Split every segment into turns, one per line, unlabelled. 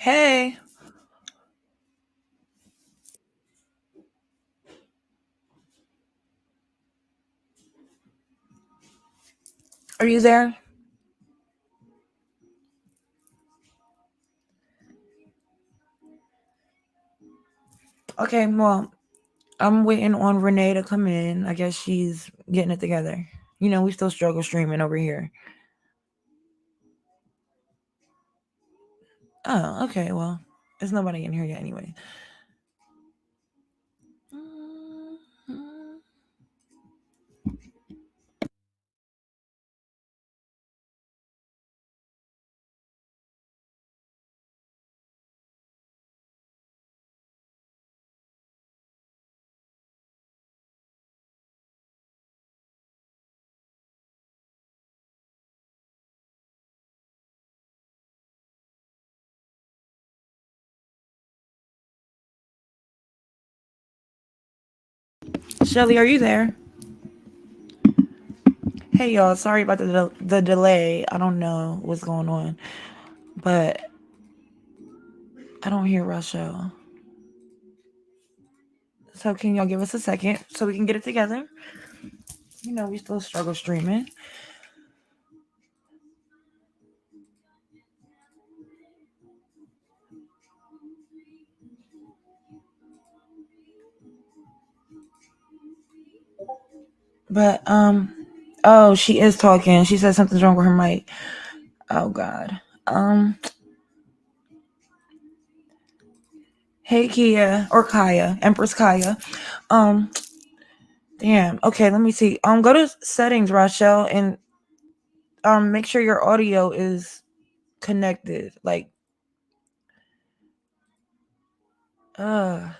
Hey, are you there? Okay, well, I'm waiting on Renee to come in. I guess she's getting it together. We still struggle streaming over here. Oh, okay, well, there's nobody in here yet anyway. Shelly, are you there? Hey, y'all, sorry about the delay. I don't know what's going on, but I don't hear Rochelle. So can y'all give us a second so we can get it together? We still struggle streaming. But oh, she is talking. She said something's wrong with her mic. Oh God. Um, hey Kia or Kaya, Empress Kaya. Um, damn. Okay, let me see. Go to settings, Rochelle, and make sure your audio is connected. Like, uh,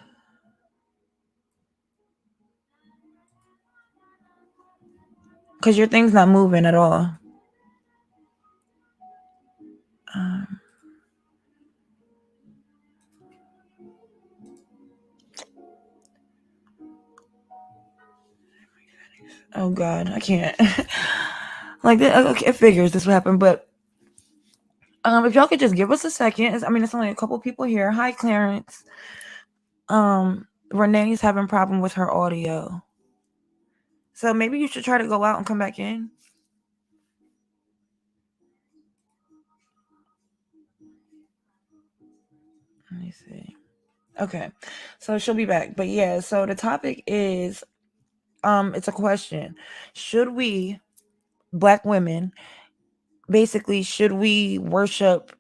cause your thing's not moving at all. Um, oh God, I can't. Like, okay, it figures this will happen, but if y'all could just give us a second. I mean, it's only a couple people here. Hi, Clarence. Renee's having problem with her audio. So maybe you should try to go out and come back in. Let me see. Okay. So she'll be back. But yeah, so the topic is it's a question. Should we, black women, basically should we worship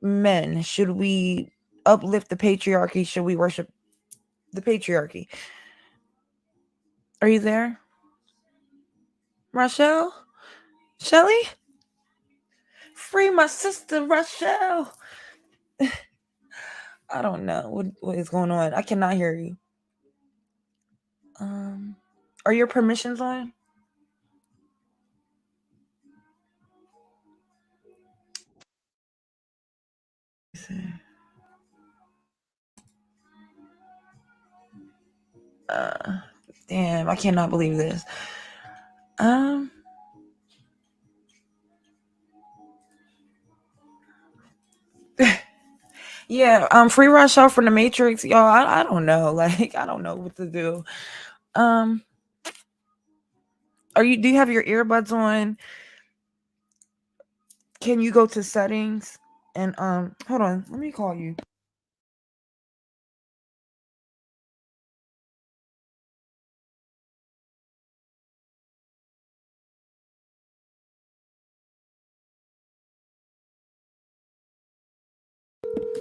men? Should we uplift the patriarchy? Should we worship the patriarchy? Are you there? Rochelle? Shelly? Free my sister, Rochelle. I don't know what is going on. I cannot hear you. Um, are your permissions on? Uh, damn, I cannot believe this. Um, yeah, free rush off from the Matrix, y'all. I don't know, like I don't know what to do. Um, do you have your earbuds on? Can you go to settings and hold on, let me call you.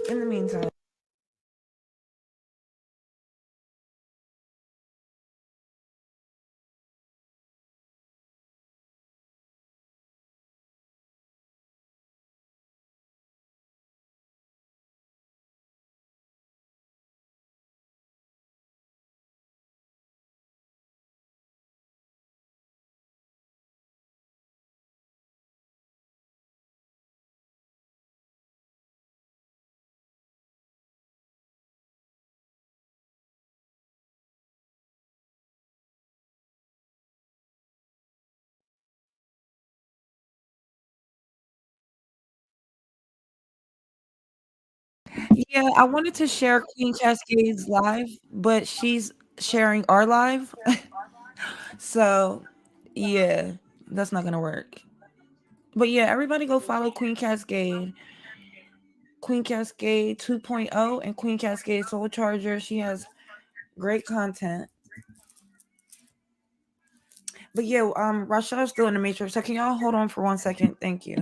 In the meantime. Yeah, I wanted to share Queen Cascade's live, but she's sharing our live. So, yeah, that's not gonna work. But yeah, everybody go follow Queen Cascade. Queen Cascade 2.0 and Queen Cascade Soul Charger. She has great content. But yeah, Rasha's still in the matrix. So can y'all hold on for 1 second? Thank you.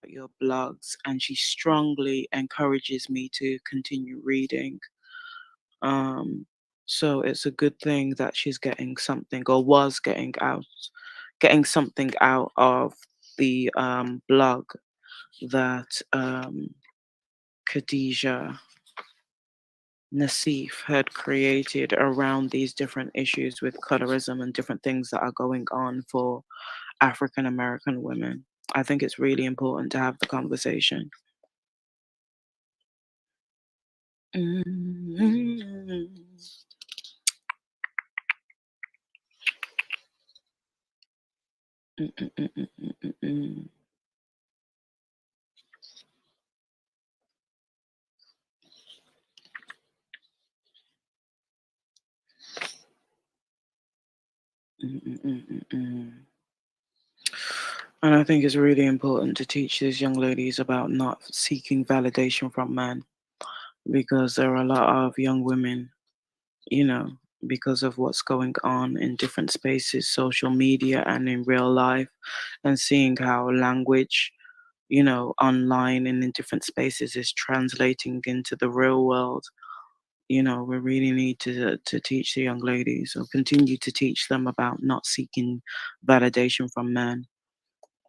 your blogs, and she strongly encourages me to continue reading. Um, so it's a good thing that she's getting something, or was getting something out of the blog that Khadija Nassif had created around these different issues with colorism and different things that are going on for African American women. I think it's really important to have the conversation. Mm-mm-mm-mm. Mm-mm-mm-mm-mm-mm. Mm-mm-mm-mm-mm. And I think it's really important to teach these young ladies about not seeking validation from men, because there are a lot of young women, you know, because of what's going on in different spaces, social media and in real life, and seeing how language, online and in different spaces is translating into the real world. We really need to teach the young ladies, or continue to teach them, about not seeking validation from men,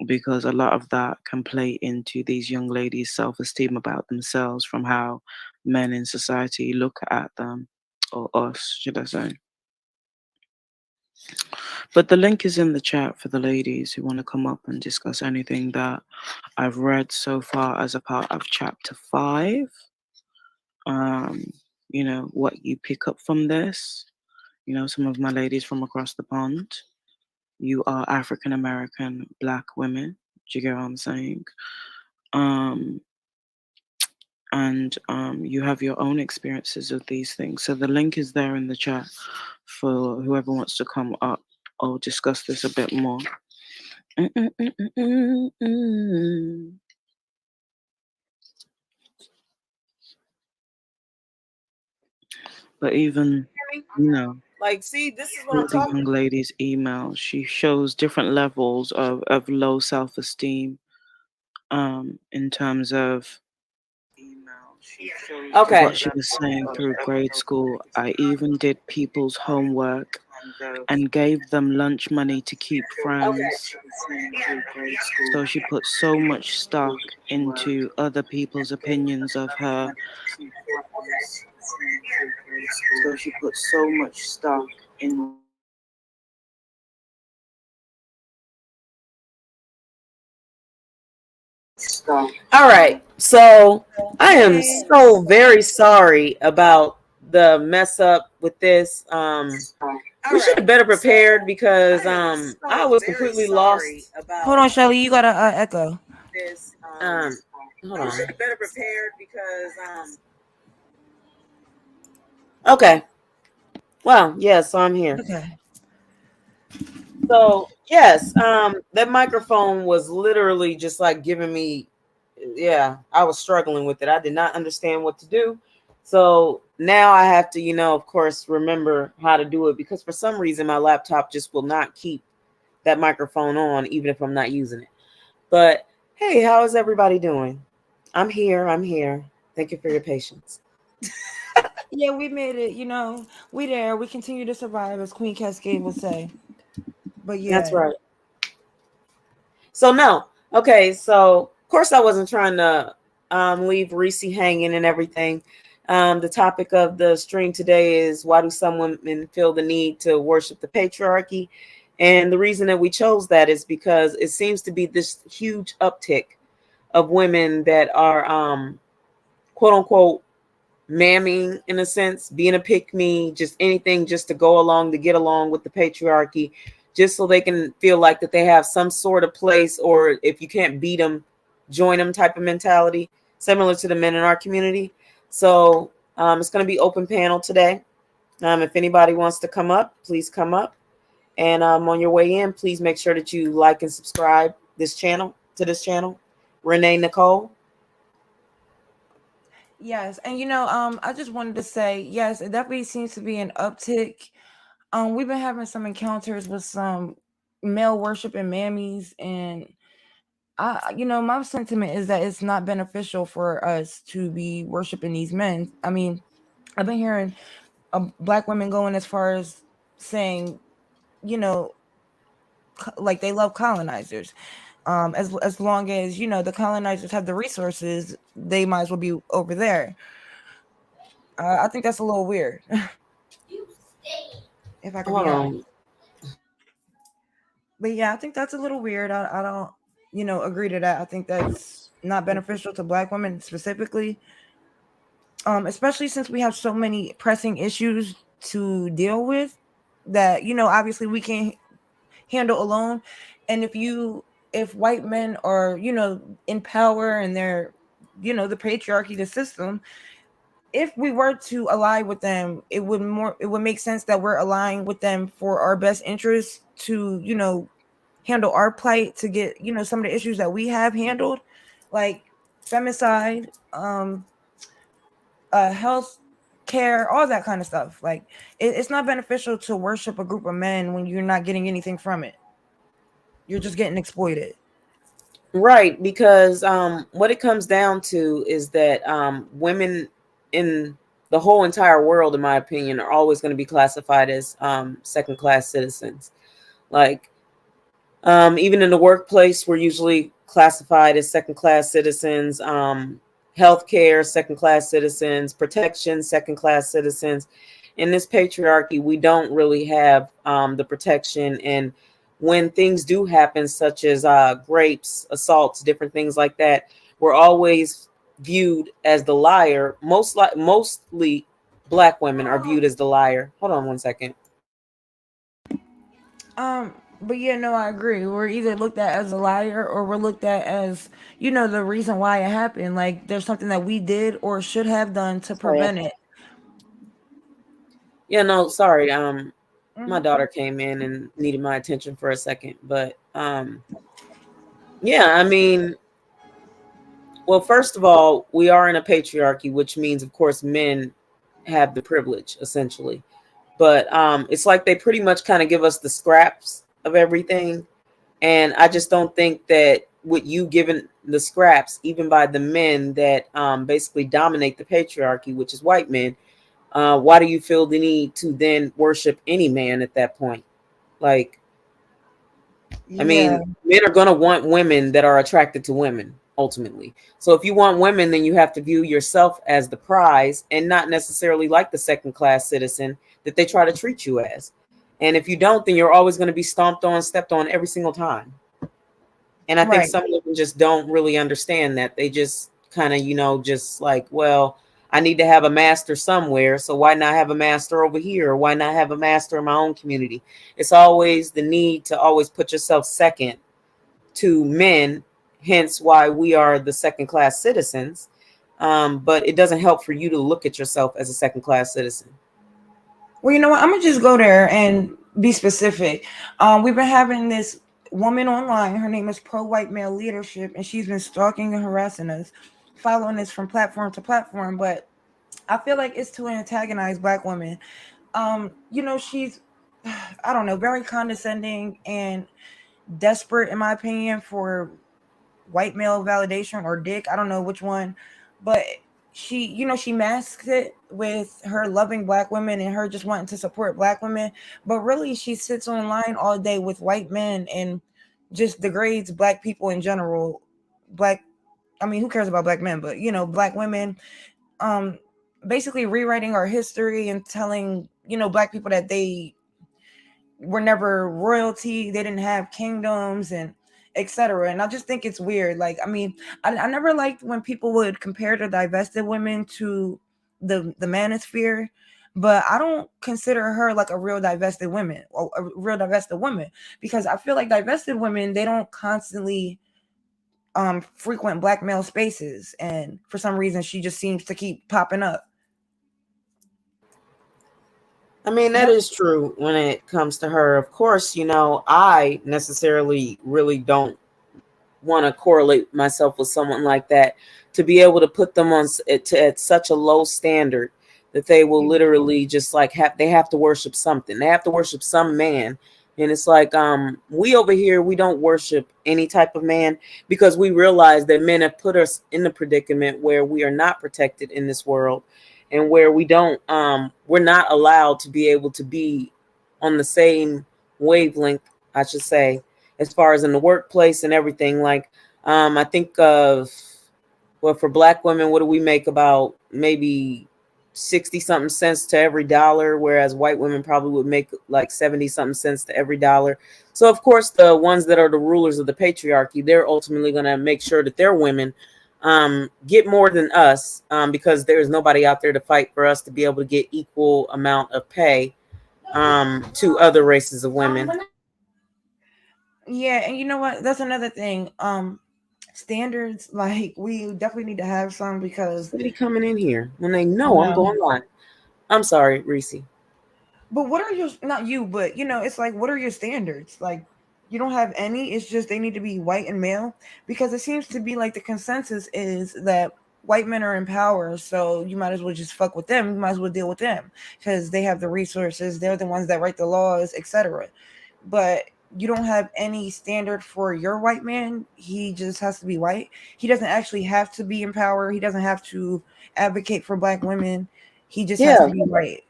because a lot of that can play into these young ladies' self-esteem about themselves from how men in society look at them, or us, should I say. But the link is in the chat for the ladies who want to come up and discuss anything that I've read so far as a part of chapter 5. Um, what you pick up from this. Some of my ladies from across the pond. You are African American black women. Do you get what I'm saying? Um, and you have your own experiences of these things. So the link is there in the chat for whoever wants to come up or discuss this a bit more. Mm-mm-mm-mm-mm. But even, you know,
Like, see, this is what
all
I'm
the
talking
young
about.
ladies' emails, she shows different levels of low self esteem, in terms of
Okay.
what she was saying through grade school. I even did people's homework and gave them lunch money to keep friends. So she put so much stock into other people's opinions of her. So she put so much stock in.
All right. So I am so very sorry about the mess up with this. We should have better prepared because I was completely lost.
Hold on, Shelly, you got a echo.
Um, hold on. Okay. Well, yes, so I'm here.
Okay.
So yes, that microphone was literally just like giving me, yeah, I was struggling with it. I did not understand what to do. So now I have to, of course, remember how to do it because for some reason my laptop just will not keep that microphone on, even if I'm not using it. But hey, how is everybody doing? I'm here. I'm here. Thank you for your patience.
Yeah, we made it. We there. We continue to survive, as Queen Cascade would say. But
That's
yeah,
right. So no, okay. So of course I wasn't trying to leave Reese hanging and everything. The topic of the stream today is why do some women feel the need to worship the patriarchy? And the reason that we chose that is because it seems to be this huge uptick of women that are quote unquote mamming in a sense, being a pick me, just anything just to go along to get along with the patriarchy, just so they can feel like that they have some sort of place, or if you can't beat them, join them type of mentality, similar to the men in our community. So it's going to be open panel today. If anybody wants to come up, please come up. And on your way in, please make sure that you like and subscribe this channel. Renee Nicole.
yes, and I just wanted to say yes, it definitely seems to be an uptick. We've been having some encounters with some male worshiping mammies, and My sentiment is that it's not beneficial for us to be worshiping these men. I mean, I've been hearing black women going as far as saying, you know, like they love colonizers. As long as the colonizers have the resources, they might as well be over there. I think that's a little weird, if I could be
Hold
honest.
on.
But yeah, I think that's a little weird. I don't, agree to that. I think that's not beneficial to black women specifically. Especially since we have so many pressing issues to deal with that, obviously we can't handle alone. And if white men are, in power and they're, the patriarchy, the system, if we were to ally with them, it would make sense that we're allying with them for our best interests to, handle our plight, to get, some of the issues that we have handled, like femicide, health care, all that kind of stuff. Like it's not beneficial to worship a group of men when you're not getting anything from it. You're just getting exploited.
Right, because what it comes down to is that women in the whole entire world, in my opinion, are always going to be classified as second class citizens. Like, even in the workplace, we're usually classified as second class citizens. Healthcare, second class citizens. Protection, second class citizens. In this patriarchy, we don't really have the protection. And when things do happen, such as rapes, assaults, different things like that, we're always viewed as the liar. Mostly black women are viewed as the liar. Hold on one second.
But yeah, no, I agree. We're either looked at as a liar or we're looked at as, the reason why it happened. Like there's something that we did or should have done to
Sorry.
prevent it.
Yeah, no, sorry. My
Hmm.
daughter came in and needed my attention for a second, but yeah, I mean, well, first of all, we are in a patriarchy, which means, of course, men have the privilege essentially. But it's like they pretty much kind of give us the scraps of everything, and I just don't think that with you given the scraps, even by the men that basically dominate the patriarchy, which is white men, why do you feel the need to then worship any man at that point? Like, I
Yeah.
mean, men are going to want women that are attracted to women ultimately. So if you want women, then you have to view yourself as the prize and not necessarily like the second class citizen that they try to treat you as. And if you don't, then you're always going to be stomped on, stepped on every single time. And I think
Right.
some of them just don't really understand that. They just kind of, just like, well, I need to have a master somewhere. So why not have a master over here? Or why not have a master in my own community? It's always the need to always put yourself second to men, hence why we are the second class citizens. But it doesn't help for you to look at yourself as a second class citizen.
Well, you know what? I'm gonna just go there and be specific. We've been having this woman online. Her name is Pro White Male Leadership, and she's been stalking and harassing us, following us from platform to platform. But I feel like it's to antagonize black women. She's, I don't know, very condescending and desperate, in my opinion, for white male validation or dick. I don't know which one, but she masks it with her loving black women and her just wanting to support black women. But really, she sits online all day with white men and just degrades black people in general. Black, I mean, who cares about black men? But black women. Um, Basically rewriting our history and telling black people that they were never royalty, they didn't have kingdoms and etc. And I just think it's weird. Like, I mean, I never liked when people would compare the divested women to the manosphere, but I don't consider her like a real divested woman or a real divested woman, because I feel like divested women, they don't constantly frequent black male spaces, and for some reason she just seems to keep popping up.
I mean, that
Yep.
is true when it comes to her. Of course, I necessarily really don't want to correlate myself with someone like that, to be able to put them on at such a low standard that they will literally just like they have to worship something. They have to worship some man And it's like we over here, we don't worship any type of man because we realize that men have put us in the predicament where we are not protected in this world, and where we don't we're not allowed to be able to be on the same wavelength, I should say, as far as in the workplace and everything. Like I think of, well, for black women, what do we make? About maybe 60 something cents to every dollar, whereas white women probably would make like 70 something cents to every dollar. So of course the ones that are the rulers of the patriarchy, they're ultimately going to make sure that their women get more than us, because there's nobody out there to fight for us to be able to get equal amount of pay to other races of women.
Yeah, and you know what? That's another thing. Standards, like we definitely need to have some because
Somebody coming in here when they
I
know I'm
know.
going live. I'm sorry, Reese.
But what are your, not you, but it's like what are your standards? Like you don't have any. It's just they need to be white and male because it seems to be like the consensus is that white men are in power, so you might as well just fuck with them. You might as well deal with them because they have the resources. They're the ones that write the laws, etc. But you don't have any standard for your white man. He just has to be white. He doesn't actually have to be in power. He doesn't have to advocate for black women. He just has to
Yeah,
be white.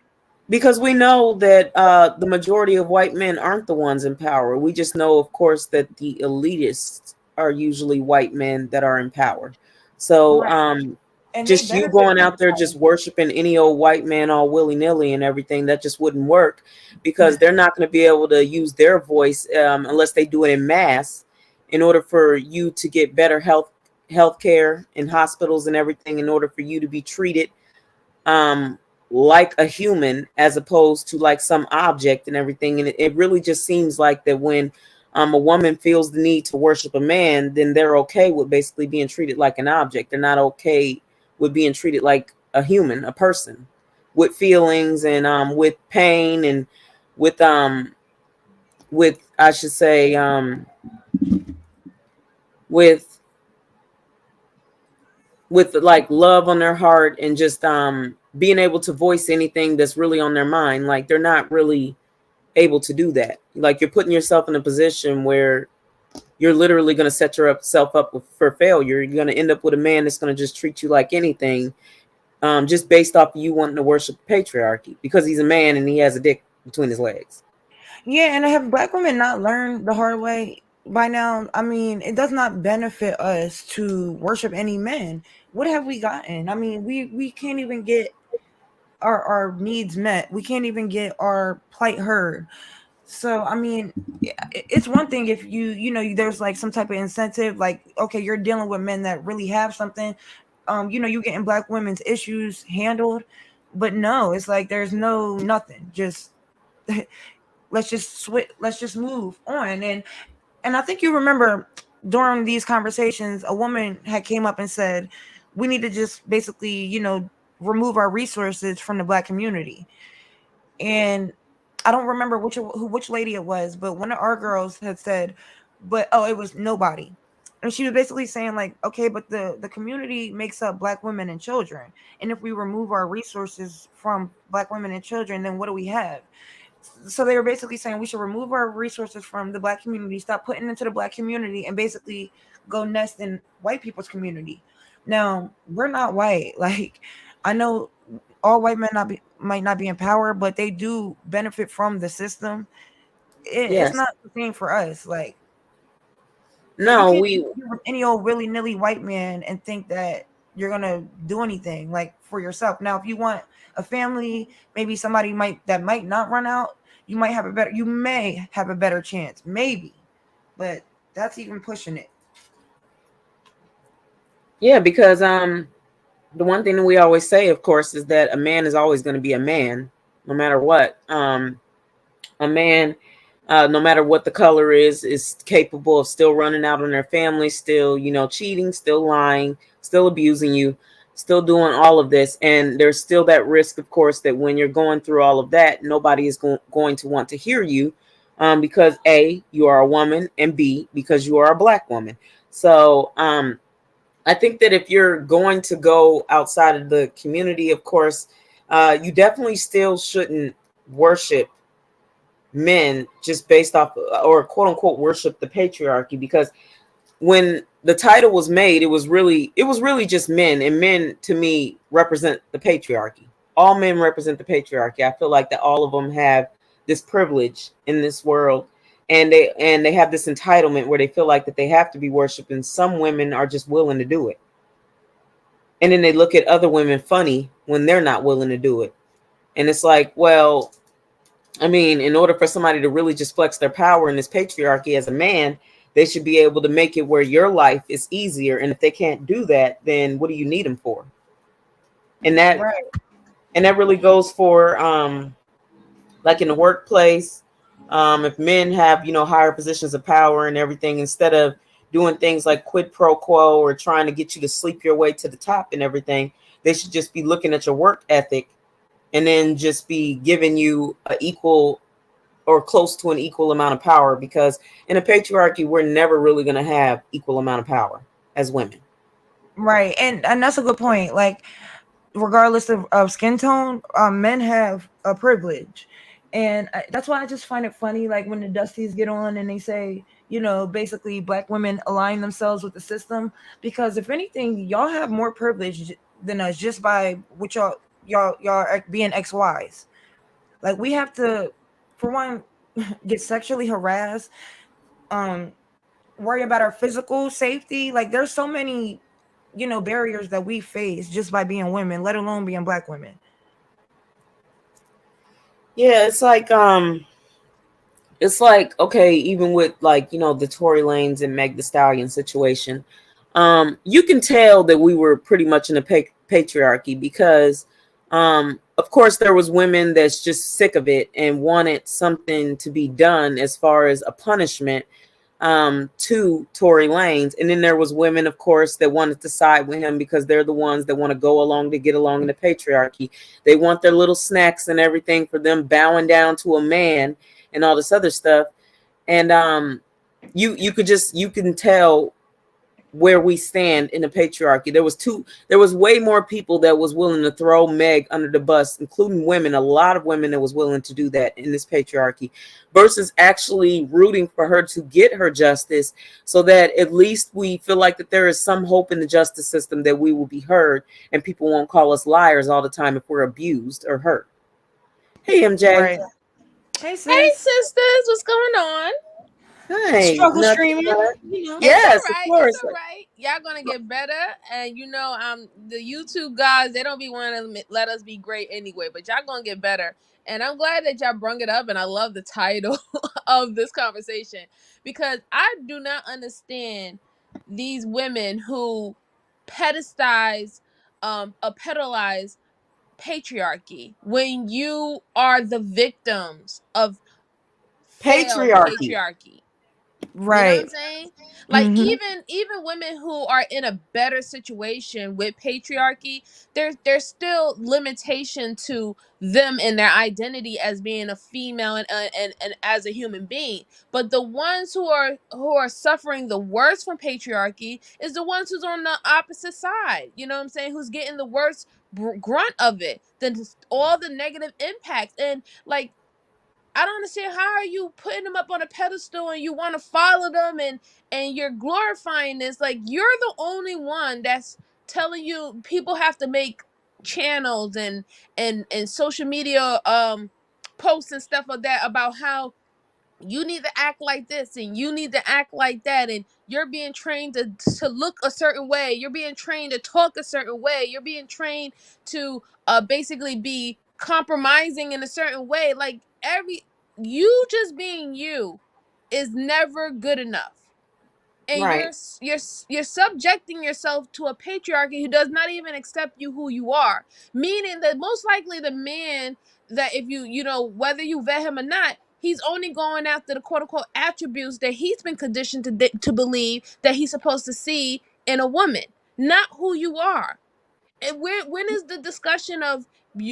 because we know that the majority of white men aren't the ones in power. We just know, of course, that the elitists are usually white men that are in power. So
Right. And they
just you
benefit
going
from
out there
that.
just worshiping any old white man all willy nilly and everything, that just wouldn't work, because they're not going to be able to use their voice unless they do it in mass, in order for you to get better health care in hospitals and everything, in order for you to be treated um like a human as opposed to like some object and everything. And it really just seems like that when a woman feels the need to worship a man, then they're okay with basically being treated like an object. They're not okay with being treated like a human, a person with feelings and with pain and with with, I should say, with like love on their heart, and just being able to voice anything that's really on their mind. Like they're not really able to do that. Like you're putting yourself in a position where you're literally going to set yourself up for failure. You're going to end up with a man that's going to just treat you like anything, just based off of you wanting to worship patriarchy because he's a man and he has a dick between his legs.
Yeah, and have black women not learned the hard way by now? I mean, it does not benefit us to worship any men. What have we gotten? I mean, we can't even get our needs met. We can't even get our plight heard. So, I mean, it's one thing if there's like some type of incentive, like okay, you're dealing with men that really have something. You're getting black women's issues handled, but no, it's like there's no nothing. Just let's just switch, let's just move on. And I think you remember during these conversations a woman had came up and said we need to just basically remove our resources from the black community. And I don't remember which lady it was, but one of our girls had said, but oh, it was nobody. And she was basically saying like, okay, but the community makes up black women and children, and if we remove our resources from black women and children, then what do we have? So they were basically saying we should remove our resources from the black community, stop putting into the black community, and basically go nest in white people's community. Now we're not white. Like I know all white men might not be in power, but they do benefit from the system. It's
Yes.
not the same for us. Like you
No,
can't
we
be with any old willy nilly white man and think that you're gonna do anything like for yourself. Now, if you want a family, maybe somebody might not run out. You may have a better chance, maybe, but that's even pushing it.
yeah, because the one thing that we always say, of course, is that a man is always going to be a man, no matter what. A man, no matter what the color is capable of still running out on their family, still, cheating, still lying, still abusing you, still doing all of this. And there's still that risk, of course, that when you're going through all of that, nobody is going to want to hear you, because A, you are a woman, and B, because you are a black woman. So, I think that if you're going to go outside of the community, of course, you definitely still shouldn't worship men just based off or quote unquote worship the patriarchy, because when the title was made, it was really just men, and men to me represent the patriarchy. All men represent the patriarchy. I feel like that all of them have this privilege in this world, and they have this entitlement where they feel like that they have to be worshipped, and some women are just willing to do it. And then they look at other women funny when they're not willing to do it. And it's like, well, I mean, in order for somebody to really just flex their power in this patriarchy as a man, they should be able to make it where your life is easier. And if they can't do that, then what do you need them for? And that
Right.
and that really goes for like in the workplace. If men have, higher positions of power and everything, instead of doing things like quid pro quo or trying to get you to sleep your way to the top and everything, they should just be looking at your work ethic and then just be giving you a equal or close to an equal amount of power, because in a patriarchy we're never really going to have equal amount of power as women.
Right. And that's a good point. Like, regardless of skin tone, men have a privilege. And that's why I just find it funny, like when the Dusties get on and they say, basically black women align themselves with the system. Because if anything, y'all have more privilege than us just by what y'all are being XYs. Like, we have to, for one, get sexually harassed, um, worry about our physical safety. Like, there's so many, barriers that we face just by being women, let alone being black women.
Yeah, it's like okay, even with like the Tory Lanez and Meg the Stallion situation, you can tell that we were pretty much in a patriarchy, because of course there was women that's just sick of it and wanted something to be done as far as a punishment to Tory Lanez. And then there was women, of course, that wanted to side with him because they're the ones that want to go along to get along in the patriarchy. They want their little snacks and everything for them bowing down to a man and all this other stuff. And you can tell where we stand in the patriarchy. There was way more people that was willing to throw Meg under the bus, including women, a lot of women that was willing to do that in this patriarchy, versus actually rooting for her to get her justice, so that at least we feel like that there is some hope in the justice system, that we will be heard and people won't call us liars all the time if we're abused or hurt. Hey, MJ.
Right. Hey,
Hey
sis.
sisters, what's going on?
Hi.
Struggle
Nothing
streaming.
much.
It's
Yes,
all
of
right. It's
course.
all right. Y'all gonna get better, and the YouTube guys, they don't be wanting to let us be great anyway. But y'all gonna get better, and I'm glad that y'all brung it up, and I love the title of this conversation, because I do not understand these women who pedestize, pedalize patriarchy when you are the victims of failed
Patriarchy.
patriarchy. You know what I'm
Right.
saying? Like
Mm-hmm.
even women who are in a better situation with patriarchy, there's still limitation to them and their identity as being a female and as a human being. But the ones who are suffering the worst from patriarchy is the ones who's on the opposite side. You know what I'm saying? Who's getting the worst grunt of it, all the negative impacts. And like, I don't understand, how are you putting them up on a pedestal and you want to follow them, and you're glorifying this. Like, you're the only one that's telling you people have to make channels and social media posts and stuff like that about how you need to act like this and you need to act like that, and you're being trained to look a certain way, you're being trained to talk a certain way, you're being trained to basically be compromising in a certain way. Like, every you just being you is never good enough, and
Right.
you're subjecting yourself to a patriarchy who does not even accept you who you are, meaning that most likely the man, that if whether you vet him or not, he's only going after the quote unquote attributes that he's been conditioned to believe that he's supposed to see in a woman, not who you are. And when is the discussion of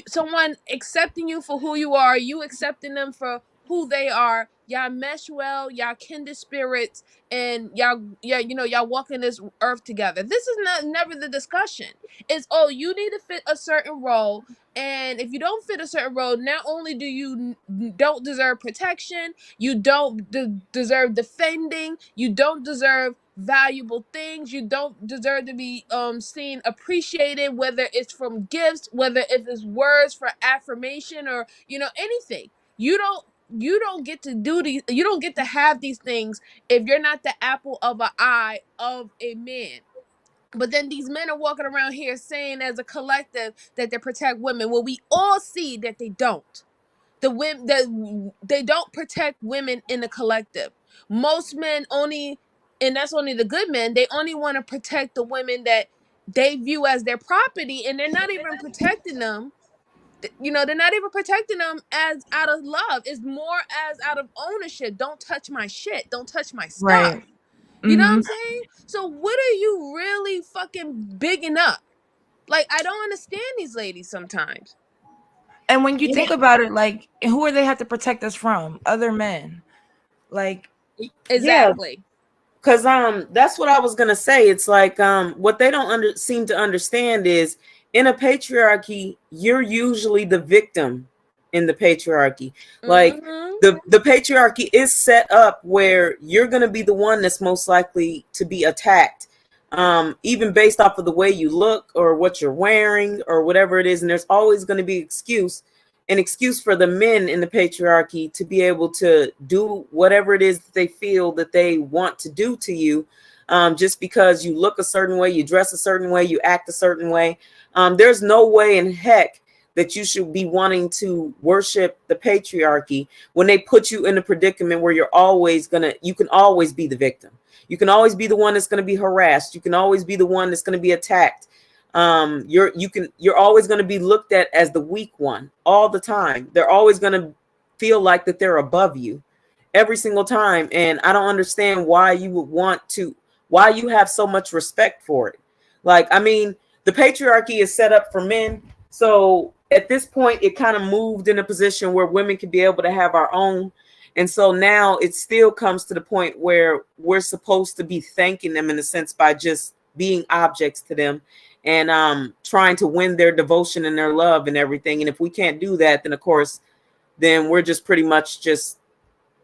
someone accepting you for who you are, you accepting them for who they are, y'all mesh well, y'all kindred spirits, and y'all, yeah, you know, y'all walking this earth together. This is not never the discussion. It's, oh, you need to fit a certain role, and if you don't fit a certain role, not only do you don't deserve protection, you don't deserve defending, you don't deserve valuable things, you don't deserve to be seen appreciated, whether it's from gifts, whether if it's words for affirmation, or you know, anything. You don't get to do these, you don't get to have these things if you're not the apple of an eye of a man. But then these men are walking around here saying as a collective that they protect women. Well, we all see that they don't. The women, they don't protect women in the collective. Most men only, and that's only the good men, they only want to protect the women that they view as their property, and they're not even protecting them. You know, they're not even protecting them as out of love. It's more as out of ownership. Don't touch my shit. Don't touch my
Right.
stuff. You know what
Mm-hmm.
I'm saying? So what are you really fucking bigging up? Like, I don't understand these ladies sometimes.
And when you
Yeah.
think about it, like, who are they have to protect us from? Other men. Like,
Yeah,
Exactly.
because that's what I was gonna say. It's like what they don't seem to understand is, in a patriarchy, you're usually the victim in the patriarchy. Like,
Mm-hmm.
the patriarchy is set up where you're gonna be the one that's most likely to be attacked, even based off of the way you look or what you're wearing or whatever it is. And there's always going to be an excuse for the men in the patriarchy to be able to do whatever it is that they feel that they want to do to you, just because you look a certain way, you dress a certain way, you act a certain way. There's no way in heck that you should be wanting to worship the patriarchy when they put you in a predicament where you can always be the victim. You can always be the one that's going to be harassed. You can always be the one that's going to be attacked. You're always going to be looked at as the weak one all the time. They're always going to feel like that they're above you every single time. And I don't understand why you have so much respect for it. Like, I mean, the patriarchy is set up for men. So at this point, it kind of moved in a position where women can be able to have our own. And so now it still comes to the point where we're supposed to be thanking them in a sense by just being objects to them, and trying to win their devotion and their love and everything. And if we can't do that, then of course, then we're just pretty much just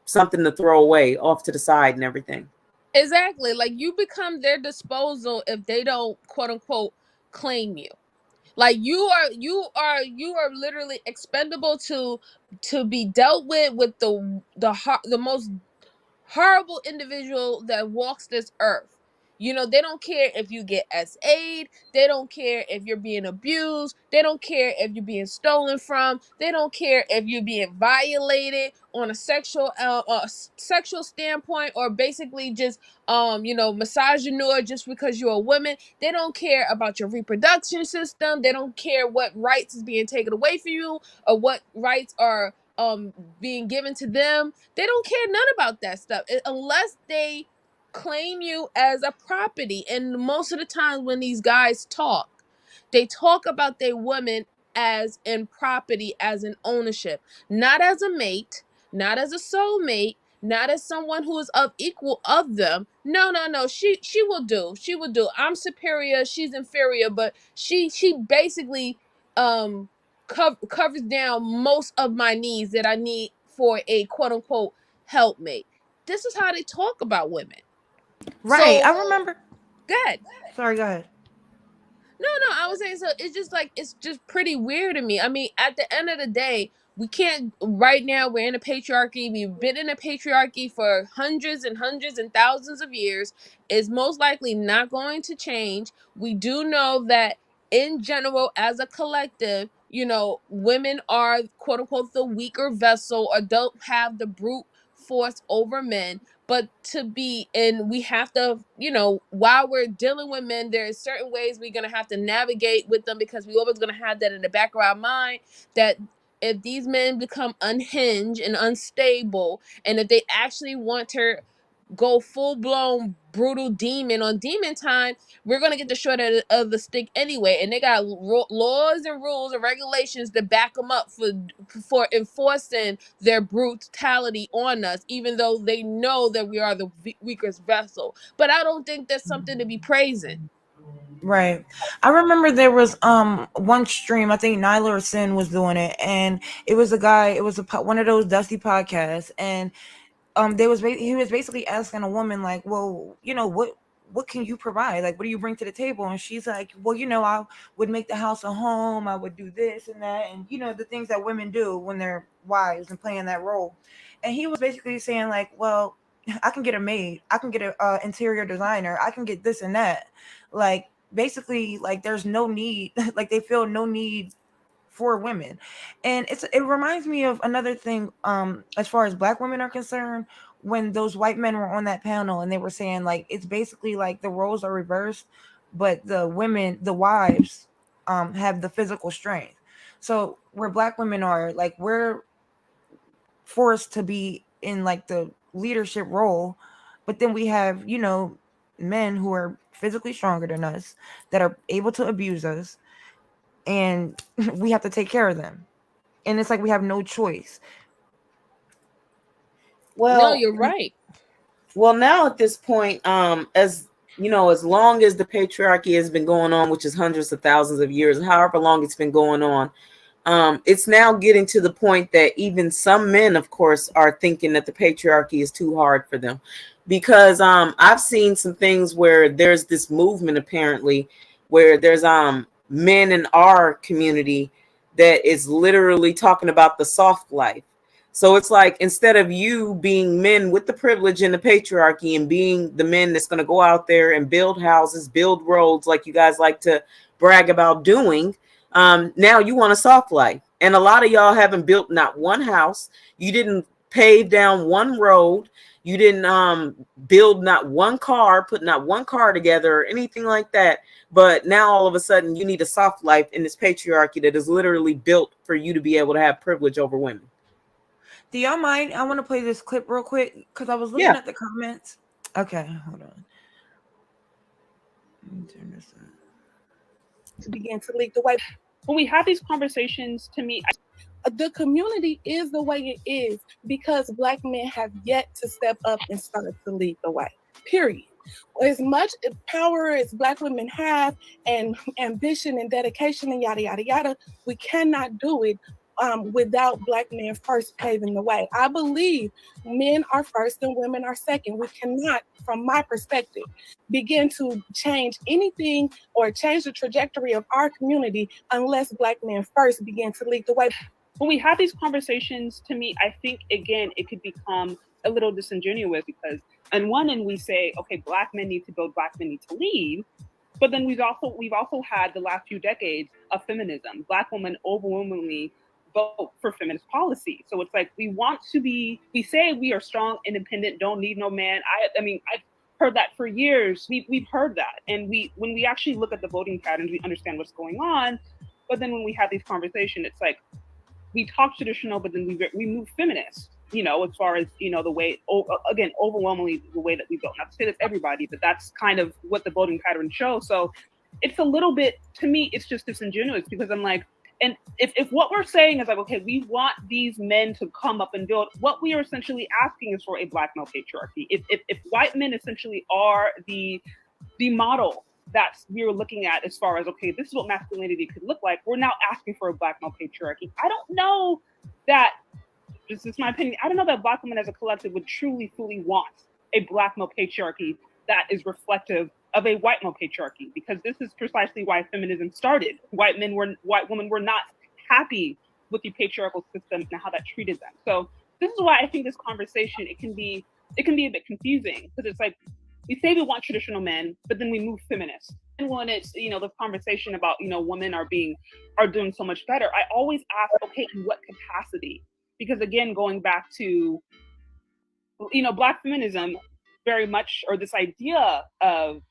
something to throw away off to the side and everything.
Exactly. Like, you become their disposal if they don't, quote unquote, claim you. Like, you are literally expendable to be dealt with the most horrible individual that walks this earth. You know, they don't care if you get SA'd. They don't care if you're being abused. They don't care if you're being stolen from. They don't care if you're being violated on a sexual standpoint, or basically just you know, misogynoir just because you're a woman. They don't care about your reproduction system. They don't care what rights is being taken away from you, or what rights are being given to them. They don't care none about that stuff unless they claim you as a property. And most of the times when these guys talk, they talk about their women as in property, as in ownership, not as a mate, not as a soulmate, not as someone who is of equal of them. No, no, no. She will do. She will do. I'm superior. She's inferior. But she basically covers down most of my needs that I need for a quote unquote helpmate. This is how they talk about women.
right.
So
I remember.
good.
Sorry, go ahead.
No, no, I was saying, so it's just like, it's just pretty weird to me. I mean, at the end of the day, we can't, right now we're in a patriarchy. We've been in a patriarchy for hundreds and hundreds and thousands of years. It's most likely not going to change. We do know that in general, as a collective, you know, women are quote unquote the weaker vessel, or don't have the brute force over men. But to be, and we have to, you know, while we're dealing with men, there are certain ways we're going to have to navigate with them, because we always going to have that in the back of our mind, that if these men become unhinged and unstable, and if they actually want go full blown brutal demon on demon time, we're gonna get the short end of the stick anyway. And they got laws and rules and regulations to back them up for enforcing their brutality on us, even though they know that we are the weakest vessel. But I don't think that's something to be praising.
Right. I remember there was one stream, I think Nyla or Sin was doing it, and it was a guy, it was one of those dusty podcasts, and he was basically asking a woman like, well, what can you provide, like what do you bring to the table? And she's like, well, I would make the house a home, I would do this and that, and the things that women do when they're wives and playing that role. And he was basically saying like, well, I can get a maid, I can get a interior designer, I can get this and that, like basically like there's no need like they feel no need for women. And it reminds me of another thing, as far as black women are concerned, when those white men were on that panel and they were saying like it's basically like the roles are reversed, but the women, the wives, have the physical strength. So where black women are like, we're forced to be in like the leadership role, but then we have men who are physically stronger than us that are able to abuse us, and we have to take care of them, and it's like we have no choice.
No,
Well,
you're right.
well, now at this point, as you know, as long as the patriarchy has been going on, which is hundreds of thousands of years, however long it's been going on, it's now getting to the point that even some men, of course, are thinking that the patriarchy is too hard for them, because I've seen some things where there's this movement apparently where there's men in our community that is literally talking about the soft life. So it's like, instead of you being men with the privilege and the patriarchy and being the men that's going to go out there and build houses, build roads, like you guys like to brag about doing, now you want a soft life. And a lot of y'all haven't built not one house. You didn't pave down one road. You didn't build not one car, put not one car together or anything like that. But now all of a sudden you need a soft life in this patriarchy that is literally built for you to be able to have privilege over women.
Do y'all mind? I want to play this clip real quick because I was looking
Yeah.
at the comments. Okay, hold on. Let me turn this on.
To begin to lead the way. When we have these conversations, to me, the community is the way it is because Black men have yet to step up and start to lead the way. Period. As much power as Black women have, and ambition and dedication and yada yada yada, we cannot do it without Black men first paving the way. I believe men are first and women are second. We cannot, from my perspective, begin to change anything or change the trajectory of our community unless Black men first begin to lead the way. When we have these conversations, to me, I think, again, it could become a little disingenuous because on one end we say, okay, Black men need to build, Black men need to lead. But then we've also had the last few decades of feminism. Black women overwhelmingly vote for feminist policy. So it's like we say we are strong, independent, don't need no man. I mean, I've heard that for years. We've heard that. And when we actually look at the voting patterns, we understand what's going on. But then when we have these conversations, it's like, we talk traditional, but then we move feminist, as far as, the way, again, overwhelmingly the way that we vote. Not to say that's everybody, but that's kind of what the voting pattern shows. So it's a little bit, to me, it's just disingenuous because I'm like, and if what we're saying is like, okay, we want these men to come up and build, what we are essentially asking is for a Black male patriarchy. If white men essentially are the model that we're looking at as far as, okay, this is what masculinity could look like, we're now asking for a Black male patriarchy. I don't know that, this is my opinion, I don't know that Black women as a collective would truly, fully want a Black male patriarchy that is reflective of a white male patriarchy, because this is precisely why feminism started. White women were not happy with the patriarchal system and how that treated them. So this is why I think this conversation, it can be a bit confusing, because it's like, we say we want traditional men, but then we move feminist. And when it's, the conversation about, women are doing so much better, I always ask, okay, in what capacity? Because again, going back to, Black feminism, very much, or this idea of,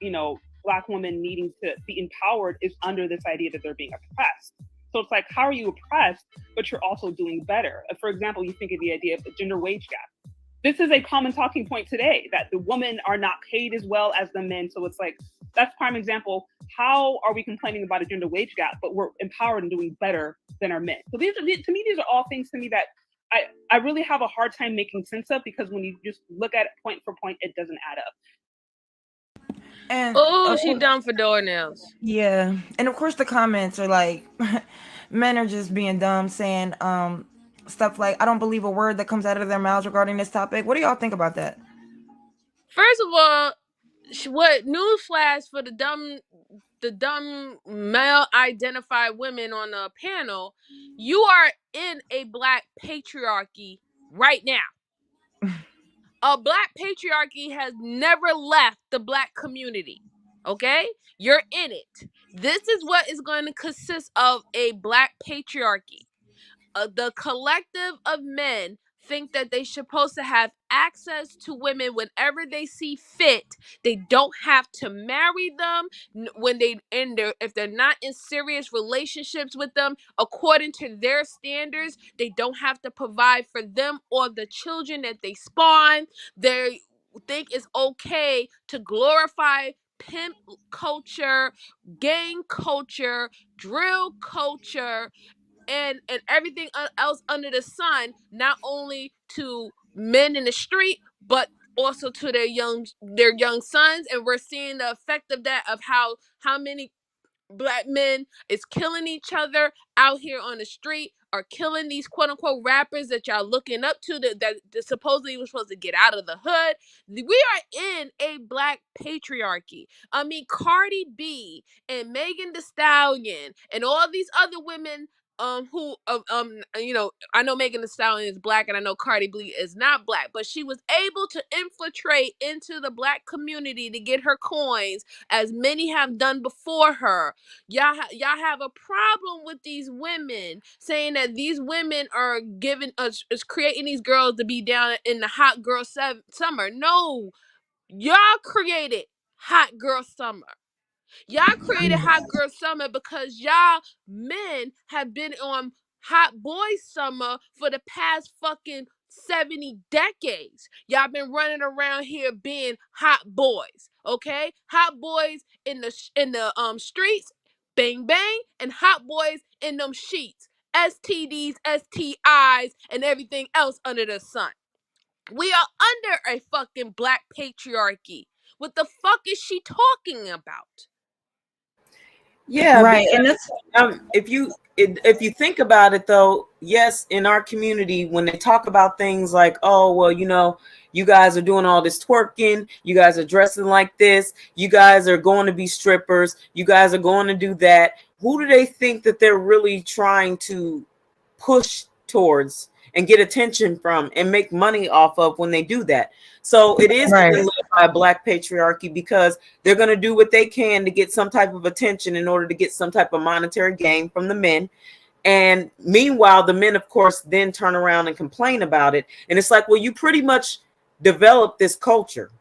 Black women needing to be empowered is under this idea that they're being oppressed. So it's like, how are you oppressed, but you're also doing better? For example, you think of the idea of the gender wage gap. this is a common talking point today, that the women are not paid as well as the men. So it's like, that's prime example. How are we complaining about a gender wage gap, but we're empowered and doing better than our men? So these are, to me, these are all things to me that I really have a hard time making sense of, because when you just look at it point for point, it doesn't add up.
And
Oh, she done for doornails.
yeah, and of course the comments are like, men are just being dumb, saying stuff like, I don't believe a word that comes out of their mouths regarding this topic. What do y'all think about that?
First of all, what newsflash for the dumb male identified women on the panel, you are in a black patriarchy right now. A black patriarchy has never left the black community. Okay? You're in it. This is what is going to consist of a black patriarchy. The collective of men think that they're supposed to have access to women whenever they see fit. They don't have to marry them when they in their, if they're not in serious relationships with them according to their standards. They don't have to provide for them or the children that they spawn. They think it's okay to glorify pimp culture, gang culture, drill culture, and everything else under the sun, not only to men in the street, but also to their young sons. And we're seeing the effect of that, of how many black men is killing each other out here on the street, or killing these quote unquote rappers that y'all looking up to, that supposedly was supposed to get out of the hood. We are in a black patriarchy. I mean, Cardi B and Megan Thee Stallion and all these other women, I know Megan Thee Stallion is black and I know Cardi B is not black, but she was able to infiltrate into the black community to get her coins, as many have done before her. Y'all have a problem with these women, saying that these women are giving us, is creating these girls to be down in the hot girl summer. No, y'all created hot girl summer. Y'all created hot girl summer because y'all men have been on hot boy summer for the past fucking 70 decades. Y'all been running around here being hot boys, okay? Hot boys in the streets, bang bang, and hot boys in them sheets. STDs, STIs, and everything else under the sun. We are under a fucking black patriarchy. What the fuck is she talking about?
Yeah,
Right, and
because
that's
if you think about it, though, yes, in our community, when they talk about things like, oh, well, you guys are doing all this twerking, you guys are dressing like this, you guys are going to be strippers, you guys are going to do that. Who do they think that they're really trying to push towards and get attention from and make money off of when they do that? So it is
right.
being led by a black patriarchy, because they're going to do what they can to get some type of attention in order to get some type of monetary gain from the men. And meanwhile, the men, of course, then turn around and complain about it. And it's like, well, you pretty much developed this culture.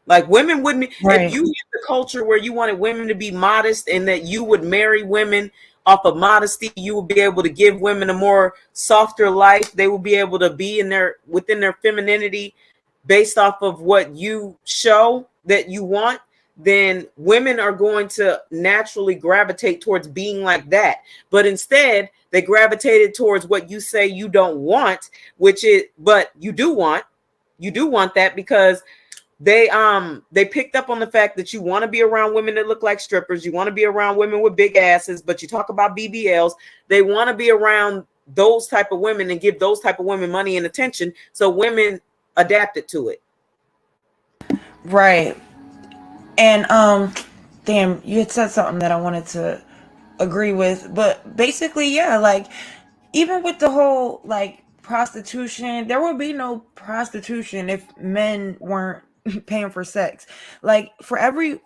Like, women wouldn't,
Right.
if you had the culture where you wanted women to be modest and that you would marry women off of modesty, you would be able to give women a more softer life. They will be able to be within their femininity based off of what you show that you want. Then women are going to naturally gravitate towards being like that. But instead, they gravitated towards what you say you don't want, but you do want that, because they picked up on the fact that you want to be around women that look like strippers, you want to be around women with big asses, but you talk about BBLs. They want to be around those type of women and give those type of women money and attention, so women adapted to it.
Right. And damn, you had said something that I wanted to agree with, but basically, yeah, like, even with the whole like prostitution, there would be no prostitution if men weren't paying for sex. Like, for every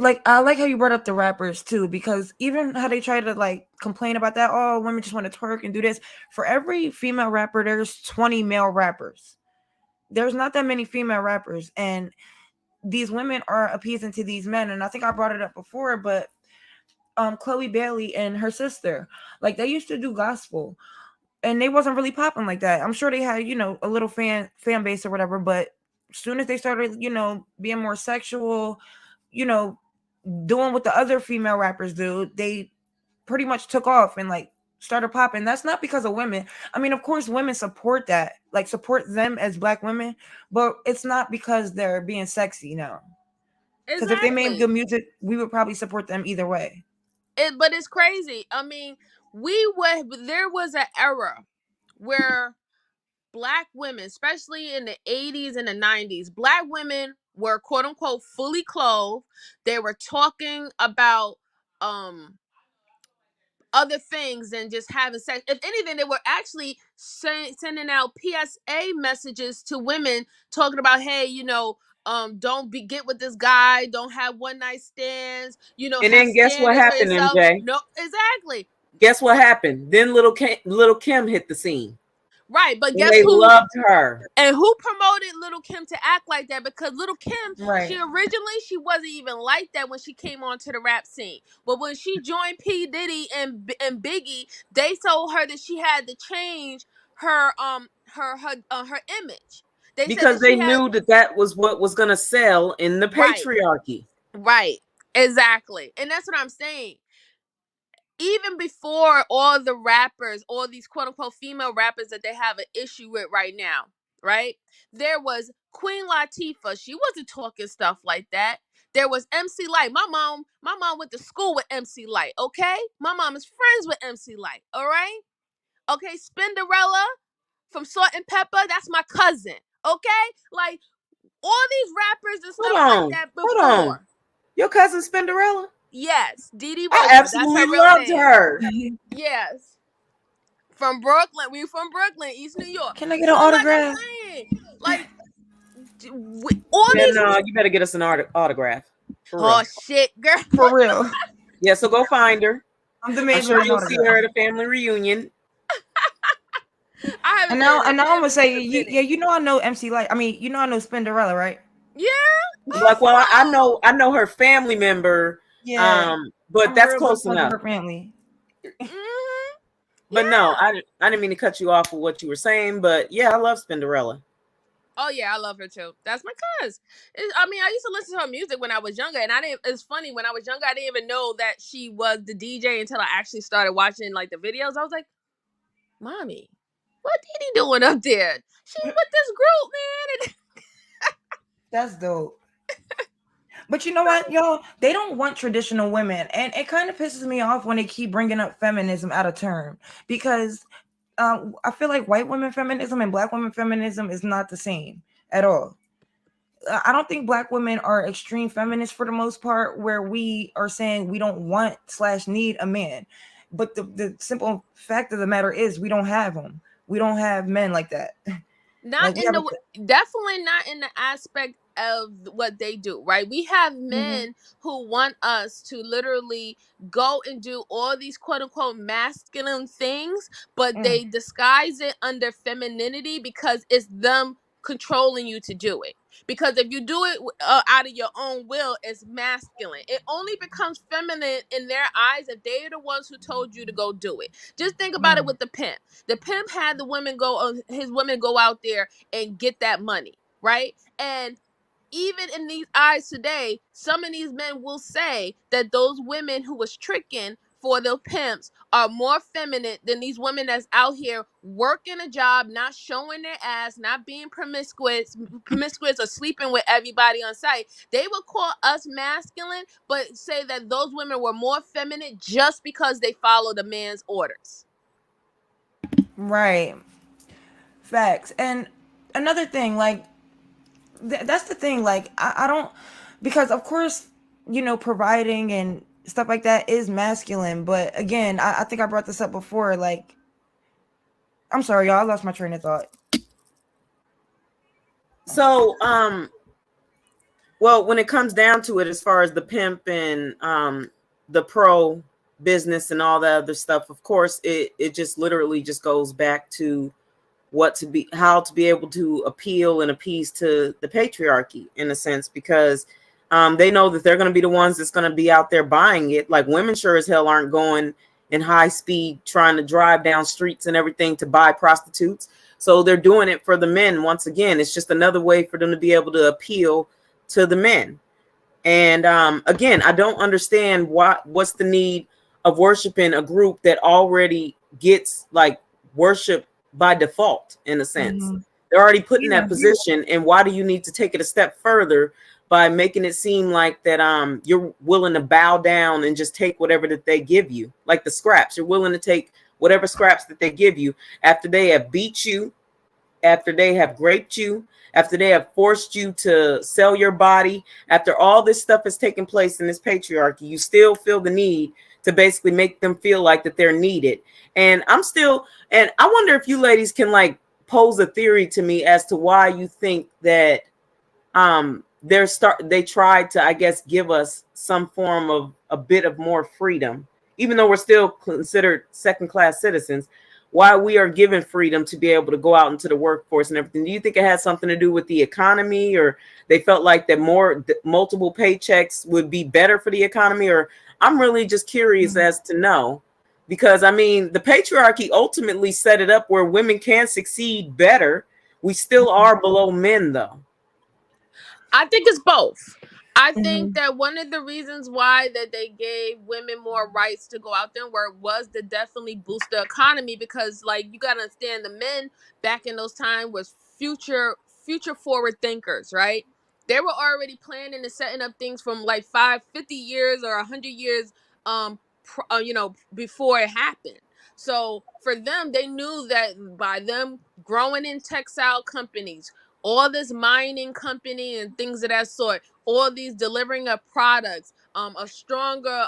like, I like how you brought up the rappers too, because even how they try to like complain about that, oh, women just want to twerk and do this. For every female rapper, there's 20 male rappers. There's not that many female rappers, and these women are appeasing to these men. And I think I brought it up before, but Chloe Bailey and her sister, like, they used to do gospel. and they wasn't really popping like that. I'm sure they had, a little fan base or whatever, but as soon as they started, being more sexual, you know, doing what the other female rappers do, they pretty much took off and like started popping. That's not because of women. I mean, of course, women support that, like support them as black women, but it's not because they're being sexy, no. Because if they made good music, we would probably support them either way.
But it's crazy. I mean, there was an era where black women, especially in the 80s and the 90s, black women were quote unquote fully clothed. They were talking about other things than just having sex. If anything, they were actually sending out PSA messages to women talking about, hey, don't get with this guy, don't have one night stands,
And
have
then guess what
standards for
happened,
yourself.
MJ?
No, exactly.
Guess what happened? Then little Kim hit the scene.
Right, but
And
guess
they
who
loved her.
and who promoted Little Kim to act like that? Because Little Kim,
Right.
she wasn't even like that when she came onto the rap scene. But when she joined P Diddy and Biggie, they told her that she had to change her her image. They said
Because
that
they
she had
knew that was what was going to sell in the
right,
patriarchy.
right, exactly, and that's what I'm saying. Even before all the rappers, all these quote unquote female rappers that they have an issue with right now, right? There was Queen Latifah. She wasn't talking stuff like that. There was MC Light. My mom went to school with MC Light, okay? My mom is friends with MC Light, all right? Okay, Spinderella from Salt and Pepper, that's my cousin, okay? Like all these rappers and stuff like that
Hold on.
before.
Your cousin Spinderella?
Yes, Dee
I
Roper. That's
absolutely
her real
loved
name.
her.
Yes. From Brooklyn. We from Brooklyn, East New York.
Can I get an autograph?
Like all these.
No, you better get us an autograph. For
Oh
real.
shit, girl.
For real.
Yeah, so go find her.
I'm the
I'm
main
sure you'll see her at a family reunion.
I haven't.
And now I'm gonna say, I know MC Light. I mean, I know Spinderella, right?
Yeah.
Like, well, I know her family member.
Yeah.
But
I'm
that's
real
close
good friends with
enough.
her family.
Mm-hmm.
But no, I didn't mean to cut you off with what you were saying. But yeah, I love Spinderella.
Oh yeah, I love her too. That's my cuz. I mean, I used to listen to her music when I was younger, and I didn't. It's funny, when I was younger, I didn't even know that she was the DJ until I actually started watching like the videos. I was like, "Mommy, what Diddy doing up there? She's with this group, man."
That's dope. But you know what, y'all? They don't want traditional women, and it kind of pisses me off when they keep bringing up feminism out of term, because I feel like white women feminism and black women feminism is not the same at all. I don't think black women are extreme feminists for the most part, where we are saying we don't want / need a man. But the simple fact of the matter is we don't have them. We don't have men like that.
Not in the definitely not in the aspect of what they do, right? We have men who want us to literally go and do all these quote unquote masculine things, but they disguise it under femininity because it's them controlling you to do it. Because if you do it out of your own will, it's masculine. It only becomes feminine in their eyes if they are the ones who told you to go do it. Just think about it with the pimp. The pimp had his women go out there and get that money, right? And even in these eyes today, some of these men will say that those women who was tricking for the pimps are more feminine than these women that's out here working a job, not showing their ass, not being promiscuous or sleeping with everybody on site. They would call us masculine, but say that those women were more feminine just because they followed a man's orders.
Right. Facts. And another thing, like, that's the thing, like, I don't, because of course, providing and stuff like that is masculine, but again, I think I brought this up before, like, I'm sorry, y'all, I lost my train of thought.
So, well, when it comes down to it, as far as the pimp and the pro business and all that other stuff, of course, it just literally just goes back to how to be able to appeal and appease to the patriarchy, in a sense, because they know that they're going to be the ones that's going to be out there buying it. Like, women sure as hell aren't going in high speed trying to drive down streets and everything to buy prostitutes. So they're doing it for the men. Once again, it's just another way for them to be able to appeal to the men. And again, I don't understand what's the need of worshiping a group that already gets like worship by default, in a sense.
Mm-hmm.
They're already put in
Yeah.
that position, and why do you need to take it a step further by making it seem like that you're willing to bow down and just take whatever that they give you, like the scraps. You're willing to take whatever scraps that they give you after they have beat you, after they have raped you, after they have forced you to sell your body, after all this stuff has taken place in this patriarchy, you still feel the need to basically make them feel like that they're needed. And I wonder if you ladies can like pose a theory to me as to why you think that they tried to, I guess, give us some form of a bit of more freedom, even though we're still considered second class citizens. Why we are given freedom to be able to go out into the workforce and everything. Do you think it has something to do with the economy, or they felt like that multiple paychecks would be better for the economy? Or I'm really just curious as to know, because I mean, the patriarchy ultimately set it up where women can succeed better. We still are below men, though.
I think it's both. I
Mm-hmm.
think that one of the reasons why that they gave women more rights to go out there and work was to definitely boost the economy, because like you gotta understand, the men back in those times was future forward thinkers, right? They were already planning and setting up things from like 50 years or 100 years before it happened. So for them, they knew that by them growing in textile companies, all this mining company and things of that sort, all these delivering of products, a stronger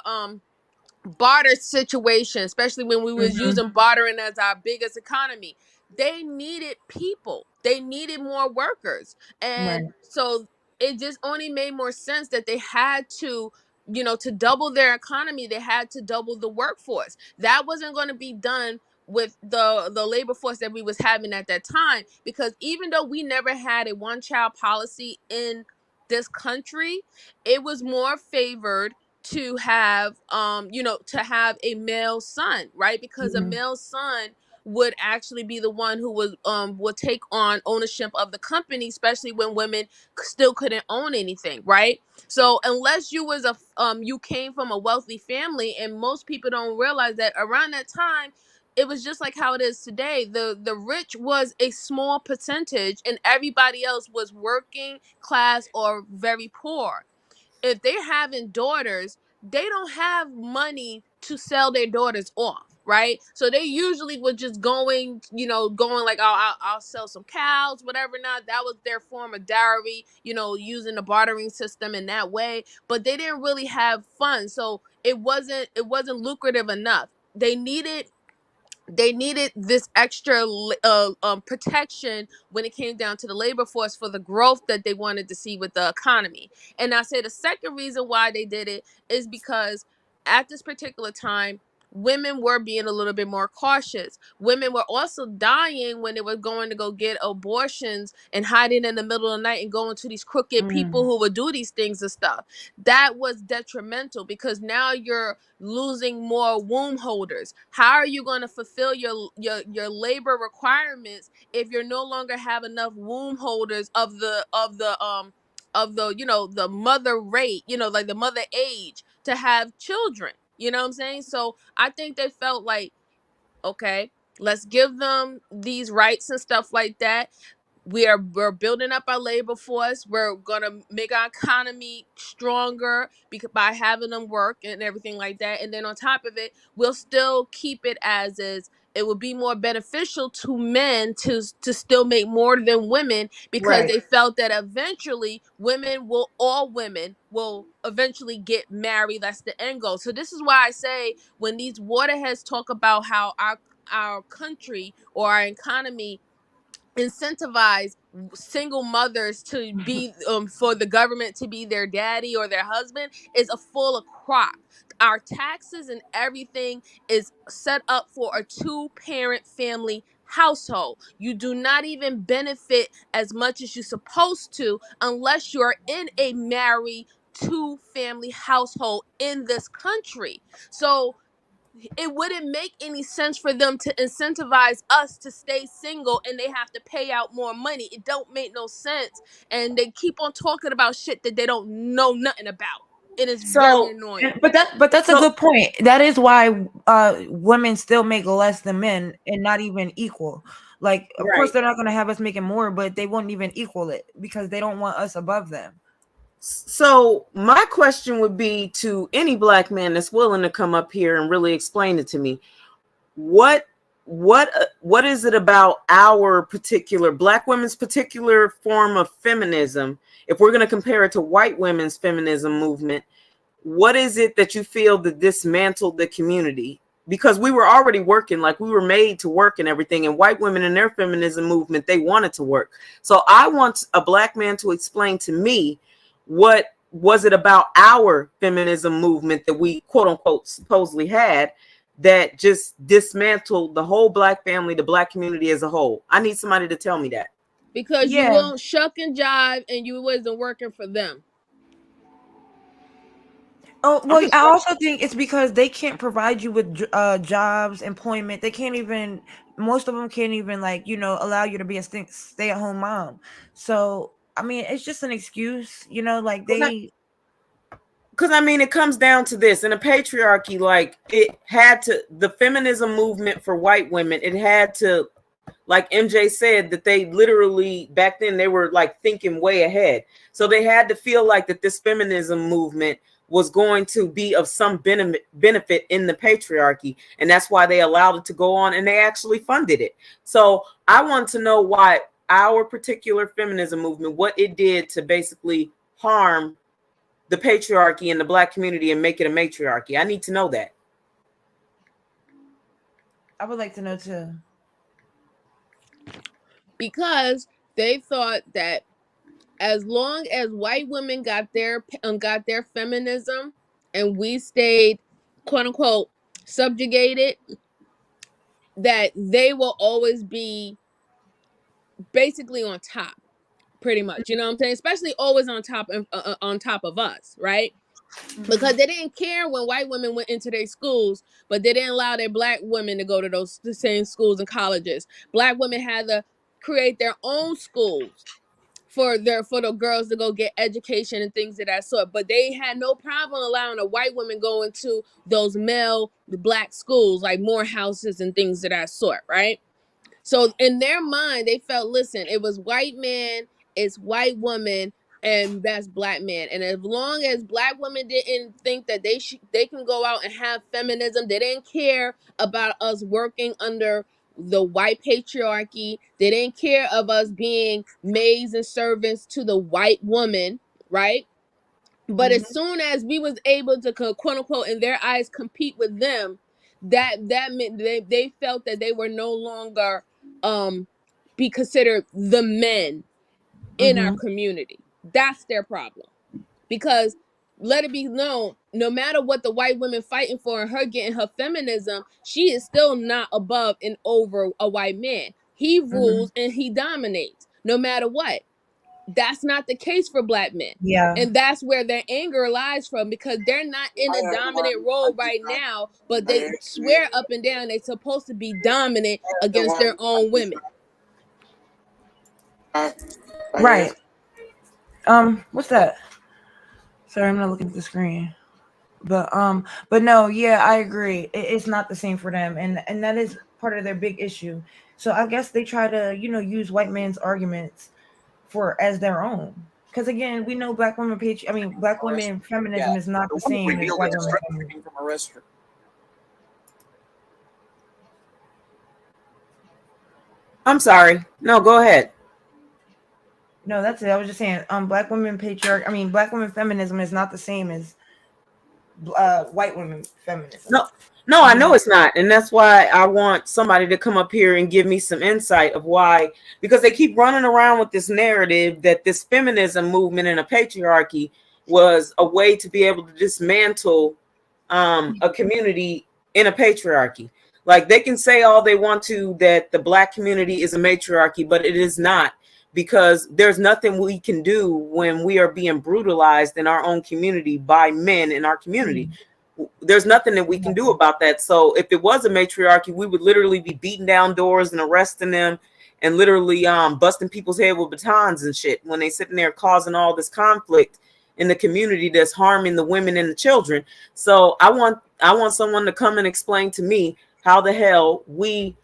barter situation, especially when we was
Mm-hmm.
using bartering as our biggest economy. They needed people. They needed more workers.
Right.
And so it just only made more sense that they had to, to double their economy, they had to double the workforce. That wasn't going to be done with the labor force that we was having at that time, because even though we never had a one child policy in this country, it was more favored to have to have a male son, right? Because a
Mm-hmm.
male son would actually be the one who would take on ownership of the company, especially when women still couldn't own anything, right? So unless you was you came from a wealthy family, and most people don't realize that around that time it was just like how it is today. The rich was a small percentage and everybody else was working class or very poor. If they're having daughters, they don't have money to sell their daughters off, right? So they usually were just going like, oh, I'll sell some cows, whatever. Not that was their form of dowry, using the bartering system in that way. But they didn't really have funds, so it wasn't lucrative enough. They needed this extra protection when it came down to the labor force for the growth that they wanted to see with the economy. And I say the second reason why they did it is because at this particular time, women were being a little bit more cautious. Women were also dying when they were going to go get abortions and hiding in the middle of the night and going to these crooked people
Mm-hmm.
who would do these things and stuff. That was detrimental, because now you're losing more womb holders. How are you going to fulfill your labor requirements if you're no longer have enough womb holders of the the mother rate, like the mother age to have children? You know what I'm saying? So I think they felt like, okay, let's give them these rights and stuff like that. We're building up our labor force. We're gonna make our economy stronger because by having them work and everything like that. And then on top of it, we'll still keep it as is. It would be more beneficial to men to still make more than women, because
Right.
they felt that eventually all women will eventually get married. That's the end goal. So this is why I say, when these waterheads talk about how our country or our economy incentivize single mothers to be for the government to be their daddy or their husband, is a full of crop. Our taxes and everything is set up for a two-parent family household. You do not even benefit as much as you're supposed to unless you're in a married two family household in this country. So it wouldn't make any sense for them to incentivize us to stay single and they have to pay out more money. It don't make no sense. And they keep on talking about shit that they don't know nothing about. It is very
So,
annoying.
But that's a
So-
good point. That is why women still make less than men and not even equal. Like, of course,
Right.
they're not going to have us making more, but they won't even equal it because they don't want us above them.
So my question would be to any black man that's willing to come up here and really explain it to me. What is it about our particular black women's particular form of feminism? If we're going to compare it to white women's feminism movement, what is it that you feel that dismantled the community? Because we were already working, like we were made to work and everything, and white women in their feminism movement, they wanted to work. So I want a black man to explain to me, what was it about our feminism movement that we quote unquote supposedly had that just dismantled the whole black family, the black community as a whole? I need somebody to tell me that.
Because you
Yeah.
won't shuck and jive and you wasn't working for them.
Oh,
I'm
well,
just
I also think it's because they can't provide you with jobs, employment. They can't even, most of them can't even, like, allow you to be a stay-at-home mom. So, I mean, it's just an excuse, like they.
because I mean, it comes down to this in a patriarchy, like it had to, the feminism movement for white women, it had to, like MJ said, that they literally back then they were like thinking way ahead. So they had to feel like that this feminism movement was going to be of some benefit in the patriarchy. And that's why they allowed it to go on and they actually funded it. So I want to know why our particular feminism movement, what it did to basically harm the patriarchy in the black community and make it a matriarchy. I need to know that.
I would like to know too.
Because they thought that as long as white women got their feminism and we stayed quote unquote subjugated, that they will always be basically on top, pretty much. You know what I'm saying? Especially always on top of us, right? Because they didn't care when white women went into their schools, but they didn't allow their black women to go to the same schools and colleges. Black women had to create their own schools for the girls to go get education and things of that sort. But they had no problem allowing a white woman going to those male black schools like Morehouses and things of that sort, right? So in their mind, they felt, listen, it was white man, it's white woman, and that's black man. And as long as black women didn't think that they can go out and have feminism, they didn't care about us working under the white patriarchy. They didn't care of us being maids and servants to the white woman, right? But as soon as we was able to quote unquote in their eyes compete with them, that meant they felt that they were no longer be considered the men in our community. That's their problem. Because let it be known, no matter what the white women fighting for and her getting her feminism, she is still not above and over a white man. He rules and he dominates no matter what. That's not the case for black men.
Yeah.
And that's where their anger lies from, because they're not in a dominant role right now, but they swear up and down they're supposed to be dominant against their own women.
Right. What's that? Sorry, I'm not looking at the screen. But no, yeah, I agree. It's not the same for them, and that is part of their big issue. So I guess they try to, use white man's arguments for as their own. Because again, we know black women feminism is not the same as white women feminism.
I'm sorry. No, go ahead.
No, that's it. I was just saying, black women feminism is not the same as white women feminism.
No, I know it's not. And that's why I want somebody to come up here and give me some insight of why, because they keep running around with this narrative that this feminism movement and a patriarchy was a way to be able to dismantle a community in a patriarchy. Like they can say all they want to that the black community is a matriarchy, but it is not, because there's nothing we can do when we are being brutalized in our own community by men in our community. there's nothing that we can do about that. So if it was a matriarchy, we would literally be beating down doors and arresting them and literally busting people's head with batons and shit when they sitting there causing all this conflict in the community that's harming the women and the children. So I want someone to come and explain to me how the hell we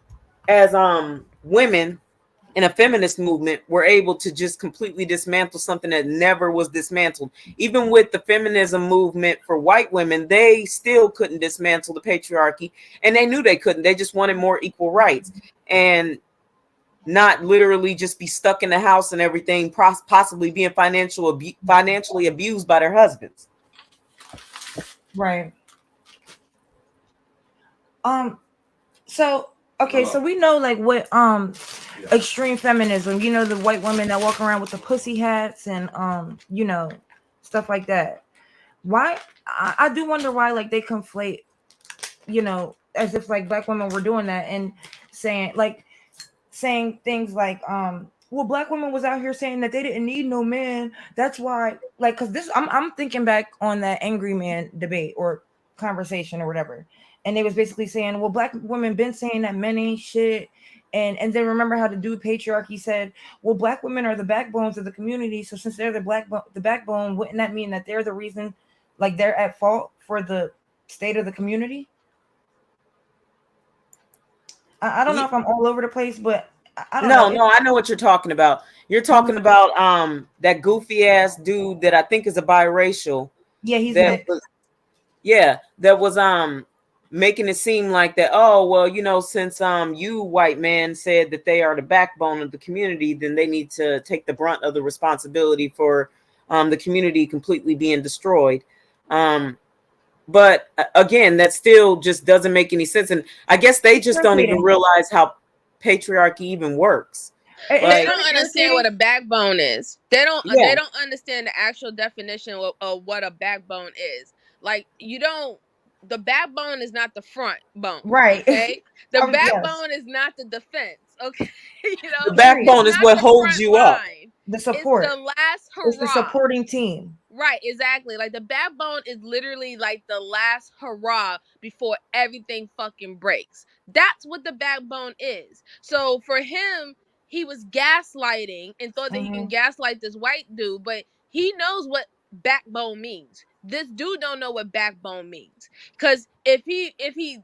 as women in a feminist movement were able to just completely dismantle something that never was dismantled. Even with the feminism movement for white women, they still couldn't dismantle the patriarchy, and they knew they couldn't. They just wanted more equal rights and not literally just be stuck in the house and everything, possibly being financially abused by their husbands.
Right. So okay, so we know like what extreme feminism, you know, the white women that walk around with the pussy hats and you know, stuff like that. Why I do wonder why like they conflate, you know, as if like black women were doing that and saying things like well, black women was out here saying that they didn't need no man. That's why, like, because this I'm thinking back on that angry man debate or conversation or whatever, and they was basically saying, well, black women been saying that men ain't shit. And then remember how the dude patriarchy said, well, black women are the backbones of the community. So since they're the backbone, wouldn't that mean that they're the reason, like they're at fault for the state of the community? I don't know if I'm all over the place, but I don't know.
No, I know what you're talking about. You're talking about that goofy ass dude that I think is a biracial.
Yeah, he's
that
mixed.
was, that was making it seem like that, oh well, you know, since you white man said that they are the backbone of the community, then they need to take the brunt of the responsibility for the community completely being destroyed. But again, that still just doesn't make any sense, and I guess they just don't even realize how patriarchy even works.
They don't understand what a backbone is. They don't understand the actual definition of what a backbone is. Like, the backbone is not the front bone.
Right.
Okay. The backbone is not the defense. Okay. You know,
the backbone is what holds you up.
The support.
It's the last hurrah.
It's the supporting team.
Right, exactly. Like the backbone is literally like the last hurrah before everything fucking breaks. That's what the backbone is. So for him, he was gaslighting and thought that he can gaslight this white dude, but he knows what backbone means. This dude don't know what backbone means. Because if he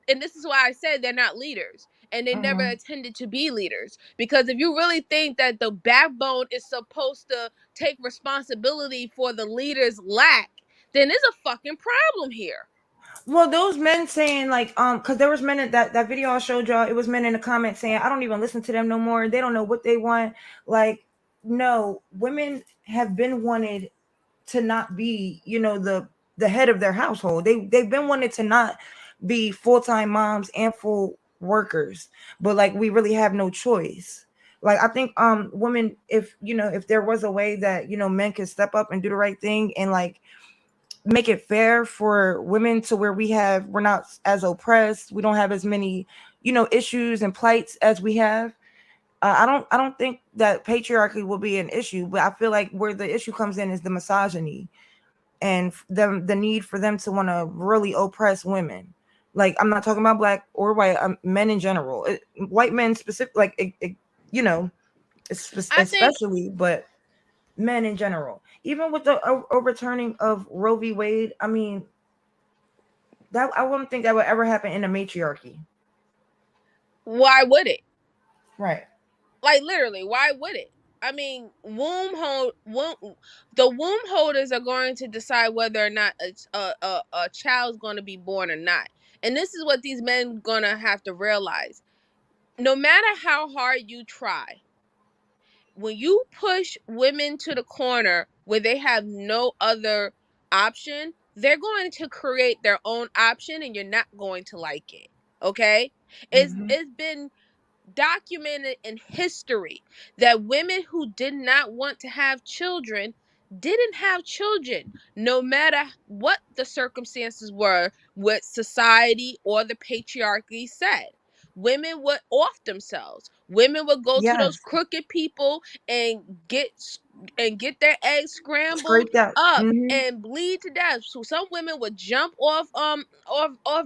and this is why I said they're not leaders and they never intended to be leaders. Because if you really think that the backbone is supposed to take responsibility for the leader's lack, then there's a fucking problem here.
Well, those men saying like because there was men in that video I showed y'all, it was men in the comments saying I don't even listen to them no more, they don't know what they want. Like, no, women have been wanted to not be, you know, the head of their household. They've been wanted to not be full-time moms and full workers, but like we really have no choice. Like I think women, if you know, if there was a way that, you know, men could step up and do the right thing and like make it fair for women to where we're not as oppressed, we don't have as many, you know, issues and plights as we have. I don't think that patriarchy will be an issue, but I feel like where the issue comes in is the misogyny and the need for them to want to really oppress women. Like I'm not talking about black or white, men in general, white men specific, like you know, especially, but men in general. Even with the overturning of Roe v. Wade, I mean, that I wouldn't think that would ever happen in a matriarchy.
Why would it?
Right.
Like literally, why would it? I mean, the womb holders are going to decide whether or not a child's going to be born or not. And this is what these men going to have to realize. No matter how hard you try, when you push women to the corner where they have no other option, they're going to create their own option and you're not going to like it. Okay? It's been documented in history that women who did not want to have children didn't have children, no matter what the circumstances were, what society or the patriarchy said. women would off themselves. Women would go to those
Yes.
crooked people and get their eggs scrambled
Scraped out.
up
Mm-hmm.
and bleed to death. So some women would jump off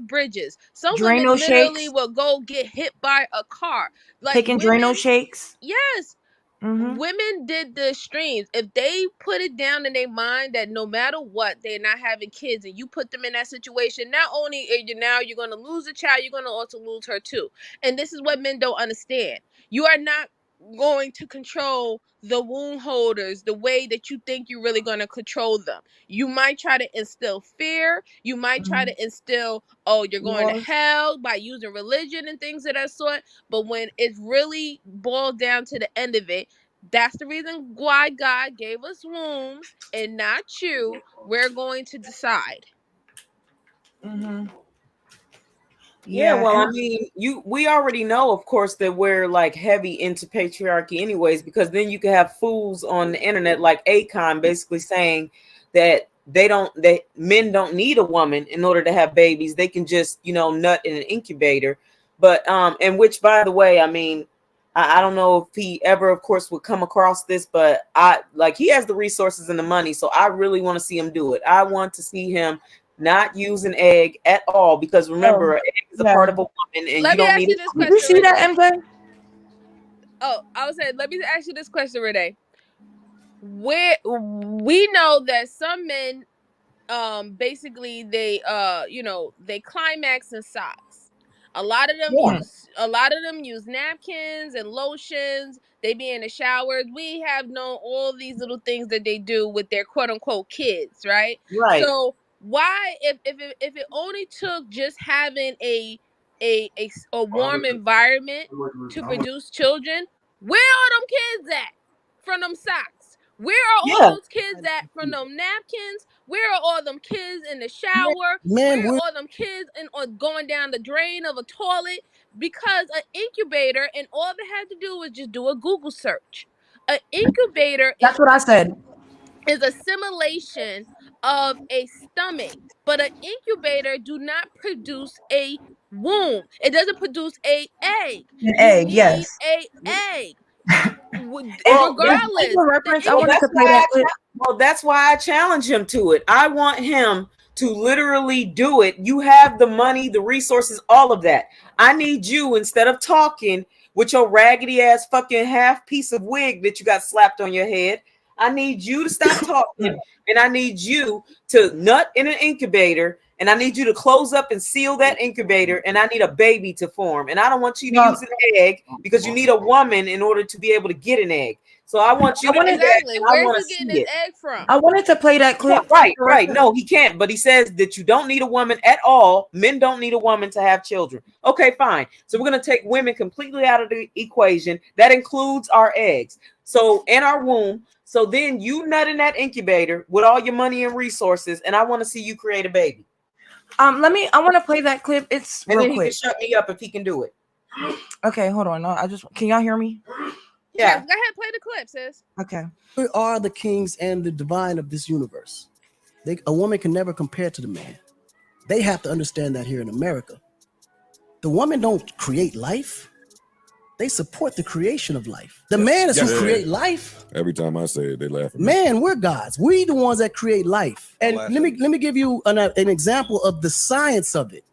bridges. Some
Drano
women literally
shakes.
would go get hit by a car. Like
Taking Drano
women,
shakes.
yes,
Mm-hmm.
women did the extremes. If they put it down in their mind that no matter what, they're not having kids, and you put them in that situation, not only are you now you're going to lose a child, you're going to also lose her too. And this is what men don't understand. You are not going to control the womb holders the way that you think you're really going to control them. You might try to instill fear. You might try
Mm-hmm.
to instill, oh, you're going to
Laws.
hell by using religion and things of that sort. But when it really boils down to the end of it, that's the reason why God gave us wombs and not you. We're going to decide.
Mm-hmm.
Yeah,
Yeah.
well, I
And
mean, we already know, of course, that we're like heavy into patriarchy anyways, because then you can have fools on the internet like Akon basically saying that that men don't need a woman in order to have babies. They can just, nut in an incubator. But and which, by the way, I mean, I don't know if he ever, of course, would come across this, but he has the resources and the money, so I really want to see him do it. I want to see him not use an egg at all, because
oh,
remember, an egg is a
yeah.
part of a woman, and you
Let me
don't
ask
need
you
it.
this
Did you
question,
see that,
Renee.
MJ?
Oh, I was saying, let me ask you this question, Renee. Where we know that some men basically they climax in socks.
Yeah,
A lot of them use napkins and lotions. They be in the showers. We have known all these little things that they do with their quote unquote kids, right?
right.
So why, if it only took just having a warm environment to produce children, where are them kids at from them socks? Where are all
Yeah,
those kids at from them napkins? Where are all them kids in the
Man,
shower?
man,
Where are
we're
all them kids or going down the drain of a toilet? Because an incubator, and all they had to do was just do a Google search. An incubator
That's what I said.
is a simulation of a stomach, but an incubator do not produce a womb. It doesn't produce a egg.
An
You
egg,
need
yes.
a egg.
And
well,
just
Regardless,
for
the
reference, I
well,
wanted
that's
to
incubate.
play
why
that clip.
that's why I challenge him to it. I want him to literally do it. You have the money, the resources, all of that. I need you, instead of talking with your raggedy ass fucking half piece of wig that you got slapped on your head, I need you to stop talking, and I need you to nut in an incubator, and I need you to close up and seal that incubator, and I need a baby to form. And I don't want you to
No,
use an egg, because you need a woman in order to be able to get an egg. So I want you
I
to do
wanted
that,
Exactly.
and I
Where's
want
he
to
getting
see
his
it.
egg from?
I wanted to play that
Yeah,
clip
right,
for
right.
reference.
No, he can't. But he says that you don't need a woman at all. Men don't need a woman to have children. Okay, fine. So we're going to take women completely out of the equation. That includes our eggs. So, and our womb. So then you nut in that incubator with all your money and resources, and I want to see you create a baby.
I want to play that clip. It's
And
real
then he can
quick.
shut me up if he can do it.
Okay, hold on. No, can y'all hear me?
Yes,
Yeah.
go ahead, play the clip, sis.
Okay.
we are the kings and the divine of this universe. A woman can never compare to the man. They have to understand that here in America. The woman don't create life. They support the creation of life. The man is who create life.
Every time I say it, they laugh at me.
Man, we're gods. We the ones that create life. And let me give you an example of the science of it.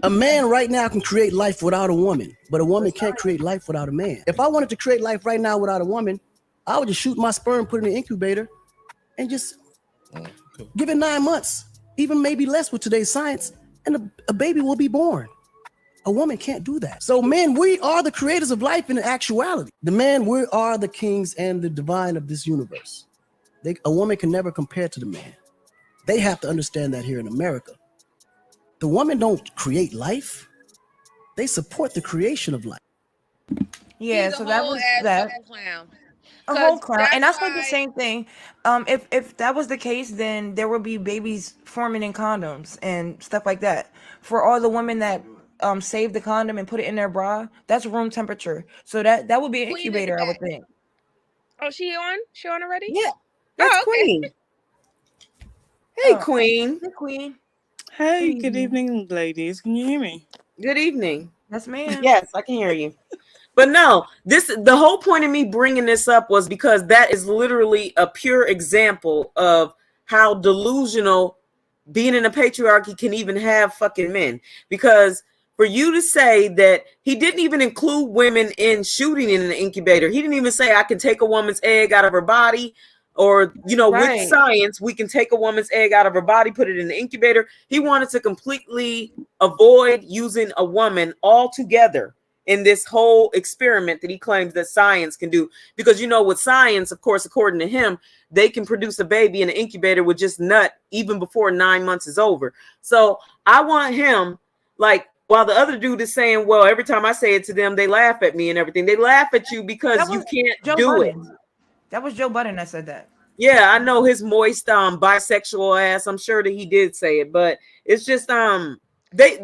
A man right now can create life without a woman, but a woman can't create life without a man. If I wanted to create life right now without a woman, I would just shoot my sperm, put it in the incubator, and just give it 9 months, even maybe less with today's science, and a baby will be born. A woman can't do that. So men, we are the creators of life in actuality. The man, we are the kings and the divine of this universe. A woman can never compare to the man. They have to understand that here in America. The woman don't create life. They support the creation of life.
Yeah,
He's a
so that
whole
was
ass
that.
fucking clown.
A whole
Cause
clown. And
that's
that's like the
why
same thing. If that was the case, then there would be babies forming in condoms and stuff like that. For all the women that save the condom and put it in their bra, that's room temperature. So that would be an
Queen in the
incubator, I would
back.
think.
Oh, she on? She on already?
Yeah. That's
Oh, okay.
Queen. Hey,
Oh,
Queen.
hey, Queen. Good
Hey, good
evening.
evening, ladies. Can you hear me?
Good evening.
Yes, ma'am.
Yes, I can hear you. But no, the whole point of me bringing this up was because that is literally a pure example of how delusional being in a patriarchy can even have fucking men. Because for you to say that he didn't even include women in shooting in an incubator, he didn't even say I can take a woman's egg out of her body, or with
Right.
science we can take a woman's egg out of her body, put it in the incubator. He wanted to completely avoid using a woman altogether in this whole experiment that he claims that science can do. Because with science, of course, according to him, they can produce a baby in an incubator with just nut even before 9 months is over. So I want him, like, while the other dude is saying, well, every time I say it to them, they laugh at me and everything. They laugh at you
That
because you
was
can't
Joe
do it.
Budden. That was Joe Budden that said that.
Yeah, I know his moist bisexual ass. I'm sure that he did say it, but it's just they I
They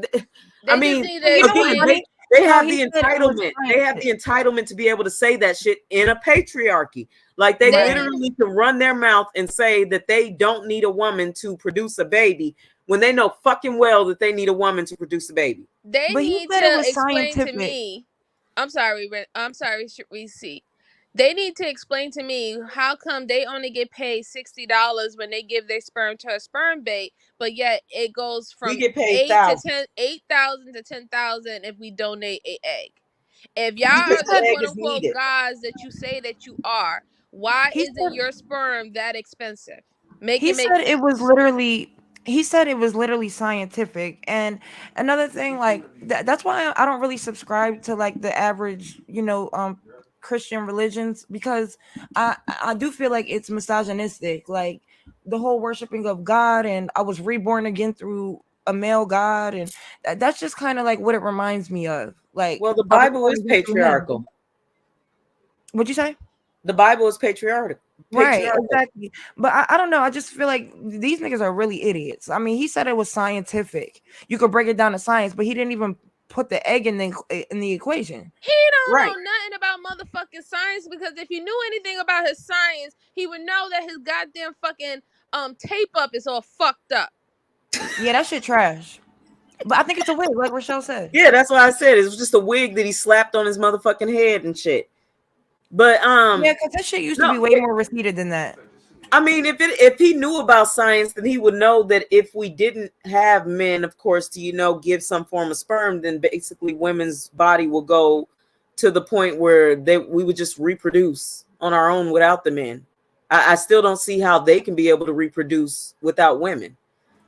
just
mean,
need
But
to
you know what's
again,
explain.
funny?
they
So
have
he
the
said it was
entitlement. They have
scientific.
the entitlement to be able to say that shit in a patriarchy. Like they
They
Right.
need
literally can run their mouth and say that they don't need a woman to produce a baby when they know fucking well that they need a woman to produce a baby.
they
But he
need
said it
to
was
explain to
scientific.
me. I'm sorry, Reese. They need to explain to me how come they only get paid $60 when they give their sperm to a sperm bank, but yet it goes
We
from
get paid
8,000 to 10,000 if we donate a egg. If y'all
He
because
are the
the
said
egg
quote
is
unquote
needed.
gods that you say that you are, why
he
isn't
said
your sperm that expensive? Make
he
it make
said it was
sense.
literally he said it was literally scientific. And another thing, like that's why I don't really subscribe to like the average Christian religions, because I do feel like it's misogynistic, like the whole worshiping of God and I was reborn again through a male God, and that's just kind of like what it reminds me of, like
Well, the
I was
Bible
born
is
again through him.
patriarchal.
What'd you say?
The Bible is patriarchal.
Right,
Patriarchal.
exactly. But I don't know. I just feel like these niggas are really idiots. I mean, he said it was scientific. You could break it down to science, but he didn't even put the egg in the equation.
He
Right.
don't know nothing about motherfucking science, because if he knew anything about his science, he would know that his goddamn fucking tape up is all fucked up.
Yeah, that shit trash. But I think it's a wig, like Rochelle said.
Yeah, that's why I said it was just a wig that he slapped on his motherfucking head and shit. But
Yeah, because that shit used to
no,
be way more receded than that.
I mean, if he knew about science, then he would know that if we didn't have men, of course, to give some form of sperm, then basically women's body will go to the point where we would just reproduce on our own without the men. I still don't see how they can be able to reproduce without women.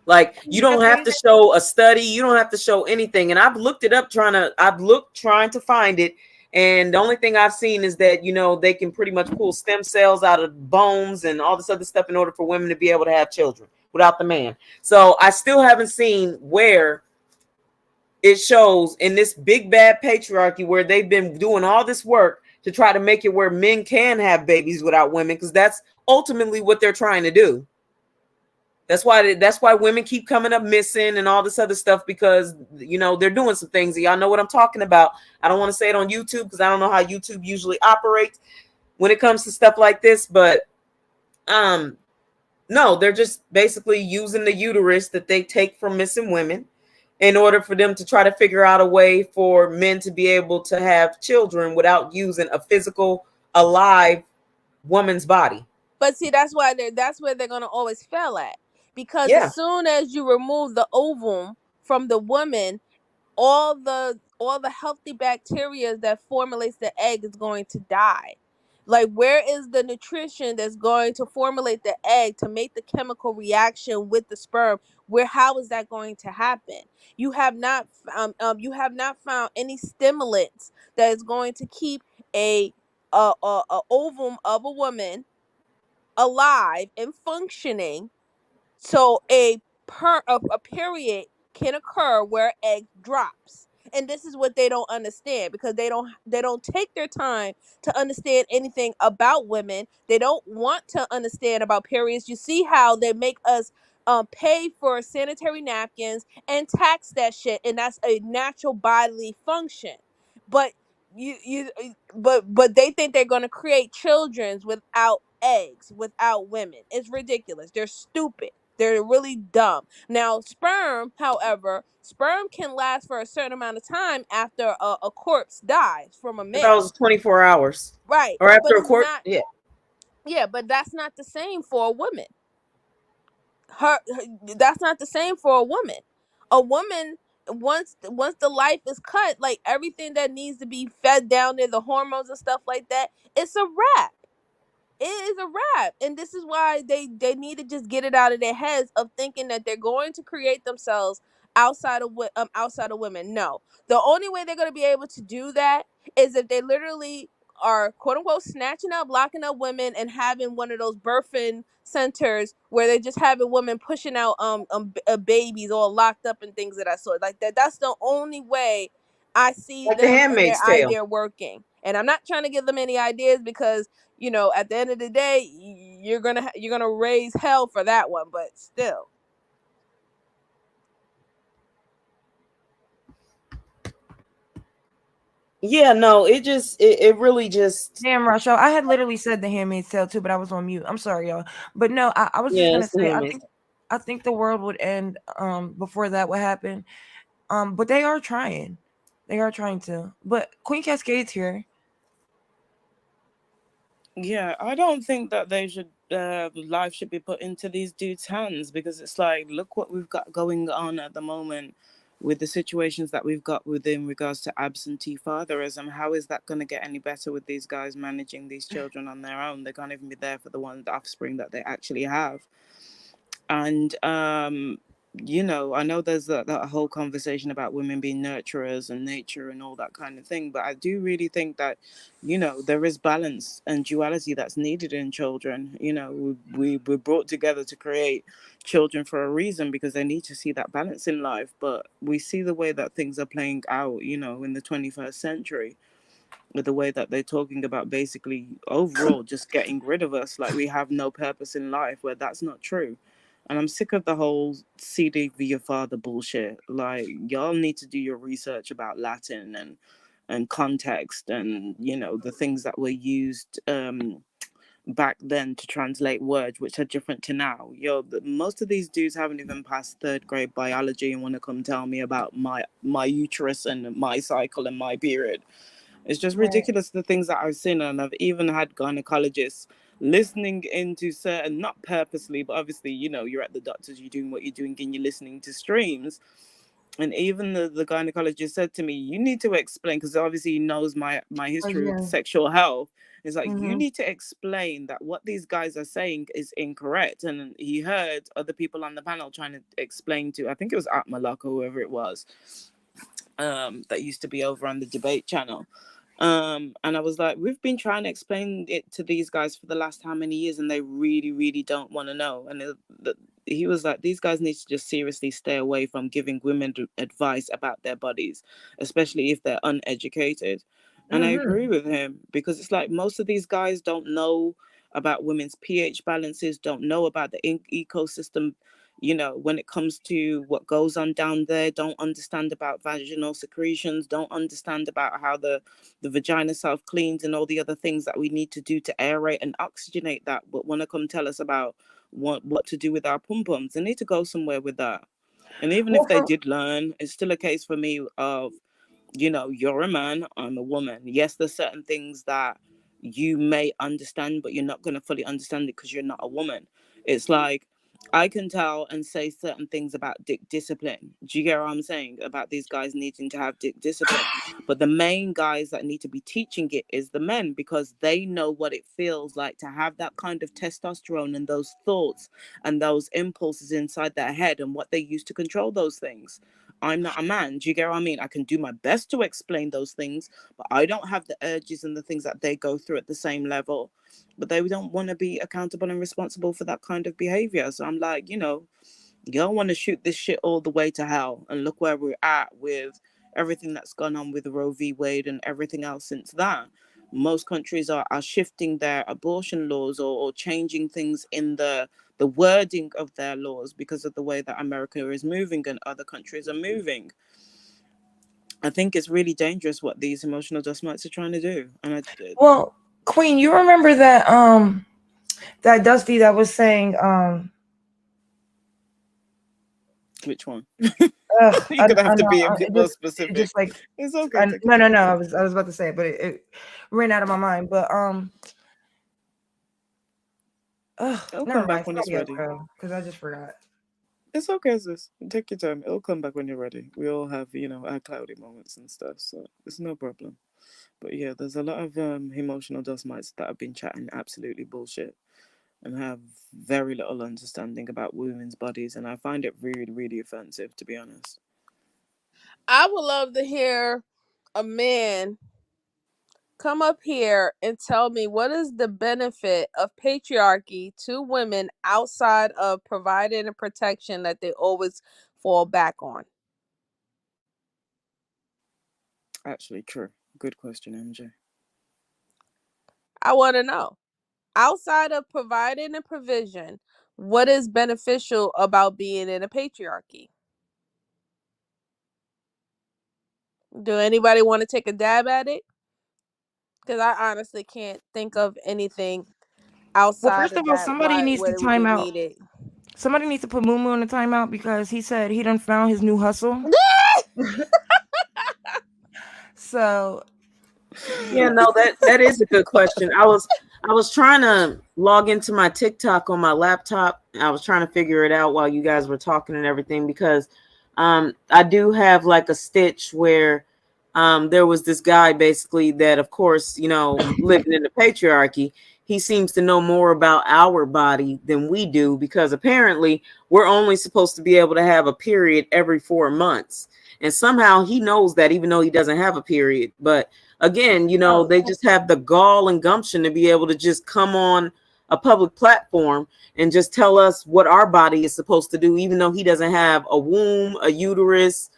Like, you don't have to show a study, you don't have to show anything. And I've looked it up trying to find it. And the only thing I've seen is that, they can pretty much pull stem cells out of bones and all this other stuff in order for women to be able to have children without the man. So I still haven't seen where it shows in this big bad patriarchy where they've been doing all this work to try to make it where men can have babies without women, because that's ultimately what they're trying to do. That's why women keep coming up missing and all this other stuff, because they're doing some things. Y'all know what I'm talking about. I don't want to say it on YouTube because I don't know how YouTube usually operates when it comes to stuff like this, but no, they're just basically using the uterus that they take from missing women in order for them to try to figure out a way for men to be able to have children without using a physical, alive woman's body.
But see, that's where they're gonna always fail at, because
Yeah.
as soon as you remove the ovum from the woman, all the healthy bacteria that formulates the egg is going to die. Like, where is the nutrition that's going to formulate the egg to make the chemical reaction with the sperm? How is that going to happen? You have not found any stimulants that is going to keep a ovum of a woman alive and functioning, so a period can occur where egg drops. And this is what they don't understand, because they don't take their time to understand anything about women. They don't want to understand about periods. You see how they make us pay for sanitary napkins and tax that shit, and that's a natural bodily function. But but they think they're going to create children without eggs, without women. It's ridiculous. They're stupid. They're really dumb. Now, sperm, however, sperm can last for a certain amount of time after a corpse dies from a
I thought it
male.
was 24 hours.
Right.
Or
But
after a
it's
court.
not,
Yeah.
yeah, but that's not the same for a woman. That's not the same for a woman. A woman, once the life is cut, like everything that needs to be fed down there, the hormones and stuff like that, it's a wrap. It is a wrap, and this is why they need to just get it out of their heads of thinking that they're going to create themselves outside of women. No, the only way they're going to be able to do that is if they literally are quote unquote snatching up, locking up women, and having one of those birthing centers where they're just having women pushing out babies all locked up and things of that sort. Like that. That's the only way I see
Like The
them and their
Handmaid's Tale.
idea working. And I'm not trying to give them any ideas because at the end of the day, you're gonna raise hell for that one. But still,
Yeah, no, it really just.
Damn, Rachel, I had literally said The Handmaid's Tale too, but I was on mute. I'm sorry, y'all. But no, I was just
Yeah,
gonna
it's The
say,
Handmaid's.
I think the world would end before that would happen. But they are trying. They are trying to. But Queen Cascade's here.
Yeah, I don't think that they should life should be put into these dudes' hands, because it's like, look what we've got going on at the moment with the situations that we've got within regards to absentee fatherism. How is that going to get any better with these guys managing these children on their own? They can't even be there for the offspring that they actually have. And I know there's that whole conversation about women being nurturers and nature and all that kind of thing, but I do really think that there is balance and duality that's needed in children. We're brought together to create children for a reason, because they need to see that balance in life. But we see the way that things are playing out in the 21st century, with the way that they're talking about basically overall just getting rid of us, like we have no purpose in life, where that's not true. And I'm sick of the whole CD for your father bullshit. Like, y'all need to do your research about Latin and context, and the things that were used back then to translate words, which are different to now. Most of these dudes haven't even passed third grade biology and want to come tell me about my uterus and my cycle and my period. It's just ridiculous, the things that I've seen. And I've even had gynecologists listening into certain, not purposely, but obviously, you're at the doctors, you're doing what you're doing, and you're listening to streams. And even the gynecologist said to me, you need to explain, because obviously he knows my history with sexual health. It's like, you need to explain that what these guys are saying is incorrect. And he heard other people on the panel trying to explain to, I think it was Atmalak or whoever it was, that used to be over on the debate channel. And I was like, we've been trying to explain it to these guys for the last how many years, and they really, really don't want to know. And he was like, these guys need to just seriously stay away from giving women advice about their bodies, especially if they're uneducated. And I agree with him, because it's like most of these guys don't know about women's pH balances, don't know about the ecosystem, when it comes to what goes on down there, don't understand about vaginal secretions, don't understand about how the vagina self cleans and all the other things that we need to do to aerate and oxygenate that, but want to come tell us about what to do with our pum pums. They need to go somewhere with that. And even if they did learn, it's still a case for me of, you're a man, I'm a woman. Yes, there's certain things that you may understand, but you're not going to fully understand it because you're not a woman. It's like, I can tell and say certain things about dick discipline. Do you get what I'm saying? About these guys needing to have dick discipline. But the main guys that need to be teaching it is the men, because they know what it feels like to have that kind of testosterone and those thoughts and those impulses inside their head, and what they use to control those things. I'm not a man. Do you get what I mean? I can do my best to explain those things, but I don't have the urges and the things that they go through at the same level. But they don't want to be accountable and responsible for that kind of behavior. So I'm like, y'all want to shoot this shit all the way to hell. And look where we're at with everything that's gone on with Roe v. Wade and everything else since that. Most countries are shifting their abortion laws, or changing things in the wording of their laws, because of the way that America is moving and other countries are moving. I think it's really dangerous what these emotional dust mites are trying to do. And
Well, Queen, you remember that that Dusty that was saying
Which one?
Ugh,
You're gonna have
I
to
know.
be a bit
It
more
it
specific.
just like
It's okay. Take your
no, no,
time.
no. I was about to say it, but it ran out of my mind. But
It'll
never
come
mind.
back when
Start
it's
me
ready.
over because I just forgot.
It's okay, sis. Take your time. It'll come back when you're ready. We all have, our cloudy moments and stuff, so it's no problem. But yeah, there's a lot of emotional dust mites that have been chatting absolutely bullshit and have very little understanding about women's bodies, and I find it really, really offensive, to be honest.
I would love to hear a man come up here and tell me what is the benefit of patriarchy to women outside of providing a protection that they always fall back on.
Actually, true. Good question, MJ.
I want to know, outside of providing a provision, what is beneficial about being in a patriarchy? Do anybody want to take a dab at it? Because I honestly can't think of anything
Well,
outside
first of
of
all,
that
somebody
why
needs to
what it would
time
be
out.
needed.
Somebody needs to put Moo on the timeout because he said he done found his new hustle. So
Yeah, no, that is a good question. I was trying to log into my TikTok on my laptop. I was trying to figure it out while you guys were talking and everything because I do have like a stitch where there was this guy basically that, of course, living in the patriarchy, he seems to know more about our body than we do because apparently we're only supposed to be able to have a period every 4 months. And somehow he knows that even though he doesn't have a period. But again,
oh,
they just have the gall and gumption to be able to just come on a public platform and just tell us what our body is supposed to do, even though he doesn't have a womb, a uterus,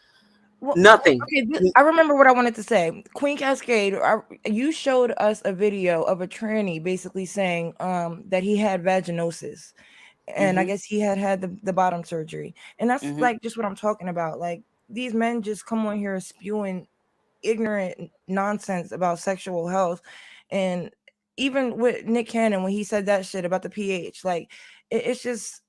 well,
nothing.
okay. I remember what I wanted to say. Queen Cascade, you showed us a video of a tranny basically saying that he had vaginosis, and I
Mm-hmm,
guess he had the bottom surgery, and that's
mm-hmm.
like just what I'm talking about. Like these men just come on here spewing ignorant nonsense about sexual health, and even with Nick Cannon when he said that shit about the pH, like it's just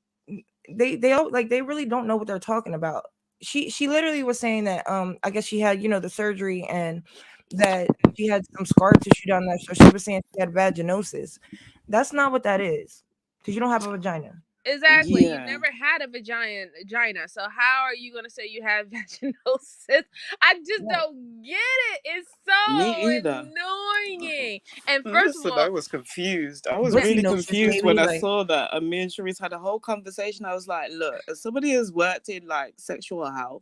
they all like they really don't know what they're talking about. She literally was saying that I guess she had the surgery and that she had some scar tissue down there, so she was saying she had vaginosis. That's not what that is, because you don't have a vagina.
Exactly. You
Yeah,
never had a vagina. So how are you gonna say you have vaginosis? I just
Right.
don't get it. It's
me
so
either.
annoying. And first of
Listen, I
all,
was confused. I was really
Bussinosis,
confused when
maybe,
I
like
saw that. And me and Sharice had a whole conversation. I was like, look, as somebody who's worked in like sexual health,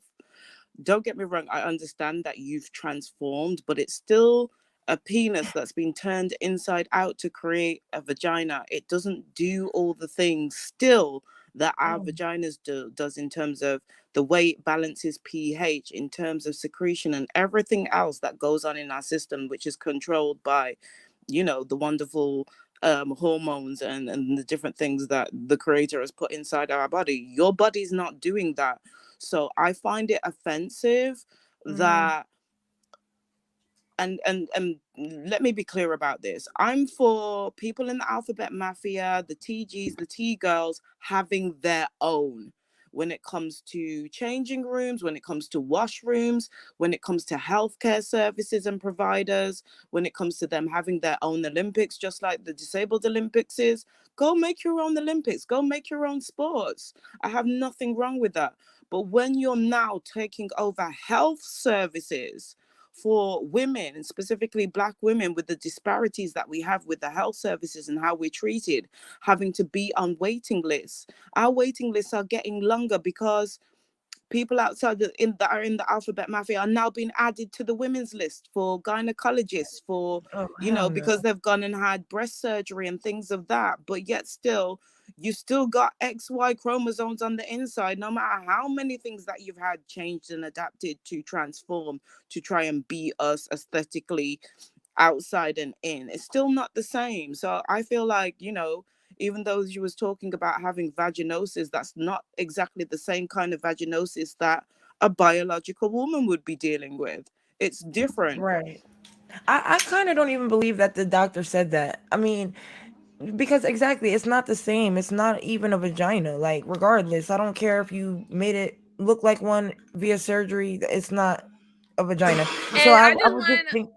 don't get me wrong, I understand that you've transformed, but it's still a penis that's been turned inside out to create a vagina. It doesn't do all the things still that our
mm,
vaginas does in terms of the way it balances pH, in terms of secretion and everything else that goes on in our system, which is controlled by, the wonderful hormones and the different things that the creator has put inside our body. Your body's not doing that. So I find it offensive
mm-hmm.
that, and let me be clear about this. I'm for people in the alphabet mafia, the TGs, the T girls having their own when it comes to changing rooms, when it comes to washrooms, when it comes to healthcare services and providers, when it comes to them having their own Olympics, just like the disabled Olympics is. Go make your own Olympics, go make your own sports. I have nothing wrong with that. But when you're now taking over health services for women, and specifically Black women, with the disparities that we have with the health services and how we're treated, having to be on waiting lists. Our waiting lists are getting longer because people outside that are in the alphabet mafia are now being added to the women's list for gynecologists, for
Oh hell
because
no.
they've gone and had breast surgery and things of that. But yet still, you still got XY chromosomes on the inside, no matter how many things that you've had changed and adapted to transform to try and be us aesthetically outside and in. It's still not the same. So I feel like, even though you was talking about having vaginosis, that's not exactly the same kind of vaginosis that a biological woman would be dealing with. It's different.
Right. I kind of don't even believe that the doctor said that. I mean, because exactly, it's not the same. It's not even a vagina. Like, regardless, I don't care if you made it look like one via surgery, it's not a vagina. So
And I
I
just
would just
want to.
think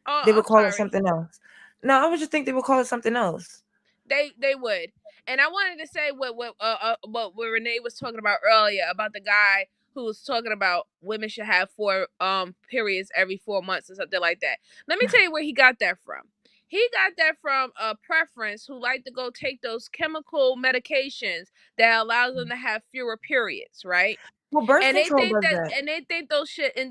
Oh,
they
I'm
would call it
sorry.
something else. No, I would just think they would call it something else.
They would. And I wanted to say what Renee was talking about earlier about the guy who was talking about women should have 4 periods every 4 months or something like that. Let me tell you where he got that from. He got that from a preference who like to go take those chemical medications that allows them to have fewer periods, right?
Well, birth
And they
control
think
does
that
that.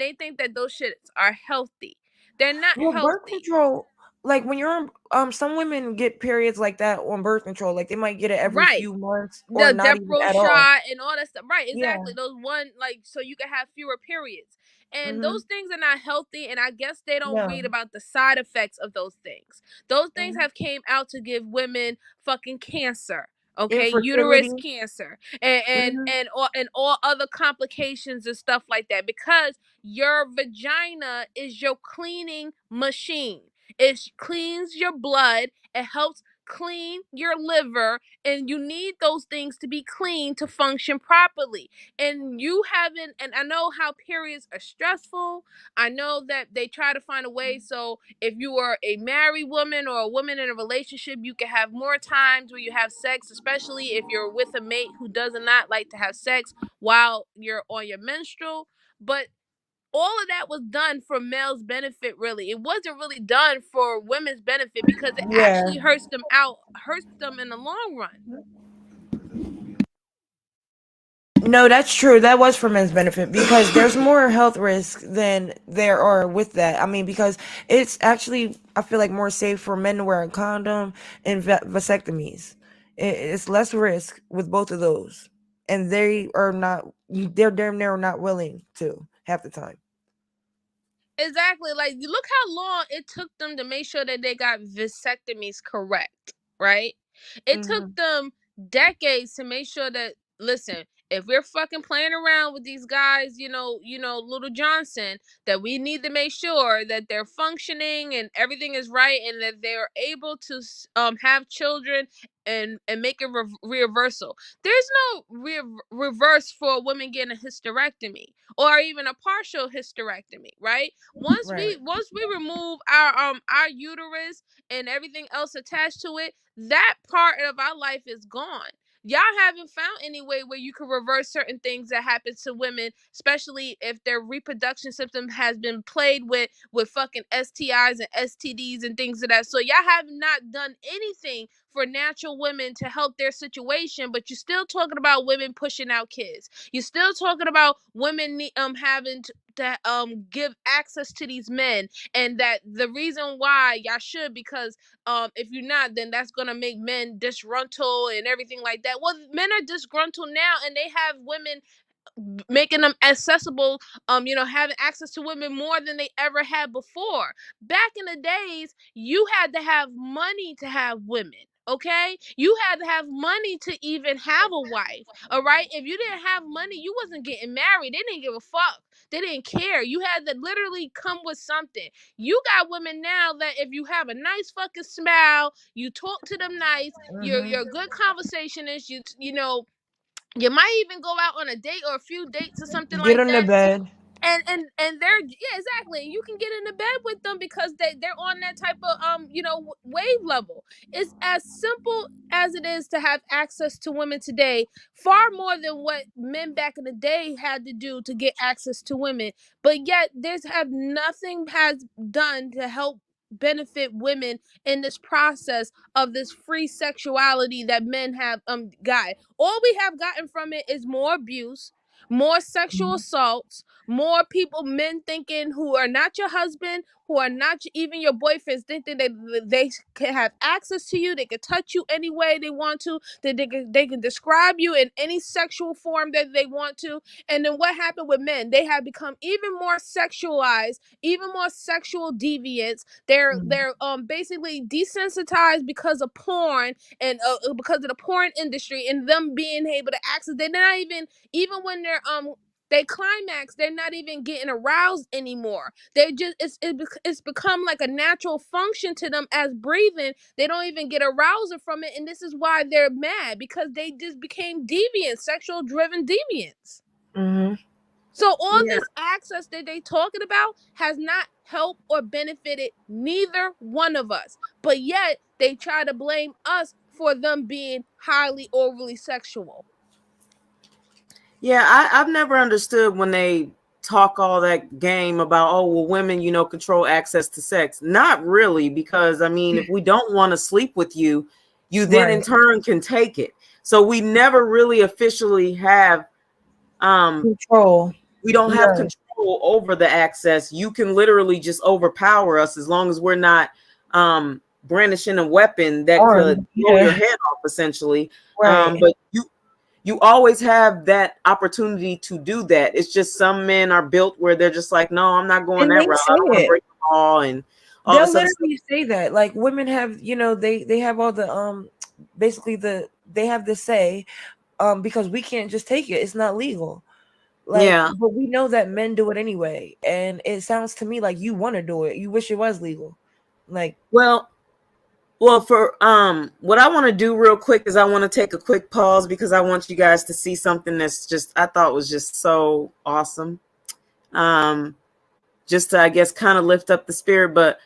they think that those shits are healthy. They're not
Well, birth
healthy.
control, like when you're on, some women get periods like that on birth control. Like they might get it every
Right.
few months or
The
not even
Depo
at all.
shot and all that stuff. Right,
Yeah.
exactly. Those one like so you can have fewer periods. And
Mm-hmm.
those things are not healthy, and I guess they don't
Yeah.
read about the side effects of those things. Those things
Mhm.
have came out to give women fucking cancer. Okay,
Infertility.
uterus cancer and and
Hmm.
and all and all other complications and stuff like that because your vagina is your cleaning machine. It cleans your blood. It helps clean your liver, and you need those things to be clean to function properly. And you haven't, and I know how periods are stressful. I know that they try to find a way so if you are a married woman or a woman in a relationship, you can have more times where you have sex, especially if you're with a mate who does not like to have sex while you're on your menstrual. But all of that was done for males' benefit, really. It wasn't really done for women's benefit because it
Yeah.
actually hurts them in the long run.
No, that's true. That was for men's benefit because there's more health risk than there are with that. I mean, because it's actually, I feel like, more safe for men to wear a condom and vasectomies. It's less risk with both of those, and they are not. They're damn near not willing to half the time.
Exactly. Like, look how long it took them to make sure that they got vasectomies correct, right? It took
Hmm.
them decades to make sure that, listen, if we're fucking playing around with these guys, little Johnson, that we need to make sure that they're functioning and everything is right and that they're able to have children and make a reversal. There's no reverse for women getting a hysterectomy or even a partial hysterectomy, right? Once
Right.
we remove our uterus and everything else attached to it, that part of our life is gone. Y'all haven't found any way where you can reverse certain things that happen to women, especially if their reproduction system has been played with fucking STIs and STDs and things of that. So y'all have not done anything for natural women to help their situation, but you're still talking about women pushing out kids. You're still talking about women having to give access to these men, and that the reason why y'all should, because if you're not, then that's gonna make men disgruntled and everything like that. Well, men are disgruntled now, and they have women making them accessible, having access to women more than they ever had before. Back in the days, you had to have money to have women. Okay, you had to have money to even have a wife. All right, if you didn't have money, you wasn't getting married. They didn't give a fuck. They didn't care. You had to literally come with something. You got women now that if you have a nice fucking smile, you talk to them nice, you're a
Hmm.
good conversationist, you might even go out on a date or a few dates or something
Get
like
on the
that,
bed.
and they're, yeah, exactly, you can get into bed with them because they're on that type of wave level. It's as simple as it is to have access to women today, far more than what men back in the day had to do to get access to women. But yet there's have nothing has done to help benefit women in this process of this free sexuality that men have got. All we have gotten from it is more abuse, more sexual assaults, more people, men thinking who are not your husband, who are not even your boyfriends, thinking that they can have access to you, they can touch you any way they want to, that they can describe you in any sexual form that they want to. And then what happened with men? They have become even more sexualized, even more sexual deviants. They're basically desensitized because of porn and because of the porn industry and them being able to access. They're not even when they climax, they're not even getting aroused anymore. They just it's become like a natural function to them as breathing. They don't even get arousal from it, and this is why they're mad, because they just became deviants, sexual driven deviants.
Mm-hmm.
So all
Yeah.
this access that they talking about has not helped or benefited neither one of us. But yet they try to blame us for them being highly overly sexual.
Yeah, I've never understood when they talk all that game about, oh, well, women, control access to sex. Not really, because I mean, if we don't want to sleep with you, you then in
Right.
turn can take it. So we never really officially have
Control.
we don't have
Right.
control over the access. You can literally just overpower us as long as we're not brandishing a weapon that could
On.
blow your
Yeah.
head off, essentially.
Right.
But you always have that opportunity to do that. It's just some men are built where they're just like, no, I'm not going
And
that
they
route.
say
I don't want to
it.
break the law and all
They'll
this other stuff.
literally say that. Like women have, they have all the basically they have the say because we can't just take it. It's not legal. Like,
Yeah.
but we know that men do it anyway, and it sounds to me like you want to do it. You wish it was legal. Like,
Well, for what I want to do real quick is I want to take a quick pause because I want you guys to see something that's just I thought was just so awesome. Just to, I guess, kind of lift up the spirit. But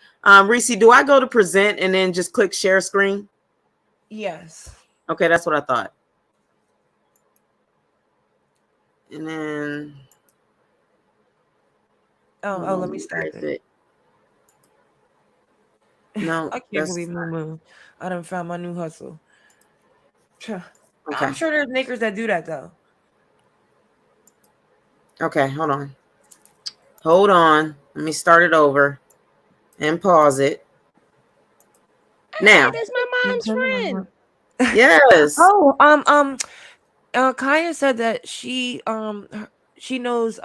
Reese, do I go to present and then just click share screen?
yes.
Okay, that's what I thought. And then
Oh, let me stop
where is
it.
it? No,
I can't
that's
believe Moo. I done found my new hustle. I'm
okay.
sure there's makers that do that though.
Okay, hold on. Hold on. Let me start it over and pause it. Now.
Hey, that's my mom's friend.
Yes.
Oh, Kaya said that she knows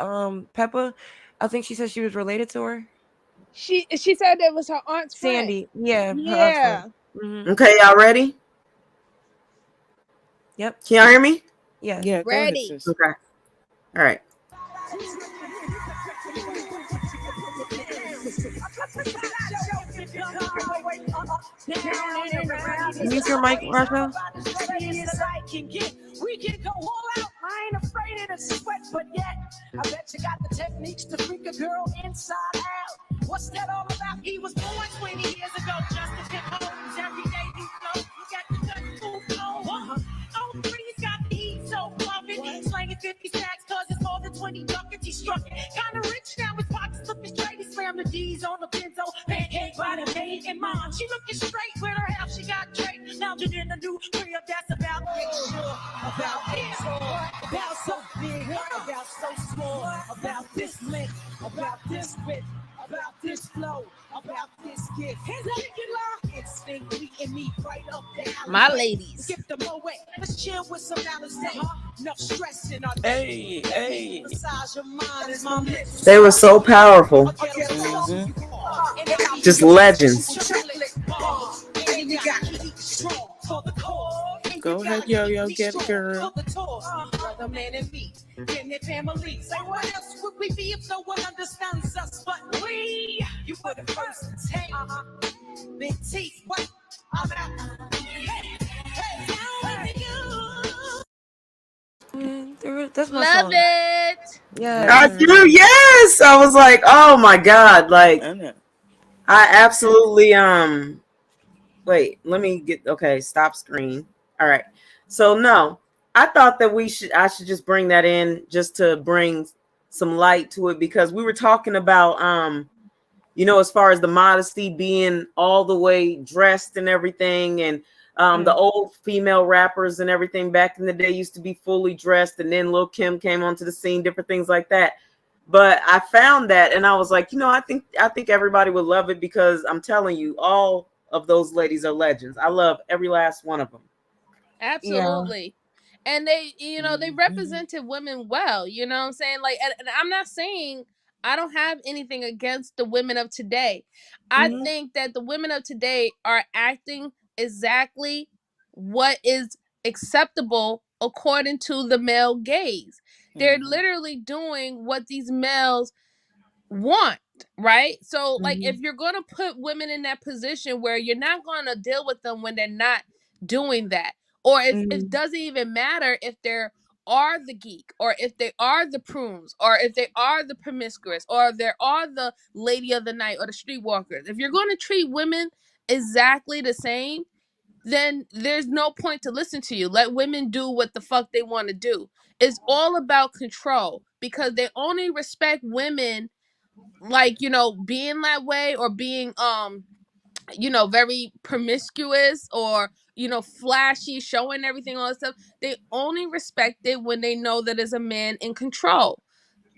Peppa. I think she said she was related to her.
She said that was her aunt's friend.
Sandy. Yeah, her aunt's
Yeah.
friend. Mm-hmm.
Okay, y'all ready?
Yep.
Can y'all hear me?
Yes.
Yeah, go ahead,
Ready.
sis.
Okay. All right.
Mute your mic, Rasha.
We can go all out. I ain't afraid of the sweat, but yet I bet you got the techniques to freak a girl inside out. What's that all about? He was born 20 years ago, just to pick homes every day. You flow, you got the good food flow. Oh, three's got the heat so bumping, slanging 50 stacks, cause it's more than 20 duckets. He struck it. Kinda rich now, his pockets looking straight. He slammed the D's on the benzo, pancake by the maid and mom. She looking straight with her house, she got Drake. Lounging in the new crib, that's about sure. About this, about so big, about so small, about this length, about this width, about this flow, about this gift. Instinct meeting me right up the alley.
My ladies.
Skip the moe. Let's chill with some balance. Enough stress in our
Hey, hey.
massage your mind as my lips.
They were so powerful.
Mm-hmm.
Just legends.
Go ahead, yo, get it, girl.
Brother, man, and me, and their family. Say, what else would we be if no one understands us but we? You were the first to take big teeth. What? I'm out.
That's my
Love
song.
it.
Yeah.
I do. Yes. I was like, oh my God. Like,
I know.
I absolutely wait, let me get okay, stop screen. All right. So no, I thought that I should just bring that in just to bring some light to it because we were talking about as far as the modesty being all the way dressed and everything and the old female rappers and everything back in the day used to be fully dressed and then Lil Kim came onto the scene, different things like that. But I found that and I was like, I think everybody would love it because I'm telling you, all of those ladies are legends. I love every last one of them.
Absolutely. And they, they represented women well, you know what I'm saying? Like, and I'm not saying I don't have anything against the women of today. I think that the women of today are acting exactly what is acceptable according to the male gaze. They're literally doing what these males want, right? So like if you're going to put women in that position where you're not going to deal with them when they're not doing that, or if it doesn't even matter if they're are the geek, or if they are the prunes, or if they are the promiscuous, or if they are the lady of the night or the streetwalkers, if you're going to treat women exactly the same, then there's no point to listen to you. Let women do what the fuck they want to do. It's all about control, because they only respect women like, being that way, or being very promiscuous, or flashy, showing everything, all that stuff. They only respect it when they know that there's a man in control.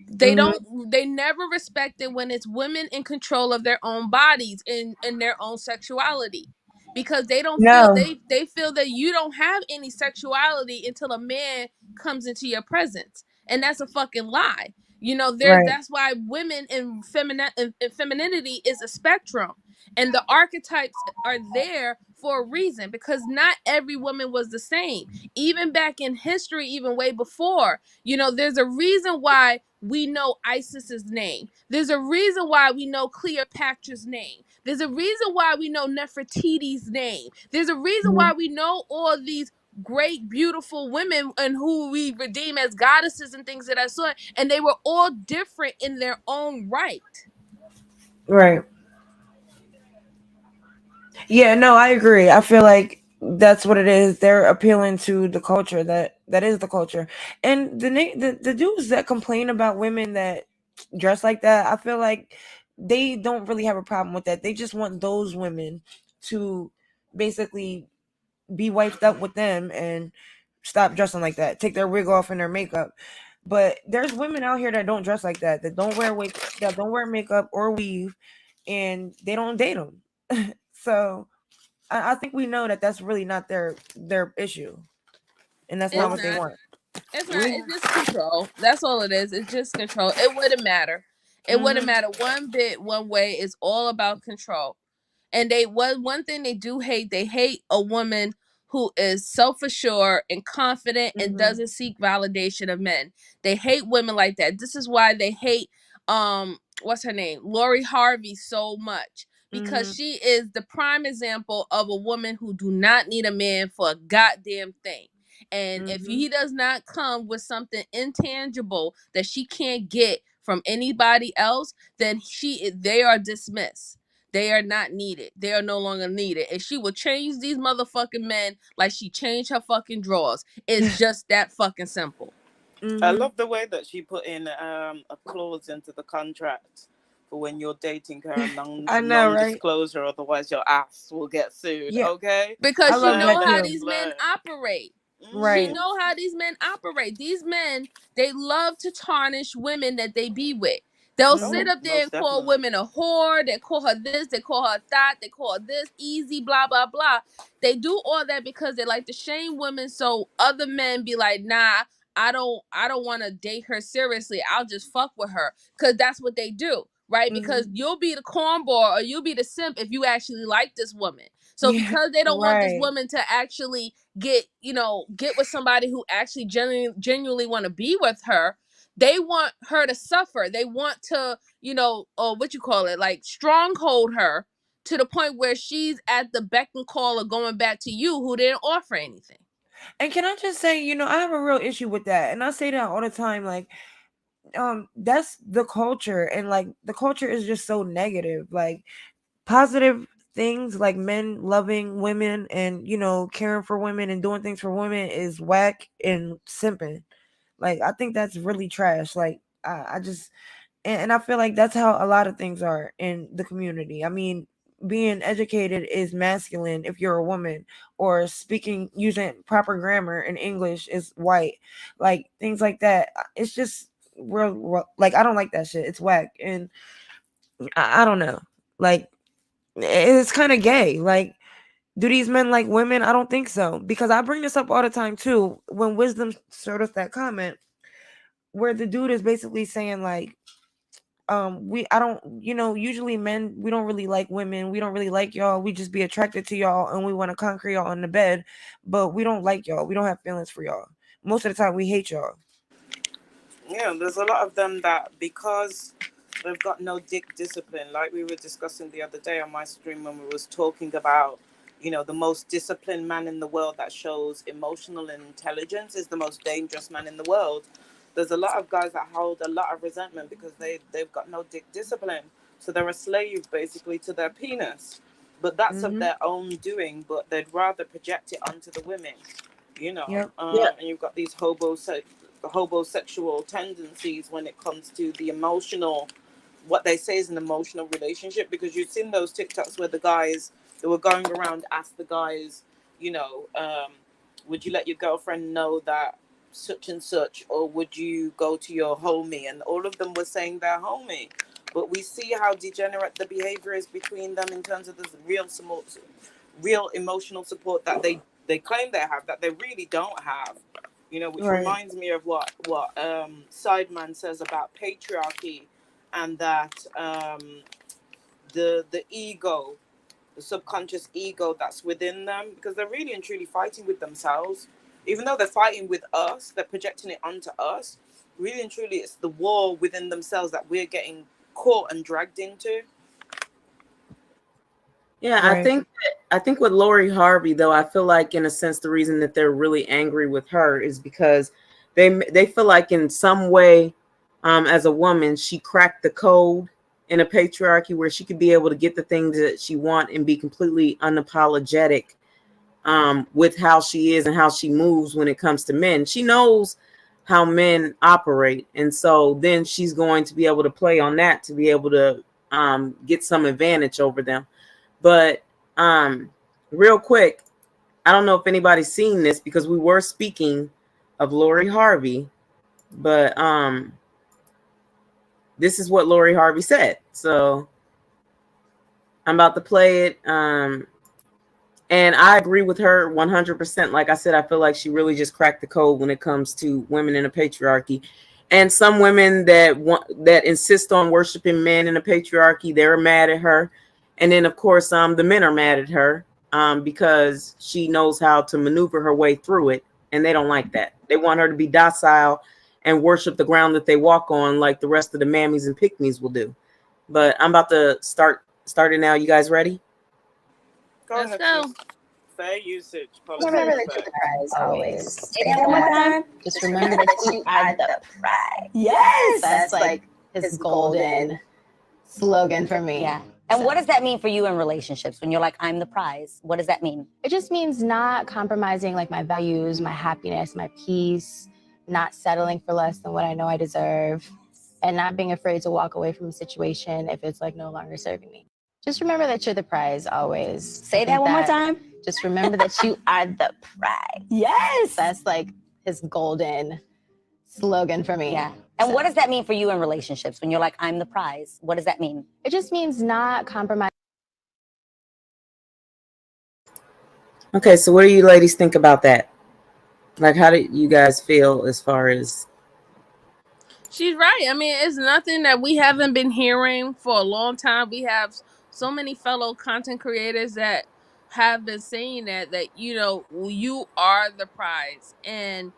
They never respect it when it's women in control of their own bodies and their own sexuality, because they don't feel,
No.
they feel that you don't have any sexuality until a man comes into your presence, and that's a fucking lie.
Right.
That's why women in femininity is a spectrum, and the archetypes are there for a reason, because not every woman was the same. Even back in history, even way before, there's a reason why we know Isis's name. There's a reason why we know Cleopatra's name. There's a reason why we know Nefertiti's name. There's a reason
Mhm.
why we know all these great, beautiful women and who we redeem as goddesses and things of that sort. And they were all different in their own right.
Right. Yeah, no, I agree. I feel like that's what it is. They're appealing to the culture that is the culture. And the dudes that complain about women that dress like that, I feel like they don't really have a problem with that. They just want those women to basically be wiped up with them and stop dressing like that. Take their wig off and their makeup. But there's women out here that don't dress like that, that don't wear wig, that don't wear makeup or weave, and they don't date them. So I think we know that that's really not their issue, and that's not
It's
what they
not.
want.
It's not.
Yeah.
It's just control. That's all it is. It's just control. It wouldn't matter. It wouldn't
Hmm.
matter one bit, one way. It's all about control. And one thing they do hate, they hate a woman who is self-assured and confident and
Hmm.
doesn't seek validation of men. They hate women like that. This is why they hate what's her name? Lori Harvey so much. Because
Hmm.
she is the prime example of a woman who do not need a man for a goddamn thing. And if
Hmm.
he does not come with something intangible that she can't get from anybody else, then they are dismissed. They are not needed. They are no longer needed. And she will change these motherfucking men like she changed her fucking drawers. It's just that fucking simple.
I
Hmm.
love the way that she put in a clause into the contract for when you're dating her, a
I know, right?
non-disclosure, otherwise your ass will get sued.
Yeah,
Okay,
I
Because she
love
know
that
how
learn,
too.
these men
learn.
operate. She
Right.
Mm-hmm.
know how these men operate. These men, they love to tarnish women that they be with. They'll
Hmm.
sit
Oh,
up there
most
and call
definitely.
women a whore. They call her this. They call her that. They call her this easy. Blah blah blah. They do all that because they like to shame women, so other men be like, nah. I don't want to date her seriously. I'll just fuck with her. Cause that's what they do. Right?
Hmm.
Because you'll be the cornball or you'll be the simp if you actually like this woman. So
Yeah.
because they don't want this
Right.
woman to actually get with somebody who actually genuinely want to be with her, they want her to suffer. They want to, what you call it, like stronghold her to the point where she's at the beck and call of going back to you who didn't offer anything.
And can I just say, I have a real issue with that, and I say that all the time. Like, that's the culture, and like the culture is just so negative. Like, positive things like men loving women and caring for women and doing things for women is whack and simping. Like, I think that's really trash. Like, I just and I feel like that's how a lot of things are in the community. I mean, being educated is masculine if you're a woman, or speaking using proper grammar in English is white. Like, things like that. It's just like, I don't like that shit. It's whack, and I don't know. Like, it's kind of gay. Like, do these men like women? I don't think so. Because I bring this up all the time too. When Wisdom showed us that comment where the dude is basically saying like, we I don't usually men, we don't really like women. We don't really like y'all. We just be attracted to y'all and we want to conquer y'all in the bed, but we don't like y'all. We don't have feelings for y'all. Most of the time we hate y'all.
Yeah, there's a lot of them that because they've got no dick discipline, like we were discussing the other day on my stream when we was talking about the most disciplined man in the world that shows emotional intelligence is the most dangerous man in the world. There's a lot of guys that hold a lot of resentment because they've got no discipline. So they're a slave basically to their penis. But that's of their own doing, but they'd rather project it onto the women,
Yep.
and you've got these hobosexual tendencies when it comes to the emotional, what they say is an emotional relationship, because you've seen those TikToks where the guys, they were going around, ask the guys, would you let your girlfriend know that such and such, or would you go to your homie? And all of them were saying their homie. But we see how degenerate the behavior is between them in terms of the real emotional support that they claim they have, that they really don't have. Which
Right.
reminds me of what Sideman says about patriarchy, and that the ego, the subconscious ego that's within them, because they're really and truly fighting with themselves. Even though they're fighting with us, they're projecting it onto us. Really and truly, it's the war within themselves that we're getting caught and dragged into.
Yeah,
Right.
I think with Lori Harvey, though, I feel like in a sense the reason that they're really angry with her is because they feel like in some way, as a woman, she cracked the code in a patriarchy where she could be able to get the things that she want and be completely unapologetic with how she is and how she moves when it comes to men. She knows how men operate, and so then she's going to be able to play on that to be able to get some advantage over them. But real quick, I don't know if anybody's seen this because we were speaking of Lori Harvey, but this is what Lori Harvey said. So I'm about to play it. And I agree with her 100%. Like I said, I feel like she really just cracked the code when it comes to women in a patriarchy. And some women that insist on worshiping men in a patriarchy, they're mad at her. And then, of course, the men are mad at her because she knows how to maneuver her way through it. And they don't like that. They want her to be docile and worship the ground that they walk on like the rest of the mammies and pygmies will do. But I'm about to start it now. You guys ready?
Let's go.
Fair usage.
Remember that you're the prize always. Say that one more time. Just remember that you are the prize.
Yes.
That's like his golden slogan for me.
Yeah. And what does that mean for you in relationships when you're like, I'm the prize? What does that mean?
It just means not compromising like my values, my happiness, my peace, not settling for less than what I know I deserve, and not being afraid to walk away from a situation if it's like no longer serving me. Just remember that you're the prize always.
Say that one more time.
Just remember that you are the prize.
Yes.
That's like his golden slogan for me.
Yeah. And what does that mean for you in relationships when you're like, I'm the prize? What does that mean?
It just means not compromising.
Okay, so what do you ladies think about that? Like, how do you guys feel as far as...
She's right. I mean, it's nothing that we haven't been hearing for a long time. We have so many fellow content creators that have been saying that you are the prize, and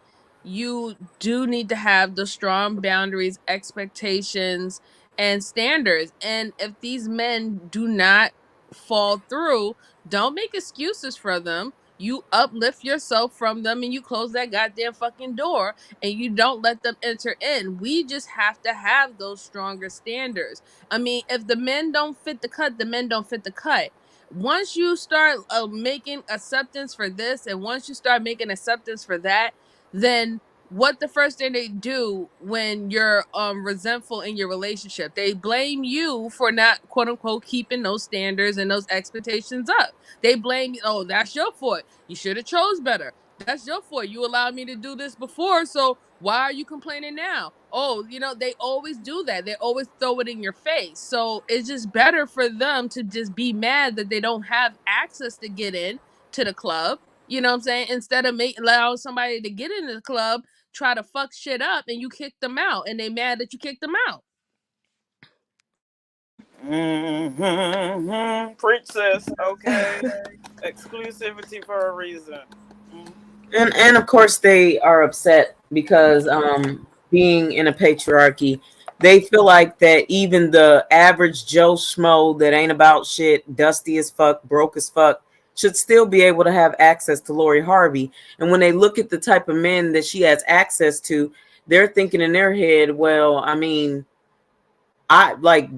you do need to have the strong boundaries, expectations, and standards. And if these men do not fall through, don't make excuses for them. You uplift yourself from them and you close that goddamn fucking door and you don't let them enter in. We just have to have those stronger standards. I mean, if the men don't fit the cut, the men don't fit the cut. Once you start making acceptance for this, and once you start making acceptance for that, then what the first thing they do when you're resentful in your relationship, they blame you for not, quote unquote, keeping those standards and those expectations up. They blame you. Oh, that's your fault. You should have chose better. That's your fault. You allowed me to do this before, so why are you complaining now? Oh, they always do that. They always throw it in your face. So it's just better for them to just be mad that they don't have access to get in to the club. You know what I'm saying? Instead of allowing somebody to get into the club, try to fuck shit up, and you kick them out, and they mad that you kicked them out.
Princess, okay. Exclusivity for a reason.
And of course they are upset because being in a patriarchy, they feel like that even the average Joe Schmo that ain't about shit, dusty as fuck, broke as fuck, should still be able to have access to Lori Harvey. And when they look at the type of men that she has access to, they're thinking in their head, well, I mean,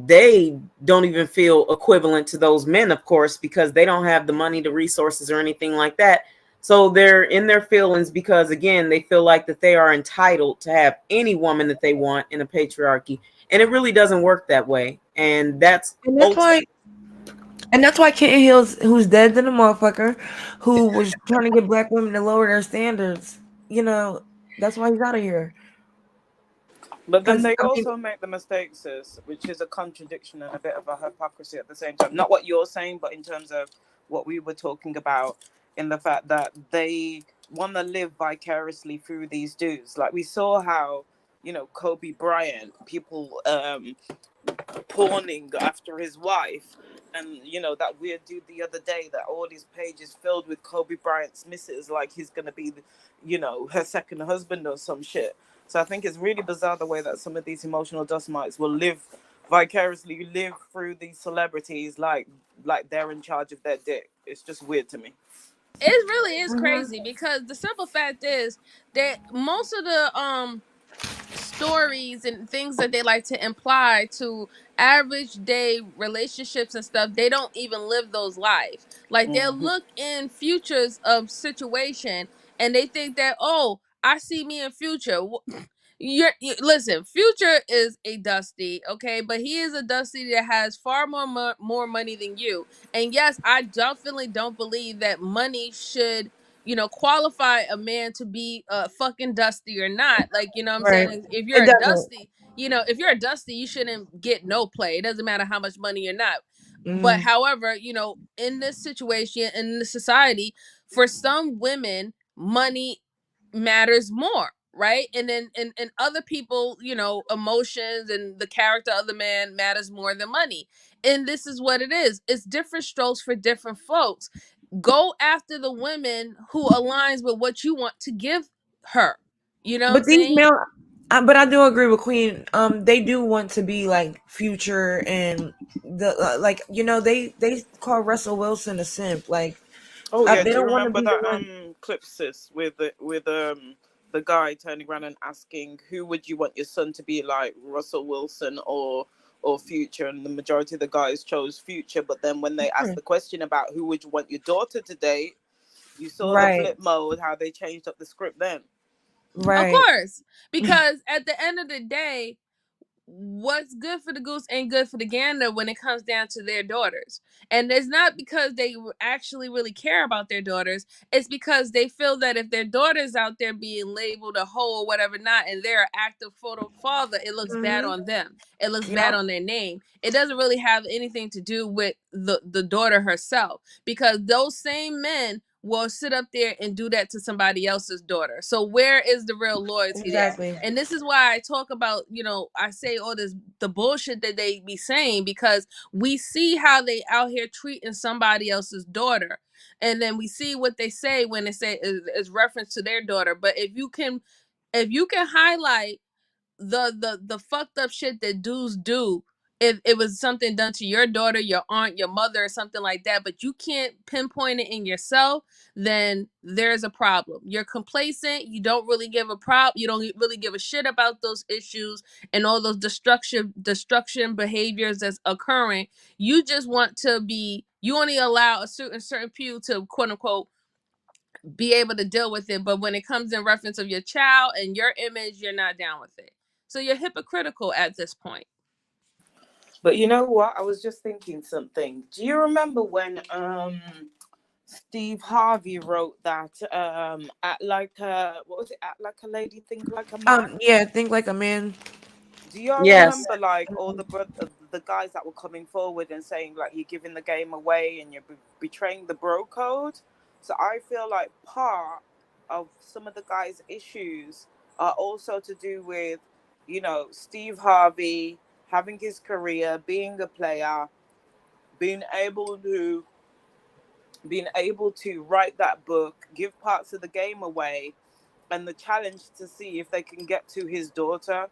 they don't even feel equivalent to those men, of course, because they don't have the money, the resources, or anything like that. So they're in their feelings because, again, they feel like that they are entitled to have any woman that they want in a patriarchy. And it really doesn't work that way. And that's
why. And that's why Kitten Hills, who's dead than a motherfucker, who was trying to get black women to lower their standards, that's why he's out of here.
But then they also make the mistake, sis, which is a contradiction and a bit of a hypocrisy at the same time. Not what you're saying, but in terms of what we were talking about, in the fact that they want to live vicariously through these dudes. Like we saw how, Kobe Bryant, people pawning after his wife, and that weird dude the other day that all his pages filled with Kobe Bryant's misses, like he's gonna be her second husband or some shit. So I think it's really bizarre the way that some of these emotional dust mites will vicariously live through these celebrities like they're in charge of their dick. It's just weird to me.
It really is crazy because the simple fact is that most of the stories and things that they like to imply to average day relationships and stuff, they don't even live those lives. Like they'll look in futures of situation and they think that, oh, I see me in future. Listen, Future is a Dusty, okay, but he is a Dusty that has far more money than you. And yes, I definitely don't believe that money should qualify a man to be a fucking Dusty or not. Like, you know what I'm
Right.
saying? If you're
It
a
doesn't.
Dusty, if you're a Dusty, you shouldn't get no play. It doesn't matter how much money you're not. But
Mm.
however, in this situation, in this society, for some women, money matters more, right? And then and other people, emotions and the character of the man matters more than money. And this is what it is. It's different strokes for different folks. Go after the women who aligns with what you want to give her. You know what I'm
But these
saying?
male, but I do agree with Queen. They do want to be like Future and they call Russell Wilson a simp. Like,
Oh yeah,
they
do you
don't want to
remember
be the
that
one.
clip, sis, with the guy turning around and asking who would you want your son to be like, Russell Wilson or Future, and the majority of the guys chose Future. But then when they asked the question about who would you want your daughter to date, you saw the
Right.
flip mode, how they changed up the script then.
Of
Right.
course, because at the end of the day, what's good for the goose ain't good for the gander when it comes down to their daughters. And it's not because they actually really care about their daughters. It's because they feel that if their daughter's out there being labeled a hoe or whatever not, and they're an active photo father, it looks bad on them. It looks bad on their name. It doesn't really have anything to do with the daughter herself, because those same men will sit up there and do that to somebody else's daughter. So where is the real loyalty
Exactly.
there? And this is why I talk about, I say all this, the bullshit that they be saying, because we see how they out here treating somebody else's daughter. And then we see what they say when they say is reference to their daughter. But if you can highlight the fucked up shit that dudes do, if it was something done to your daughter, your aunt, your mother, or something like that, but you can't pinpoint it in yourself, then there's a problem. You're complacent. You don't really give a you don't really give a shit about those issues and all those destruction behaviors that's occurring. You just want to be. You only allow a certain few to quote unquote be able to deal with it, but when it comes in reference of your child and your image, you're not down with it. So you're hypocritical at this point.
But you know what? I was just thinking something. Do you remember when Steve Harvey wrote that act like a what was it? Act like a lady, think like a man.
Yeah, think like a man.
Do y'all
Yes.
remember like all the guys that were coming forward and saying like you're giving the game away and you're betraying the bro code? So I feel like part of some of the guys' issues are also to do with, Steve Harvey having his career, being a player, being able to write that book, give parts of the game away, and the challenge to see if they can get to his daughter.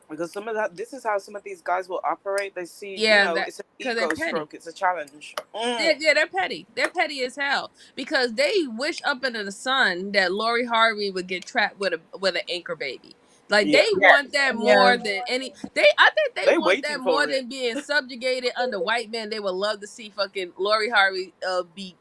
Because this is how some of these guys will operate. They see,
that
it's an
because they're
ego
petty.
stroke. It's a challenge.
Yeah, they're petty. They're petty as hell because they wish up into the sun that Lori Harvey would get trapped with an anchor baby. Like they want that more than any. I think they want that more than being subjugated under white men. They would love to see fucking Lori Harvey be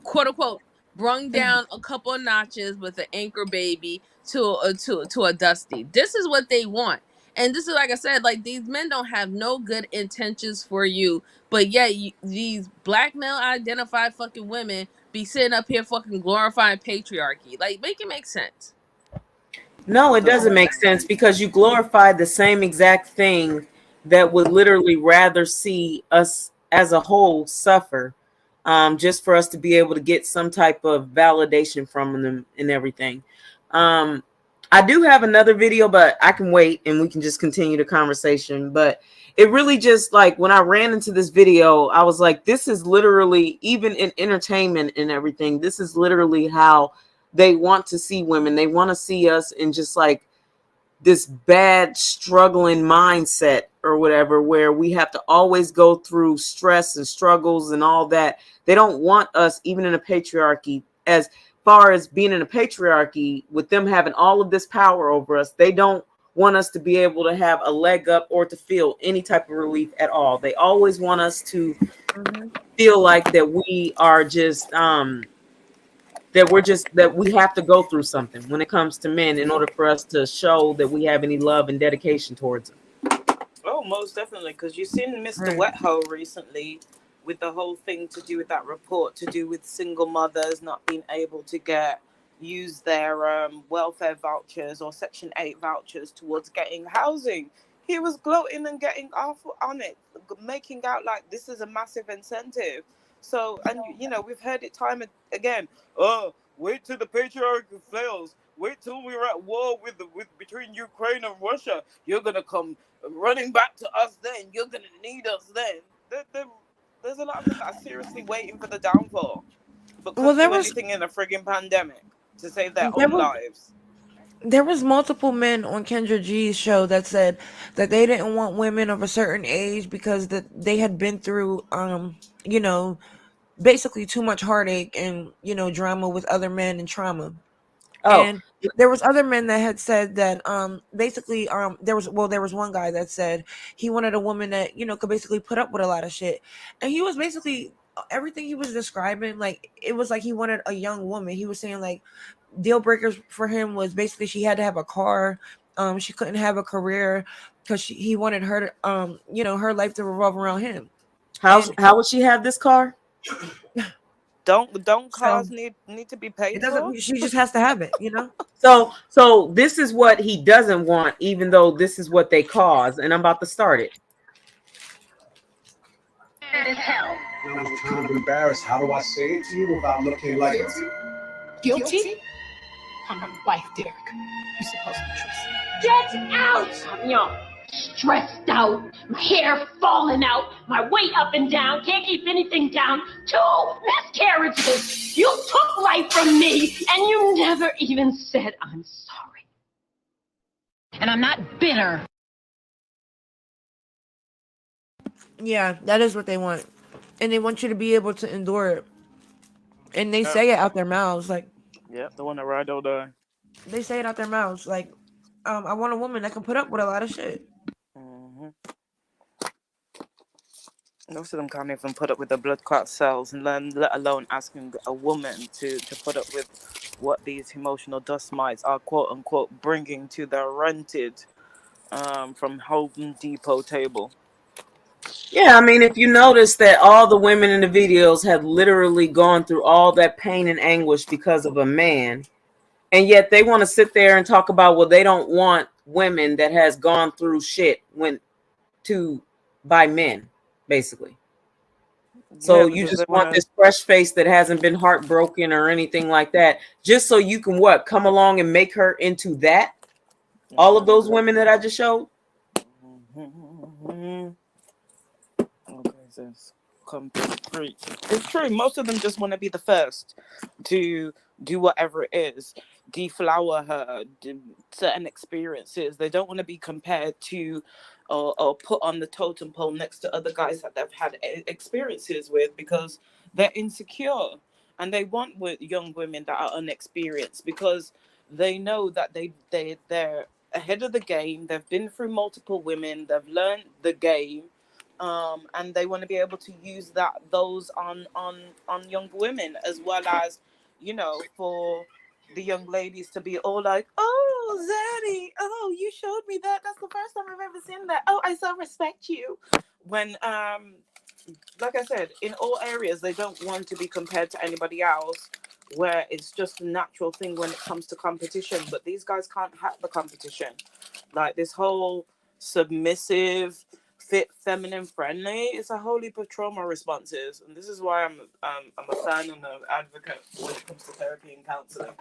quote unquote brung down a couple of notches with an anchor baby to a Dusty. This is what they want. And this is, like I said, like these men don't have no good intentions for you, but yet these black male identified fucking women be sitting up here fucking glorifying patriarchy. Like, make it make sense.
No, it doesn't make sense because you glorify the same exact thing that would literally rather see us as a whole suffer, just for us to be able to get some type of validation from them and everything. I do have another video, but I can wait and we can just continue the conversation. But it really just like when I ran into this video, I was like, this is literally, even in entertainment and everything, this is literally how they want to see women. They want to see us in just like this bad struggling mindset or whatever, where we have to always go through stress and struggles and all that. They don't want us, even in a patriarchy, as far as being in a patriarchy, with them having all of this power over us, they don't want us to be able to have a leg up or to feel any type of relief at all. They always want us to feel like that we are just that we have to go through something when it comes to men in order for us to show that we have any love and dedication towards them.
Oh, most definitely, because you've seen Mr. Wethole recently with the whole thing to do with that report to do with single mothers not being able to use their welfare vouchers or Section 8 vouchers towards getting housing. He was gloating and getting off on it, making out like this is a massive incentive. So, and we've heard it time and again. Oh, wait till the patriarchy fails. Wait till we're at war with between Ukraine and Russia. You're gonna come running back to us then. You're gonna need us then. There's a lot of them that are seriously waiting for the downfall, but couldn't do anything in a frigging pandemic to save their own lives.
There was multiple men on Kendra G's show that said that they didn't want women of a certain age because that they had been through basically too much heartache and drama with other men and trauma. And there was other men that had said that basically there was one guy that said he wanted a woman that could basically put up with a lot of shit, and he was basically everything he was describing, like it was like he wanted a young woman. He was saying like deal breakers for him was basically she had to have a car, she couldn't have a career because he wanted her to her life to revolve around him.
How would she have this car?
Don't cars need to be paid
it doesn't
for?
She just has to have it,
So this is what he doesn't want, even though this is what they cause, and I'm about to start it.
Hell. I'm kind of embarrassed. How do I say it to you without looking like guilty? I'm your wife, Derek. You're supposed to trust me. Get out! I'm stressed out, my hair falling out, my weight up and down, can't keep anything down. 2 miscarriages. You took life from me, and you never even said I'm sorry. And I'm not bitter.
Yeah, that is what they want. And they want you to be able to endure it. And they say it out their mouths. Like,
yeah, the one that ride or die.
They say it out their mouths. Like, I want a woman that can put up with a lot of shit.
Most of them can't even put up with the blood clot cells, and then let alone asking a woman to put up with what these emotional dust mites are quote unquote bringing to their rented from Home Depot table.
Yeah, I mean, if you notice that all the women in the videos have literally gone through all that pain and anguish because of a man, and yet they want to sit there and talk about, well, they don't want women that has gone through shit by men, basically. So you just want this fresh face that hasn't been heartbroken or anything like that, just so you can come along and make her into that. All of those women that I just showed.
It's true. Most of them just want to be the first to do whatever it is. deflower her, certain experiences. They don't want to be compared to or put on the totem pole next to other guys that they've had experiences with, because they're insecure, and they want with young women that are unexperienced, because they know that they're ahead of the game. They've been through multiple women. They've learned the game, and they want to be able to use those on young women, as well as, for the young ladies to be all like, "Oh, Zaddy, oh, you showed me that. That's the first time I've ever seen that. Oh, I so respect you." When, like I said, in all areas, they don't want to be compared to anybody else, where it's just a natural thing when it comes to competition. But these guys can't hack the competition. Like, this whole submissive, fit, feminine, friendly, it's a whole heap of trauma responses. And this is why I'm a fan and an advocate when it comes to therapy and counseling,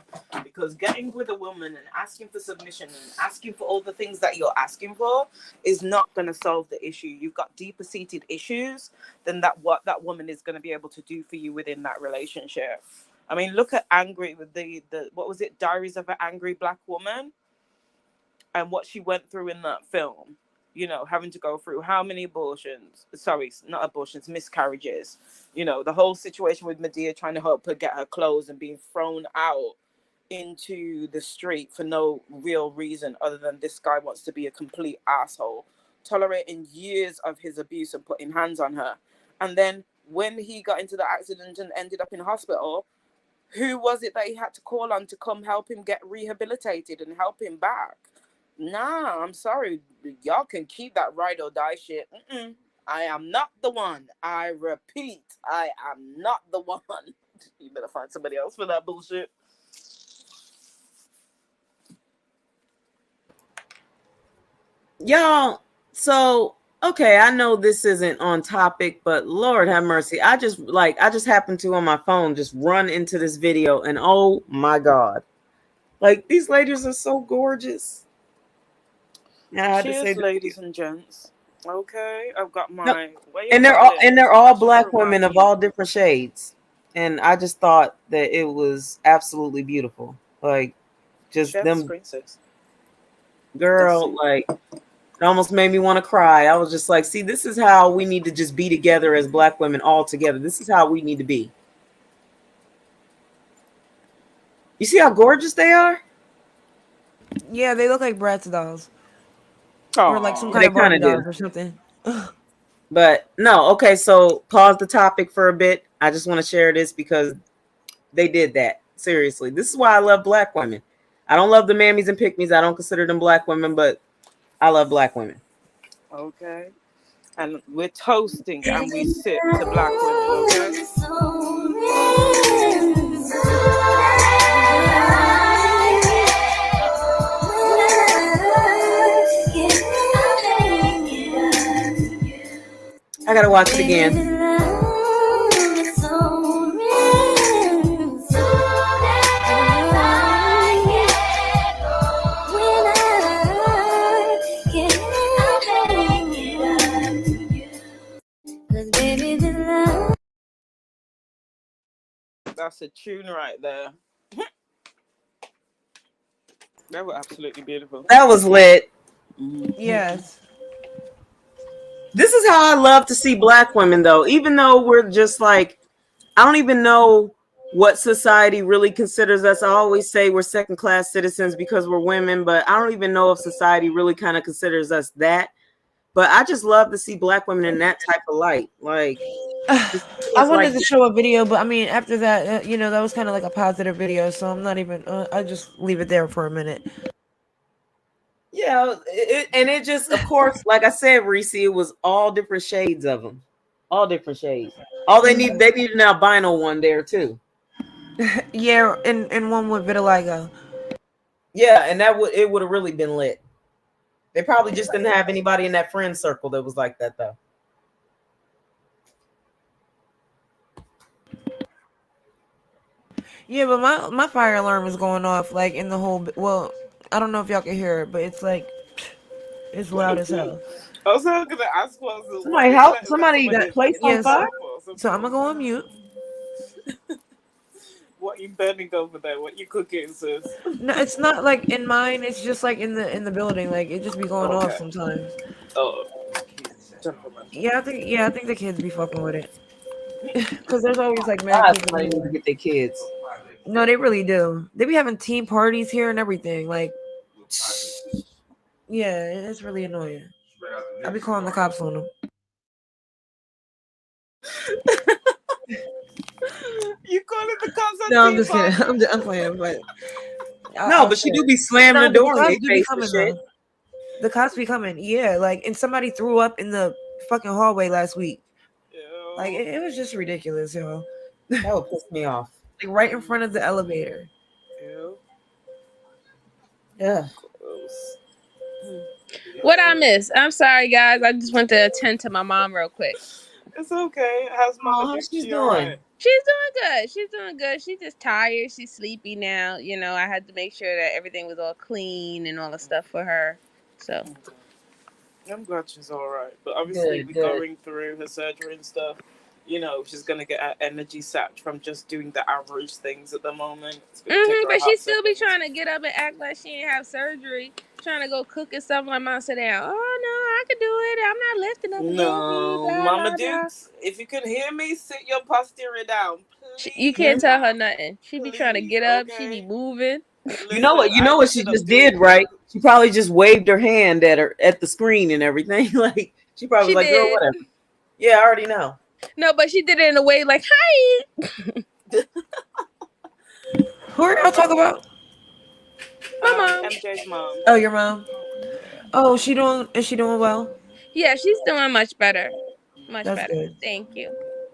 because getting with a woman and asking for submission and asking for all the things that you're asking for is not going to solve the issue. You've got deeper seated issues than what that woman is going to be able to do for you within that relationship. I mean, look at Angry with the what was it, Diaries of an Angry Black Woman, and what she went through in that film. Having to go through how many miscarriages. The whole situation with Medea trying to help her get her clothes and being thrown out into the street for no real reason other than this guy wants to be a complete asshole, tolerating years of his abuse and putting hands on her. And then when he got into the accident and ended up in hospital, who was it that he had to call on to come help him get rehabilitated and help him back? Nah, I'm sorry. Y'all can keep that ride or die shit. I am not the one. I repeat, I am not the one. You better find somebody else for that bullshit.
Y'all, so okay, I know this isn't on topic, but Lord have mercy. I just happened to on my phone just run into this video, and oh my God. Like, these ladies are so gorgeous. Yeah, I had to say
Cheers, ladies and gents. Okay, I've got my
and they're all black women of all different shades. And I just thought that it was absolutely beautiful. Like, just them, girl, like, it almost made me want to cry. I was just like, see, this is how we need to just be together as black women all together. This is how we need to be. You see how gorgeous they are?
Yeah, they look like Bratz dolls.
Aww.
Or like some kind of Barbie dolls or something.
But no, okay, so pause the topic for a bit. I just want to share this because they did that. Seriously. This is why I love black women. I don't love the mammies and pick-me's. I don't consider them black women, but I love black women.
Okay. And we're toasting and we sip to black women, okay?
I gotta watch it again.
That's a tune right there. That was absolutely beautiful.
That was lit.
Yes.
This is how I love to see black women, though. Even though we're just like, I don't even know what society really considers us. I always say we're second-class citizens because we're women, but I don't even know if society really kind of considers us that. But I just love to see black women in that type of light. Like,
I wanted to show a video, but I mean, after that, that was kind of like a positive video, so I'm not even. I just leave it there for a minute.
Yeah, and it just, of course, like I said, Reese, it was all different shades of them, all different shades. All they need an albino one there too.
Yeah, and one with vitiligo.
Yeah, and it would have really been lit. They probably just didn't have anybody in that friend circle that was like that, though.
Yeah, but my fire alarm is going off like in the whole. Well, I don't know if y'all can hear it, but it's like it's loud as hell.
I was gonna ask what
Somebody got placed on fire.
So I'm gonna go on mute.
What you burning over there? What you cooking, sis?
No, it's not like in mine. It's just like in the building. Like it just be going off sometimes.
Oh,
Yeah, I think the kids be fucking with it. Because there's always like mad
God,
kids in
somebody need to
here.
get their kids.
No, they really do. They be having team parties here and everything. Like, yeah, it's really annoying. I be calling the cops on them.
You calling the cops on
No, I'm
tea
just kidding.
parties?
I'm playing, but
No, but she do be slamming the
but the
door in
cops
their
do be
face and
coming
shit.
though. The cops be coming. Yeah, like, and somebody threw up in the fucking hallway last week. Like, it was just ridiculous, yo.
That would piss me off.
Like right in front of the elevator.
Yeah.
What I miss? I'm sorry, guys. I just went to attend to my mom real quick.
It's okay. How's Mama?
How's she
She
doing?
alright?
She's doing good. She's doing good. She's just tired. She's sleepy now. You know, I had to make sure that everything was all clean and all the stuff for her. So
I'm glad she's alright. But obviously, we're going through her surgery and stuff. You know, she's gonna get her energy sapped from just doing the average things at the moment.
but she still be trying to get up and act like she ain't have surgery. Trying to go cook and stuff. My mom sit down. Oh no, I can do it. I'm not lifting up.
No,
blah,
Mama
blah, blah.
Dukes, if you can hear me, sit your posterior down.
You can't tell her nothing. She be trying to get up. She be moving.
You know what? You know what she just did, right? She probably just waved her hand at the screen and everything. Like she probably was like, "Girl, whatever." Yeah, I already know.
No, but she did it in a way like, "Hi."
Who are y'all talking about?
My mom.
MJ's mom.
Oh, your mom. Oh, is she doing well?
Yeah, she's doing much better. Much
That's
better.
good.
Thank you.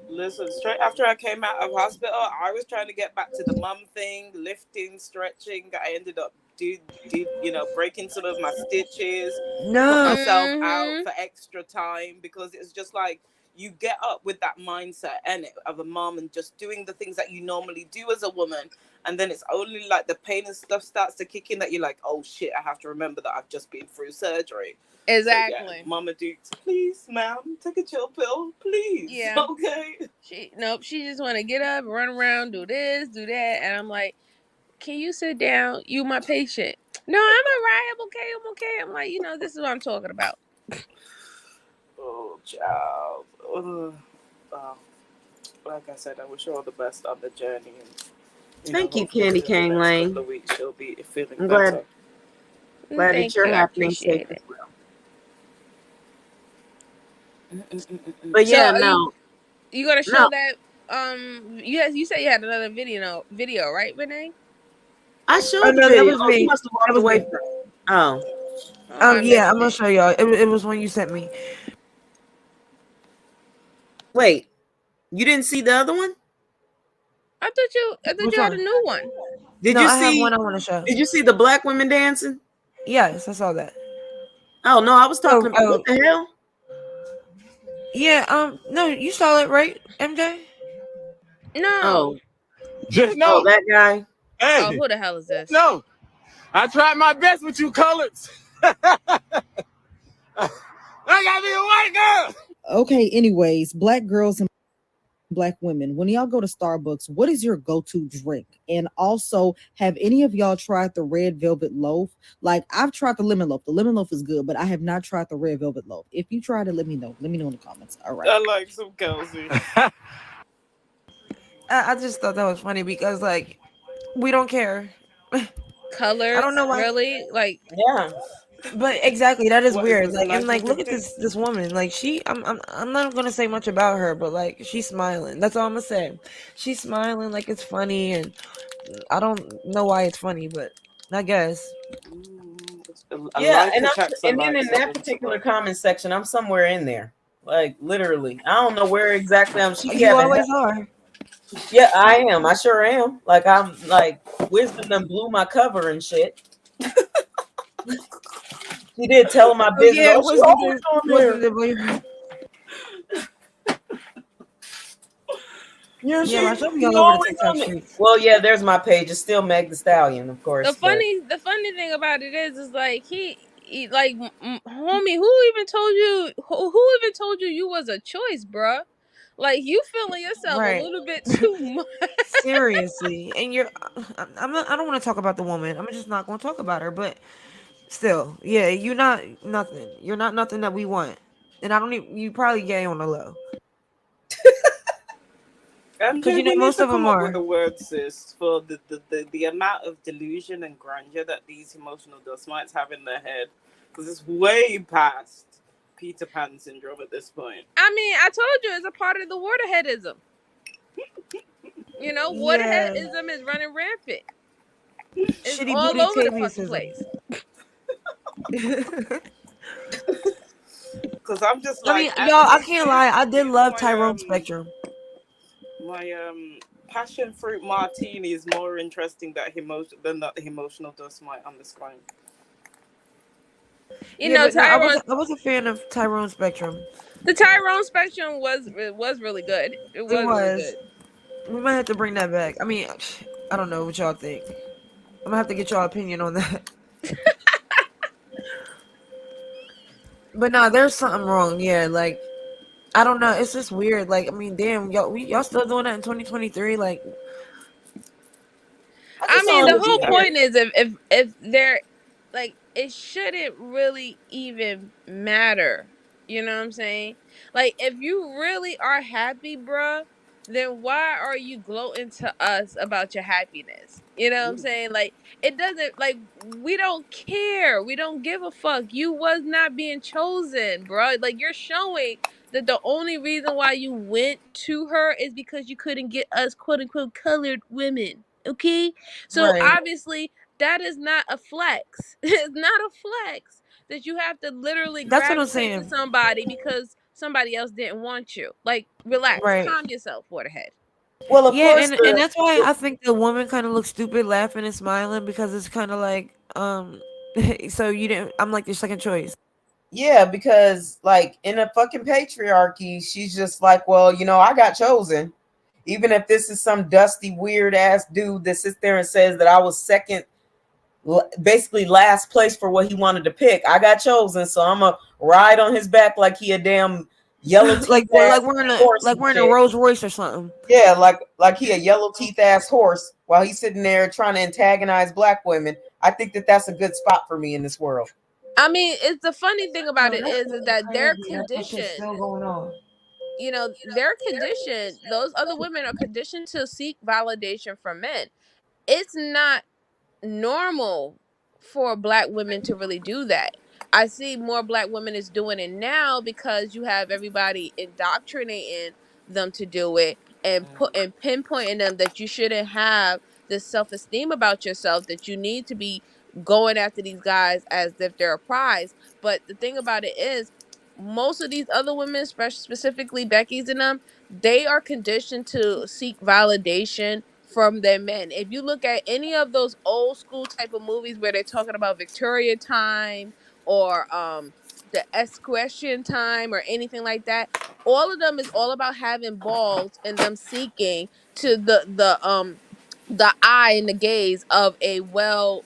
Listen, straight after I came out of hospital, I was trying to get back to the mum thing, lifting, stretching. I ended up breaking some of my stitches, put myself out for extra time because it's just like you get up with that mindset of a mom and just doing the things that you normally do as a woman. And then it's only like the pain and stuff starts to kick in that you're like, oh shit, I have to remember that I've just been through surgery.
Exactly.
So, yeah, Mama Dukes, please, ma'am, take a chill pill, please.
Yeah.
Okay.
She just want to get up, run around, do this, do that, and I'm like, can you sit down? You my patient. No, I'm alright. I'm okay. I'm like, this is what I'm talking about.
Oh, child. Like I said, I wish her all the best on the journey. And,
Thank you, Candy Cane Lane.
Couple of weeks, she'll be feeling
I'm
better.
glad that you're happy and safe as well. But yeah,
so
no.
You gonna show that? You said you had another video, right, Renee?
I showed the video.
That was me.
You must have walked away from it.
Yeah, I'm gonna show y'all. It was when you sent me.
Wait, you didn't see the other one?
I thought you had a new one.
Did you see?
I have one I want to show.
Did you see the black women dancing?
Yes, I saw that.
Oh no, I was talking about what the hell?
Yeah, no, you saw it, right, MJ?
No.
Just
know that guy.
Hey,
who the hell is this?
No, I tried my best with you coloreds. I gotta be a white girl.
Okay, anyways, black girls and black women, when y'all go to Starbucks, what is your go-to drink? And also, have any of y'all tried the red velvet loaf? Like, I've tried the lemon loaf. The lemon loaf is good, but I have not tried the red velvet loaf. If you tried it, let me know. Let me know in the comments. All right.
I like some Kelsey.
I just thought that was funny because, like, we don't care.
Colors?
I don't know why.
Really? Like,
yeah.
But exactly, that is weird.
Is
like, and like, look at this woman. Like, I'm not gonna say much about her, but like, she's smiling. That's all I'm gonna say. She's smiling, like it's funny, and I don't know why it's funny, but I guess.
Yeah, and then in that particular comment section, I'm somewhere in there. Like literally, I don't know where exactly I'm.
You always are.
Yeah, I am. I sure am. Like I'm like wisdom done blew my cover and shit. He did tell him my business.
Yeah, Well, yeah, there's my page. It's still Meg the Stallion, of course.
The funny thing about it is like he homie, who even told you you was a choice, bruh? Like, you feeling yourself a
Right.
little bit too much.
Seriously. And I'm not, I don't want to talk about the woman. I'm just not going to talk about her, but still, yeah, you're not nothing. You're not nothing that we want. And I don't even, you probably gay on the low. Because,
MJ,
you know,
we need
most
to
of
come
them
up with
are.
a word, sis, for the amount of delusion and grandeur that these emotional dust mites have in their head. Because it's way past Peter Pan syndrome at this point.
I mean, I told you it's a part of the waterheadism. You know,
Yeah.
waterheadism is running rampant. It's
Shitty
all
booty
over the fucking
taviism.
place.
Because I'm just
I mean,
like, at
y'all, I
least
can't lie. I did
if
love
my
Tyrone Spectrum.
passion fruit martini is more interesting than that emotional dust mite on the screen.
You
Yeah,
know,
but no,
Tyrone,
I was a fan of Tyrone Spectrum.
the Tyrone Spectrum was really good. It
It
was really
was.
good.
We might have to bring that back. I mean, I don't know what y'all think. I'm gonna have to get y'all opinion on that. But no, there's something wrong. Yeah, like I don't know. It's just weird. Like I mean, damn, y'all still doing that in 2023? Like,
I
just
mean,
want
the
to be
whole
happy.
point is if they're like, it shouldn't really even matter. You know what I'm saying? Like, if you really are happy, bruh, then why are you gloating to us about your happiness? You know what I'm saying? Like, it doesn't, like, we don't care. We don't give a fuck. You was not being chosen, bruh. Like, you're showing that the only reason why you went to her is because you couldn't get us quote unquote colored women. Okay? So
right?
obviously that is not a flex. It's not a flex that you have to literally
That's what I'm
gravitate to
saying.
somebody because somebody else didn't want you. Like, relax,
Right.
calm yourself, waterhead.
Well, of
Yeah,
course,
and that's why I think the woman kind of looks stupid laughing and smiling because it's kind of like so you didn't. I'm like your second choice.
yeah, because like in a fucking patriarchy, she's just like, well, I got chosen. Even if this is some dusty, weird ass dude that sits there and says that I was second, basically last place for what he wanted to pick, I got chosen, so I'm gonna ride on his back like he a damn yellow teeth
Like
ass horse
like
and
we're in a
shit.
Rolls Royce or something.
Yeah, like he a yellow teeth ass horse while he's sitting there trying to antagonize black women. I think that that's a good spot for me in this world.
I mean, it's the funny thing about
Yo,
it
that's
is
fucking
that they're
crazy. That shit's
conditioned.
still going on.
You know, they're conditioned. Those other women are conditioned to seek validation from men. It's not normal for black women to really do that. I see more black women is doing it now because you have everybody indoctrinating them to do it and pinpointing them that you shouldn't have this self-esteem about yourself, that you need to be going after these guys as if they're a prize. But the thing about it is, most of these other women, especially specifically Becky's and them, they are conditioned to seek validation from their men. If you look at any of those old school type of movies where they're talking about Victoria time or the equestrian time or anything like that, all of them is all about having balls and them seeking to the eye and the gaze of a a well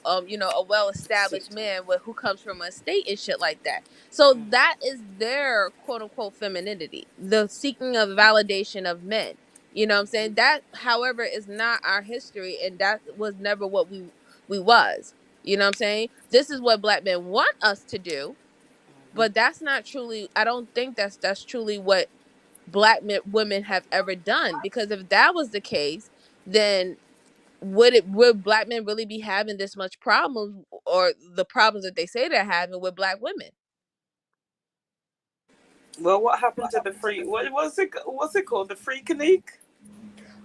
established man who comes from a estate and shit like that. So that is their quote unquote femininity, the seeking of validation of men. You know what I'm saying? That, however, is not our history, and that was never what we was. You know what I'm saying? This is what black men want us to do, but that's not truly. I don't think that's truly what women have ever done. Because if that was the case, then would black men really be having this much problems, or the problems that they say they're having with black women?
Well, what happened to the free? What's it called? The freakanique?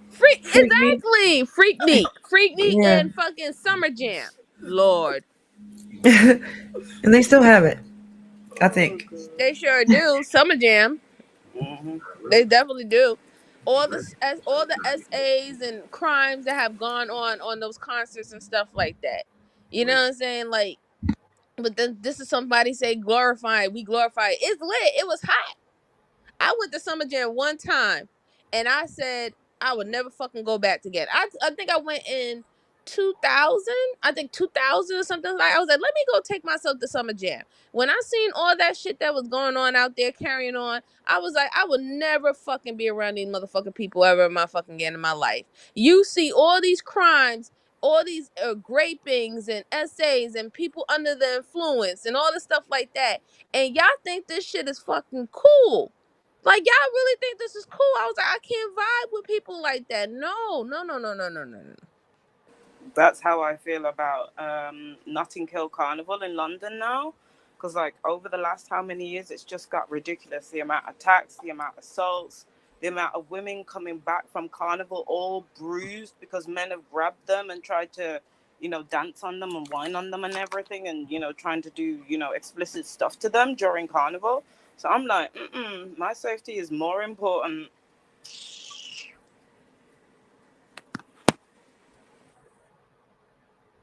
Freak me.
Freak Neek,
Yeah.
and fucking Summer Jam. Lord,
And they still have it, I
Oh
think.
they sure do. Summer Jam,
god.
they definitely do. All the essays and crimes that have gone on those concerts and stuff like that. You know what I'm saying? Like, but then this is somebody say glorify. We glorify. It's lit. It was hot. I went to Summer Jam one time, and I said I would never fucking go back again. I think I went in 2000, I think 2000 or something. Like, I was like, let me go take myself to Summer Jam. When I seen all that shit that was going on out there carrying on, I was like, I would never fucking be around these motherfucking people ever in my fucking again in my life. You see all these crimes, all these grapings and essays and people under the influence and all the stuff like that, and y'all think this shit is fucking cool. Like, y'all really think this is cool? I was like, I can't vibe with people like that. No, no, no, no, no, no, no, no.
That's how I feel about Notting Hill Carnival in London now. Because, like, over the last how many years, it's just got ridiculous. The amount of attacks, the amount of assaults, the amount of women coming back from Carnival all bruised because men have grabbed them and tried to, dance on them and whine on them and everything, and, trying to do, explicit stuff to them during Carnival. So I'm like, my safety is more important.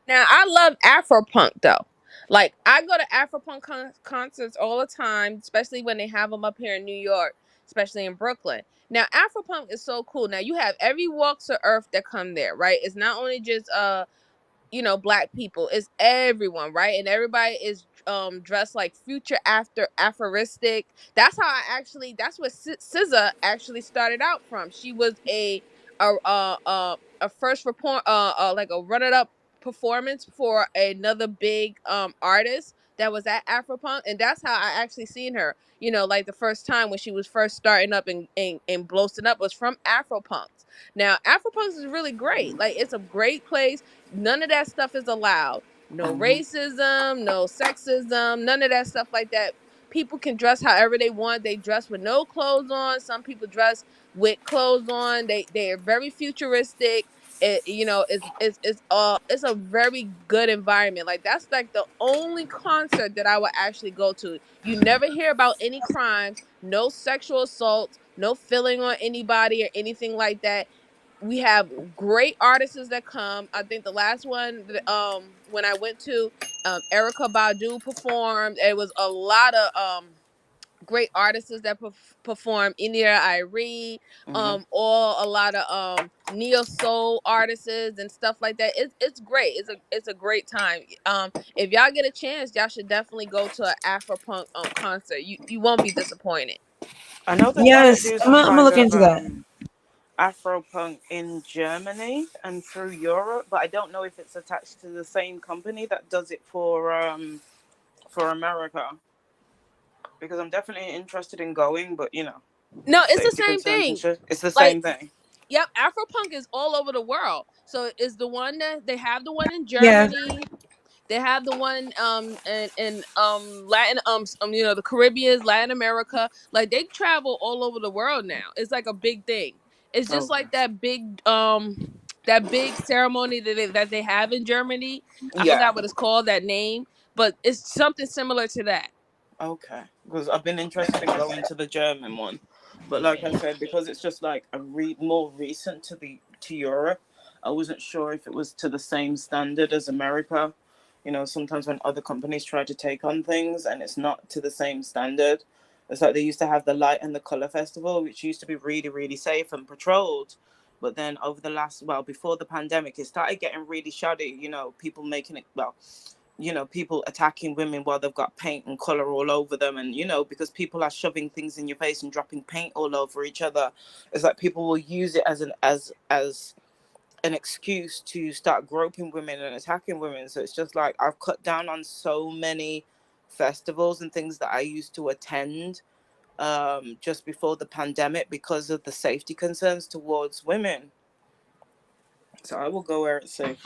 Now, I love Afropunk though. Like, I go to Afropunk concerts all the time, especially when they have them up here in New York, especially in Brooklyn. Now, Afropunk is so cool. Now, you have every walks of earth that come there, right? It's not only just black people, it's everyone, right? And everybody is dressed like future after aphoristic. That's where SZA actually started out from. She was a first report like a runner up performance for another big artist that was at Afropunk, and that's how I actually seen her. Like the first time when she was first starting up and blossoming up was from Afropunks. Now, Afropunks is really great. Like, it's a great place. None of that stuff is allowed. No racism, no sexism, none of that stuff like that. People can dress however they want. They dress with no clothes on. Some people dress with clothes on. They are very futuristic. It's a very good environment. Like, that's like the only concert that I would actually go to. You never hear about any crimes, no sexual assaults, no filling on anybody or anything like that. We have great artists that come. I think the last one when I went to, Erica Badu performed. It was a lot of great artists that perform. India Irie, all a lot of neo soul artists and stuff like that. It's great. It's a great time. If y'all get a chance, y'all should definitely go to an Afropunk concert. You won't be disappointed.
I know they're trying to
Yes,
do
I'm
some
gonna
kind
look
of
into that.
Afropunk in Germany and through Europe, but I don't know if it's attached to the same company that does it for America. Because I'm definitely interested in going, but
No, it's the
safety
same
concerns and
thing.
shit. It's the
Like,
same thing.
yep, Afropunk is all over the world. So it's the one that they have the one in
Yeah.
Germany. They have the one in Latin the Caribbean, Latin America. Like, they travel all over the world now. It's like a big thing. It's just
Okay.
like that big ceremony that they have in Germany. I
Yeah.
forgot what it's called, that name, but it's something similar to that.
Okay. Because I've been interested in going to the German one, but like I said, because it's just like more recent to Europe, I wasn't sure if it was to the same standard as America. Sometimes when other companies try to take on things and it's not to the same standard. It's like they used to have the Light and the Color Festival, which used to be really, really safe and patrolled. But then over the before the pandemic, it started getting really shoddy. People making it, people attacking women while they've got paint and color all over them. And, because people are shoving things in your face and dropping paint all over each other, it's like people will use it as an excuse to start groping women and attacking women. So it's just like I've cut down on so many festivals and things that I used to attend just before the pandemic because of the safety concerns towards women. So I will go where it's safe.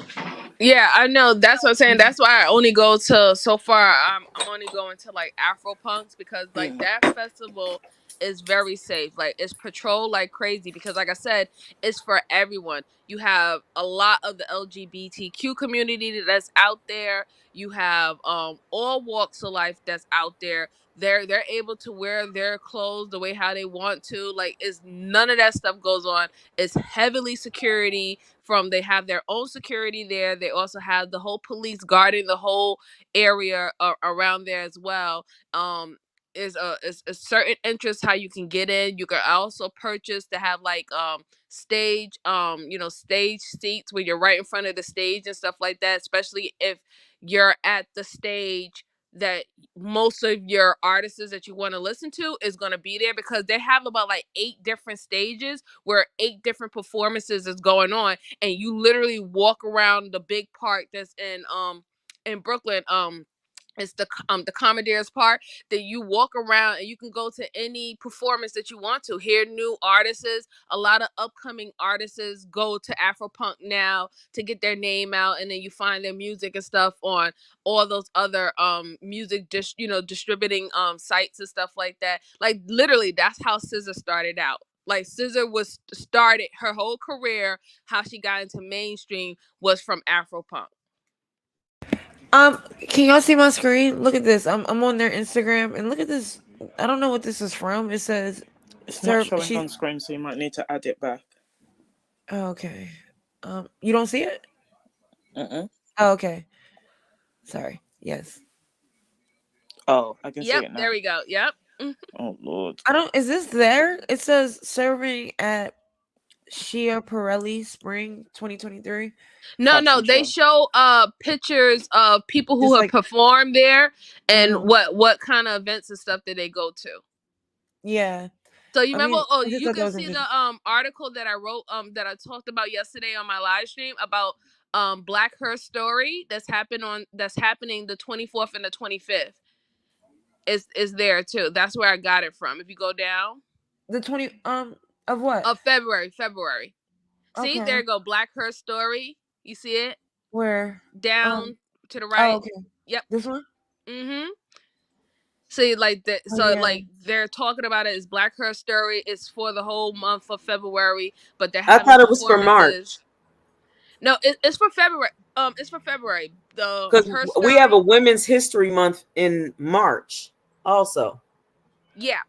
Yeah, I know. That's what I'm saying. That's why I only go to so far. I'm only going to like Afropunks because like that festival is very safe. Like, it's patrolled like crazy because, like I said, it's for everyone. You have a lot of the LGBTQ community that's out there. You have all walks of life that's out there. They're able to wear their clothes the way how they want to. Like, it's none of that stuff goes on. It's heavily security. They have their own security there. They also have the whole police guarding the whole area around there as well. is a certain interest how you can get in. You can also purchase to have like stage stage seats where you're right in front of the stage and stuff like that, especially if you're at the stage that most of your artists that you want to listen to is going to be there, because they have about like 8 different stages where 8 different performances is going on, and you literally walk around the big park that's in Brooklyn. It's the Commodore's Park, that you walk around and you can go to any performance that you want to hear new artists. A lot of upcoming artists go to Afropunk now to get their name out, and then you find their music and stuff on all those other music distributing sites and stuff like that. Like literally, that's how SZA started out. Like SZA was started her whole career, how she got into mainstream was from Afropunk.
Can y'all see my screen? Look at this. I'm on their Instagram, and look at this. I don't know what this is from. It says,
It's not showing on screen, so you might need to add it back.
Oh, okay. You don't see it?
Uh-uh.
Oh, okay. Sorry. Yes.
Oh, I can see it now.
There we go. Yep.
Oh Lord.
I don't. Is this there? It says serving at Schiaparelli Spring 2023.
No, they show pictures of people who
Just
have
like-
performed there and
Uh-huh.
what kind of events and stuff that they go to.
Yeah.
So you remember?
I just
You
thought that
can
was
see
interesting.
the article that I wrote that I talked about yesterday on my live stream about Black Her Story that's happening the 24th and the 25th. Is there too. That's where I got it from. If you go down.
The 20 of what?
Of February. See,
Okay.
there you go. Black Her Story. You see it?
Where?
Down to the right.
Oh, okay.
Yep.
This one?
Mm-hmm. See, like that.
Oh,
So,
yeah.
like they're talking about it as Black Her Story. It's for the whole month of February, but they're
I
having
thought it was for
performances.
March.
No, it's for February. It's for February.
Because
Her Story.
we have a Women's History Month in March, also.
Yeah.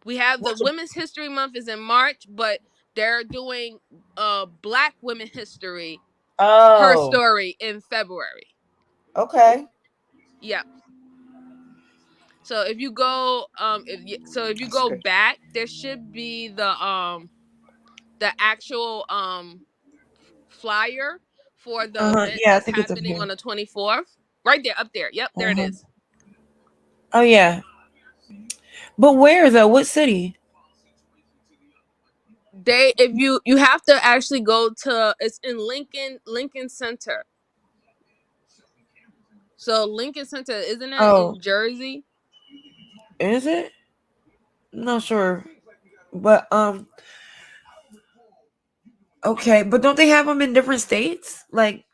We have the Women's History Month is in March, but they're doing Black Women History. Her
Oh.
Story in February.
Okay.
Yeah. So if you go if you go back, there should be the actual flyer for the event
Yeah, I
that's
think it's up
happening
here.
on the 24th. Right there, up there. Yep, there it is.
Oh yeah. But where though? What city?
If you have to actually go to, it's in Lincoln Center. So Lincoln Center, isn't that in Jersey?
Is it? I'm not sure. But okay, but don't they have them in different states? Like,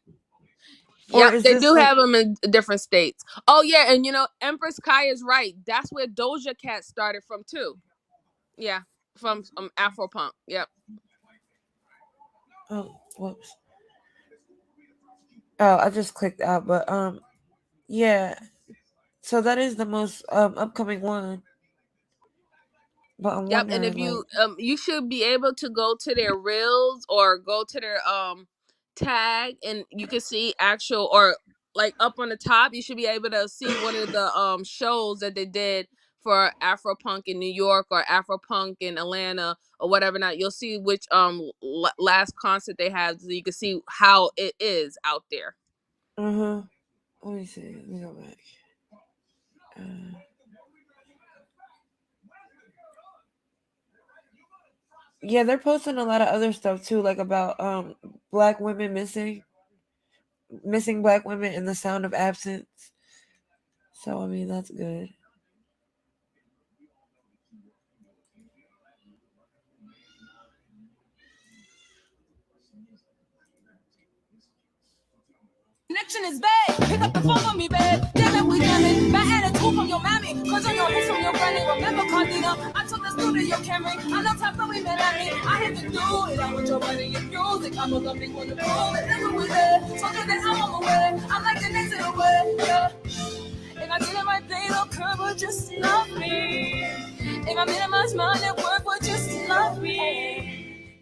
Yeah, they do have them in different states. Oh yeah, and Empress Kai is right. That's where Doja Cat started from too. Yeah, from Afropunk. Yep.
Oh, whoops. Oh, I just clicked out, but yeah. So that is the most upcoming one. But I'm
Yep, and
wondering,
if you you should be able to go to their reels or go to their tag, and you can see actual, or like up on the top, you should be able to see one of the shows that they did for Afropunk in New York or Afropunk in Atlanta or whatever. Not you'll see which last concert they had, so you can see how it is out there.
Let me see. Let me go back. Yeah, they're posting a lot of other stuff too, like about Black women missing Black women in the sound of absence. So I mean that's good.
Connection is bad. Pick up the phone for me, babe. Damn it, we done it. Bad attitude from your mammy. Cause I know who's from your granny. Remember, Carlina, I took the studio Camry. I know time for we met at me. I had to do it. I want your money and music. I'm a lovely one to prove it. Never we there. Talking that I'm on my way. I'm like the next in the way. Yeah. And I did it right thing, no curve, but just love me. And I made much money at work, but just love me.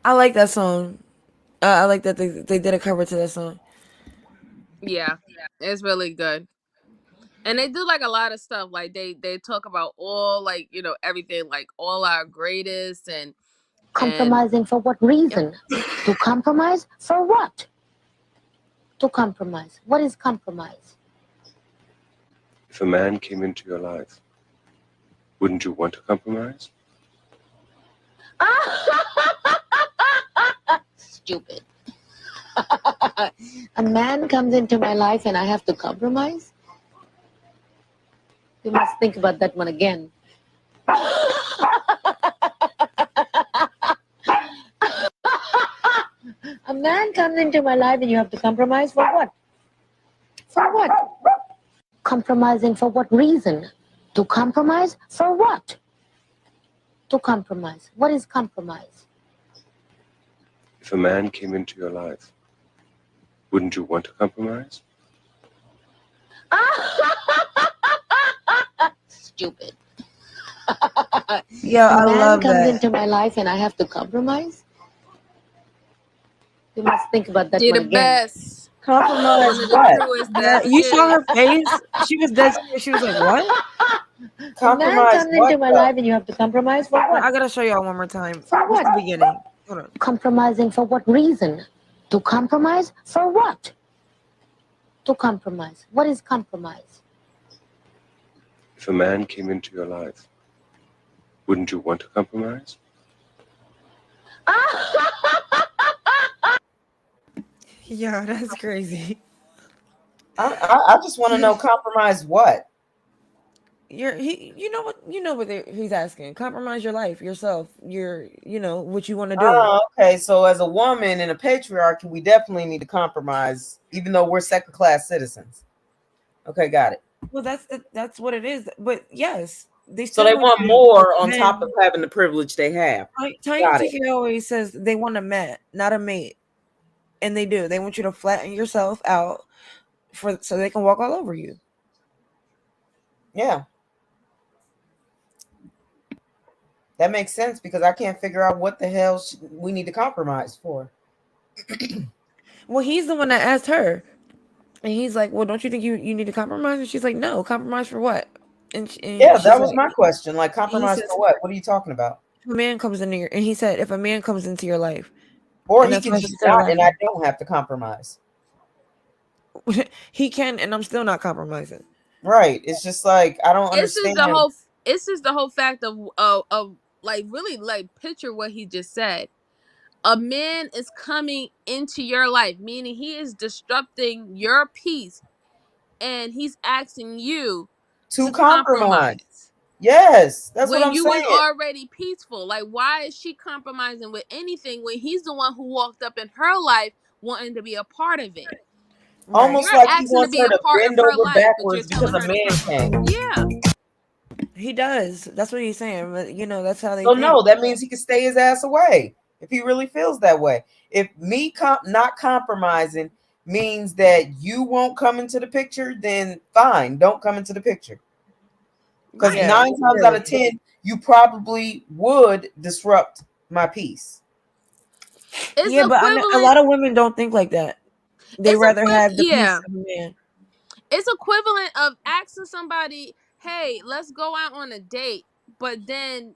I like that song. I like that they did a cover to that song.
Yeah, it's really good. And they do like a lot of stuff. Like they talk about all like, you know, everything, like all our greatest and
Compromising for what reason? To compromise for what? To compromise. What is compromise?
If a man came into your life, wouldn't you want to compromise?
Stupid. A man comes into my life and I have to compromise? You must think about that one again. A man comes into my life and you have to compromise for what? For what? Compromising for what reason? To compromise for what? To compromise. What is compromise?
If a man came into your life, wouldn't you want to compromise?
Stupid.
Yeah, I
A man
love
comes
that.
into my life and I have to compromise? You must think about that
she
one
the
again.
best.
Compromise
One of the
what?
truest.
Yeah,
That
you saw
shit.
her face. She was dead serious. She was like, "What?"
A man
Compromise
comes
what
into my
though?
life and you have to compromise for what?
I gotta show y'all one more time.
For
What's
what?
the beginning? Hold on.
Compromising for what reason? To compromise for what? To compromise. What is compromise?
If a man came into your life, wouldn't you want to compromise?
Yeah, that's crazy.
I just want to know compromise what?
You know what he's asking. Compromise your life, yourself, what you want to do.
Oh, okay. So as a woman in a patriarchy, we definitely need to compromise, even though we're second-class citizens. Okay, got it.
Well, that's what it is. But yes, they
So
still
they
want
want
you
more on top of
men.
having the privilege they have.
Tiny
Got it.
TK always says they want a mat, not a mate, and they do. They want you to flatten yourself out so they can walk all over you.
Yeah. That makes sense because I can't figure out what the hell we need to compromise for.
Well, he's the one that asked her, and he's like, "Well, don't you think you need to compromise?" And she's like, "No, compromise for what?" And
Yeah,
she's
that was
like,
my question. Like,
he
compromise
says,
for what? What are you talking about?
"If a man comes into and he said, if a man comes into your life,
Or
and
he
that's
can
why
just
she's still
not, and
laughing.
I don't have to compromise.
He can, and I'm still not compromising.
Right. It's just like I don't
It's just
understand.
the whole fact of like really like picture what he just said. A man is coming into your life, meaning he is disrupting your peace, and he's asking you
To
to
compromise.
compromise.
Yes, that's what
When
I'm
you was
saying.
already peaceful, like why is she compromising with anything when he's the one who walked up in her life wanting to be a part of it?
Right.
Almost
You're
like he
asking to
wants
be
her
a
to
part of
bend
her
over
life, but you're
backwards because
telling
a
her to
man
compromise.
came.
Yeah.
He does. That's what he's saying. But that's how they
So
think.
no, that means he can stay his ass away if he really feels that way. If me not compromising means that you won't come into the picture, then fine, don't come into the picture. Because
Yeah,
9 times out of 10, you probably would disrupt my peace.
It's
yeah, but a
equivalent.
lot of women don't think like that. They rather have the peace
Yeah.
of a man.
It's equivalent of asking somebody, "Hey, let's go out on a date," but then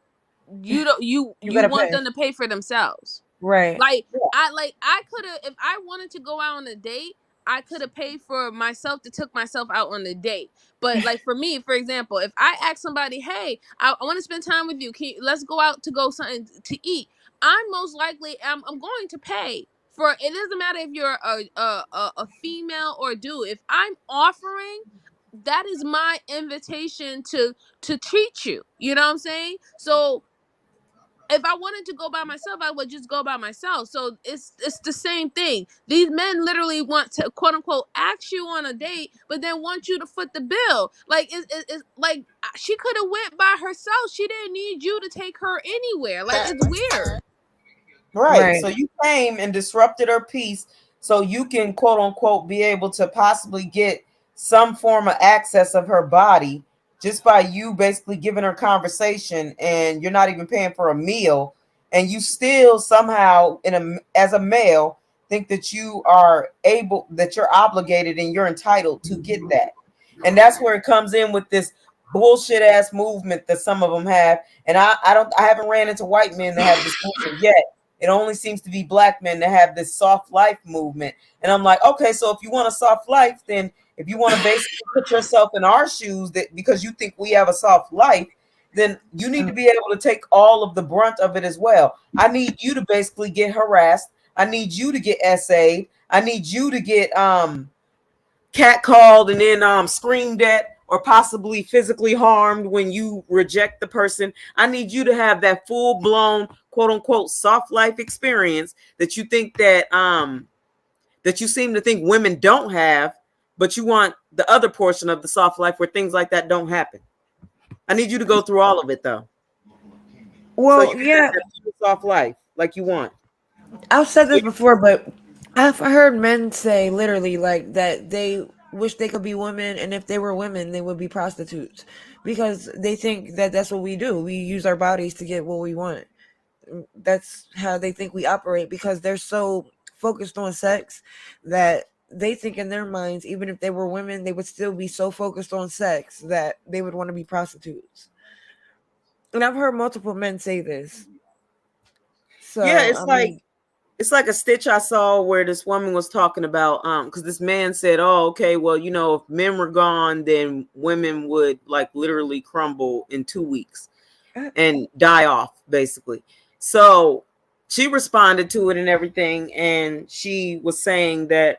you don't
You
you
gotta
want
pay.
them to pay for themselves.
Right.
Like I could have, if I wanted to go out on a date, I could have paid for myself to took myself out on the date. But like for me, for example, if I ask somebody, "Hey, I want to spend time with you. Let's go out to go something to eat." I'm most likely I'm going to pay for. It doesn't matter if you're a female or a dude. If I'm offering, that is my invitation to treat you. You know what I'm saying? So if I wanted to go by myself, I would just go by myself. So it's the same thing. These men literally want to quote unquote ask you on a date, but then want you to foot the bill. Like it's like she could have went by herself. She didn't need you to take her anywhere. Like it's weird.
Right.
Right.
So you came and disrupted her peace so you can quote unquote be able to possibly get some form of access of her body just by you basically giving her conversation, and you're not even paying for a meal, and you still somehow as a male think that you're obligated and you're entitled to get that. And that's where it comes in with this bullshit ass movement that some of them have. And I haven't ran into white men that have this movement yet. It only seems to be black men that have this soft life movement. And I'm like, okay, so if you want a soft life, then if you want to basically put yourself in our shoes, that because you think we have a soft life, then you need to be able to take all of the brunt of it as well. I need you to basically get harassed. I need you to get essayed. I need you to get catcalled and then screamed at or possibly physically harmed when you reject the person. I need you to have that full blown quote unquote soft life experience that you think that you seem to think women don't have, but you want the other portion of the soft life where things like that don't happen. I need you to go through all of it though.
Well,
so you can have that soft life like you want.
I've said this before, but I've heard men say literally like that they wish they could be women, and if they were women, they would be prostitutes because they think that that's what we do. We use our bodies to get what we want. That's how they think we operate because they're so focused on sex that they think in their minds, even if they were women, they would still be so focused on sex that they would want to be prostitutes. And I've heard multiple men say this. So
Yeah,
I
it's like a stitch I saw where this woman was talking about because this man said, oh, okay, well, if men were gone, then women would like literally crumble in 2 weeks and die off basically. So she responded to it and everything, and she was saying that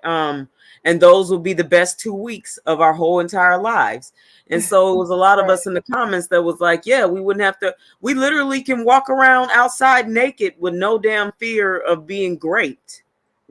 and those will be the best 2 weeks of our whole entire lives. And so it was a lot of us in the comments that was like, yeah, we wouldn't have to, we literally can walk around outside naked with no damn fear of being raped,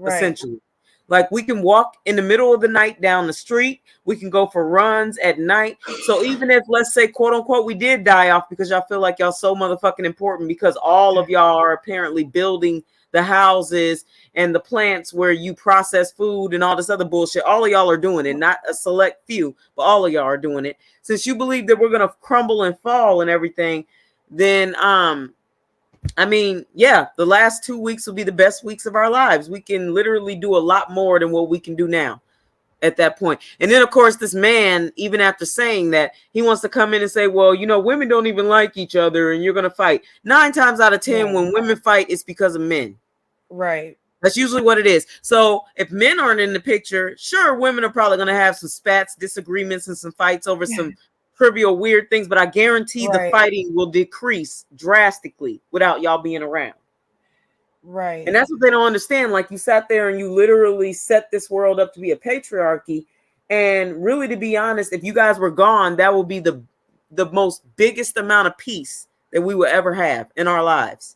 essentially. Like we can walk in the middle of the night down the street. We can go for runs at night. So even if, let's say, quote unquote, we did die off because y'all feel like y'all so motherfucking important because all of y'all are apparently building the houses and the plants where you process food and all this other bullshit. All of y'all are doing it, not a select few, but all of y'all are doing it. Since you believe that we're gonna crumble and fall and everything, then I mean, yeah, the last 2 weeks will be the best weeks of our lives. We can literally do a lot more than what we can do now at that point. And then, of course, this man, even after saying that, he wants to come in and say, well, women don't even like each other and you're going to fight. 9 times out of 10, when women fight, it's because of men.
Right.
That's usually what it is. So if men aren't in the picture, sure, women are probably going to have some spats, disagreements, and some fights over some trivial, weird things, but I guarantee the fighting will decrease drastically without y'all being around.
Right.
And that's what they don't understand. Like, you sat there and you literally set this world up to be a patriarchy. And really, to be honest, if you guys were gone, that will be the most biggest amount of peace that we will ever have in our lives.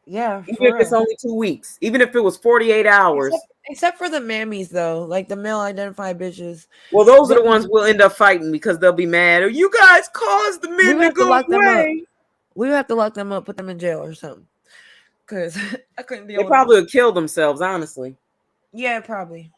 Yeah,
even if it's only 2 weeks, even if it was 48 hours.
Except for the mammies, though, like the male identified bitches.
Well, those are the ones we'll end up fighting because they'll be mad. Or you guys caused the men to go away.
We would have to lock them up, put them in jail or something. Because I couldn't deal
with it. They probably would kill themselves, honestly.
Yeah, probably.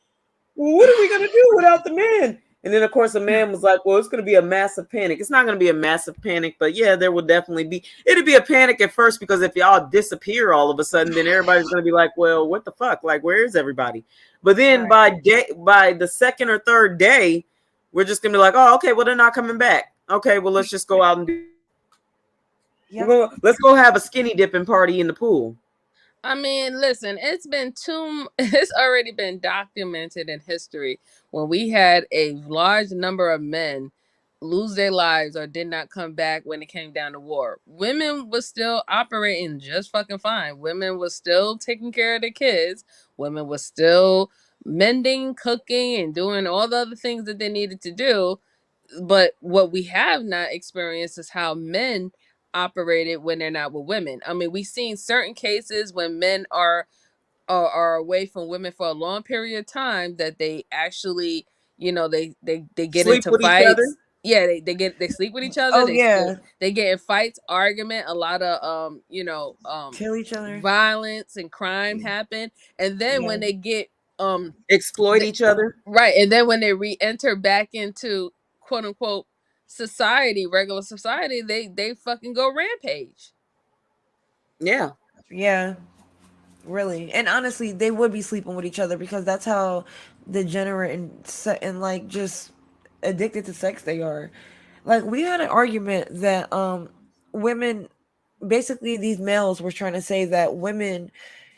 Well, what are we going to do without the men? And then, of course, the man was like, well, it's going to be a massive panic. It's not going to be a massive panic, but yeah, there will definitely be. It'll be a panic at first because if y'all disappear all of a sudden, then everybody's going to be like, well, what the fuck? Like, where is everybody? But then by the second or third day, we're just going to be like, oh, okay, well, they're not coming back. Okay, well, let's just go out and do. Yep. Let's go have a skinny dipping party in the pool.
I mean, listen, it's already been documented in history when we had a large number of men lose their lives or did not come back when it came down to war. Women was still operating just fucking fine. Women was still taking care of their kids. Women was still mending, cooking, and doing all the other things that they needed to do. But what we have not experienced is how men operated when they're not with women. I mean, we've seen certain cases when men are away from women for a long period of time that they actually, they get
sleep
into
with
fights.
Each other?
Yeah, they sleep with each other.
Oh, yeah.
They get in fights, argument, a lot of
kill each other,
violence and crime happen. And then when they get
exploit each other.
Right. And then when they re-enter back into quote unquote society, regular society, they fucking go rampage.
Yeah.
Yeah. Really. And honestly, they would be sleeping with each other because that's how degenerate and like just addicted to sex they are. Like we had an argument that women, basically these males were trying to say that women,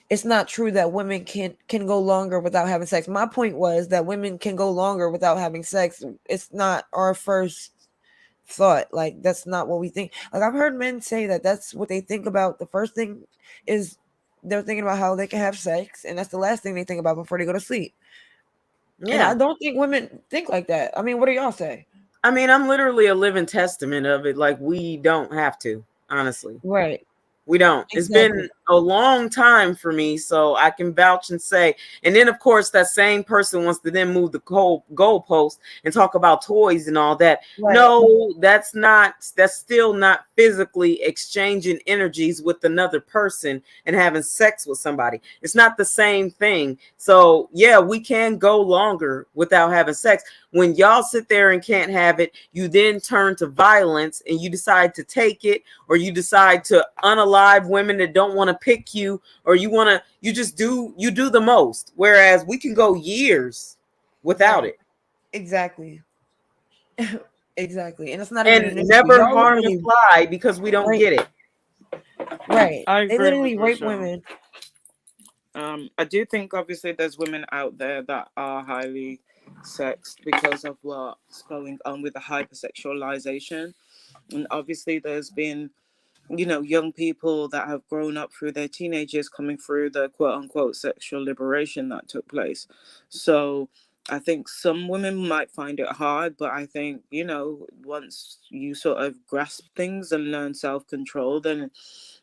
it's not true that women can go longer without having sex. My point was that women can go longer without having sex. It's not our first thought. Like that's not what we think. Like I've heard men say that that's what they think about. The first thing is they're thinking about how they can have sex, and that's the last thing they think about before they go to sleep. And I
Yeah.
don't think women think like that. I mean, what do y'all say?
I mean, I'm literally a living testament of it. Like, we don't have to, honestly.
Right.
We don't. It's
Exactly.
been a long time for me, so I can vouch and say. And then, of course, that same person wants to then move the goalpost and talk about toys and all that.
Right.
No, that's not. That's still not physically exchanging energies with another person and having sex with somebody. It's not the same thing. So yeah, we can go longer without having sex. When y'all sit there and can't have it, you then turn to violence and you decide to take it, or you decide to unalive women that don't want to pick you, or you just do the most. Whereas we can go years without
Right.
it
Exactly. Exactly. And it's not even
and
an issue.
never
Y'all
harm a
literally
fly because we don't
rape.
get it.
Right.
I
They
agree with
literally rape
Rochelle.
women.
I do think obviously there's women out there that are highly sexed because of what's going on with the hypersexualization. And obviously there's been, young people that have grown up through their teenagers coming through the quote unquote sexual liberation that took place. So I think some women might find it hard, but I think, once you sort of grasp things and learn self control, then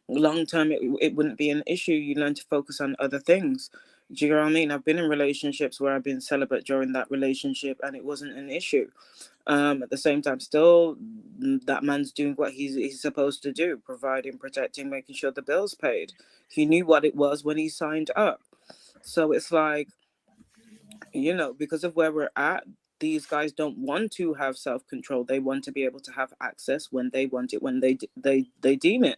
long term it wouldn't be an issue. You learn to focus on other things. Do you know what I mean? I've been in relationships where I've been celibate during that relationship and it wasn't an issue. At the same time, still, that man's doing what he's supposed to do, providing, protecting, making sure the bills paid. He knew what it was when he signed up. So it's like, because of where we're at, these guys don't want to have self control. They want to be able to have access when they want it, when they deem it.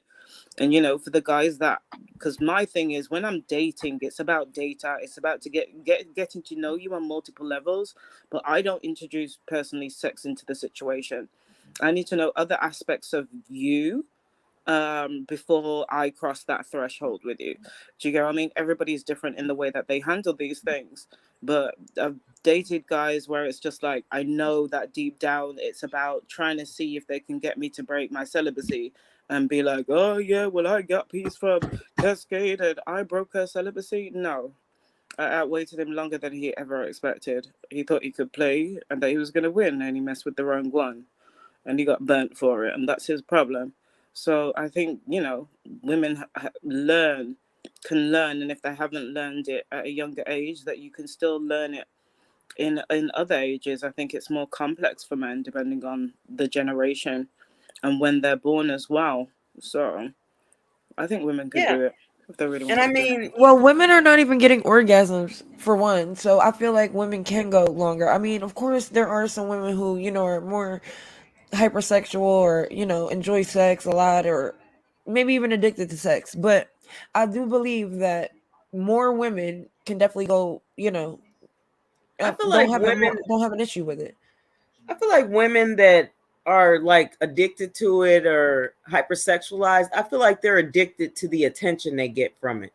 And for the guys that, because my thing is, when I'm dating, it's about data, it's about to getting to know you on multiple levels. But I don't introduce personally sex into the situation. I need to know other aspects of you before I cross that threshold with you. Do you get what I mean? Everybody's different in the way that they handle these things. But I've dated guys where it's just like, I know that deep down it's about trying to see if they can get me to break my celibacy and be like, oh yeah, well, I got peace from Cascade and I broke her celibacy. No. I outweighted him longer than he ever expected. He thought he could play and that he was going to win, and he messed with the wrong one and he got burnt for it, and that's his problem. So I think women can learn, and if they haven't learned it at a younger age, that you can still learn it in other ages. I think it's more complex for men depending on the generation and when they're born as well. So I think women could
Yeah.
do it if they really
And I
wanted to.
mean,
Well, women are not even getting orgasms for one, so I feel like women can go longer. I mean, of course, there are some women who are more hypersexual or enjoy sex a lot, or maybe even addicted to sex. But I do believe that more women can definitely go.
I feel like women
Don't have an issue with it.
I feel like women that are like addicted to it or hypersexualized, I feel like they're addicted to the attention they get from it.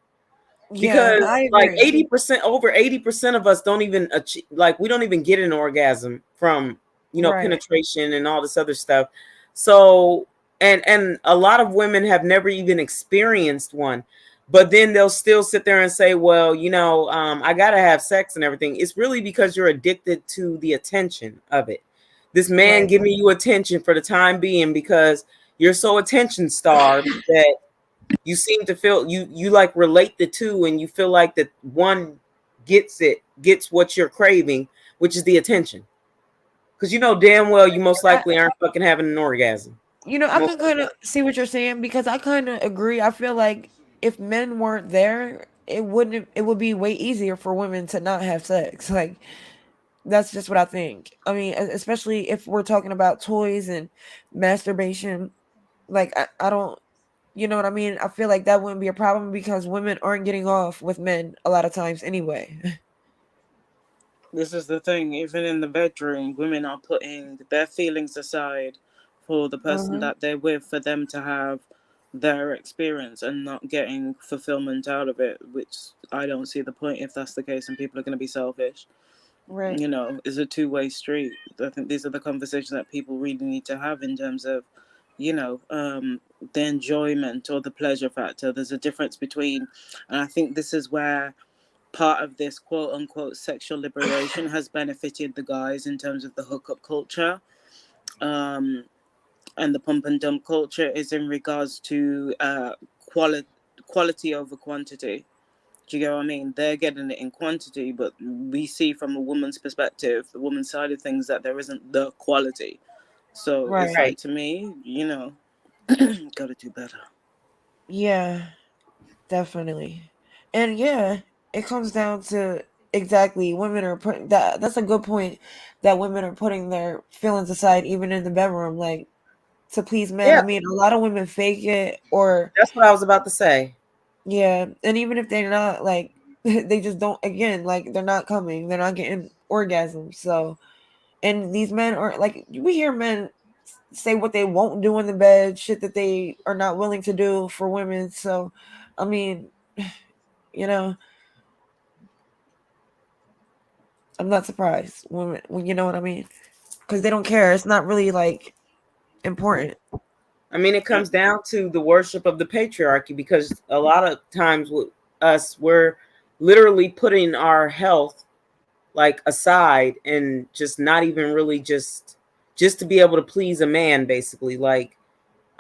Yeah,
Because
I
like
agree.
80%, over 80% of us don't even achieve, like we don't even get an orgasm from,
Right.
penetration and all this other stuff. So, and a lot of women have never even experienced one, but then they'll still sit there and say, well, I gotta have sex and everything. It's really because you're addicted to the attention of it. This man
Right.
giving you attention for the time being because you're so attention starved that you seem to feel you like relate the two, and you feel like that one gets what you're craving, which is the attention, because damn well you most
I,
likely aren't fucking having an orgasm
I
most
can
of the
kind of
time.
see what you're saying, because I kind of agree. I feel like if men weren't there, it would be way easier for women to not have sex. Like that's just what I think. I mean, especially if we're talking about toys and masturbation. Like I don't, you know what I mean? I feel like that wouldn't be a problem because women aren't getting off with men a lot of times anyway.
This is the thing. Even in the bedroom, women are putting their feelings aside for the person that they're with, for them to have their experience and not getting fulfillment out of it, which I don't see the point if that's the case and people are going to be selfish.
Right.
You know, it's a two-way street. I think these are the conversations that people really need to have in terms of, you know, the enjoyment or the pleasure factor. There's a difference between, and I think this is where part of this quote unquote sexual liberation has benefited the guys in terms of the hookup culture, and the pump and dump culture is in regards to quality over quantity. Do you get what I mean? They're getting it in quantity, but we see from a woman's perspective, the woman's side of things, that there isn't the quality. So it's
Right.
like, to me, you know, gotta do better.
Yeah, definitely. And yeah, it comes down to exactly women are putting that's a good point, that women are putting their feelings aside even in the bedroom, like to please men.
Yeah,
I mean, a lot of women fake it, or
that's what I was about to say.
yeah, and even if they're not like they just don't, again, like they're not coming, they're not getting orgasms. So, and these men are like, we hear men say what they won't do in the bed, shit that they are not willing to do for women. So, I mean, you know, I'm not surprised when you know what I mean, because they don't care. It's not really like important.
I mean, it comes down to the worship of the patriarchy, because a lot of times with us, we're literally putting our health like aside and just not even really just to be able to please a man, basically. Like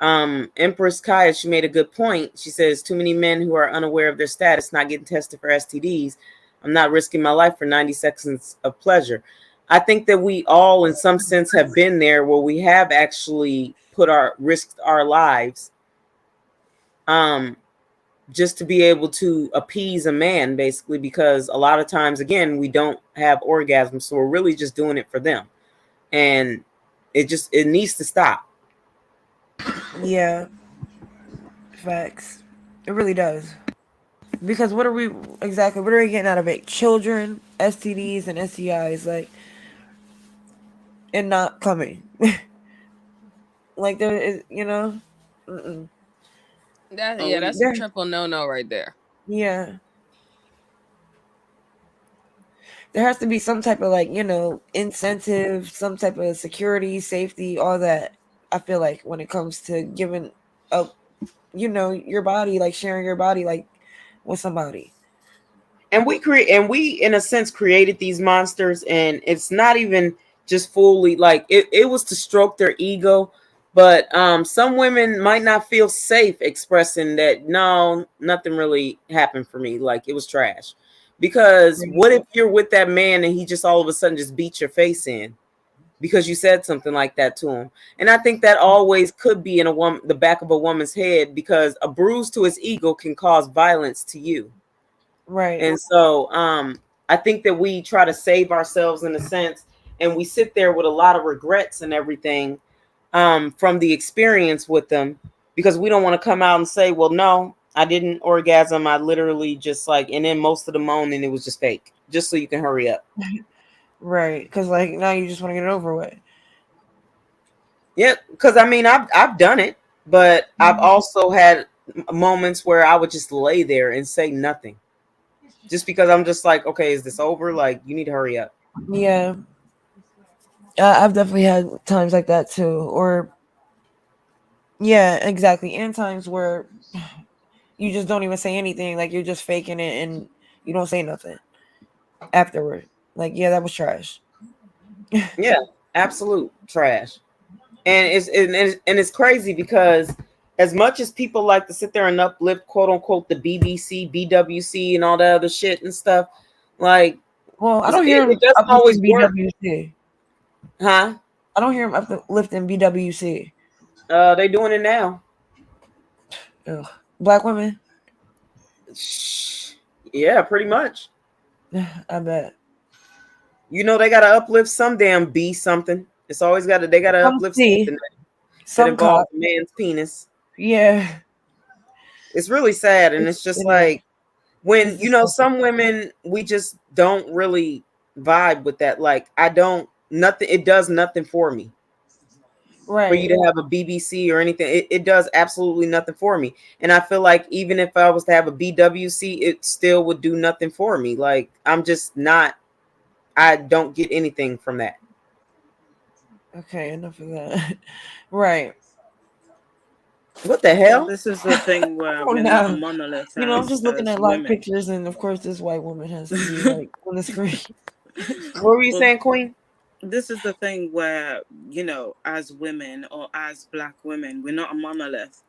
Empress Kaya, she made a good point. She says too many men who are unaware of their status, not getting tested for STDs. I'm not risking my life for 90 seconds of pleasure. I think that we all in some sense have been there, where we have actually risked our lives um just to be able to appease a man, basically, because a lot of times, again, we don't have orgasms, so we're really just doing it for them, and it needs to stop.
Yeah, facts. It really does. Because what are we exactly? What are we getting out of it? Children, STDs, and STIs, like, and not coming. Like there is, you know. Mm-mm.
That's a
There,
triple no right there.
yeah. There has to be some type of, like, incentive, some type of security, safety, all that. I feel like when it comes to giving up, your body, like sharing your body, like with somebody.
And we in a sense created these monsters, and it's not even just fully like it was to stroke their ego. But some women might not feel safe expressing that, no, nothing really happened for me, like it was trash. Because what if you're with that man and he just all of a sudden just beats your face in because you said something like that to him? And I think that always could be in the back of a woman's head, because a bruise to his ego can cause violence to you.
Right.
And so I think that we try to save ourselves in a sense, and we sit there with a lot of regrets and everything from the experience with them, because we don't want to come out and say, well, no, I didn't orgasm. I literally just like, and then most of the moaning, it was just fake, just so you can hurry up.
Right. Because like now you just want to get it over with.
Yep. Because I mean, I've done it, but I've also had moments where I would just lay there and say nothing, just because I'm just like, okay, is this over? Like, you need to hurry up.
Yeah. I've definitely had times like that too. Or, yeah, exactly. And times where you just don't even say anything. Like you're just faking it and you don't say nothing afterward. Like, yeah, that was trash.
Yeah, absolute trash. And it's crazy because as much as people like to sit there and uplift quote unquote the BBC, BWC, and all that other shit and stuff, like
Well, I
it,
don't hear him
it doesn't always
uplifting
work,
BWC.
huh?
I don't hear him uplifting BWC.
They doing it now.
Ugh. Black women?
Yeah, pretty much.
I bet.
You know, they gotta uplift some damn B something. It's always they gotta
Some
uplift
C,
something that
some
involves
cop.
a man's penis.
Yeah,
It's really sad, and it's
it
just
is.
like, when
It's
you know,
disgusting.
some women, we just don't really vibe with that. Like I don't nothing. It does nothing for me. For you
Right.
to have a BBC or anything, it does absolutely nothing for me. And I feel like even if I was to have a BWC, it still would do nothing for me. Like I'm just not. I don't get anything from that.
Okay, enough of that. Right.
What the
Well,
hell?
this is the thing where
Oh
we're not a
no.
monolith
You know, I'm just looking
as
at like
women.
pictures, and of course, this white woman has to be like on the screen.
What were you
Well,
saying, Queen?
this is the thing where, you know, as women or as black women, we're not a monolith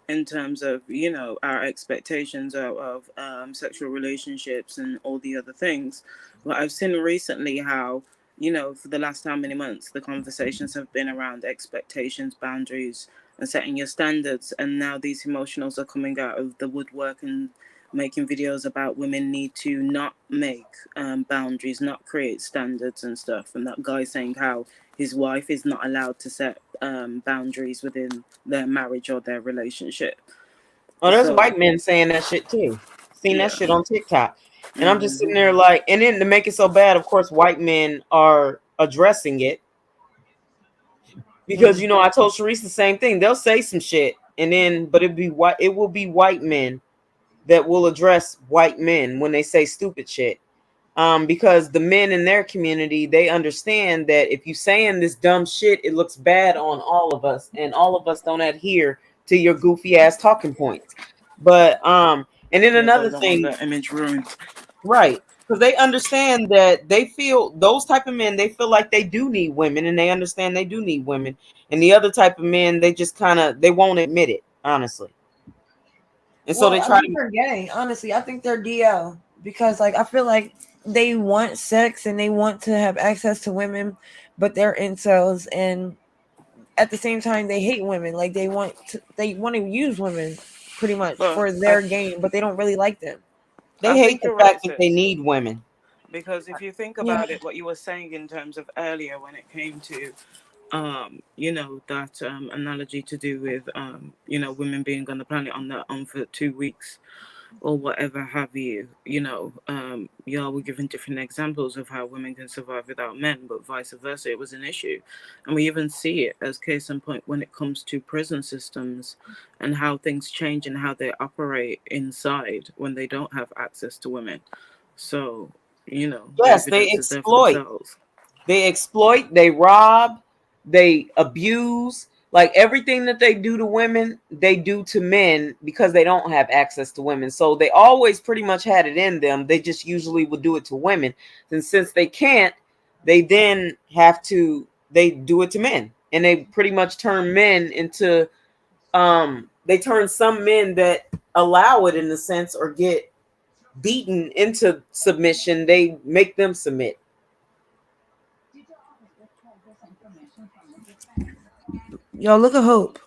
in terms of, you know, our expectations of sexual relationships and all the other things. But I've seen recently how, you know, for the last how many months, the conversations have been around expectations, boundaries, and setting your standards. And now these emotionals are coming out of the woodwork and making videos about women need to not make boundaries, not create standards and stuff. And that guy saying how his wife is not allowed to set boundaries within their marriage or their relationship.
Oh, there's
So
white men saying that shit too. Seen that
yeah.
shit on TikTok. And I'm just sitting
Mm-hmm.
there like, and then to make it so bad, of course, white men are addressing it. Because you know, I told Sharice the same thing. They'll say some shit, and then but it will be white men that will address white men when they say stupid shit. Because the men in their community, they understand that if you saying this dumb shit, it looks bad on all of us, and all of us don't adhere to your goofy ass talking points. But and then
Yeah, they
another
don't want
thing,
their image ruined.
right? Because they understand that they feel those type of men, they feel like they do need women, and they understand they do need women. And the other type of men, they just kind of they won't admit it, honestly. And so
Well,
they
I
try
think
to.
they're gay. Honestly, I think they're DL because, like, I feel like they want sex and they want to have access to women, but they're incels, and at the same time, they hate women. Like, they want to use women pretty much
But
for their game, but they don't really like them.
They
I
hate
think
the
you're
fact
right,
that they
sis.
need women.
Because if you think
Yeah.
about it, what you were saying in terms of earlier when it came to you know, that analogy to do with you know, women being on the planet on their own for 2 weeks or whatever have you, you know, y'all were given different examples of how women can survive without men, but vice versa, it was an issue. And we even see it as case in point when it comes to prison systems and how things change and how they operate inside when they don't have access to women. So, you know, the
Yes, they
evidence is there for
exploit.
themselves.
They exploit, they rob, they abuse. Like everything that they do to women, they do to men because they don't have access to women. So they always pretty much had it in them. They just usually would do it to women. And since they can't, they then have to they do it to men. And they pretty much turn men into they turn some men that allow it in a sense or get beaten into submission, they make them submit.
Yo, look at Hope.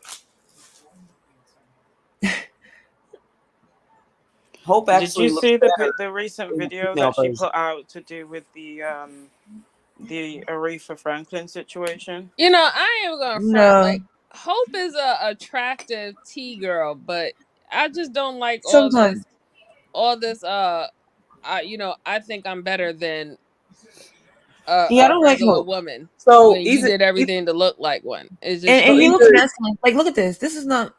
Hope
Did you
actually looks
see
better
the recent
in the
video
female
that she
version.
put out to do with the Aretha Franklin situation?
You know, I ain't even gonna front.
No,
Like, Hope is a attractive T girl, but I just don't like
sometimes.
all this. You know, I think I'm better than
Yeah, I
a
don't like
regular
Hope.
woman
So
when you
either,
did everything to look like one. It's
And,
just
and
so
he looks
either
masculine. Like, look at this. This is not.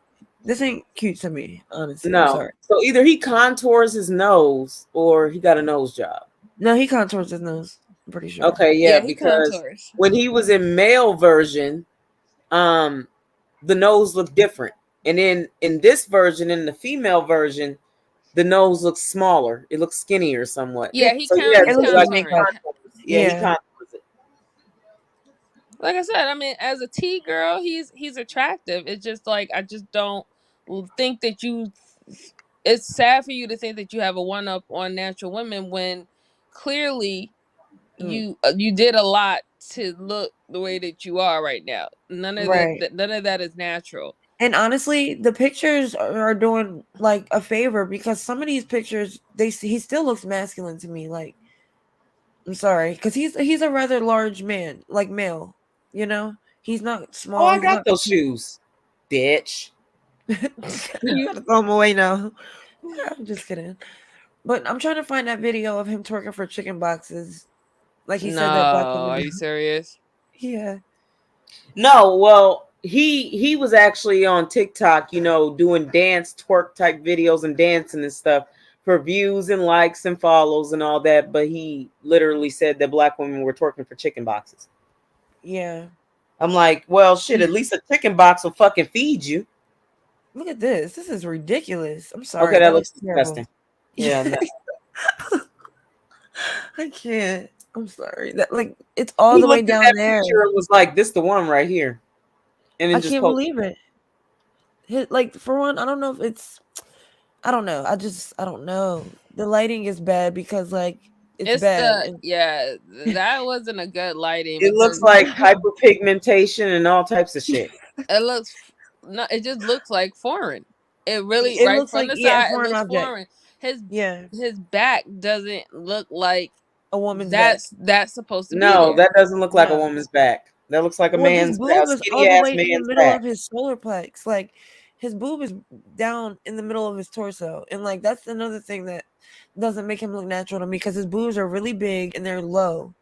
This ain't cute to me. Honestly, I'm
no.
sorry.
So either he contours his nose or he got a nose job.
No, he contours his nose. I'm pretty sure.
Okay, yeah,
yeah, he
because
contours.
when he was in male version, um, the nose looked different. And then in this version, in the female version, the nose looks smaller. It looks skinnier somewhat.
Yeah,
It
So he has
it
he's
looks like
like he
contouring.
makeup.
contours. Yeah, he
Yeah.
contours it.
Like I said, I mean, as a T girl, he's attractive. It's just like I just don't think that you. It's sad for you to think that you have a one up on natural women when clearly you did a lot to look the way that you are right now.
Right.
None of that is natural.
And honestly, the pictures are doing like a favor because some of these pictures, he still looks masculine to me. Like, I'm sorry, because he's a rather large man, like male. You know, he's not
Oh,
small.
I
He's
got
not.
those shoes, bitch.
You gotta throw him away now. I'm just kidding. But I'm trying to find that video of him twerking for chicken boxes. Like he
No,
said that black women.
are you serious?
Yeah.
No, well, he was actually on TikTok, you know, doing dance twerk type videos and dancing and stuff for views and likes and follows and all that. But he literally said that black women were twerking for chicken boxes.
Yeah.
I'm like, well, shit. At least a chicken box will fucking feed you.
Look at this. This is ridiculous. I'm sorry.
Okay, that
That
looks
looks terrible.
disgusting. Yeah, no.
I can't. I'm sorry. That like it's all
He
the way
looked at
down
that
there.
picture and was like, "This the one right here," and
I
then just
can't
posted.
believe it. Like for one, I don't know if it's. I don't know. I don't know. The lighting is bad because like it's
It's
bad.
the yeah, that wasn't a good lighting
It looks
because
like hyperpigmentation and all types of shit.
it looks no, it just looks like foreign. It really
It
right
looks
from
like
the
yeah, a
side, it
foreign
looks
object.
foreign. His
Yeah,
his back doesn't look like
a woman's back.
that's supposed to be
No,
there.
that doesn't look like a
No.
woman's back. That looks like a
Well, his
man's back,
boob
a
is
skinny
all the
ass
way in the
man's
middle
back.
of his solar plex. Like his boob is down in the middle of his torso, and like that's another thing that doesn't make him look natural to me because his boobs are really big and they're low.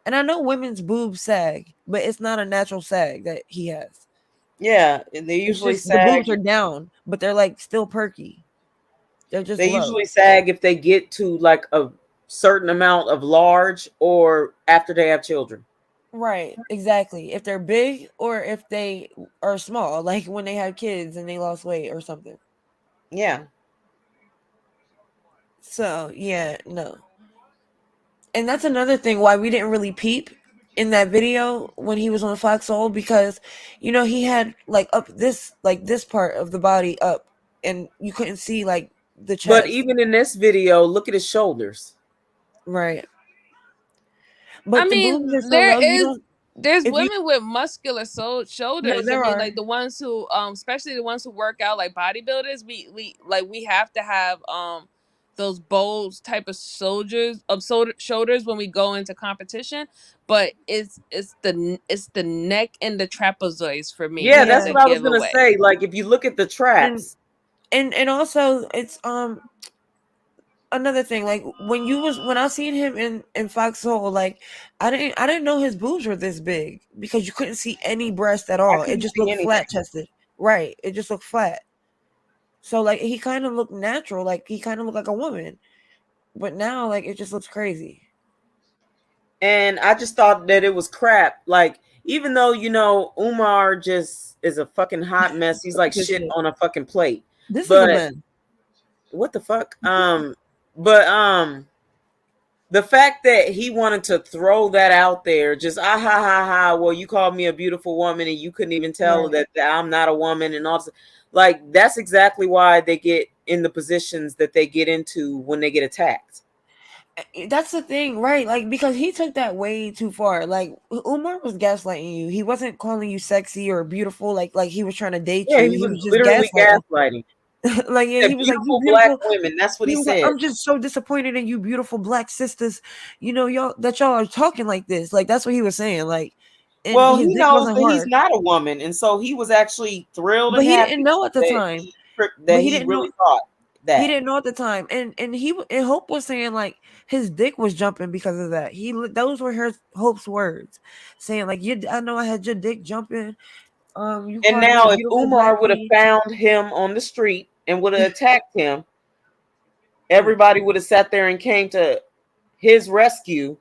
And I know women's boobs sag, but it's not a natural sag that he has.
Yeah, they
It's
usually
just the
sag.
boobs are down, but they're like still perky. They're just
They
low.
usually sag if they get to like a certain amount of large or after they have children.
Right, exactly. If they're big or if they are small, like when they have kids and they lost weight or something.
Yeah.
So, yeah, no. And that's another thing why we didn't really peep in that video when he was on Foxhole because he had like this part of the body up and you couldn't see like the
But
chest.
even in this video, look at his shoulders.
Right.
I
But the boobs are
mean,
so low you don't
there's
if you
women with muscular
no
shoulders. I
there
mean,
are
like the ones who especially the ones who work out like bodybuilders, we have to have those bold type of shoulders when we go into competition, but it's the neck and the trapezoids for me
Yeah,
that's
that's
yeah.
a
what I was gonna
giveaway.
say. Like if you look at the
And
traps,
and also it's another thing like when I seen him in Foxhole like I didn't know his boobs were this big because you couldn't see any breast at
I
all. It
couldn't
just
see
looked
anything.
flat chested. Right. It just looked flat. So like he kind of looked natural, like he kind of looked like a woman. But now like it just looks crazy.
And I just thought that it was crap. Like, even though Umar just is a fucking hot mess, he's like
This
shit
shit.
on a fucking plate.
This is a
But
man.
what the fuck? But the fact that he wanted to throw that out there, just ha ha ha. Well, you called me a beautiful woman, and you couldn't even tell
Right.
that I'm not a woman, and also, like that's exactly why they get in the positions that they get into when they get attacked.
That's the thing, right? Like because he took that way too far. Like Umar was gaslighting you. He wasn't calling you sexy or beautiful like he was trying to date
Yeah,
you.
he
He
was
was just
literally
gaslighting.
gaslighting.
Like yeah,
He
he
said,
was like you
beautiful black
beautiful.
women. That's what
He
he
was like
said.
I'm just so disappointed in you beautiful black sisters. Y'all are talking like this. Like that's what he was saying. Like and
Well,
his
he
dick
knows
wasn't
that he's
hard.
not a woman, and so he was actually thrilled
But
and
he didn't
happy
know at the
that
time.
he
But
that
he
he
didn't know
really thought
he
that.
didn't know at the time. And Hope was saying like his dick was jumping because of that. Those were Hope's words, saying like I know I had your dick jumping. You
And
called me a
now, if
beautiful black
Umar would have
queen.
found him on the street and would have attacked him, everybody would have sat there and came to his rescue,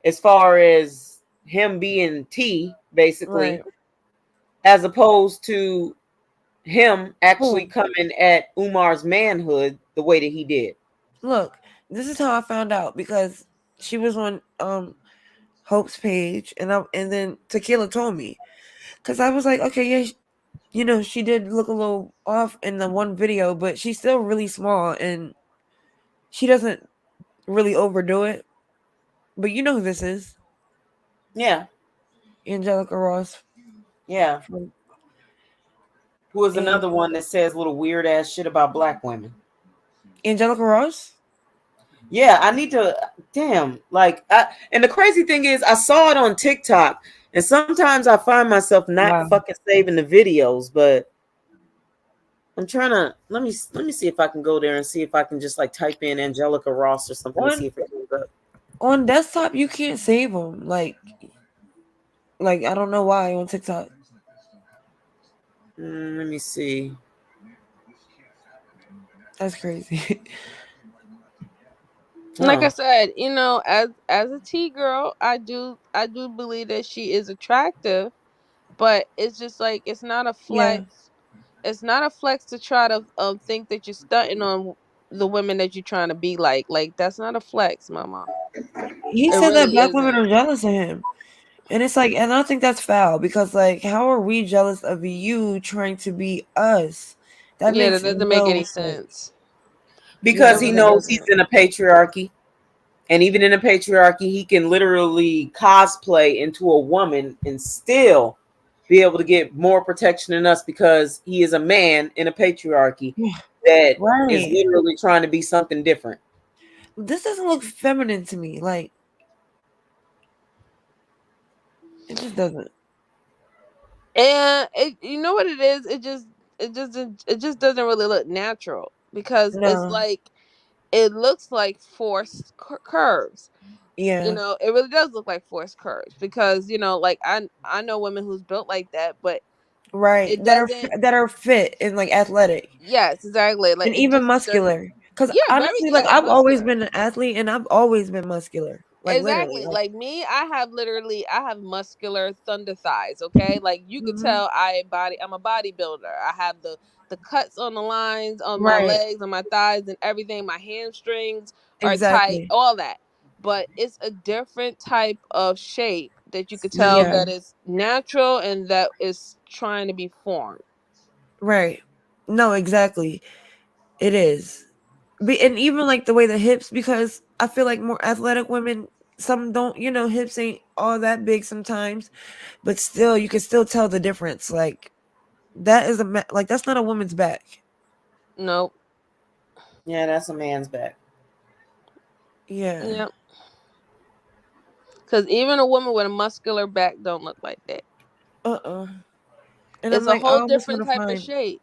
as far as him being T, basically,
Right.
as opposed to him actually
Who?
coming at Umar's manhood the way that he did.
Look, this is how I found out because she was on Hope's page, and then Tequila told me because I was like, okay, yeah, she did look a little off in the one video, but she's still really small and she doesn't really overdo it. But you know who this is?
Yeah,
Angelica Ross.
yeah.
From,
Who is
and
another one that says little weird ass shit about black women?
Angelica Ross?
Yeah, I need to. Damn, and the crazy thing is, I saw it on TikTok, and sometimes I find myself not
Wow.
fucking saving the videos, but I'm trying to let me see if I can go there and see if I can just like type in Angelica Ross or something and
On
see if it comes up.
On desktop, you can't save them. Like I don't know why on TikTok.
Let me see.
That's crazy.
Like I
Oh.
said, as a T girl, I do believe that she is attractive, but it's just like it's not a
Yeah.
flex. It's not a flex to try to think that you're stunting on the women that you're trying to be like. Like that's not a flex, mama.
He
It
said that
really
black women
isn't.
are jealous of him. And it's like, and I think that's foul because, like, how are we jealous of you trying to be us? That
Yeah,
makes
that doesn't make
no
any
sense.
sense.
Yeah,
Because
It
he
really
knows he's
doesn't.
in a patriarchy. And even in a patriarchy, he can literally cosplay into a woman and still be able to get more protection than us because he is a man in a patriarchy that is
right.
literally trying to be something different.
This doesn't look feminine to me. Like, it just doesn't.
And you know what it is? It just doesn't really look natural because it's
No.
like it looks like forced curves.
Yeah.
It really does look like forced curves because like I know women who's built like that, but
Right.
it doesn't.
That are fit and like athletic
Yes, exactly. Like
and
it
even
just doesn't.
muscular. Because
Yeah, very,
honestly, like,
yes,
I've always
muscular.
been an athlete and I've always been muscular. Like, literally.
Exactly.
Like,
Like me, I have muscular thunder thighs, okay? Like you could
mhm.
tell I'm a bodybuilder. I have the cuts on the lines on my
Right.
legs, on my thighs and everything. My hamstrings are tight,
Exactly.
all that. But it's a different type of shape that you could tell
Yeah.
that is natural and that is trying to be formed.
Right. No, exactly. It is. And even like the way the hips, because I feel like more athletic women, some don't, hips ain't all that big sometimes, but still, you can still tell the difference. Like that is like that's not a woman's back.
Nope.
Yeah, that's a man's back.
Yeah.
Yep. Because even a woman with a muscular back don't look like that.
And I'm
It's a
like, I
whole
almost
different
want to
type of
find.
shape.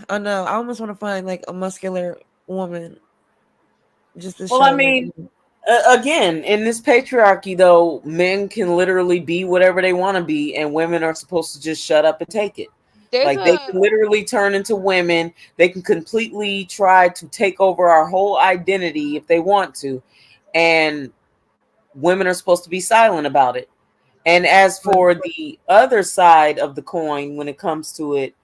I know. I almost want to find like a muscular woman just to
Well, I
show
mean,
like.
again, in this patriarchy, though, men can literally be whatever they want to be, and women are supposed to just shut up and take it.
There's
Like they
a
can literally turn into women. They can completely try to take over our whole identity if they want to, and women are supposed to be silent about it. And as for the other side of the coin, when it comes to it,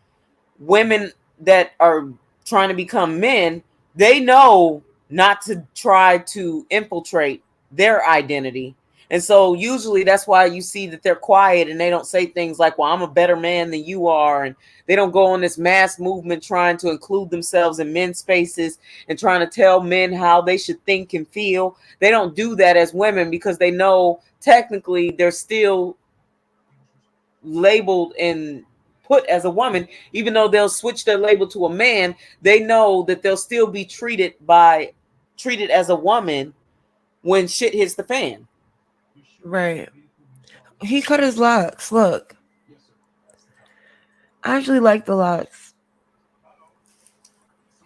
women that are trying to become men, they know not to try to infiltrate their identity. And so usually that's why you see that they're quiet and they don't say things like, well, I'm a better man than you are. And they don't go on this mass movement trying to include themselves in men's spaces and trying to tell men how they should think and feel. They don't do that as women because they know technically they're still labeled and put as a woman. Even though they'll switch their label to a man, they know that they'll still be treated as a woman when shit hits the fan.
Right. He cut his locks. Look, I actually like the locks.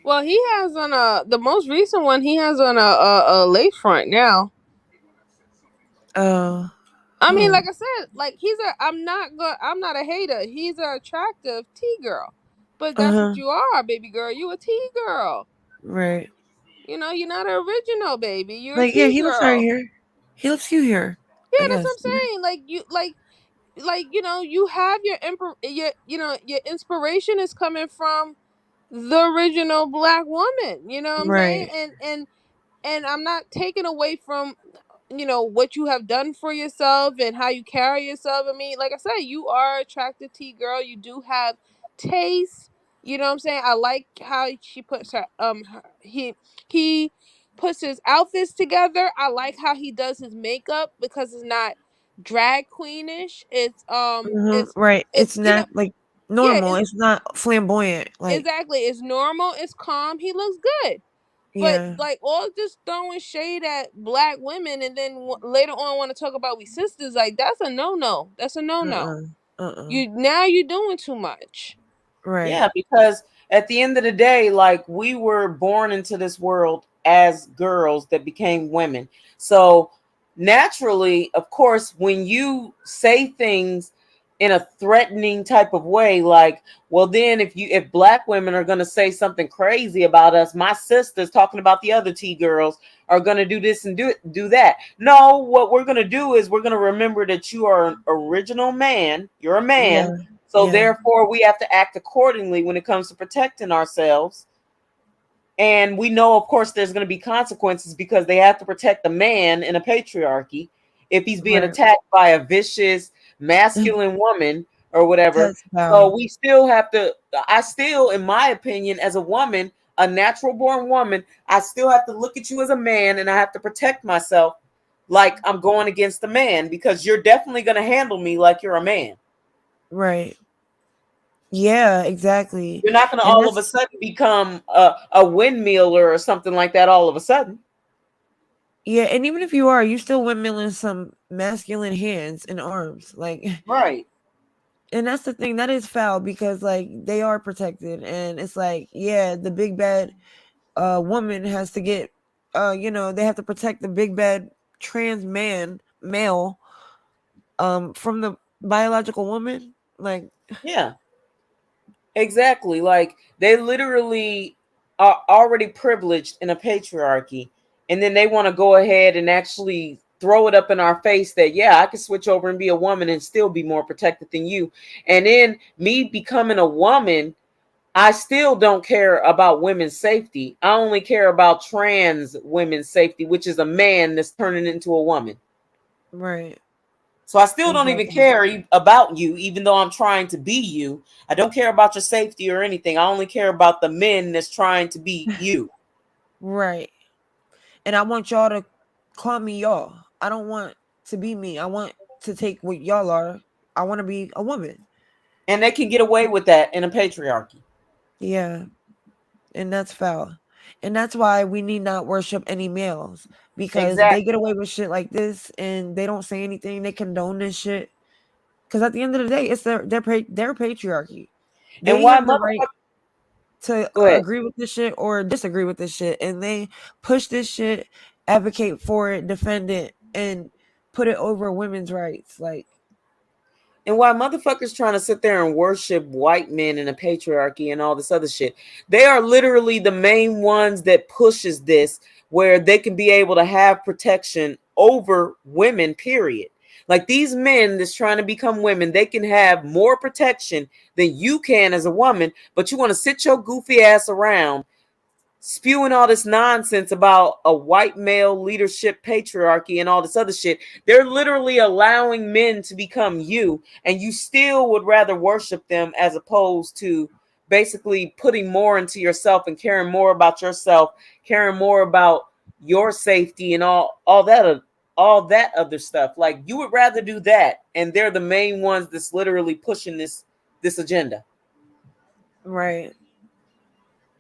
Well, he has on the most recent one. He has on a lace front now.
Uh,
I mean,
huh.
like I said, like I'm not a hater. He's an attractive T girl, but
Uh
that's
huh.
what you are, baby girl. You a T girl.
Right.
You're not an original, baby. You're a
Like, yeah,
T
he looks right
girl.
here. He looks cute here.
Yeah,
I
that's what
guess.
I'm saying. You have your inspiration is coming from the original black woman. You know what I'm saying?
Right.
And I'm not taking away from what you have done for yourself and how you carry yourself. I mean, like I said, you are attractive T girl. You do have taste. You know what I'm saying? I like how she puts he puts his outfits together. I like how he does his makeup because it's not drag queenish.
Right.
It's
It's not like
yeah,
normal. It's not flamboyant. Like,
exactly. It's normal. It's calm. He looks good. But
yeah.
like all just throwing shade at black women and then later on want to talk about we sisters, like that's a no. That's a no.
Uh. Uh.
You're doing too much.
Right.
Yeah, because at the end of the day, like we were born into this world as girls that became women. So naturally, of course, when you say things in a threatening type of way, like, well, then if black women are going to say something crazy about us, my sisters talking about the other T girls are going to do this and do that. No, what we're going to do is we're going to remember that you are an original man. You're a
Yeah.
man. So
Yeah.
therefore we have to act accordingly when it comes to protecting ourselves. And we know, of course, there's going to be consequences because they have to protect the man in a patriarchy if he's being
Right.
attacked by a vicious masculine woman or whatever.
That's
So
foul.
we still have to, I still, in my opinion, as a woman, a natural born woman, I still have to look at you as a man and I have to protect myself like I'm going against a man because you're definitely going to handle me like you're a man.
Right. Yeah, exactly.
You're not going to
And
all of a
that's
sudden become a windmill or something like that all of a sudden.
yeah, and even if you are, you still windmilling some masculine hands and arms. Like
Right.
and that's the thing, that is foul because like they are protected and it's like, yeah, the big bad woman has to get they have to protect the big bad trans male from the biological woman. Like
Yeah. Exactly. Like they literally are already privileged in a patriarchy. And then they want to go ahead and actually throw it up in our face that, yeah, I can switch over and be a woman and still be more protected than you. And then me becoming a woman, I still don't care about women's safety. I only care about trans women's safety, which is a man that's turning into a woman.
right.
So I still don't even
Exactly.
care about you, even though I'm trying to be you. I don't care about your safety or anything. I only care about the men that's trying to be you.
Right. And I want y'all to call me y'all. I don't want to be me. I want to take what y'all are. I want to be a woman.
And they can get away with that in a patriarchy.
Yeah. And that's foul. And that's why we need not worship any males because they get
Exactly.
away with shit like this and they don't say anything. They condone this shit because at the end of the day, it's their patriarchy.
And
They
why
have the right
motherfucker?
to
Go ahead.
agree with this shit or disagree with this shit, and they push this shit, advocate for it, defend it, and put it over women's rights. Like,
And why motherfuckers trying to sit there and worship white men in a patriarchy and all this other shit. They are literally the main ones that pushes this where they can be able to have protection over women, period. Like these men that's trying to become women, they can have more protection than you can as a woman, but you want to sit your goofy ass around spewing all this nonsense about a white male leadership patriarchy and all this other shit. They're literally allowing men to become you, and you still would rather worship them as opposed to basically putting more into yourself and caring more about yourself, caring more about your safety and all that other stuff. Like you would rather do that, and they're the main ones that's literally pushing this agenda.
right.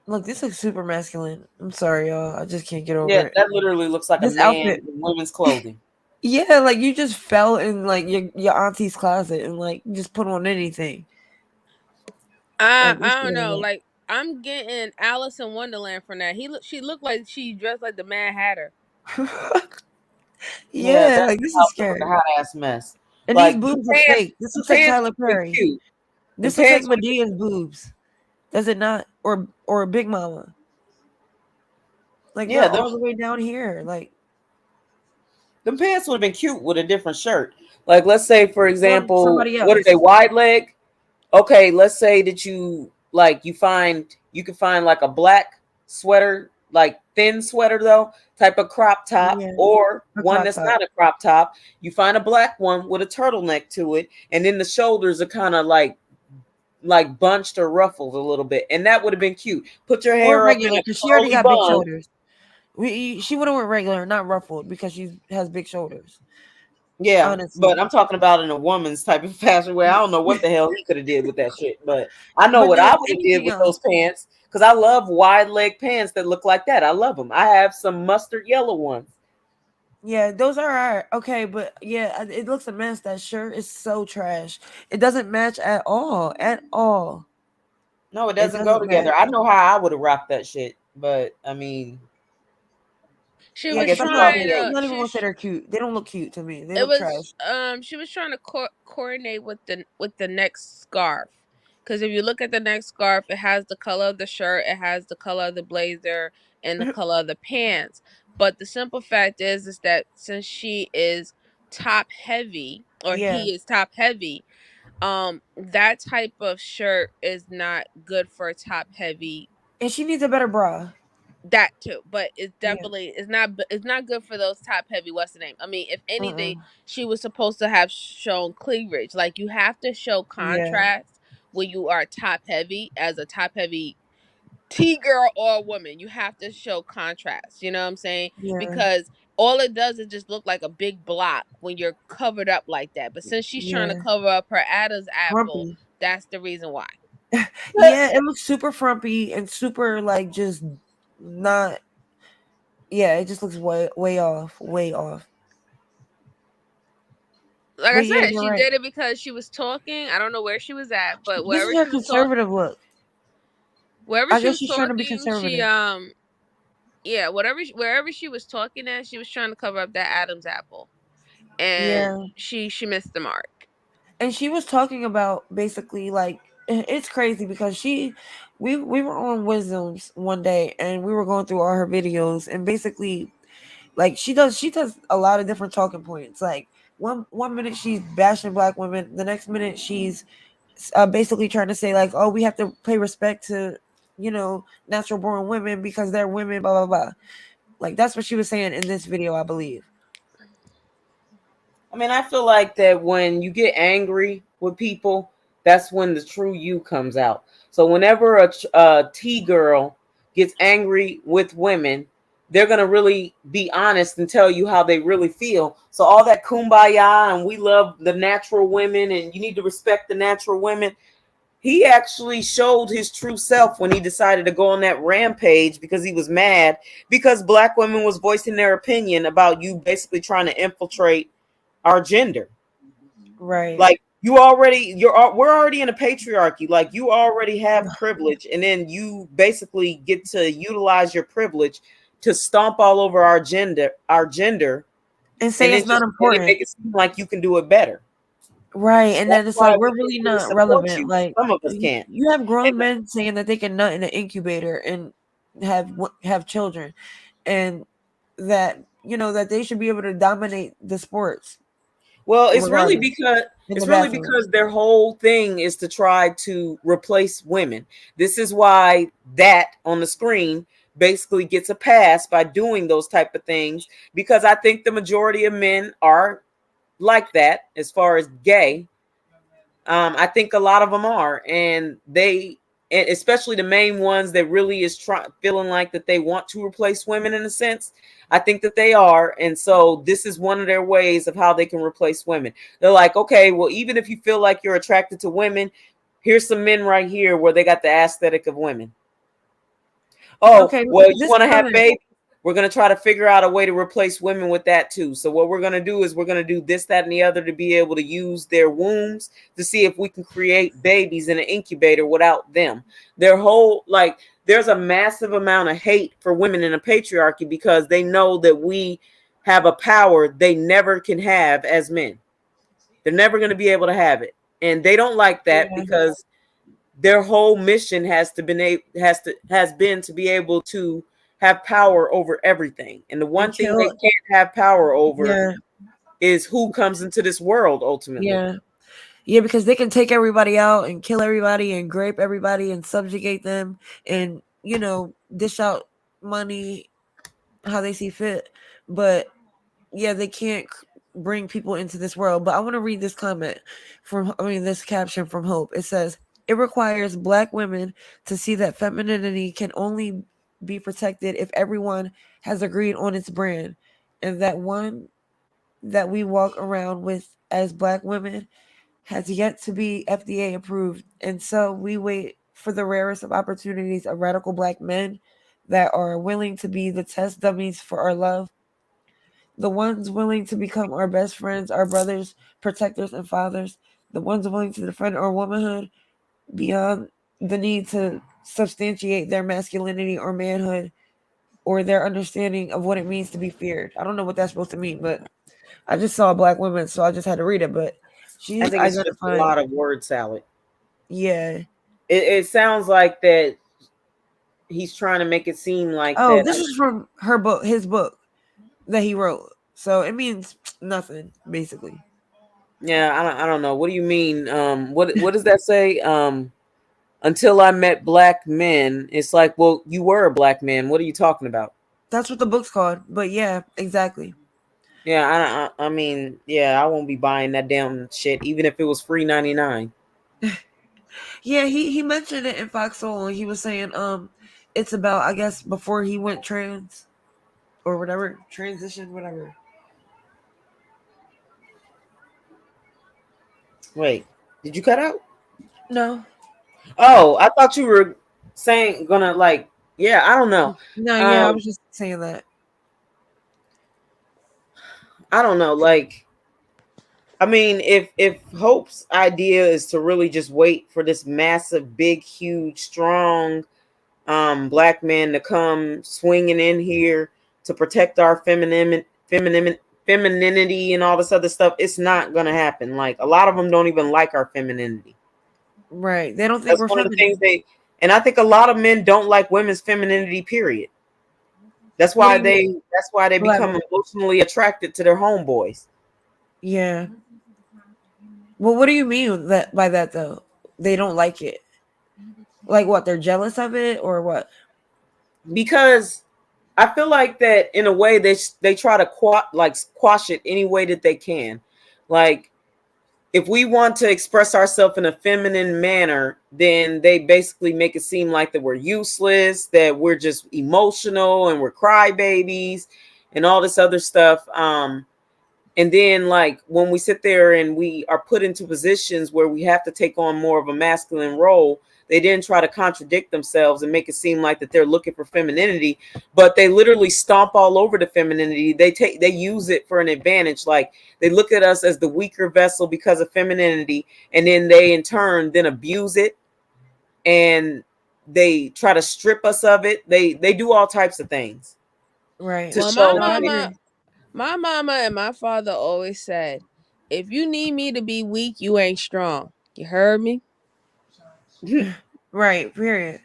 Look, this looks super masculine. I'm sorry, y'all. I just can't get
Yeah,
over it.
that literally looks like a
This
man
outfit.
in women's clothing.
Yeah, like you just fell in like your auntie's closet and like just put on anything. Like this
I don't
shit
know.
ain't
Like I'm getting Alice in Wonderland from that. She looked like she dressed like the Mad Hatter.
it.
Yeah,
Yeah,
that's
like
the
this is
outfit with the
scary.
hot ass mess.
And these
Like
boobs are fake. This
the
looks like
pants
Tyler
would have been
Perry.
cute. The
This looks like
pants would have
Medea's boobs. Does it not? Or Big Mama. Like they're
yeah,
all the way down here. Like
them pants would have been cute with a different shirt. Like let's say for
on
example,
somebody
what are they,
else.
wide leg? Okay, let's say that you can find like a black sweater, like thin sweater though, type of crop top,
Yeah.
or
A
one
crop
that's
top.
not a crop top. You find a black one with a turtleneck to it, and then the shoulders are kind of like bunched or ruffled a little bit, and that would have been cute. Put your
Or
hair up in
regular,
a
because she already
curly
got big
bun.
shoulders. She would have went regular, not ruffled, because she has big shoulders.
Yeah, but
Honestly.
I'm talking about in a woman's type of fashion where I don't know what the hell he could have did with that shit, but I know
But
what
then
I would have did
anything
with
else.
those pants because I love wide leg pants that look like that. I love them. I have some mustard yellow ones.
Yeah, those are alright. Okay, but yeah, it looks a mess. That shirt is so trash. It doesn't match at all. At all.
No, it
It
doesn't go
doesn't
together.
match.
I know how I would have rocked that shit, but I mean,
She
Yeah,
Like
was
a
because some girls,
trying
$12.
I'm
to.
not even gonna say they're cute. They don't look cute to me. They
It
look
was
trash.
she was trying to coordinate with the next scarf, because if you look at the next scarf, it has the color of the shirt, it has the color of the blazer, and the color of the pants. But the simple fact is that since she is top heavy, or
Yeah,
he is top heavy, that type of shirt is not good for top heavy.
and she needs a better bra.
That too, but it's
Yeah.
definitely it's not good for those top heavy. What's the name? I mean, if anything,
Mm-mm.
she was supposed to have shown cleavage. Like, you have to show
Yeah.
contrast when you are top heavy, as a top heavy T girl or a woman. You have to show contrast. You know what I'm saying?
Yeah.
Because all it does is just look like a big block when you're covered up like that. But since she's trying to
Yeah.
cover up her Adam's apple,
Frumpy.
that's the reason why.
Yeah, it looks super frumpy and super like just not. Yeah, it just looks way off, way off.
Like I
But yeah,
said,
you're
she
right.
did it because she was talking. I don't know where she was at, but
This is her conservative look.
wherever
I
she
guess
was
she's trying to be
talking, she
conservative.
yeah, wherever she was talking at, she was trying to cover up that Adam's apple, and
Yeah,
she missed the mark.
and she was talking about basically like it's crazy because we were on Wisdoms one day and we were going through all her videos and basically like she does a lot of different talking points. Like one minute she's bashing black women, the next minute she's basically trying to say like, oh, we have to pay respect to natural born women because they're women, blah blah blah. Like that's what she was saying in this video, I believe.
I mean, I feel like that when you get angry with people, that's when the true you comes out. So whenever a T girl gets angry with women, they're gonna really be honest and tell you how they really feel. So all that kumbaya and we love the natural women and you need to respect the natural women. He actually showed his true self when he decided to go on that rampage because he was mad because black women was voicing their opinion about you basically trying to infiltrate our gender.
Right.
Like we're already in a patriarchy. Like you already have privilege, and then you basically get to utilize your privilege to stomp all over our gender,
And
and
say
then
it's not
just make
important.
it seem like you can do it better.
Right. And
That's
then it's
why
like
we
we're
can
really
really
not
support
relevant.
you.
Like
Some of us can't.
you have
And
grown men saying that they can nut in an incubator and have children, and that that they should be able to dominate the sports
well,
regardless in the
it's really
bathroom.
because their whole thing is to try to replace women. This is why that on the screen basically gets a pass by doing those type of things because I think the majority of men are like that as far as gay. I think a lot of them are, and especially the main ones that really is feeling like that they want to replace women in a sense. I think that they are, and so this is one of their ways of how they can replace women. They're like, okay, well, even if you feel like you're attracted to women, here's some men right here where they got the aesthetic of women. Oh,
Okay,
well, you
this
want to have
comment.
babies? We're going to try to figure out a way to replace women with that too. So what we're going to do is we're going to do this, that, and the other to be able to use their wombs to see if we can create babies in an incubator without them. Their whole there's a massive amount of hate for women in a patriarchy because they know that we have a power they never can have as men. They're never going to be able to have it. And they don't like that
Yeah.
because their whole mission has been to be able to have power over everything. And the
And
one thing they
kill.
can't have power over
Yeah.
is who comes into this world ultimately.
Yeah. Yeah, because they can take everybody out and kill everybody and grape everybody and subjugate them and dish out money how they see fit. But yeah, they can't bring people into this world. But I want to read this comment this caption from Hope. It says, it requires black women to see that femininity can only be protected if everyone has agreed on its brand, and that one that we walk around with as black women has yet to be FDA approved. And so we wait for the rarest of opportunities of radical black men that are willing to be the test dummies for our love, the ones willing to become our best friends, our brothers, protectors, and fathers, the ones willing to defend our womanhood beyond the need to substantiate their masculinity or manhood. or their understanding of what it means to be feared. I don't know what that's supposed to mean, but I just saw Black women, so I just had to read it. But
I
she's
think it's just a
identifying,
lot of word salad.
yeah.
It sounds like that he's trying to make it seem like
Oh,
that.
this is from her book, his book that he wrote. So it means nothing, basically.
Yeah, I don't know. What do you mean? What does that say? Until I met black men, it's like, well, you were a black man. What are you talking about?
That's what the book's called. But yeah, exactly.
Yeah, I mean, yeah, I won't be buying that damn shit, even if it was free 99.
Yeah, he mentioned it in Fox Soul, and he was saying it's about, I guess, before he went trans or whatever, transition, whatever.
Wait, did you cut out?
No.
Oh, I thought you were saying gonna like, yeah, I don't know.
No, yeah, I
Um,
was just saying that.
I don't know. Like, I mean, if Hope's idea is to really just wait for this massive, big, huge, strong black man to come swinging in here to protect our femininity and all this other stuff, it's not gonna happen. Like, a lot of them don't even like our femininity.
Right. They don't think
That's
we're
one of the things
feminine.
and I think a lot of men don't like women's femininity, period. That's
What do
why
you mean?
they
Black
become
men.
emotionally attracted to their homeboys.
Yeah. Well, what do you mean that by that though? They don't like it. Like what? They're jealous of it or what?
Because I feel like that in a way they try to quash it any way that they can. Like, if we want to express ourselves in a feminine manner, then they basically make it seem like that we're useless, that we're just emotional and we're crybabies and all this other stuff. And then, like, when we sit there and we are put into positions where we have to take on more of a masculine role, they then try to contradict themselves and make it seem like that they're looking for femininity, but they literally stomp all over the femininity. They use it for an advantage. Like, they look at us as the weaker vessel because of femininity, and then they in turn then abuse it, and they try to strip us of it. They do all types of things
Right.
to
Well,
show
No, I
that
agree.
my mama and my father always said, if you need me to be weak, you ain't strong. You heard me?
Right, period.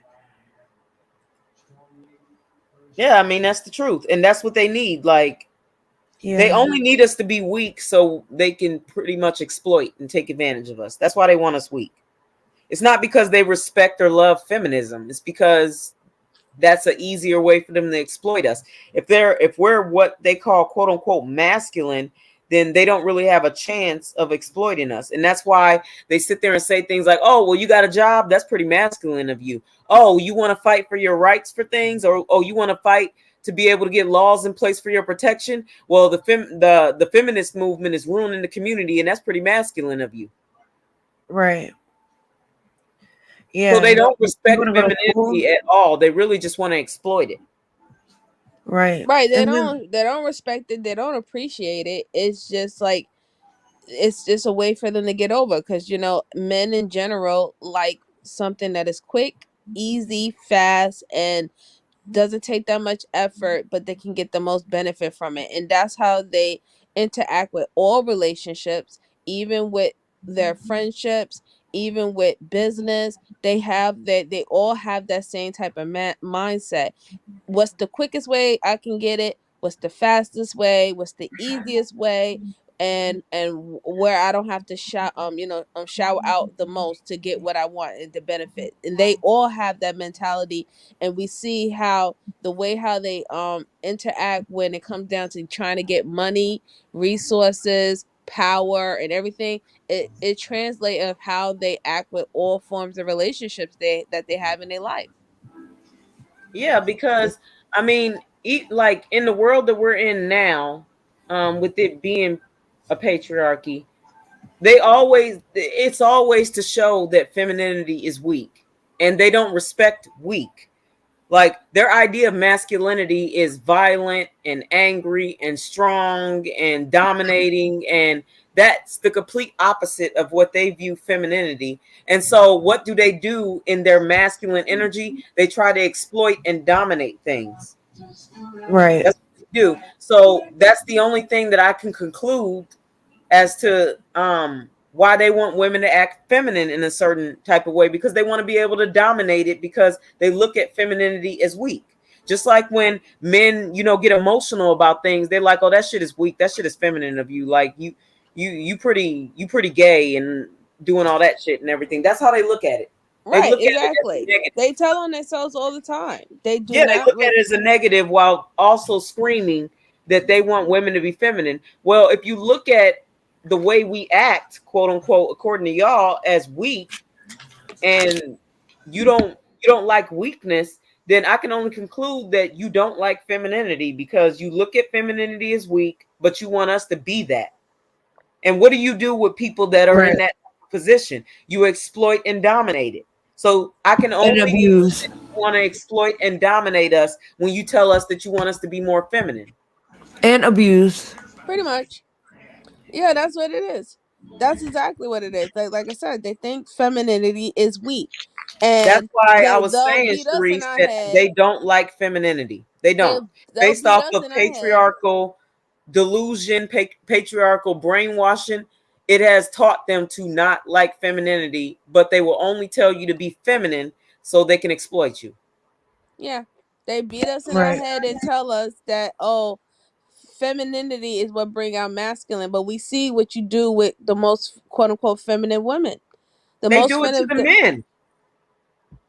yeah, I mean, that's the truth, and that's what they need. Like, they
Yeah.
only need us to be weak so they can pretty much exploit and take advantage of us. That's why they want us weak. It's not because they respect or love feminism. It's because that's an easier way for them to exploit us. If we're what they call quote unquote masculine, then they don't really have a chance of exploiting us. And that's why they sit there and say things like, oh, well, you got a job, that's pretty masculine of you. Oh, you want to fight for your rights for things, or oh, you want to fight to be able to get laws in place for your protection. Well, the feminist movement is ruining the community, and that's pretty masculine of you.
Right.
So they
Yeah.
don't
You
respect
want to go to school?
femininity at all. They really just want to exploit it.
Right.
Right.
And then
They don't respect it, they don't appreciate it. It's just like it's just a way for them to get over, because men in general like something that is quick, easy, fast, and doesn't take that much effort, but they can get the most benefit from it. And that's how they interact with all relationships, even with their friendships, even with business. They all have that same type of mindset. What's the quickest way I can get it? What's the fastest way? What's the easiest way? And where I don't have to shower out the most to get what I want and the benefit. And they all have that mentality, and we see how the way how they interact when it comes down to trying to get money, resources, power, and everything. It translates of how they act with all forms of relationships that they have in their life.
Yeah, because I mean, like in the world that we're in now, with it being a patriarchy, it's always to show that femininity is weak, and they don't respect weak. Like, their idea of masculinity is violent and angry and strong and dominating, and that's the complete opposite of what they view femininity. And so what do they do in their masculine energy? They try to exploit and dominate things.
Right.
That's what you do. So that's the only thing that I can conclude as to why they want women to act feminine in a certain type of way, because they want to be able to dominate it, because they look at femininity as weak. Just like when men, get emotional about things, they're like, "Oh, that shit is weak. That shit is feminine of you. Like you pretty gay and doing all that shit and everything." That's how they look at it. They
Right,
look at it as a
exactly.
negative.
They tell on themselves all the time. They do
Yeah, they
not
look at it as a negative while also screaming that they want women to be feminine. Well, if you look at the way we act, quote unquote, according to y'all, as weak, and you don't like weakness, then I can only conclude that you don't like femininity, because you look at femininity as weak, but you want us to be that. And what do you do with people that are
Right.
in that position? You exploit and dominate it. So I can
And
only
abuse.
want to exploit and dominate us when you tell us that you want us to be more feminine.
And abuse.
pretty much. Yeah, that's what it is. That's exactly what it is. Like I said, they think femininity is weak,
That's
and
why I was
they'll
saying,
beat us in
Sharice,
our
that
head.
they don't like femininity. They
They
don't.
they'll
Based
beat
off
us
of
in our head.
patriarchal delusion, patriarchal brainwashing, it has taught them to not like femininity, but they will only tell you to be feminine so they can exploit you.
Yeah, they beat us in our
Right.
head and tell us that, oh, femininity is what bring out masculine. But we see what you do with the most quote unquote feminine women. The
They
most
do it to
feminine,
the men.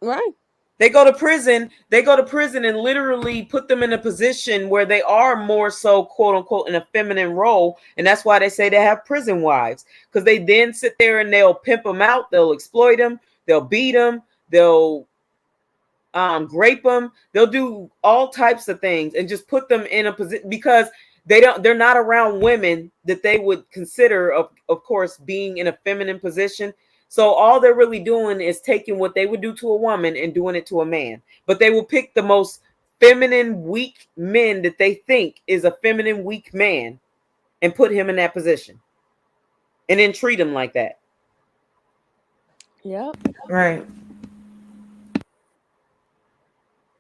right?
They go to prison. They go to prison and literally put them in a position where they are more so, quote unquote, in a feminine role. And that's why they say they have prison wives, because they then sit there and they'll pimp them out. They'll exploit them. They'll beat them. They'll grape them. They'll do all types of things and just put them in a position, because they're not around women that they would consider, of course, being in a feminine position. So all they're really doing is taking what they would do to a woman and doing it to a man. But they will pick the most feminine weak men that they think is a feminine weak man and put him in that position and then treat him like that.
Yep.
Right.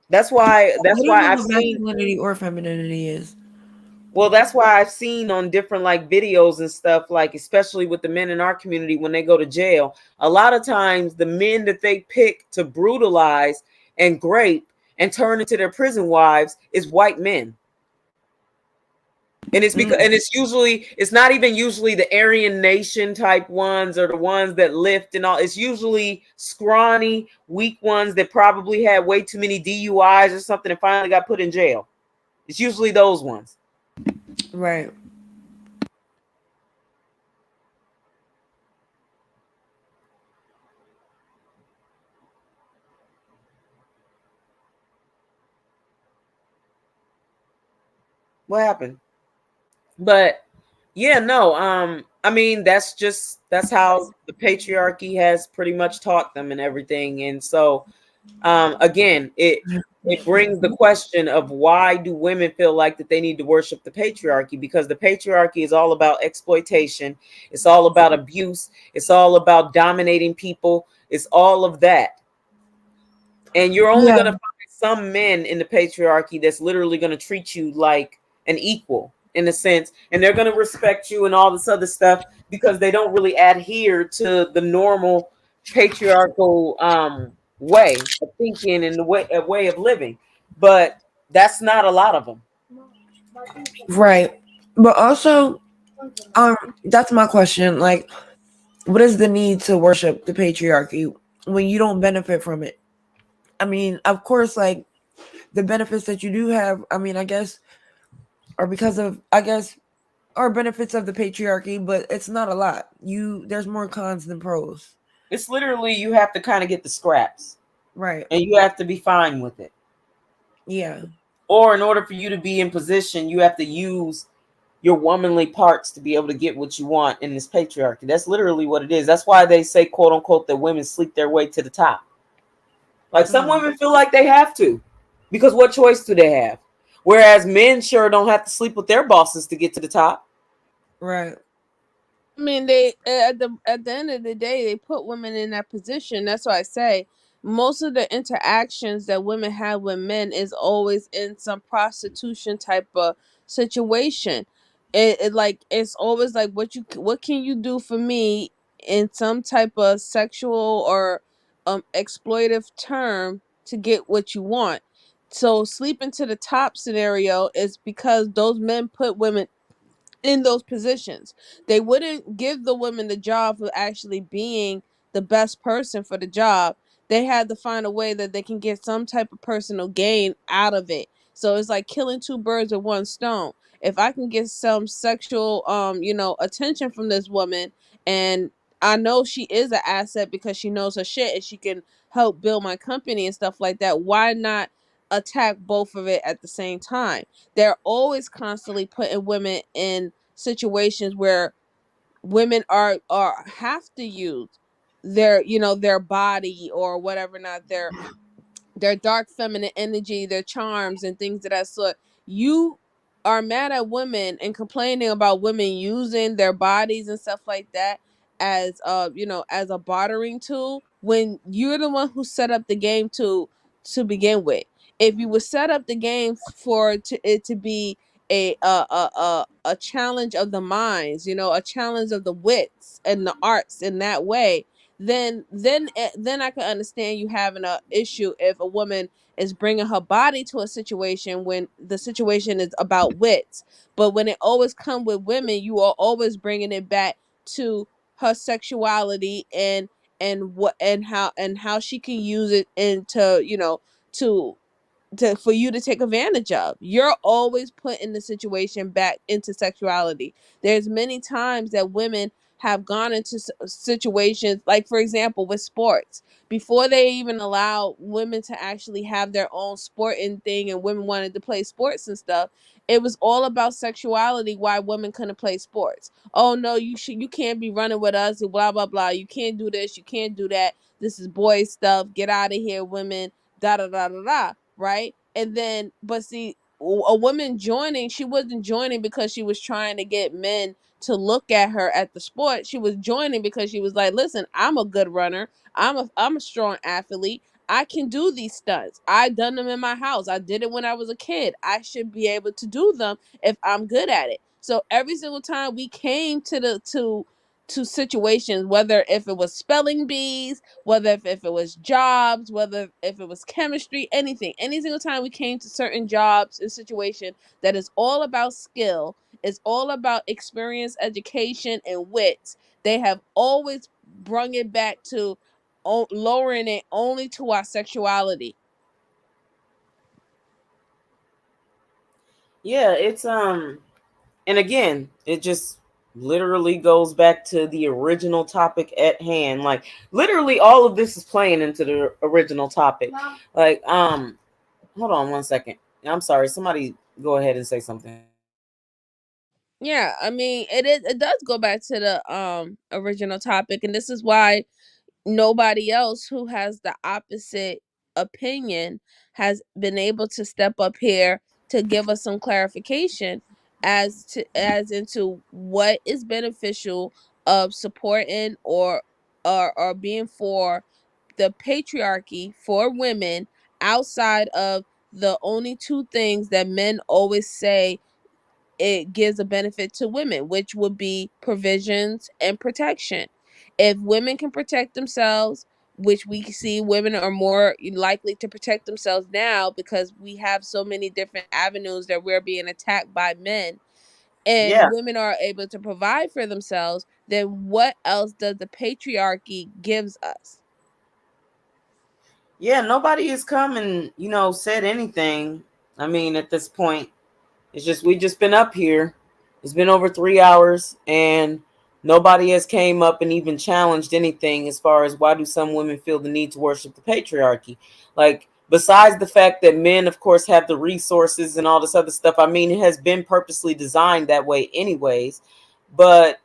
That's why
They don't know
I've
what
seen.
masculinity or femininity is.
Well, that's why I've seen on different like videos and stuff, like especially with the men in our community when they go to jail, a lot of times the men that they pick to brutalize and grape and turn into their prison wives is white men. And it's because, and it's not even usually the Aryan Nation type ones or the ones that lift and all. It's usually scrawny, weak ones that probably had way too many DUIs or something and finally got put in jail. It's usually those ones.
Right.
What happened? But yeah, no, I mean that's how the patriarchy has pretty much taught them and everything. And so again, it brings the question of, why do women feel like that they need to worship the patriarchy? Because the patriarchy is all about exploitation, it's all about abuse, it's all about dominating people, it's all of that. And you're only
Yeah.
going to find some men in the patriarchy that's literally going to treat you like an equal in a sense, and they're going to respect you and all this other stuff, because they don't really adhere to the normal patriarchal way of thinking and the way of living. But that's not a lot of them.
Right. But also, that's my question. Like, what is the need to worship the patriarchy when you don't benefit from it? I mean, of course, like the benefits that you do have, I mean, I guess are because of, I guess, are benefits of the patriarchy, but it's not a lot. There's more cons than pros.
It's literally, you have to kind of get the scraps,
Right.
and you have to be fine with it.
Yeah.
Or in order for you to be in position, you have to use your womanly parts to be able to get what you want in this patriarchy. That's literally what it is. That's why they say, quote unquote, that women sleep their way to the top. Like some women feel like they have to, because what choice do they have? Whereas men sure don't have to sleep with their bosses to get to the top.
Right.
I mean, they at the end of the day, they put women in that position. That's why I say most of the interactions that women have with men is always in some prostitution type of situation. It like it's always like what can you do for me in some type of sexual or exploitive term to get what you want. So sleeping to the top scenario is because those men put women in those positions. They wouldn't give the women the job for actually being the best person for the job. They had to find a way that they can get some type of personal gain out of it. So it's like killing two birds with one stone. If I can get some sexual attention from this woman, and I know she is an asset because she knows her shit and she can help build my company and stuff like that, why not attack both of it at the same time? They're always constantly putting women in situations where women are have to use their body or whatever, not their dark feminine energy, their charms and things of that sort. You are mad at women and complaining about women using their bodies and stuff like that as as a bartering tool when you're the one who set up the game to begin with. If you would set up the game for it to be a challenge of the minds, a challenge of the wits and the arts in that way, then I can understand you having a issue if a woman is bringing her body to a situation when the situation is about wits. But when it always come with women, you are always bringing it back to her sexuality and how she can use it into to for you to take advantage of. You're always putting the situation back into sexuality. There's many times that women have gone into situations, like for example with sports, before they even allow women to actually have their own sporting thing and women wanted to play sports and stuff. It was all about sexuality, why women couldn't play sports. Oh no, you can't be running with us and blah blah blah, you can't do this, you can't do that, this is boy stuff, get out of here women, da da da da da, right? And then, but see, a woman joining, she wasn't joining because she was trying to get men to look at her at the sport. She was joining because she was like, listen, I'm a good runner. I'm a strong athlete. I can do these stunts. I done them in my house. I did it when I was a kid. I should be able to do them if I'm good at it. So every single time we came to situations, whether if it was spelling bees, whether if it was jobs, whether if it was chemistry, anything, any single time we came to certain jobs and situation that is all about skill, it's all about experience, education, and wits. They have always brung it back to lowering it only to our sexuality.
Yeah, it's and again, it just literally goes back to the original topic at hand. Like literally all of this is playing into the original topic. Like hold on one second. I'm sorry, somebody go ahead and say something.
Yeah, I mean, it does go back to the original topic, and this is why nobody else who has the opposite opinion has been able to step up here to give us some clarification as into what is beneficial of supporting or being for the patriarchy for women outside of the only two things that men always say it gives a benefit to women, which would be provisions and protection. If women can protect themselves, which we see women are more likely to protect themselves now because we have so many different avenues that we're being attacked by men,
Yeah.
and women are able to provide for themselves, then what else does the patriarchy gives us?
Yeah, nobody has come and, said anything. I mean, at this point, it's just we just been up here. It's been over 3 hours and nobody has came up and even challenged anything as far as why do some women feel the need to worship the patriarchy. Like besides the fact that men of course have the resources and all this other stuff, I mean it has been purposely designed that way anyways. But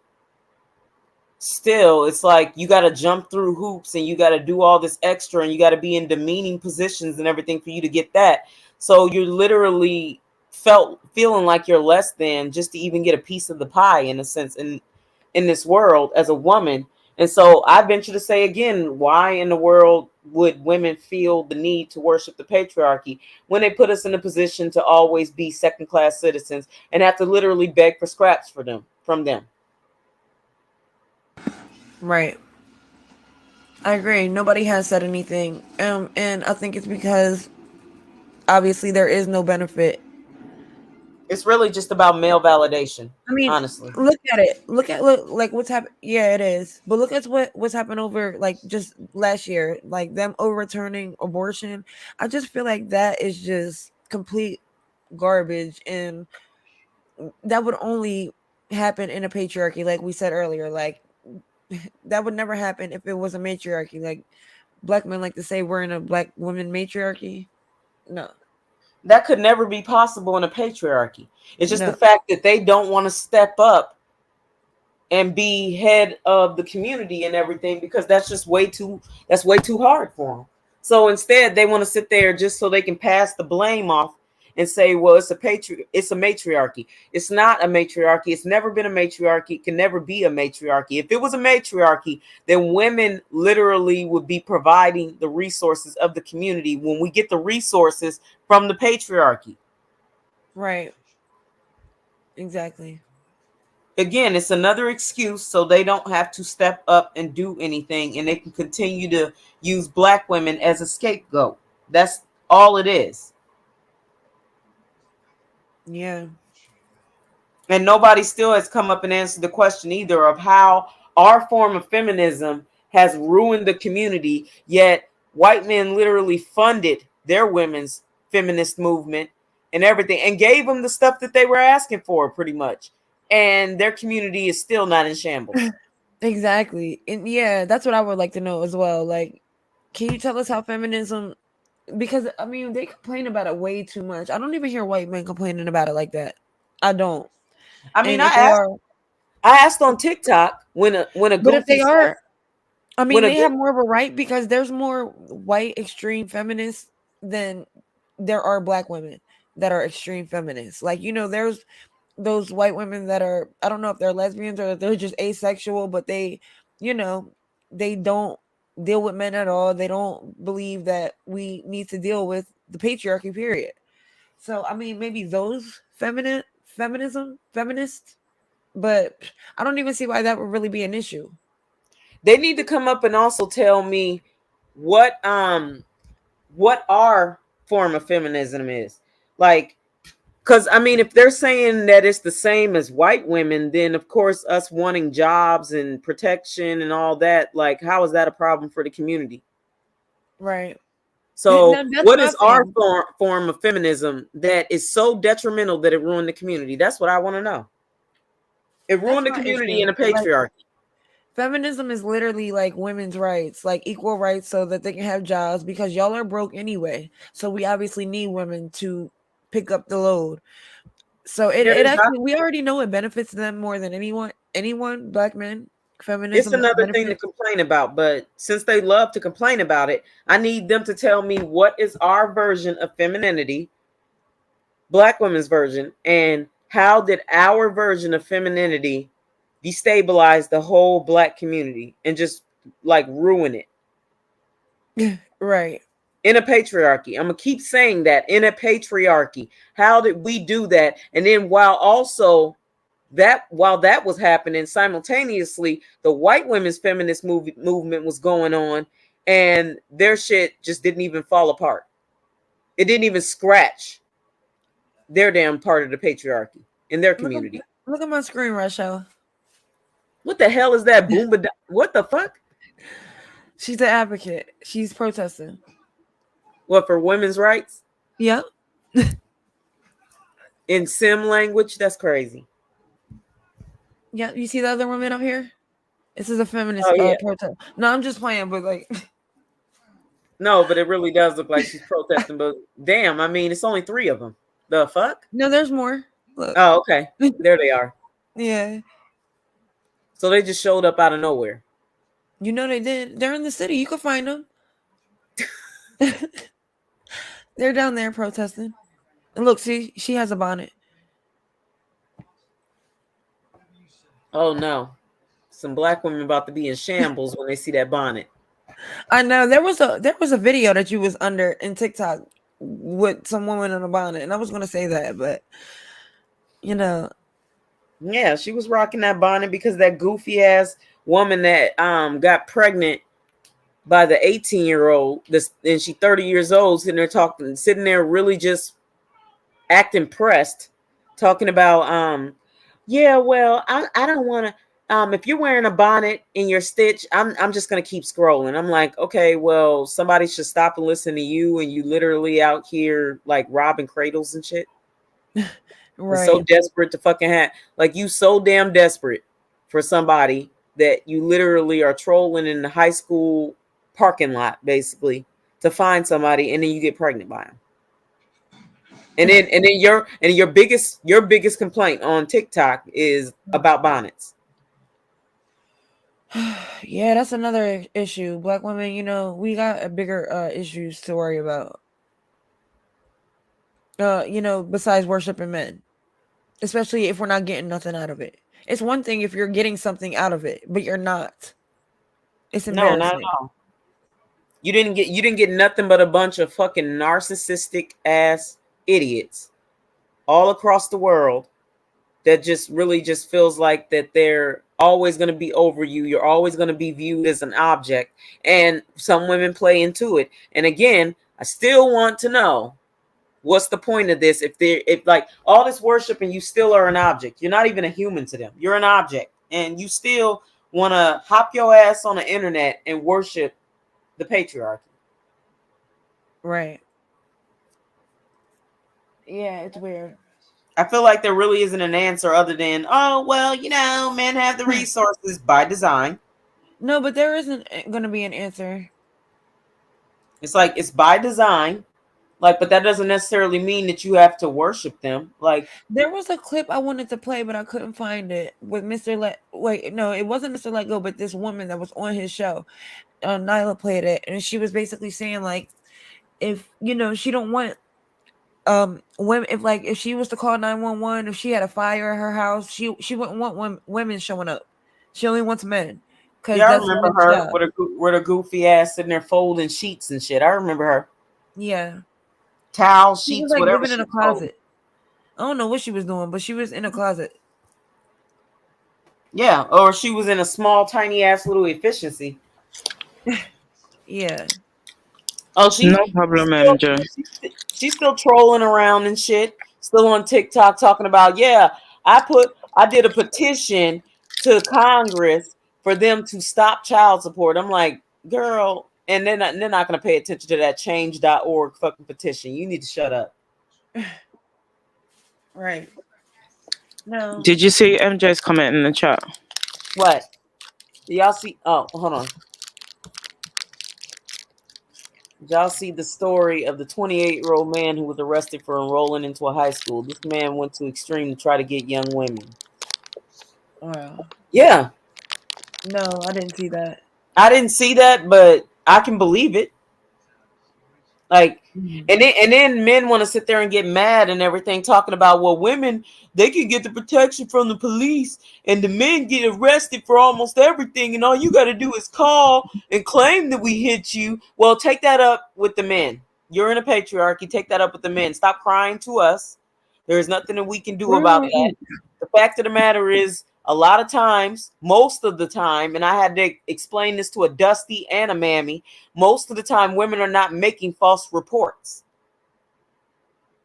still, it's like you got to jump through hoops and you got to do all this extra and you got to be in demeaning positions and everything for you to get that. So you're literally feeling like you're less than just to even get a piece of the pie in a sense in this world as a woman. And so I venture to say again, why in the world would women feel the need to worship the patriarchy when they put us in a position to always be second class citizens and have to literally beg for scraps from them?
Right. I agree. Nobody has said anything. And I think it's because obviously there is no benefit.
It's really just about male validation.
I mean,
Honestly,
look at it. Look like what's happened. Yeah, it is. But look at what's happened over like just last year, like them overturning abortion. I just feel like that is just complete garbage, and that would only happen in a patriarchy, like we said earlier. Like that would never happen if it was a matriarchy. Like black men like to say we're in a black woman matriarchy. No,
that could never be possible in a patriarchy. It's just the
no.
fact that they don't want to step up and be head of the community and everything because that's way too hard for them. So instead, they want to sit there just so they can pass the blame off and say, "Well, it's a matriarchy." It's not a matriarchy. It's never been a matriarchy. It can never be a matriarchy. If it was a matriarchy, then women literally would be providing the resources of the community when we get the resources from the patriarchy.
Right. Exactly.
Again, it's another excuse so they don't have to step up and do anything and they can continue to use black women as a scapegoat. That's all it is.
Yeah.
And nobody still has come up and answered the question either of how our form of feminism has ruined the community, yet white men literally funded their women's feminist movement and everything and gave them the stuff that they were asking for pretty much. And their community is still not in shambles.
Exactly. And yeah, that's what I would like to know as well. Like, can you tell us how feminism, because I mean they complain about it way too much. I don't even hear white men complaining about it like that. I don't.
I mean,
And if they are,
I asked on TikTok when a
but if
goofy
they are, I
when
mean
a
they have
goof,
more of a right because there's more white extreme feminists than there are black women that are extreme feminists. Like, there's those white women that are, I don't know if they're lesbians or if they're just asexual, but you know, they don't deal with men at all. They don't believe that we need to deal with the patriarchy, period. So I mean maybe those feminists, but I don't even see why that would really be an issue.
they need to come up and also tell me what our form of feminism is. Like, because I mean, if they're saying that it's the same as white women, then of course us wanting jobs and protection and all that, like, how is that a problem for the community?
Right.
So
Now, that's
what
my
is our
thing.
form of feminism that is so detrimental that it ruined the community? That's what I want to know. It
That's
ruined the
my
community
issue.
in a
Like
patriarchy.
feminism is literally like women's rights, like equal rights so that they can have jobs because y'all are broke anyway. So we obviously need women to pick up the load. So it
There is
actually, we already know it benefits them more than anyone, black men.
It's
Feminism
another thing to
benefits.
complain about, but since they love to complain about it, I need them to tell me what is our version of femininity, black women's version, and how did our version of femininity destabilize the whole black community and just like ruin it
Right.
in a patriarchy. I'm gonna keep saying that, in a patriarchy. How did we do that? And then while that was happening simultaneously, the white women's feminist movement was going on, and their shit just didn't even fall apart. It didn't even scratch their damn part of the patriarchy in their
Look at
community.
look at my screen, Rachel.
What the hell is that? Boomba? What the fuck?
She's the advocate. She's protesting.
What, for women's rights
Yep.
in sim language? That's crazy.
Yeah. You see the other woman up here? This is a feminist
Oh yeah.
protest. No, I'm just playing, but like
No, but it really does look like she's protesting. But damn, I mean, it's only 3 of them. The fuck?
no, there's more. Look.
Oh, okay. There they are.
Yeah.
So they just showed up out of nowhere.
You know they did. They're in the city. You can find them. They're down there protesting. And look, see, she has a bonnet.
Oh no. some black women about to be in shambles when they see that bonnet.
I know there was a video that you was under in TikTok with some woman in a bonnet, and I was gonna say that, but you know,
yeah, she was rocking that bonnet because that goofy ass woman that got pregnant by the 18-year-old, this, and she 30 years old, sitting there really just acting pressed, talking about yeah, well, I don't want to if you're wearing a bonnet in your stitch, I'm just gonna keep scrolling. I'm like, okay, well, somebody should stop and listen to you, and you literally out here like robbing cradles and shit. And so
right,
desperate to fucking have, like, you so damn desperate for somebody that you literally are trolling in the high school parking lot basically to find somebody, and then you get pregnant by them. And then your biggest complaint on TikTok is about bonnets.
yeah, that's another issue. Black women, you know, we got a bigger issues to worry about. You know, besides worshiping men, especially if we're not getting nothing out of it. It's one thing if you're getting something out of it, but you're not. It's
No, not at
embarrassing.
all. You didn't get nothing but a bunch of fucking narcissistic ass idiots all across the world that just really just feels like that they're always going to be over you. You're always going to be viewed as an object. And some women play into it. And again, I still want to know, what's the point of this? If like all this worship and you still are an object, you're not even a human to them. You're an object, and you still want to hop your ass on the internet and worship the patriarchy.
Right. Yeah, it's weird.
I feel like there really isn't an answer other than, oh, well, you know, men have the resources by design.
No, but there isn't going to be an answer.
It's like, it's by design. Like, but that doesn't necessarily mean that you have to worship them. Like,
there was a clip I wanted to play, but I couldn't find it with Wait, no, it wasn't Mr. Let Go, but this woman that was on his show. Nyla played it, and she was basically saying like, if you know, she don't want women, if she was to call 911, if she had a fire at her house, she wouldn't want women showing up. She only wants men, because
yeah, I
that's
remember
men's
her
job.
with a goofy ass sitting there folding sheets and shit. I remember her.
Yeah,
Towel,
she was
sheets,
like
whatever
living in
she
a
folded.
closet. I don't know what she was doing, but she was in a closet.
Yeah, or she was in a small, tiny ass little efficiency.
Yeah.
Oh,
No problem, MJ.
She's still trolling around and shit. Still on TikTok talking about, yeah, I did a petition to Congress for them to stop child support. I'm like, girl, and they're not going to pay attention to that change.org fucking petition. You need to shut up.
Right. No.
Did you see MJ's comment in the chat?
What? Do y'all see? Oh, hold on. Did y'all see the story of the 28-year-old man who was arrested for enrolling into a high school? This man went to extreme to try to get young women.
Wow.
Yeah.
No, I didn't see that.
I didn't see that, but I can believe it. Like, and then men want to sit there and get mad and everything, talking about, well, women, they can get the protection from the police, and the men get arrested for almost everything, and all you got to do is call and claim that we hit you. Well, take that up with the men. You're in a patriarchy. Take that up with the men. Stop crying to us. There is nothing that we can do about that. The fact of the matter is, a lot of times, most of the time, and I had to explain this to a Dusty and a Mammy, most of the time women are not making false reports.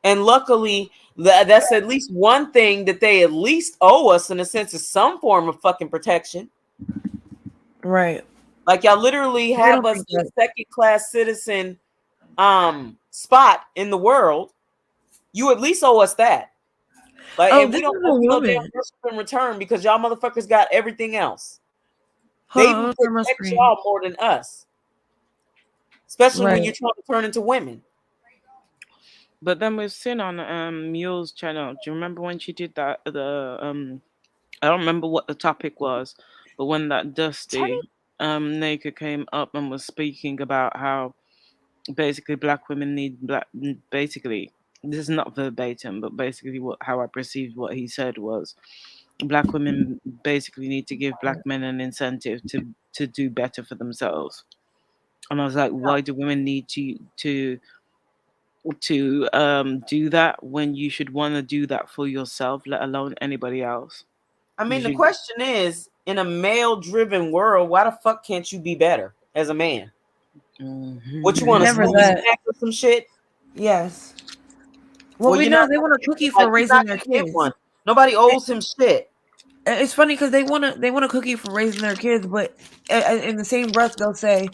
And luckily, that's at least one thing that they at least owe us, in a sense, is some form of fucking protection.
Right.
Like, y'all literally have us in second-class citizen spot in the world. You at least owe us that. Like, and we don't owe you no damn worship in return, because y'all motherfuckers got everything else. They even protect y'all more than us. Especially when you're trying to turn into women.
But then we've seen on Mule's channel. Do you remember when she did that? I don't remember what the topic was, but when that Dusty Naked came up and was speaking about how basically black women need basically, this is not verbatim, but basically how I perceived what he said was, black women basically need to give black men an incentive to do better for themselves. And I was like, why do women need to do that when you should want to do that for yourself, let alone anybody else?
I mean, the
should,
question is, in a male-driven world, why the fuck can't you be better as a man? What, you want to
Never
Scooby
that.
snack or some shit?
Yes. Well, we
you're
know
not
they
gonna
want a
get
cookie
like
for
he's
raising
not
their
gonna get
kids.
one. Nobody owes him shit.
It's funny because they want a cookie for raising their kids, but in the same breath they'll say,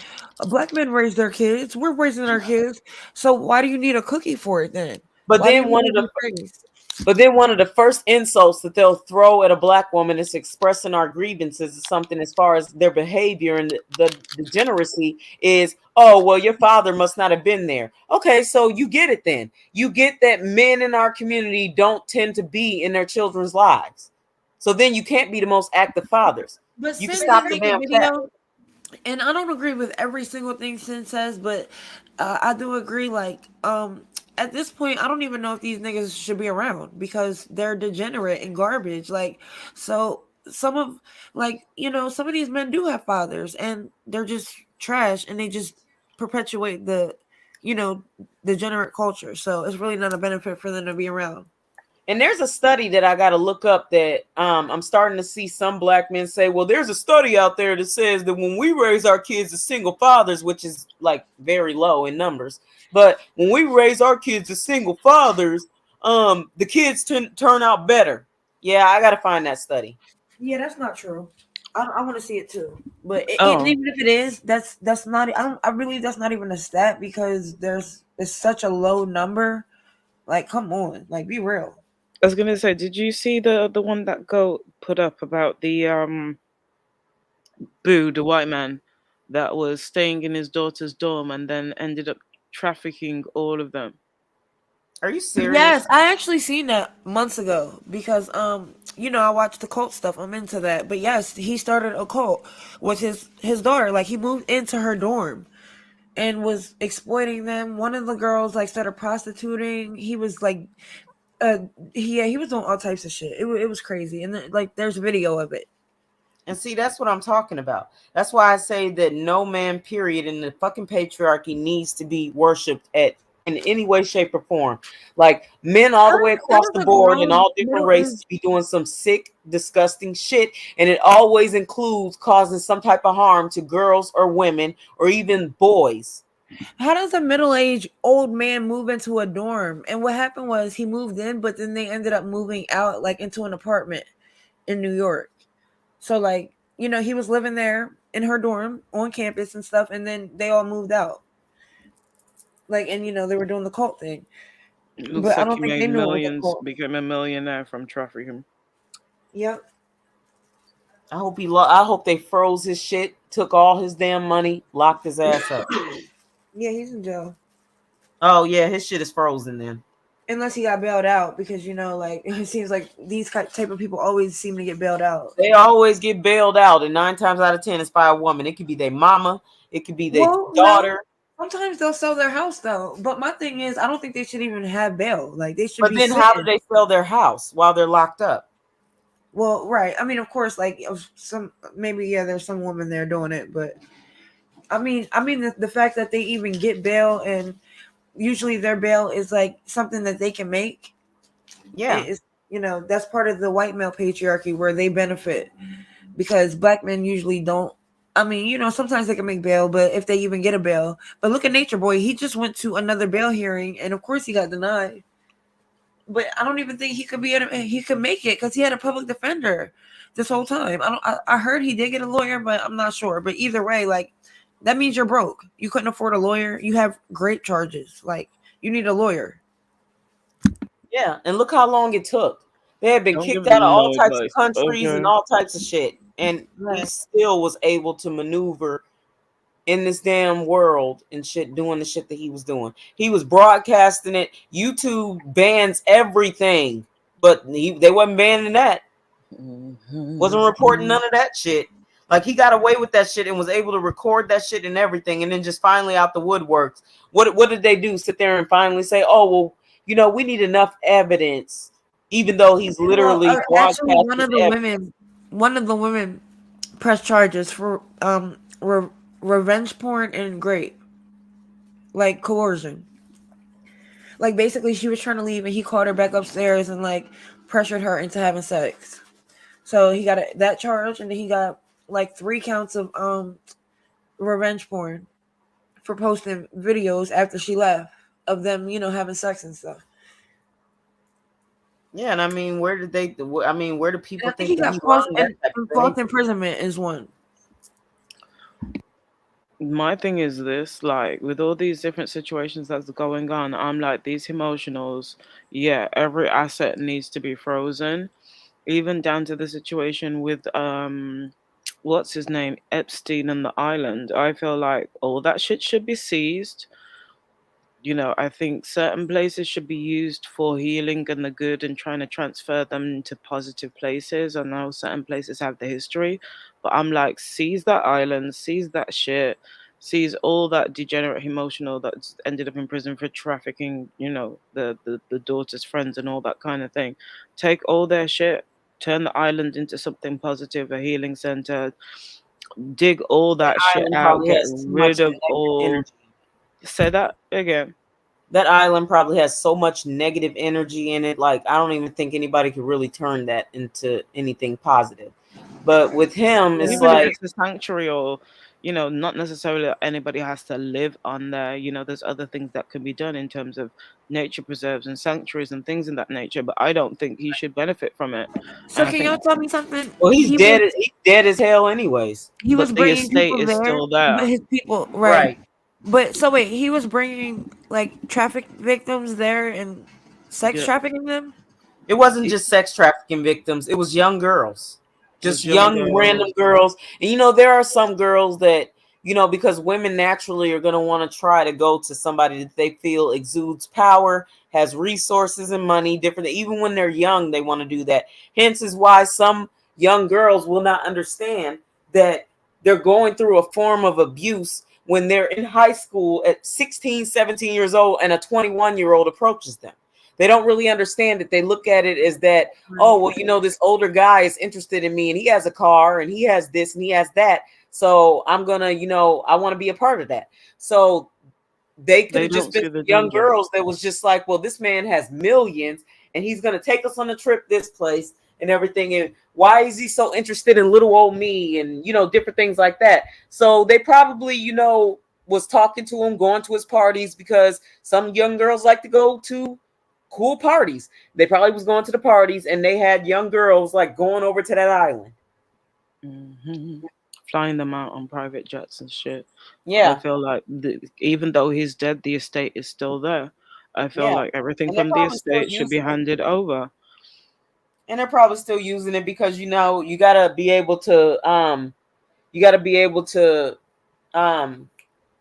"Black men raise their kids. We're raising our kids. So why do you need a cookie for it then?
But
Why do you
then
want
one of
to
the
be praised?"
But then one of the first insults that they'll throw at a black woman is expressing our grievances is something as far as their behavior and the degeneracy is, oh, well, your father must not have been there. Okay, so you get it then. You get that men in our community don't tend to be in their children's lives. So then you can't be the most active fathers.
But
You can
Sin
stop
did
the
make a
damn cat.
video, and I don't agree with every single thing Sin says, but I do agree. Like, at this point, I don't even know if these niggas should be around because they're degenerate and garbage. Like, so some of, like, some of these men do have fathers, and they're just trash, and they just perpetuate the, you know, degenerate culture. So it's really not a benefit for them to be around.
And there's a study that I got to look up that I'm starting to see some black men say, well, there's a study out there that says that when we raise our kids as single fathers, which is like very low in numbers, but when we raise our kids as single fathers, the kids turn out better. Yeah, I got to find that study.
Yeah, that's not true. I want to see it too, but
Oh,
even if it is, that's not. I don't. I really that's not even a stat because it's such a low number. Like, come on, like be real.
I was gonna say, did you see the one that Go put up about the Boo, the white man that was staying in his daughter's dorm and then ended up trafficking all of them?
Are you serious?
Yes, I actually seen that months ago because I watch the cult stuff. I'm into that. But yes, he started a cult with his daughter. Like he moved into her dorm and was exploiting them. One of the girls like started prostituting. He was like uh he was doing all types of shit. It was crazy. And then, like there's video of it.
And see, that's what I'm talking about. That's why I say that no man, period, in the fucking patriarchy needs to be worshipped at in any way, shape, or form. Like men all the way
How
across the
does a
board in
grown
all different
middle
races
aged
be doing some sick, disgusting shit, and it always includes causing some type of harm to girls or women or even boys.
how does a middle-aged old man move into a dorm? And what happened was he moved in, but then they ended up moving out like into an apartment in New York. So like, he was living there in her dorm on campus and stuff, and then they all moved out. Like, and they were doing the cult thing.
It
But
looks
I
like
don't
he
think
made
they knew it was a
millions,
cult.
became a millionaire from trafficking.
Yep.
I hope they froze his shit, took all his damn money, locked his ass up.
Yeah, he's in jail.
Oh yeah, his shit is frozen then.
Unless he got bailed out because like it seems like these type of people always seem to get bailed out.
They always get bailed out, and 9 times out of 10, it's by a woman. It could be their mama, it could be their
Well, no.
daughter.
Sometimes they'll sell their house though. But my thing is, I don't think they should even have bail. Like they should
But
be
then, how do
sitting.
they sell their house while they're locked up?
Well, right. I mean, of course, like some maybe there's some woman there doing it, but I mean the fact that they even get bail and usually their bail is like something that they can make.
Yeah,
It is that's part of the white male patriarchy where they benefit because black men usually don't. I mean, sometimes they can make bail, but if they even get a bail. But look at Nature Boy. He just went to another bail hearing, and of course he got denied. But I don't even think he could make it because he had a public defender this whole time. I heard he did get a lawyer, but I'm not sure. But either way, like that means you're broke. You couldn't afford a lawyer. You have great charges. Like you need a lawyer.
yeah. And look how long it took. They had been
Don't give
kicked out of
them
all
no
types of
advice.
countries and
Okay.
all types of shit. And he
Right.
still was able to maneuver in this damn world and shit, doing the shit that he was doing. He was broadcasting it. YouTube bans everything, but they wasn't banning that. Wasn't reporting none of that shit. Like he got away with that shit and was able to record that shit and everything, and then just finally out the woodworks. What did they do? Sit there and finally say, "Oh well, we need enough evidence even though he's
Well,
literally
actually,
broadcasted to
one of the women pressed charges for revenge porn and rape, like coercion. Like basically, she was trying to leave, and he called her back upstairs and like pressured her into having sex. So he got that charge, and then he got like 3 counts of revenge porn for posting videos after she left of them, having sex and stuff.
Yeah, and I mean, where did they? I mean, where do
And
people
I think
think
he
that
got
he
false
learned that
and
type of
false
behavior?
imprisonment is one.
My thing is this, like with all these different situations that's going on, I'm like these emotionals, yeah, every asset needs to be frozen, even down to the situation with what's his name, Epstein and the island. I feel like all that shit should be seized. I think certain places should be used for healing and the good and trying to transfer them to positive places. I know certain places have the history, but I'm like, seize that island, seize that shit, seize all that degenerate emotional that's ended up in prison for trafficking, the daughter's friends and all that kind of thing. Take all their shit, turn the island into something positive, a healing center, dig all
That
that shit
island
out,
probably
get
has too
rid
much
of
negative
all.
energy.
Say that again.
That island probably has so much negative energy in it. Like, I don't even think anybody could really turn that into anything positive. But with him, it's
Even if
like,
it's a sanctuary or, not necessarily that anybody has to live on there. There's other things that can be done in terms of nature preserves and sanctuaries and things in that nature. But I don't think he should benefit from it.
So
And I
can
think,
y'all tell me something?
well, he's dead. He's dead as hell, anyways.
He was
but the
bringing
estate
people
is
there,
still
but
there.
his people, right?
Right.
But so wait, he was bringing like traffic victims there and sex
Yeah,
trafficking them.
It wasn't
it
just sex trafficking victims, it was young girls. Just
was young
young random
girls.
girls. And there are some girls that, because women naturally are going to want to try to go to somebody that they feel exudes power, has resources and money, different. Even when they're young, they want to do that. Hence is why some young girls will not understand that they're going through a form of abuse when they're in high school at 16, 17 years old and a 21-year-old approaches them. They don't really understand it. They look at it as that, oh, well, this older guy is interested in me and he has a car and he has this and he has that. So I'm going to, I want to be a part of that. So they could
They
have just
don't
been
see the
young
danger.
girls that was just like, well, this man has millions and he's going to take us on a trip this place and everything. And why is he so interested in little old me and, different things like that. So they probably, was talking to him, going to his parties because some young girls like to go to cool parties. They probably was going to the parties and they had young girls like going over to that island.
hmm Flying them out on private jets and shit. I
Yeah.
feel like even though he's dead, the estate is still there. I feel
Yeah.
like everything
And they're
from the
probably still
estate should be
using it.
handed over.
And they're probably still using it because you gotta be able to um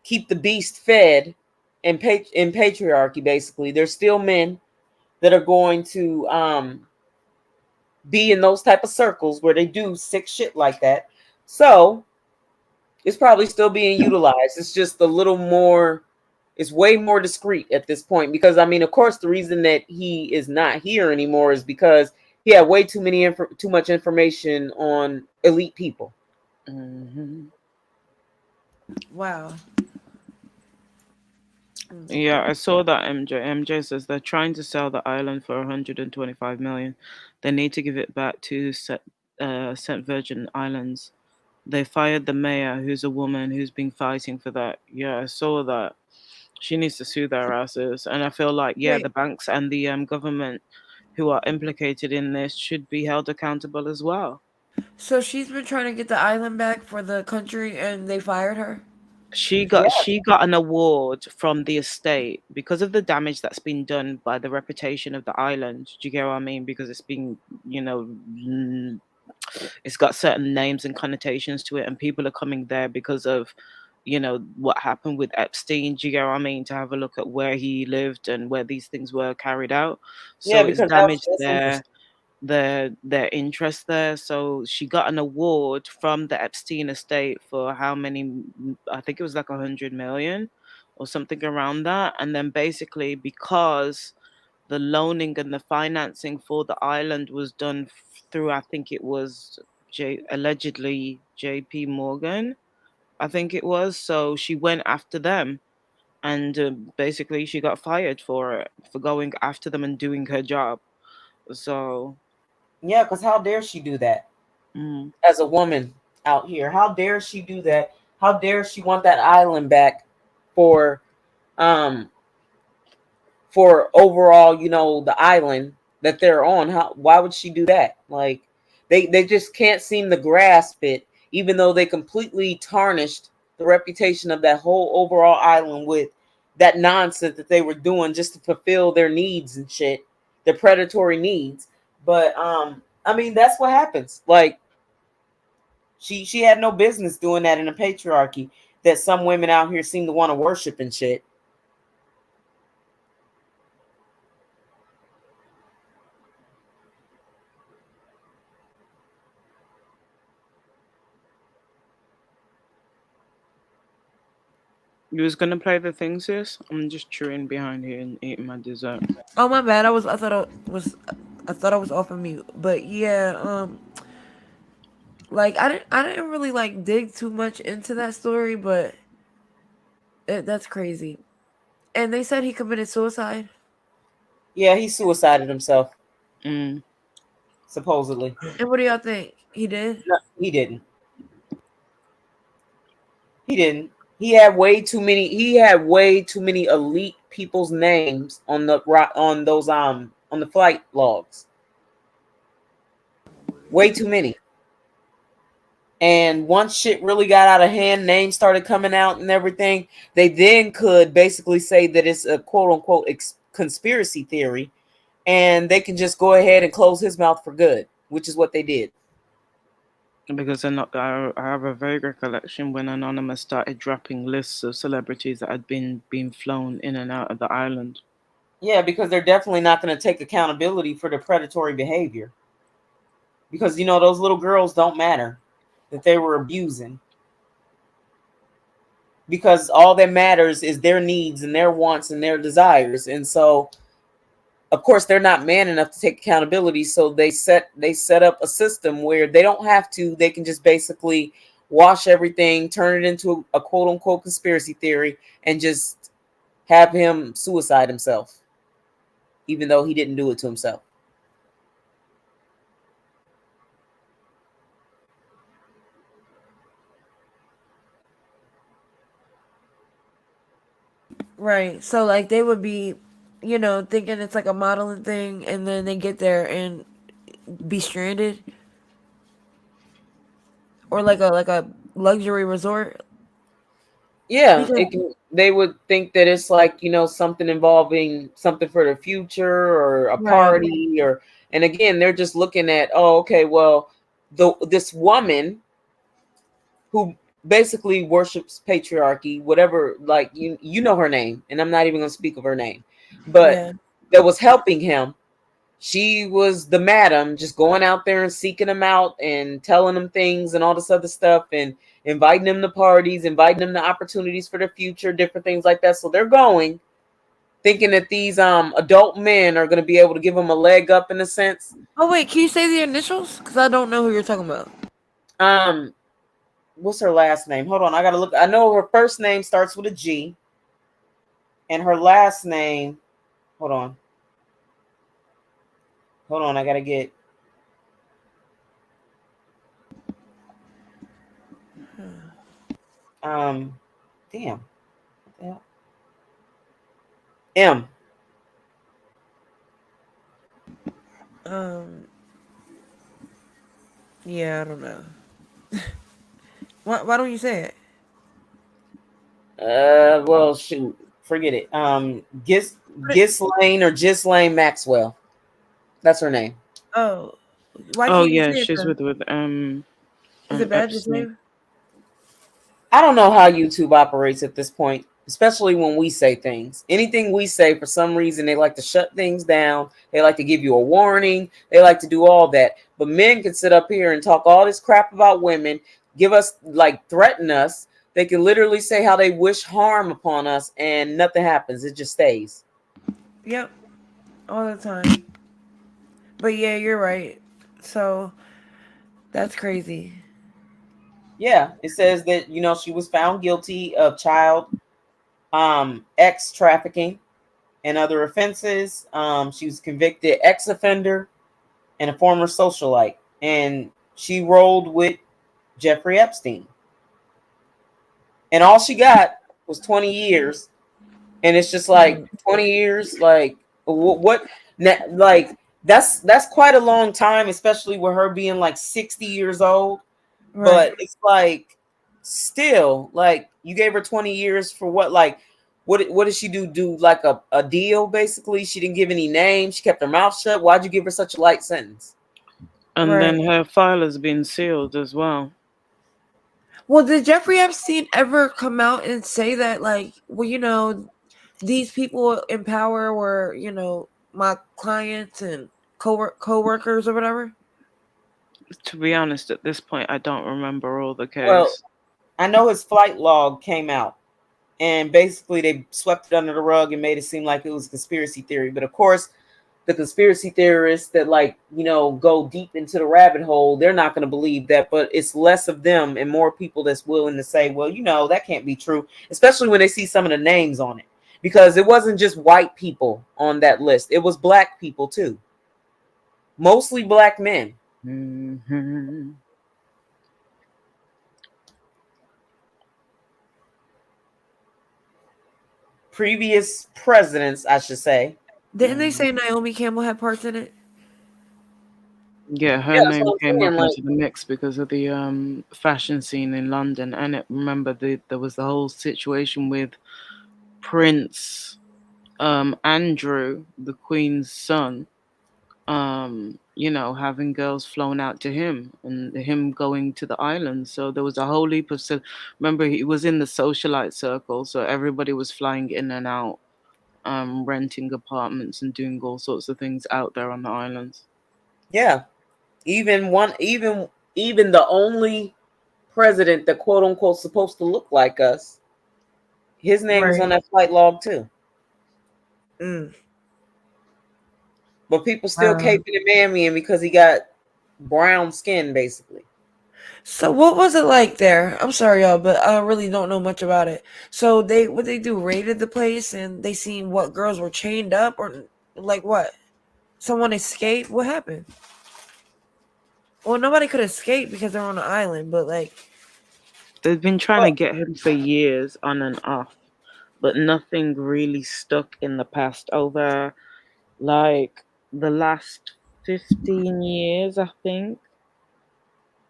keep the beast fed in patriarchy. Basically, there's still men that are going to be in those type of circles where they do sick shit like that. So it's probably still being utilized. It's just a little more, it's way more discreet at this point because I mean, of course, the reason that he is not here anymore is because he had way too much information on elite people.
hmm
Wow.
Yeah, I saw that MJ says they're trying to sell the island for 125 million. They need to give it back to Saint Virgin Islands. They fired the mayor, who's a woman who's been fighting for that. Yeah, I saw that. She needs to sue their asses. And I feel like, yeah,
Wait,
the banks and the government who are implicated in this should be held accountable as well.
so she's been trying to get the island back for the country, and they fired her.
She
Yeah,
got she got an award from the estate because of the damage that's been done by the reputation of the island. Do you get what I mean? Because it's been, you know, it's got certain names and connotations to it, and people are coming there because of, what happened with Epstein. Do you get what I mean? To have a look at where he lived and where these things were carried out.
yeah,
So it's
because
damaged
that's interesting.
their interest there. So she got an award from the Epstein estate for how many? I think it was like 100 million or something around that. And then basically because the loaning and the financing for the island was done through, I think it was allegedly JP Morgan, I think it was. So she went after them, and basically she got fired for it, for going after them and doing her job. So
yeah, because how dare she do that as a woman out here? How dare she do that? How dare she want that island back for um for overall, you know, the island that they're on? How, why would she do that? Like, they just can't seem to grasp it, even though they completely tarnished the reputation of that whole overall island with that nonsense that they were doing just to fulfill their needs and shit, their predatory needs. But I mean, that's what happens. Like, she had no business doing that in a patriarchy that some women out here seem to want to worship and shit.
you was gonna play the thing, sis? I'm just chewing behind here and eating my dessert.
Oh my bad. I thought I was off of mute. But yeah, like I didn't really like dig too much into that story, but that's crazy. And they said he committed suicide.
Yeah, he suicided himself,
Mm.
supposedly.
And what do y'all think? He did?
No, he didn't. He didn't. He had way too many. He had way too many elite people's names on the on those on the flight logs. Way too many. And once shit really got out of hand, names started coming out and everything, they then could basically say that it's a quote unquote conspiracy theory, and they can just go ahead and close his mouth for good, which is what they did.
Because they're not. I have a vague recollection when Anonymous started dropping lists of celebrities that had been flown in and out of the island.
Yeah, because they're definitely not going to take accountability for their predatory behavior. Because, you know, those little girls don't matter that they were abusing. Because all that matters is their needs and their wants and their desires. And so, of course, they're not man enough to take accountability. So they set up a system where they don't have to. They can just basically wash everything, turn it into a quote unquote conspiracy theory, and just have him suicide himself, even though he didn't do it to himself.
Right. So like they would be, you know, thinking it's like a modeling thing, and then they get there and be stranded, or like a luxury resort.
Yeah,
Because
they would think that it's like, you know, something involving something for the future or a
right.
party, or, and again, they're just looking at, oh, okay, well, this woman who basically worships patriarchy, whatever, like, you know her name, and I'm not even going to speak of her name, but
Yeah.
that was helping him. She was the madam, just going out there and seeking them out and telling them things and all this other stuff, and inviting them to parties, inviting them to opportunities for the future, different things like that. So they're going thinking that these adult men are going to be able to give them a leg up in a sense.
Oh wait, can you say the initials? Because I don't know who you're talking about.
What's her last name? Hold on, I gotta look. I know her first name starts with a G, and her last name. Hold on. I gotta get. Damn. What the hell? M.
Yeah, I don't know. Why don't you say it?
Well, shoot, forget it. Ghislaine or Ghislaine Maxwell. That's her name.
Oh, why
Oh
can't you
yeah,
say it
she's
then?
with
Is it bad to
Epstein.
say?
I don't know how YouTube operates at this point, especially when we say things. Anything we say, for some reason, they like to shut things down. They like to give you a warning. They like to do all that. But men can sit up here and talk all this crap about women, give us, like, threaten us. They can literally say how they wish harm upon us, and nothing happens. It just stays.
Yep. all the time. But yeah, you're right. So that's crazy.
Yeah, it says that she was found guilty of child ex trafficking and other offenses. She was convicted ex offender and a former socialite, and she rolled with Jeffrey Epstein. And all she got was 20 years, and it's just like 20 years, like what like that's quite a long time, especially with her being like 60 years old.
Right.
But it's like still like you gave her 20 years for what? Like what did she do like a deal? Basically, she didn't give any names, she kept her mouth shut. Why'd you give her such a light sentence?
And
Right.
then her file has been sealed as well.
Well, did Jeffrey Epstein ever come out and say that, like, well, these people in power were, my clients and co-workers or whatever?
To be honest, at this point, I don't remember all the
Well,
case.
I know his flight log came out, and basically they swept it under the rug and made it seem like it was conspiracy theory. But of course, the conspiracy theorists that go deep into the rabbit hole, they're not going to believe that. But it's less of them and more people that's willing to say, well, that can't be true, especially when they see some of the names on it, because it wasn't just white people on that list, it was black people too, mostly black men.
Mm-hmm.
Previous presidents, I should say.
Didn't they say Naomi Campbell had parts in it?
Yeah, her
Yeah, that's
name
what I'm
came
saying.
up
Like,
into the mix because of the fashion scene in London. And remember, there was the whole situation with Prince Andrew, the Queen's son, having girls flown out to him and him going to the island. So there was a whole heap of. Remember, he was in the socialite circle, so everybody was flying in and out, renting apartments and doing all sorts of things out there on the islands.
yeah, even the only president that quote unquote supposed to look like us, his name was on
Right.
that flight log too.
Mm.
But people still caping and mammying because he got brown skin, basically.
So what was it like there? I'm sorry, y'all, but I really don't know much about it. So what they do, raided the place and they seen what girls were chained up, or like what? Someone escaped? What happened? Well, nobody could escape because they're on the island, but like,
They've been trying to get him for years on and off, but nothing really stuck in the past over like the last 15 years, I think.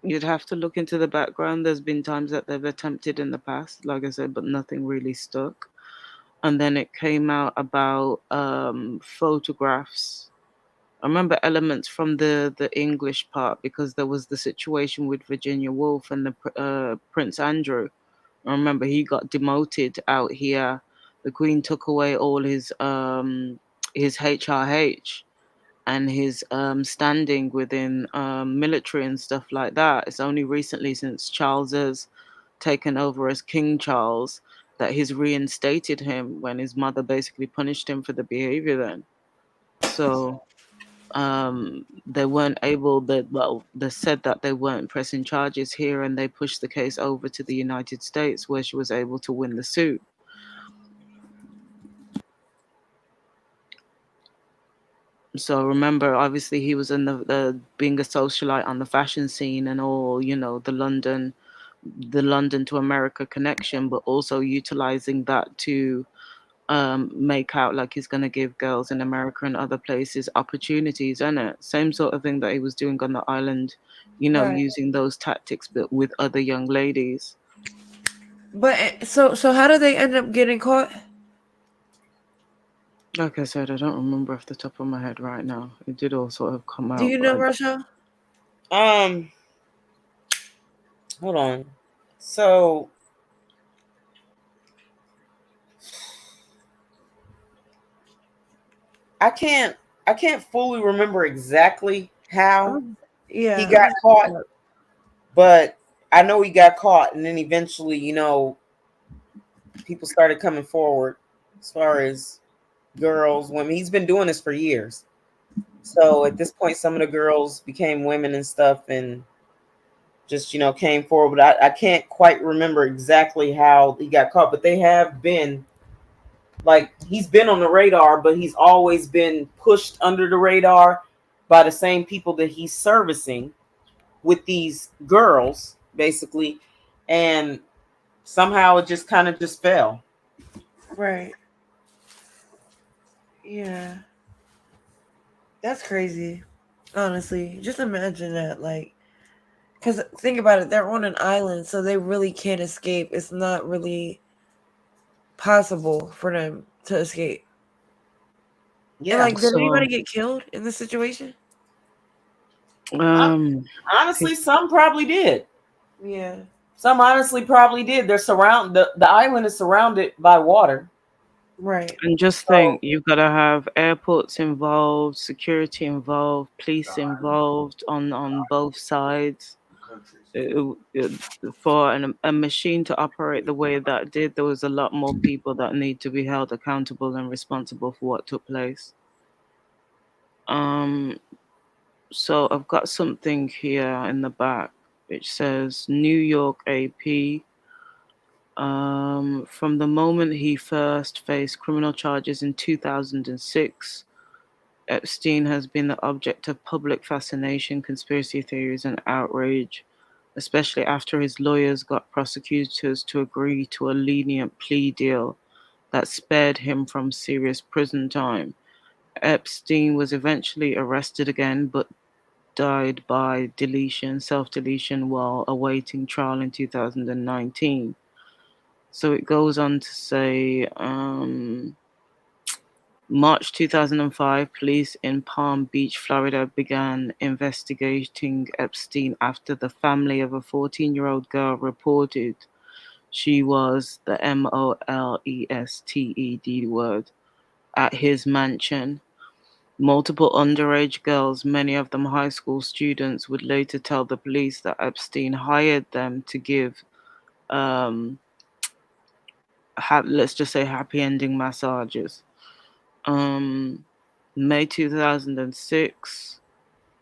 You'd have to look into the background. There's been times that they've attempted in the past, like I said, but nothing really stuck. And then it came out about photographs. I remember elements from the English part because there was the situation with Virginia Woolf and the Prince Andrew. I remember he got demoted out here. The Queen took away all his HRH and his standing within military and stuff like that. It's only recently, since Charles has taken over as King Charles, that he's reinstated him when his mother basically punished him for the behavior then. So they weren't able that well they said that they weren't pressing charges here, and they pushed the case over to the United States where she was able to win the suit. So remember, obviously he was in the being a socialite on the fashion scene and all, the London to America connection, but also utilizing that to make out like he's going to give girls in America and other places opportunities, isn't it? Same sort of thing that he was doing on the island,
right.
using those tactics, but with other young ladies.
But so how did they end up getting caught?
Like I said, I don't remember off the top of my head right now. It did all sort of come
Do
out,
you
but
know, Rochelle?
Hold on. So I can't fully remember exactly how
Yeah.
he got caught, but I know he got caught, and then eventually, people started coming forward as far as girls, women. He's been doing this for years. So at this point, some of the girls became women and stuff, and just came forward. But I can't quite remember exactly how he got caught. But they have been like he's been on the radar, but he's always been pushed under the radar by the same people that he's servicing with these girls, basically, and somehow it just kind of just fell.
Right. Yeah. That's crazy. Honestly, just imagine that. Like, because think about it, they're on an island, so they really can't escape. It's not really possible for them to escape. And
Yeah.
like, did
So,
anybody get killed in this situation?
Honestly, some probably did.
Yeah.
Some honestly probably did. They're the island is surrounded by water.
Right.
and just
So
think, you've got to have airports involved, security involved, police involved on both sides. For a machine to operate the way that did, there was a lot more people that need to be held accountable and responsible for what took place. Um, so I've got something here in the back which says New York AP. From the moment he first faced criminal charges in 2006, Epstein has been the object of public fascination, conspiracy theories, and outrage, especially after his lawyers got prosecutors to agree to a lenient plea deal that spared him from serious prison time. Epstein was eventually arrested again, but died by self deletion, while awaiting trial in 2019. So it goes on to say, March 2005, police in Palm Beach, Florida began investigating Epstein after the family of a 14-year-old girl reported she was the molested word at his mansion. Multiple underage girls, many of them high school students, would later tell the police that Epstein hired them to give, um, let's just say, happy ending massages. Um, May 2006,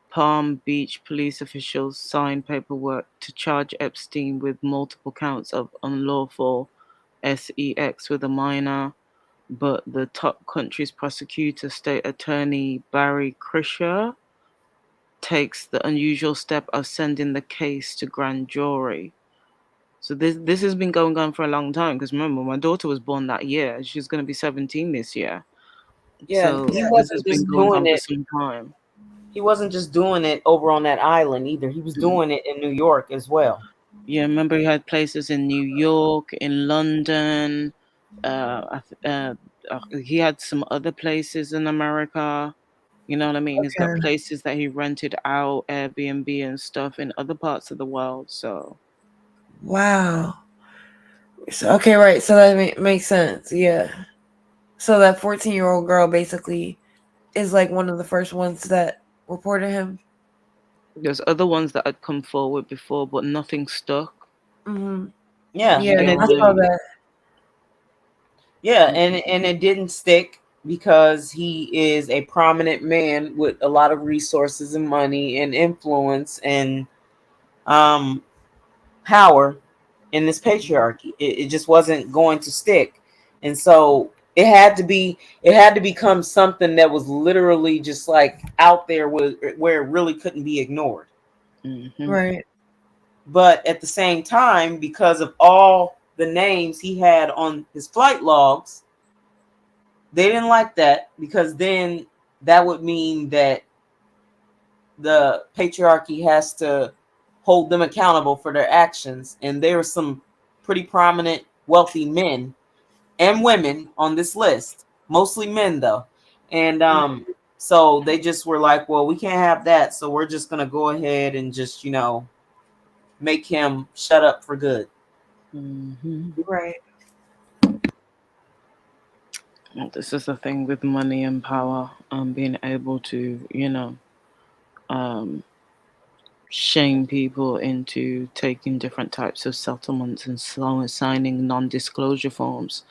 Palm Beach police officials signed paperwork to charge Epstein with multiple counts of unlawful sex with a minor, but the top country's prosecutor, state attorney Barry Krischer, takes the unusual step of sending the case to grand jury. So this has been going on for a long time, because remember, my daughter was born that year. She's going to be 17 this year.
yeah,
So
he
this has
wasn't
been
just
going
doing
on for
it.
some time.
He wasn't just doing it over on that island either. He was doing it in New York as well.
Yeah, remember he had places in New York, in London. He had some other places in America. You know what I mean? He's got
Okay.
places that he rented out, Airbnb and stuff in other parts of the world. So
Wow. So, okay, right. So that makes sense. Yeah. So that 14-year-old girl basically is like one of the first ones that reported him.
there's other ones that had come forward before, but nothing stuck.
Hmm.
Yeah,
You
Yeah,
and
get
it
what
I
I
saw
didn't.
mean?
that.
Yeah, and it didn't stick because he is a prominent man with a lot of resources and money and influence and um power in this patriarchy. It just wasn't going to stick, and so it had to become something that was literally just like out there where it really couldn't be ignored.
Hmm.
Right.
But at the same time, because of all the names he had on his flight logs, they didn't like that, because then that would mean that the patriarchy has to hold them accountable for their actions. And there are some pretty prominent, wealthy men and women on this list, mostly men though. And so they just were like, well, we can't have that. So we're just going to go ahead and just, make him shut up for good.
Hmm.
Right.
This is the thing with money and power, being able to, um, shame people into taking different types of settlements and signing non-disclosure forms.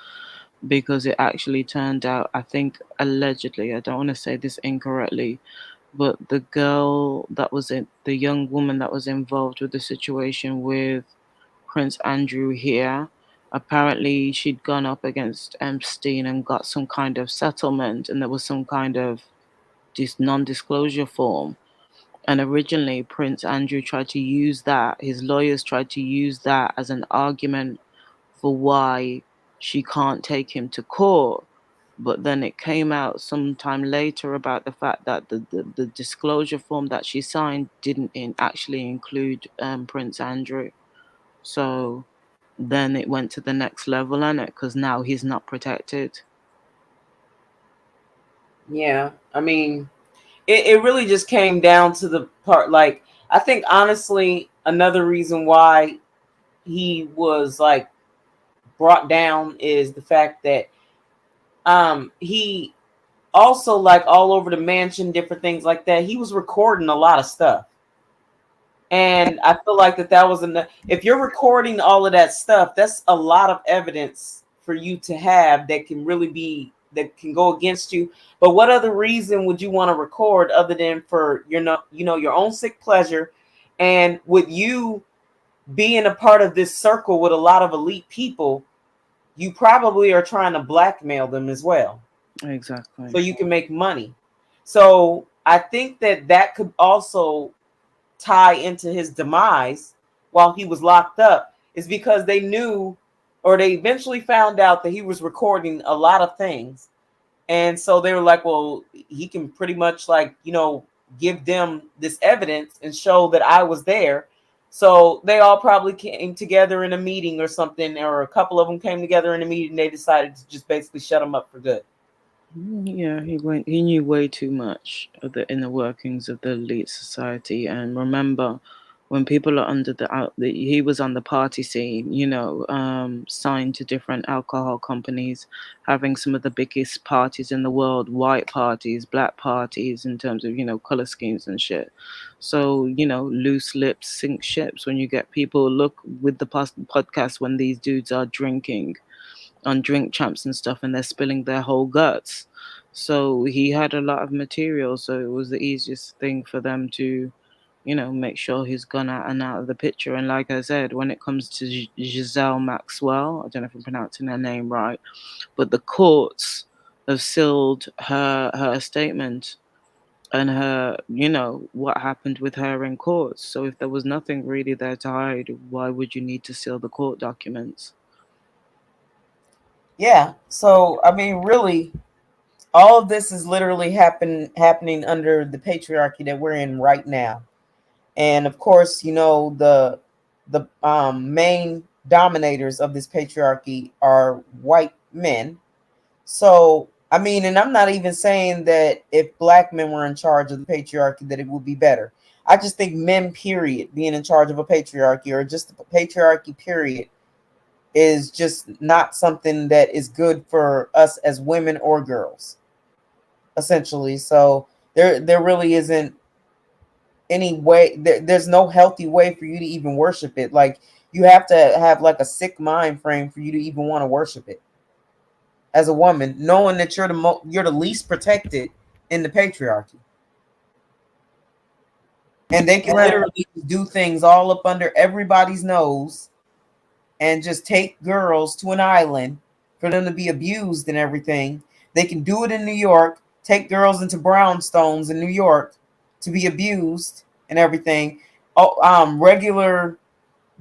because it actually turned out, I think allegedly, I don't want to say this incorrectly, but the girl that was in, the young woman that was involved with the situation with Prince Andrew here, apparently she'd gone up against Epstein and got some kind of settlement, and there was some kind of non-disclosure form. And originally, Prince Andrew tried to use that, his lawyers tried to use that as an argument for why she can't take him to court. But then it came out sometime later about the fact that the disclosure form that she signed didn't actually include Prince Andrew. So then it went to the next level on it, because now he's not protected.
Yeah, I mean, it really just came down to the part. Like, I think honestly, another reason why he was like brought down is the fact that he also, like, all over the mansion, different things like that, he was recording a lot of stuff. And I feel like that was enough. If you're recording all of that stuff, that's a lot of evidence for you to have that can really be, that can go against you. But what other reason would you want to record other than for your, your own sick pleasure? And with you being a part of this circle with a lot of elite people, you probably are trying to blackmail them as well,
Exactly.
so you can make money. So I think that could also tie into his demise while he was locked up, is because they knew, or they eventually found out, that he was recording a lot of things. And so they were like, well, he can pretty much, like, give them this evidence and show that I was there. So they all probably came together in a meeting or something, or a couple of them came together in a meeting. They decided to just basically shut him up for good.
Yeah, he knew way too much of the inner workings of the elite society. And remember, when people are under he was on the party scene, signed to different alcohol companies, having some of the biggest parties in the world, white parties, black parties, in terms of, color schemes and shit. So, loose lips sink ships. When you get people, look with the podcast, when these dudes are drinking on Drink Champs and stuff, and they're spilling their whole guts. So he had a lot of material, so it was the easiest thing for them to, make sure he's gone out and out of the picture. And like I said, when it comes to Giselle Maxwell, I don't know if I'm pronouncing her name right, but the courts have sealed her statement and her, what happened with her in courts. So if there was nothing really there to hide, why would you need to seal the court documents?
Yeah. So I mean, really, all of this is literally happening under the patriarchy that we're in right now. And of course, the main dominators of this patriarchy are white men. So I mean, and I'm not even saying that if black men were in charge of the patriarchy that it would be better. I just think men, period, being in charge of a patriarchy, or just a patriarchy, period, is just not something that is good for us as women or girls, essentially. So there really isn't any way, there's no healthy way for you to even worship it. Like, you have to have like a sick mind frame for you to even want to worship it as a woman, knowing that you're the least protected in the patriarchy, and they can literally do things all up under everybody's nose, and just take girls to an island for them to be abused and everything. They can do it in New York, take girls into brownstones in New York to be abused and everything. Regular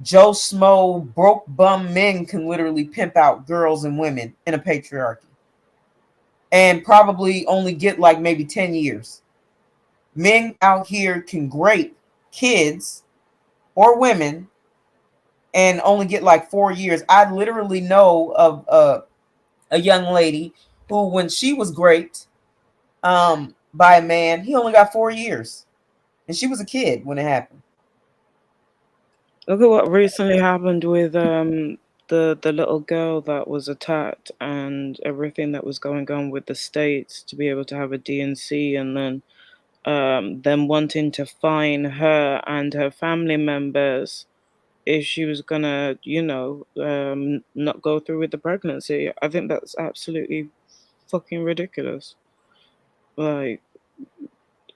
Joe Smo broke bum men can literally pimp out girls and women in a patriarchy, and probably only get like maybe 10 years. Men out here can grape kids or women and only get like 4 years. I literally know of a young lady who, when she was raped by a man, he only got 4 years, and she was a kid when it happened.
Look at what recently happened with the little girl that was attacked, and everything that was going on with the states to be able to have a DNC, and then them wanting to fine her and her family members if she was gonna, not go through with the pregnancy. I think that's absolutely fucking ridiculous. Like,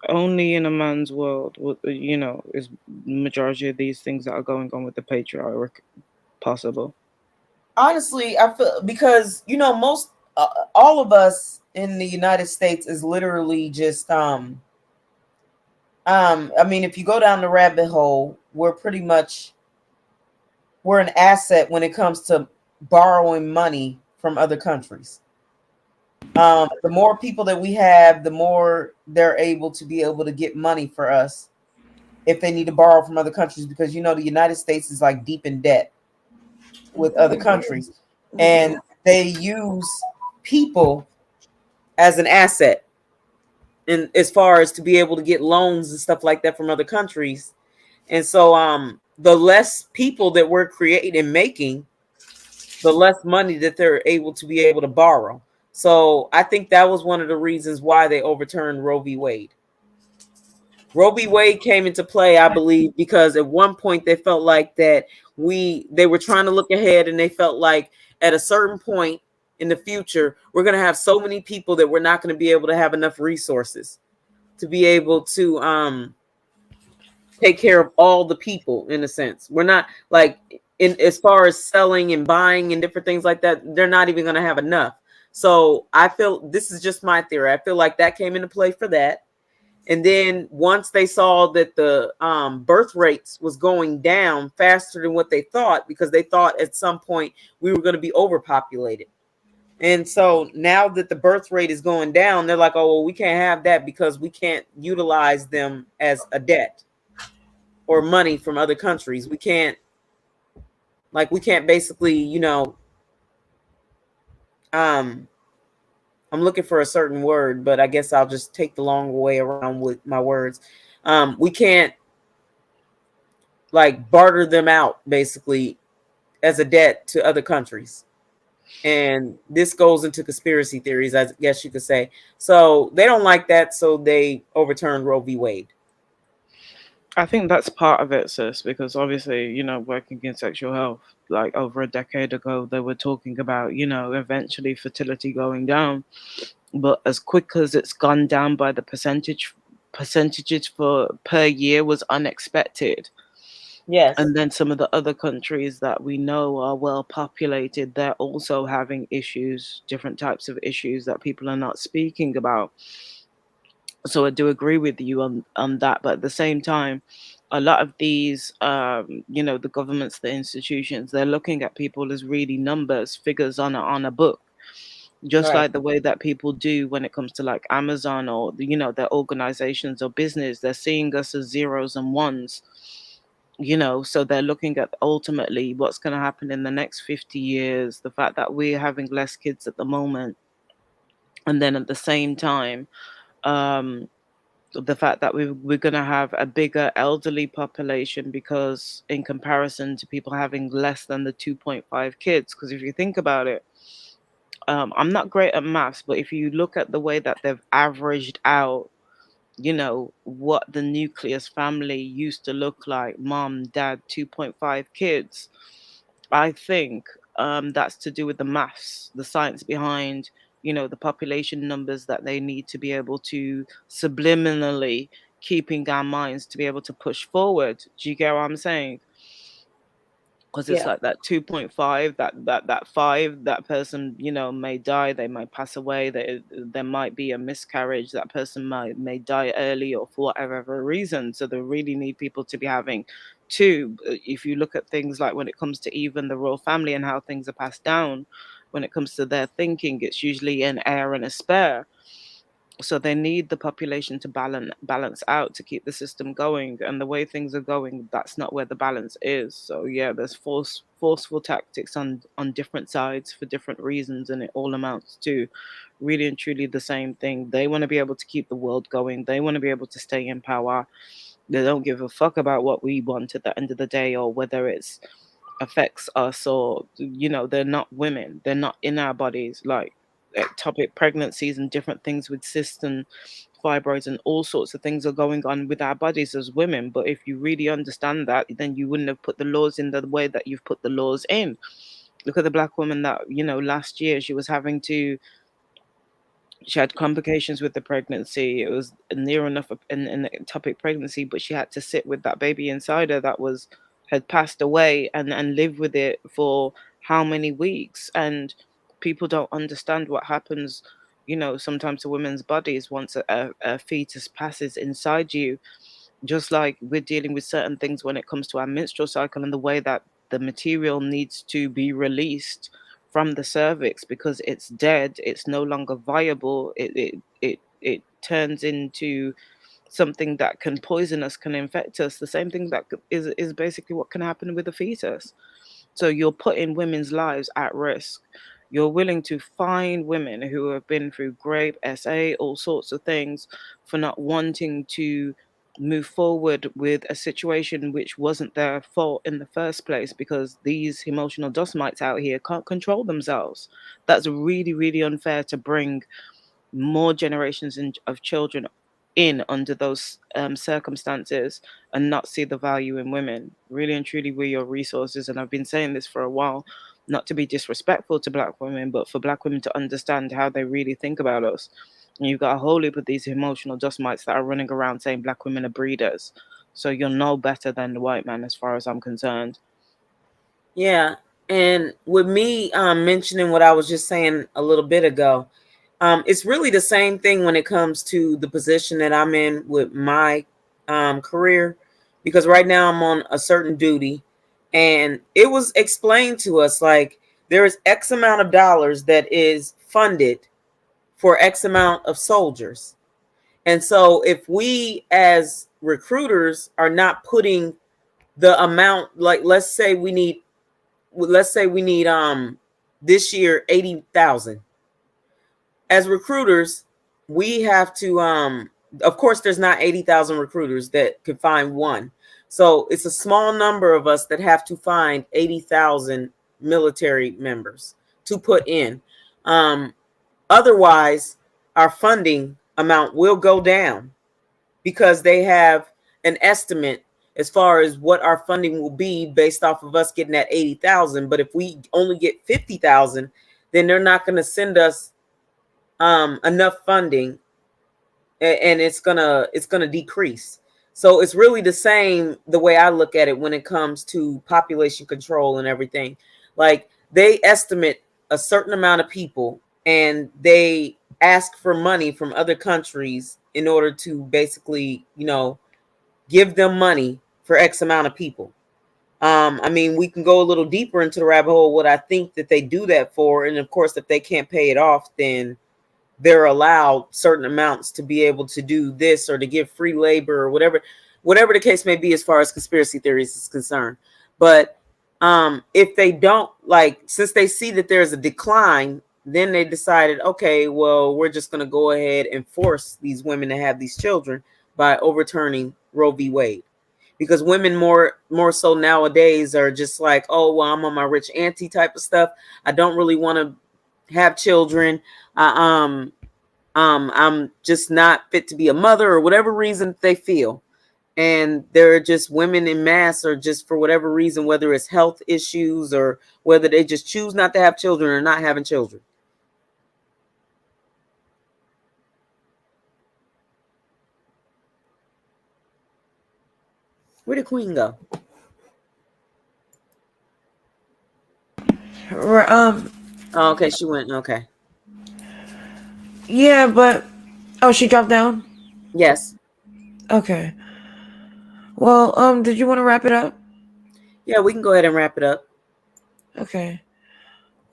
only in a man's world, is majority of these things that are going on with the patriarchy possible.
Honestly, I feel because most all of us in the United States is literally just I mean, if you go down the rabbit hole, we're an asset when it comes to borrowing money from other countries. The more people that we have, the more they're able to get money for us if they need to borrow from other countries, because the United States is like deep in debt with other countries, and they use people as an asset, and as far as to be able to get loans and stuff like that from other countries. And so the less people that we're creating and making, the less money that they're able to be able to borrow. So I think that was one of the reasons why they overturned Roe v. Wade. Roe v. Wade came into play, I believe, because at one point they felt like that they were trying to look ahead, and they felt like at a certain point in the future, we're going to have so many people that we're not going to be able to have enough resources to be able to take care of all the people. In a sense, we're not like in as far as selling and buying and different things like that, they're not even going to have enough. So I feel, this is just my theory, I feel like that came into play for that. And then once they saw that the birth rates was going down faster than what they thought, because they thought at some point we were going to be overpopulated. And so now that the birth rate is going down, they're like, oh, well, we can't have that because we can't utilize them as a debt or money from other countries. We can't basically, um, I'm looking for a certain word, but I guess I'll just take the long way around with my words. We can't like barter them out basically as a debt to other countries. And this goes into conspiracy theories, I guess you could say. So they don't like that, so they overturned Roe v. Wade.
I think that's part of it, sis, because obviously, working in sexual health, like over a decade ago, they were talking about, eventually fertility going down. But as quick as it's gone down by the percentages for per year was unexpected.
Yes.
And then some of the other countries that we know are well populated, they're also having issues, different types of issues that people are not speaking about. So I do agree with you on that. But at the same time, a lot of these, the governments, the institutions, they're looking at people as really numbers, figures on a book, just
Right.
like the way that people do when it comes to like Amazon or their organizations or business. They're seeing us as zeros and ones. So they're looking at ultimately what's going to happen in the next 50 years, the fact that we're having less kids at the moment, and then at the same time, um, the fact that we're going to have a bigger elderly population, because in comparison to people having less than the 2.5 kids. Because if you think about it, I'm not great at maths, but if you look at the way that they've averaged out, what the nucleus family used to look like, mom, dad, 2.5 kids, I think that's to do with the maths, the science behind, the population numbers that they need to be able to subliminally keeping our minds to be able to push forward. Do you get what I'm saying? Because it's
Yeah.
like that 2.5, that 5, that person, may die, they might pass away, there might be a miscarriage, that person may die early or for whatever reason. So they really need people to be having 2. If you look at things like when it comes to even the royal family and how things are passed down, when it comes to their thinking, it's usually an heir and a spare. So they need the population to balance out to keep the system going, and the way things are going, that's not where the balance is. So yeah, there's forceful tactics on different sides for different reasons, and it all amounts to really and truly the same thing. They want to be able to keep the world going, they want to be able to stay in power. They don't give a fuck about what we want at the end of the day, or whether it's affects us, or they're not women, they're not in our bodies. Like ectopic pregnancies and different things with cyst and fibroids and all sorts of things are going on with our bodies as women. But if you really understand that, then you wouldn't have put the laws in the way that you've put the laws in. Look at the black woman that, last year she had complications with the pregnancy. It was near enough an ectopic pregnancy, but she had to sit with that baby inside her that had passed away and live with it for how many weeks. And people don't understand what happens, sometimes to women's bodies once a fetus passes inside you. Just like we're dealing with certain things when it comes to our menstrual cycle and the way that the material needs to be released from the cervix because it's dead, it's no longer viable, it turns into something that can poison us, can infect us. The same thing that is basically what can happen with a fetus. So you're putting women's lives at risk. You're willing to fine women who have been through grape, SA, all sorts of things for not wanting to move forward with a situation which wasn't their fault in the first place, because these emotional dust mites out here can't control themselves. That's really, really unfair to bring more generations of children in under those circumstances and not see the value in women. Really and truly, we're your resources. And I've been saying this for a while, not to be disrespectful to black women, but for black women to understand how they really think about us. And you've got a whole heap of these emotional dust mites that are running around saying black women are breeders. So you're no better than the white man as far as I'm concerned.
Yeah. And with me mentioning what I was just saying a little bit ago, it's really the same thing when it comes to the position that I'm in with my career, because right now I'm on a certain duty, and it was explained to us like there is X amount of dollars that is funded for X amount of soldiers. And so if we as recruiters are not putting the amount, like let's say we need this year 80,000. As recruiters, we have to of course there's not 80,000 recruiters that could find one. So it's a small number of us that have to find 80,000 military members to put in. Otherwise, our funding amount will go down because they have an estimate as far as what our funding will be based off of us getting that 80,000. But if we only get 50,000, then they're not going to send us enough funding, and it's gonna decrease. So it's really the same the way I look at it when it comes to population control and everything. Like they estimate a certain amount of people and they ask for money from other countries in order to basically, give them money for X amount of people. I mean, we can go a little deeper into the rabbit hole, what I think that they do that for. And of course, if they can't pay it off, then they're allowed certain amounts to be able to do this or to give free labor or whatever the case may be as far as conspiracy theories is concerned. But if they don't, like, since they see that there's a decline, then they decided, okay, well, we're just going to go ahead and force these women to have these children by overturning Roe v. Wade. Because women more so nowadays are just like, oh, well, I'm on my rich auntie type of stuff. I don't really want to have children. I'm just not fit to be a mother, or whatever reason they feel. And they're just women in mass, or just for whatever reason, whether it's health issues or whether they just choose not to have children or not having children. Where did Queen go?
Oh,
okay, she went. Okay.
Yeah, but she dropped down.
Yes.
Okay. Well, did you want to wrap it up?
Yeah, we can go ahead and wrap it up.
Okay.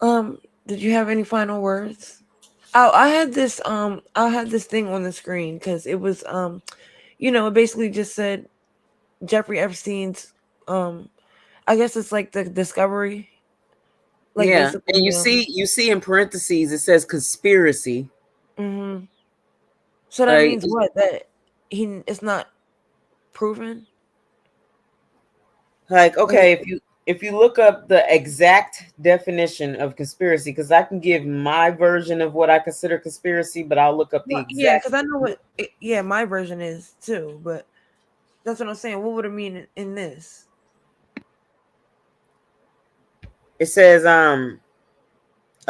Did you have any final words? Oh, I had this thing on the screen because it was it basically just said Jeffrey Epstein's I guess it's like the discovery.
Like yeah, and you see in parentheses it says conspiracy.
Mm-hmm. So that means what? That it's not proven.
Like, okay, if you look up the exact definition of conspiracy, because I can give my version of what I consider conspiracy, but I'll look up the
Well, yeah,
exact.
because I know yeah, my version is too, but that's what I'm saying. What would it mean in this?
It says a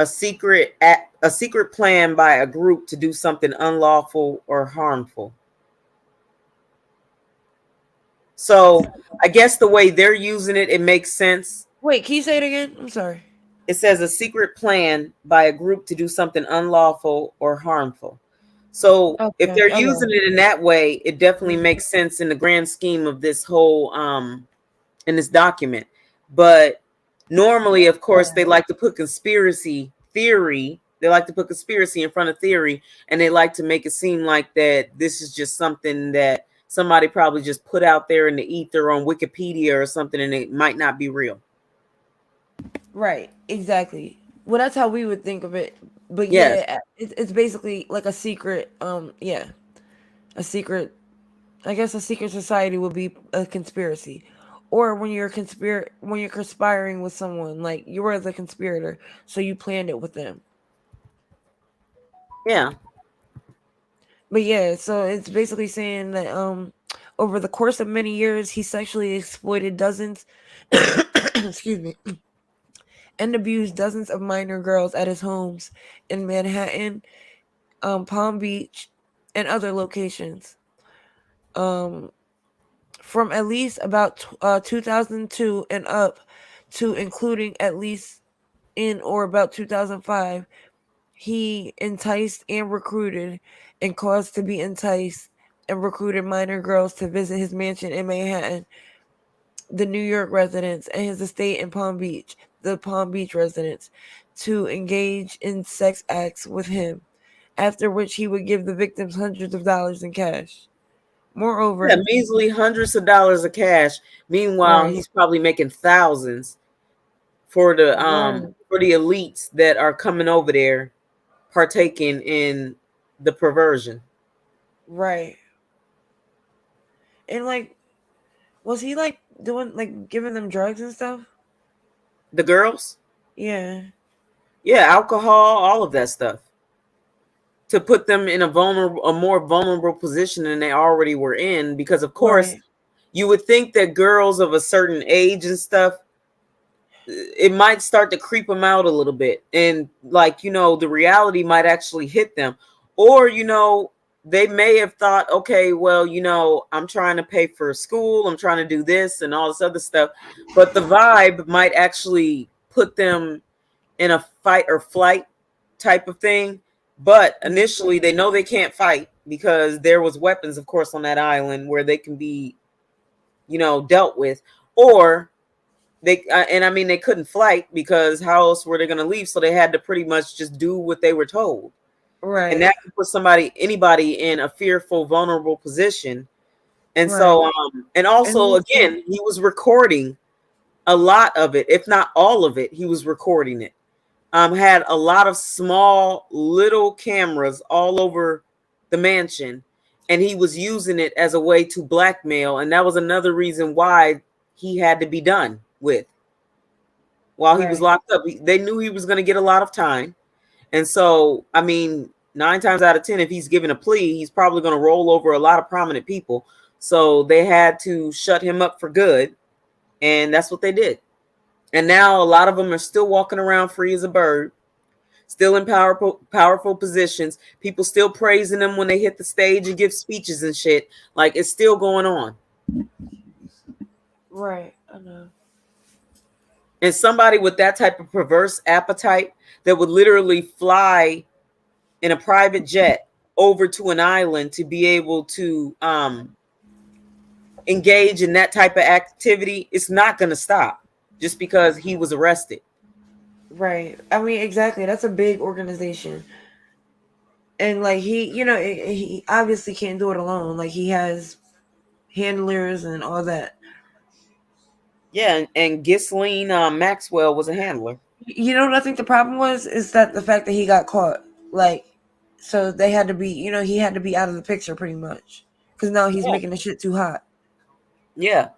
secret plan by a group to do something unlawful or harmful. So I guess the way they're using it, it makes sense.
Wait, can you say it again? I'm sorry.
It says a secret plan by a group to do something unlawful or harmful. So if
Okay,
they're
okay.
using it in that way, it definitely makes sense in the grand scheme of this whole in this document. But normally, of course, they like to put conspiracy theory. They like to put conspiracy in front of theory, and they like to make it seem like that this is just something that somebody probably just put out there in the ether on Wikipedia or something, and it might not be real.
Right, exactly. Well, that's how we would think of it. But
Yes.
yeah, it's basically like a secret. Yeah, a secret. I guess a secret society would be a conspiracy, or when you're conspiring with someone, like you were the conspirator, so you planned it with them.
Yeah.
But yeah, so it's basically saying that over the course of many years, he sexually exploited dozens. Excuse me. And abused dozens of minor girls at his homes in Manhattan, Palm Beach, and other locations. Um, from at least about 2002 and up to including at least in or about 2005, he enticed and recruited and caused to be enticed and recruited minor girls to visit his mansion in Manhattan, the New York residence, and his estate in Palm Beach, the Palm Beach residence, to engage in sex acts with him, after which he would give the victims hundreds of dollars in cash. Moreover,
Yeah, measly hundreds of dollars of cash. Meanwhile,
right,
he's probably making thousands for the
right,
elites that are coming over there partaking in the perversion.
right. And like, was he like doing like giving them drugs and stuff?
The girls?
Yeah,
Yeah, alcohol, all of that stuff. To put them in a more vulnerable position than they already were in, because of course
right,
you would think that girls of a certain age and stuff, it might start to creep them out a little bit, and like, the reality might actually hit them, or they may have thought, okay, well, I'm trying to pay for school, I'm trying to do this and all this other stuff, but the vibe might actually put them in a fight or flight type of thing. But initially they know they can't fight because there was weapons, of course, on that island where they can be dealt with, or and I mean, they couldn't fight because how else were they going to leave? So they had to pretty much just do what they were told.
right,
And that can put anybody in a fearful, vulnerable position. And
right.
so, and also,
And
again, he was recording a lot of it, if not all of it. He was recording it. Had a lot of small little cameras all over the mansion, and he was using it as a way to blackmail. And that was another reason why he had to be done with while he was
right,
locked up. They knew he was going to get a lot of time. And so, I mean, 9 times out of 10, if he's given a plea, he's probably going to roll over a lot of prominent people. So they had to shut him up for good. And that's what they did. And now a lot of them are still walking around free as a bird, still in powerful positions. People still praising them when they hit the stage and give speeches and shit. Like, it's still going on.
right. I know.
And somebody with that type of perverse appetite that would literally fly in a private jet over to an island to be able to engage in that type of activity, it's not going to stop just because he was arrested.
Right. I mean, exactly. That's a big organization. And like he obviously can't do it alone. Like he has handlers and all that.
Yeah, and Ghislaine Maxwell was a handler.
You know what I think the problem was is that the fact that he got caught. Like, so they had to be, he had to be out of the picture pretty much because now he's making the shit too hot.
Yeah.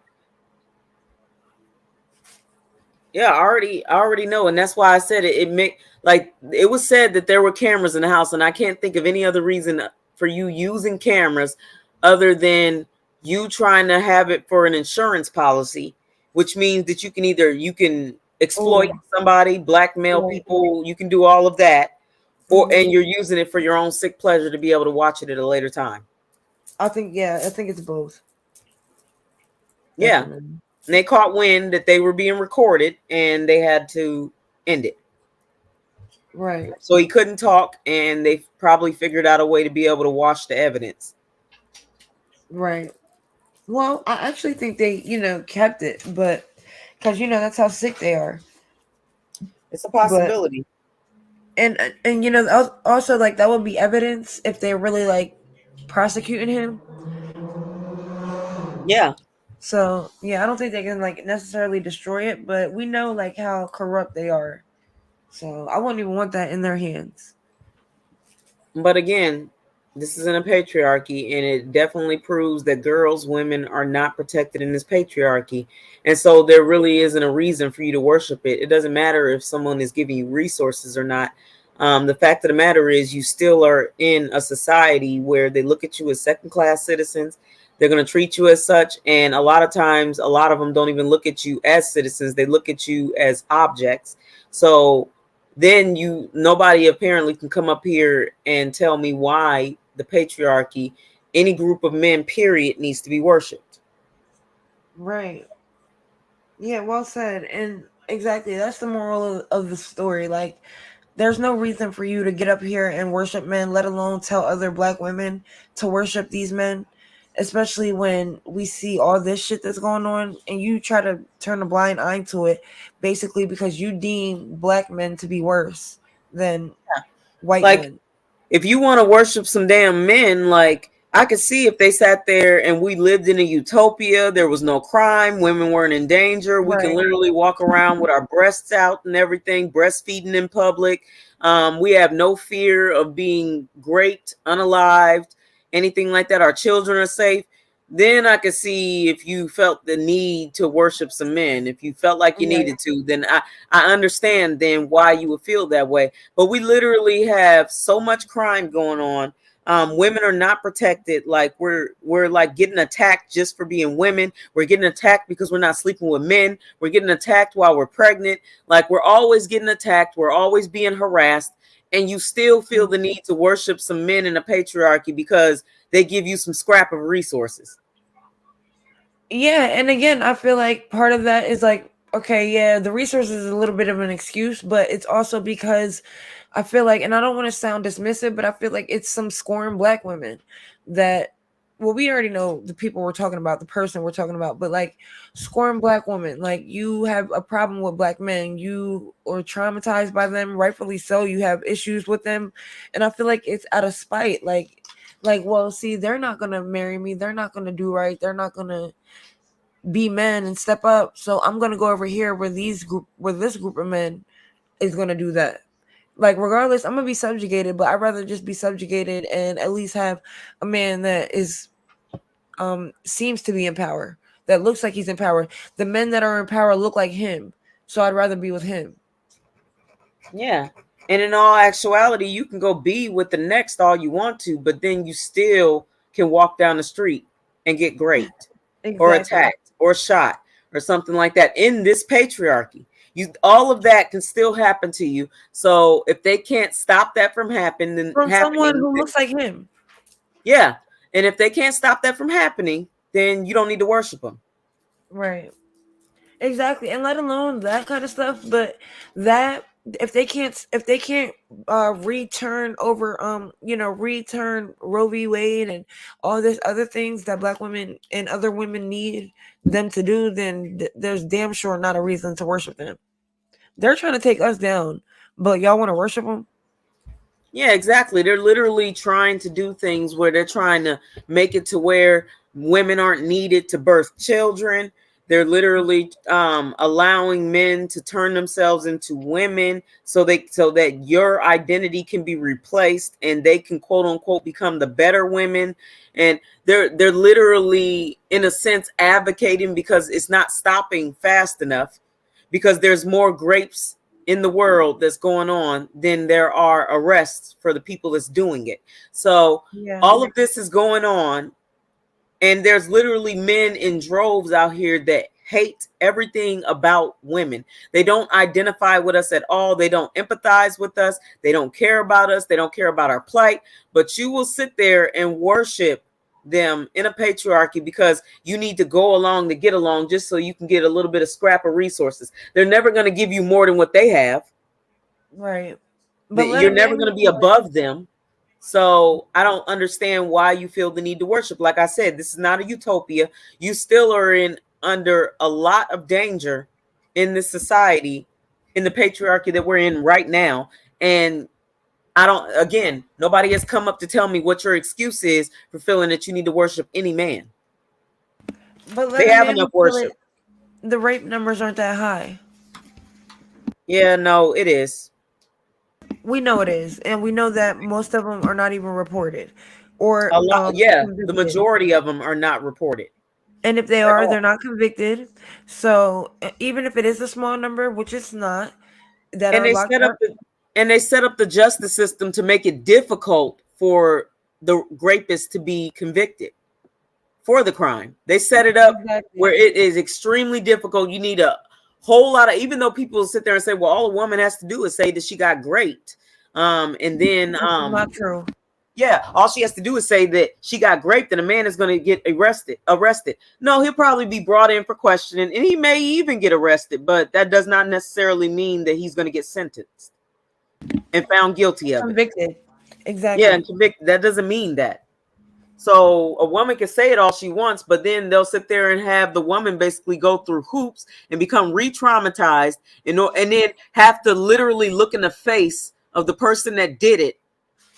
Yeah, I already know, and that's why I said it. It make like it was said that there were cameras in the house, and I can't think of any other reason for you using cameras other than you trying to have it for an insurance policy, which means that you can exploit
Oh,
somebody, blackmail
right.
people, you can do all of that, or
Mhm.
and you're using it for your own sick pleasure to be able to watch it at a later time.
I think it's both.
Yeah,
Definitely.
and they caught wind that they were being recorded, and they had to end it.
Right.
So he couldn't talk, and they probably figured out a way to be able to wash the evidence.
Right. Well, I actually think they, kept it, but because that's how sick they are.
It's a
But
possibility.
and also like that would be evidence if they're really like prosecuting him.
Yeah.
So yeah, I don't think they can like necessarily destroy it, but we know like how corrupt they are. So I wouldn't even want that in their hands.
But again, this isn't a patriarchy, and it definitely proves that girls, women are not protected in this patriarchy. And so there really isn't a reason for you to worship it. It doesn't matter if someone is giving you resources or not. The fact of the matter is, you still are in a society where they look at you as second class citizens. They're going to treat you as such. And a lot of times, a lot of them don't even look at you as citizens, they look at you as objects. So then nobody apparently can come up here and tell me why the patriarchy, any group of men period, needs to be worshipped.
Right. Yeah, well said. And exactly, that's the moral of the story. Like, there's no reason for you to get up here and worship men, let alone tell other black women to worship these men, especially when we see all this shit that's going on and you try to turn a blind eye to it, basically because you deem black men to be worse than white
Like,
men.
if you want to worship some damn men, like, I could see if they sat there and we lived in a utopia, there was no crime, women weren't in danger, we can
Right.
literally walk around with our breasts out and everything, breastfeeding in public. We have no fear of being raped, unalived, anything like that. Our children are safe. Then I could see if you felt the need to worship some men. If you felt like you
Right.
needed to, then I understand then why you would feel that way. But we literally have so much crime going on. Women are not protected. Like we're like getting attacked just for being women. We're getting attacked because we're not sleeping with men. We're getting attacked while we're pregnant. Like we're always getting attacked. We're always being harassed. And you still feel the need to worship some men in a patriarchy because they give you some scrap of resources.
Yeah, and again, I feel like part of that is like, okay, yeah, the resources is a little bit of an excuse, but it's also because I feel like, and I don't want to sound dismissive, but I feel like it's some scorned black women that, well, we already know the people we're talking about, the person we're talking about, but like scorned black women, like you have a problem with black men, you are traumatized by them, rightfully so, you have issues with them, and I feel like it's out of spite, like, well, see, they're not gonna marry me, they're not gonna do right, they're not gonna be men and step up. So I'm gonna go over here where this group of men is gonna do that. Like regardless, I'm gonna be subjugated, but I'd rather just be subjugated and at least have a man that is seems to be in power, that looks like he's in power. The men that are in power look like him. So I'd rather be with him.
Yeah. And in all actuality, you can go be with the next all you want to, but then you still can walk down the street and get raped or
Exactly.
attacked or shot or something like that in this patriarchy. All of that can still happen to you. So if they can't stop that from
From someone
happening,
who looks like him.
yeah. And if they can't stop that from happening, then you don't need to worship them.
Right. Exactly, and let alone that kind of stuff. But that if they can't return over return Roe v. Wade and all this other things that black women and other women need them to do, then there's damn sure not a reason to worship them. They're trying to take us down, but y'all want to worship them?
Yeah, exactly. They're literally trying to do things where they're trying to make it to where women aren't needed to birth children. They're literally allowing men to turn themselves into women so that your identity can be replaced and they can quote unquote become the better women. And they're literally in a sense advocating because it's not stopping fast enough, because there's more grapes in the world that's going on than there are arrests for the people that's doing it. So all of this is going on, and there's literally men in droves out here that hate everything about women. They don't identify with us at all. They don't empathize with us. They don't care about us. They don't care about our plight. But you will sit there and worship them in a patriarchy because you need to go along to get along, just so you can get a little bit of scrap of resources. They're never going to give you more than what they have.
Right. But
You're never going to be above them. So I don't understand why you feel the need to worship. Like I said, this is not a utopia. You still are under a lot of danger in this society, in the patriarchy that we're in right now. And nobody has come up to tell me what your excuse is for feeling that you need to worship any man.
But
they have enough worship.
The rape numbers aren't that high.
Yeah, no, it is.
We know it is, and we know that most of them are not even reported, or
the majority of them are not reported.
And if they are, they're not convicted. So even if it is a small number, which it's not, that
and
are locked up,
they set up the justice system to make it difficult for the rapist to be convicted for the crime. They set it up where it is extremely difficult. You need a whole lot of, even though people sit there and say, well, all a woman has to do is say that she got raped. And then
not true.
Yeah, all she has to do is say that she got raped and a man is going to get arrested. No, he'll probably be brought in for questioning and he may even get arrested, but that does not necessarily mean that he's going to get sentenced and found guilty of
convicted. Exactly.
Yeah, and convicted. That doesn't mean that. So a woman can say it all she wants, but then they'll sit there and have the woman basically go through hoops and become re-traumatized, and then have to literally look in the face of the person that did it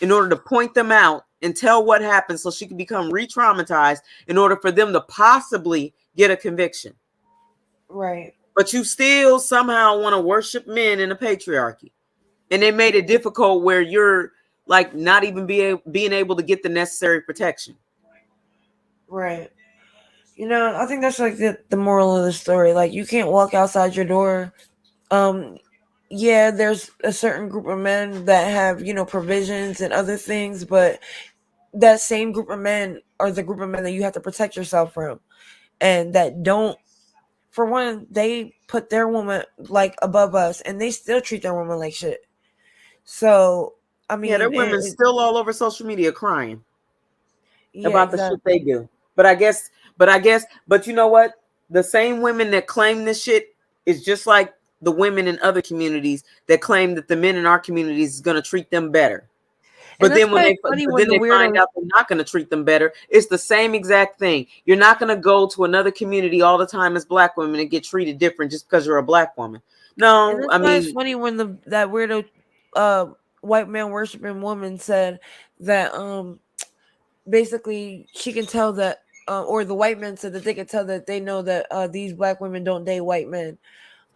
in order to point them out and tell what happened, so she can become re-traumatized in order for them to possibly get a conviction.
Right.
But you still somehow want to worship men in a patriarchy. And they made it difficult where you're like not even being able to get the necessary protection.
Right. You know, I think that's like the moral of the story. Like, you can't walk outside your door. Yeah, there's a certain group of men that have, provisions and other things, but that same group of men are the group of men that you have to protect yourself from. And that don't, for one, they put their woman like above us, and they still treat their woman like shit. So, I mean,
their women still all over social media crying about the shit they do. But you know what? The same women that claim this shit is just like the women in other communities that claim that the men in our communities is going to treat them better. But then when they find out they're not going to treat them better, it's the same exact thing. You're not going to go to another community all the time as black women and get treated different just because you're a black woman. No, I mean,
it's funny when that weirdo white man worshiping woman said that basically she can tell that or the white men said that they can tell that they know that these black women don't date white men.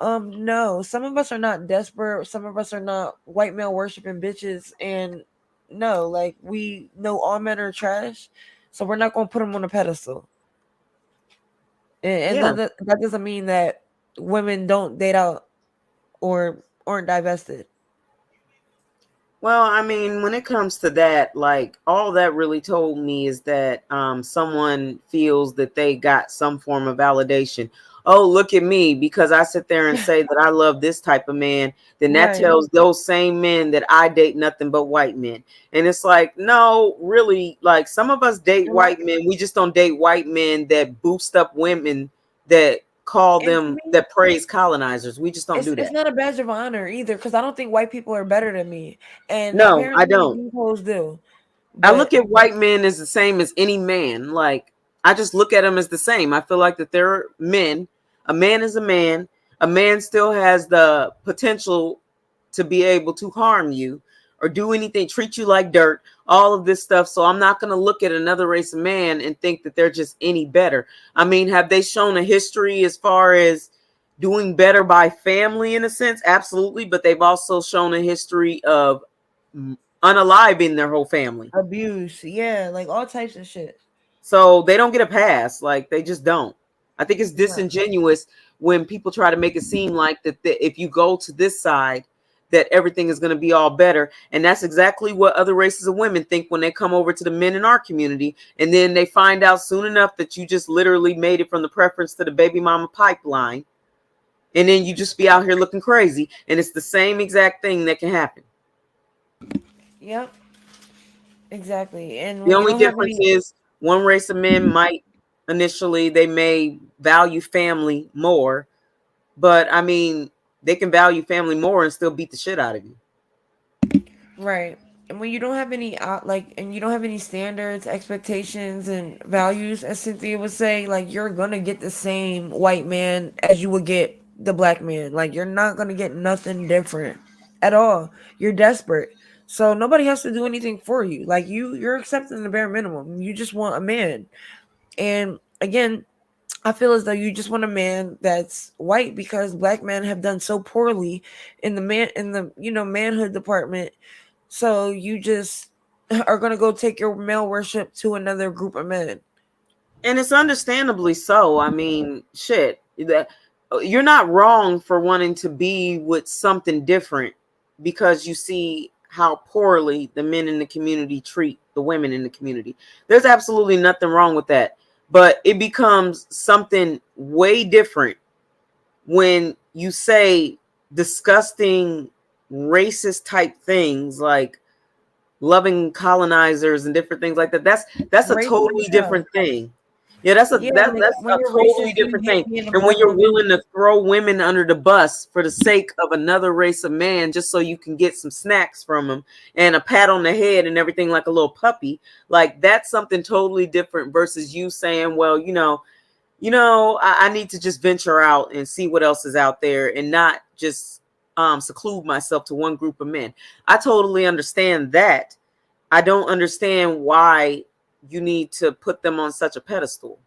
No, some of us are not desperate. Some of us are not white male worshiping bitches, and no, like, we know all men are trash, so we're not gonna put them on a pedestal. And that doesn't mean that women don't date out or aren't divested.
Well, I mean, when it comes to that, like, all that really told me is that someone feels that they got some form of validation. Oh, look at me, because I sit there and say that I love this type of man, then that tells those same men that I date nothing but white men. And it's like, no, really, like, some of us date white men. We just don't date white men that boost up women that call them, that praise colonizers. We just don't do that.
It's not a badge of honor either, because I don't think white people are better than me. And
no,
apparently
I don't.
These hoes do.
I look at white men as the same as any man. Like, I just look at them as the same. I feel like that they're men. A man is a man. A man still has the potential to be able to harm you or do anything, treat you like dirt, all of this stuff. So I'm not going to look at another race of man and think that they're just any better. I mean, have they shown a history as far as doing better by family in a sense? Absolutely. But they've also shown a history of unaliving their whole family.
Abuse. Yeah, like all types of shit.
So they don't get a pass. Like, they just don't. I think it's disingenuous when people try to make it seem like that if you go to this side, that everything is going to be all better. And that's exactly what other races of women think when they come over to the men in our community. And then they find out soon enough that you just literally made it from the preference to the baby mama pipeline. And then you just be out here looking crazy. And it's the same exact thing that can happen.
Yep. Exactly. And
The
when you
only
don't have
difference
any
is one race of men might initially, they may value family more. But I mean, they can value family more and still beat the shit out of you.
right. And when you don't have any and you don't have any standards, expectations, and values, as Cynthia would say, like you're gonna get the same white man as you would get the black man. Like you're not gonna get nothing different at all. You're desperate. So nobody has to do anything for you. Like you're accepting the bare minimum. You just want a man. And again, I feel as though you just want a man that's white because black men have done so poorly in the manhood department. So you just are gonna go take your male worship to another group of men.
And it's understandably so. I mean, shit. You're not wrong for wanting to be with something different because you see how poorly the men in the community treat the women in the community. There's absolutely nothing wrong with that. But it becomes something way different when you say disgusting racist type things like loving colonizers and different things like that. That's a
Racist
totally
as hell.
different thing. Yeah, that's
Yeah, like when
a
you're
totally
racist, you
different
hate
thing.
being a
And when
black
you're
woman.
willing to throw women under the bus for the sake of another race of man, just so you can get some snacks from them and a pat on the head and everything like a little puppy, like that's something totally different versus you saying, well, I need to just venture out and see what else is out there and not just seclude myself to one group of men. I totally understand that. I don't understand why you need to put them on such a pedestal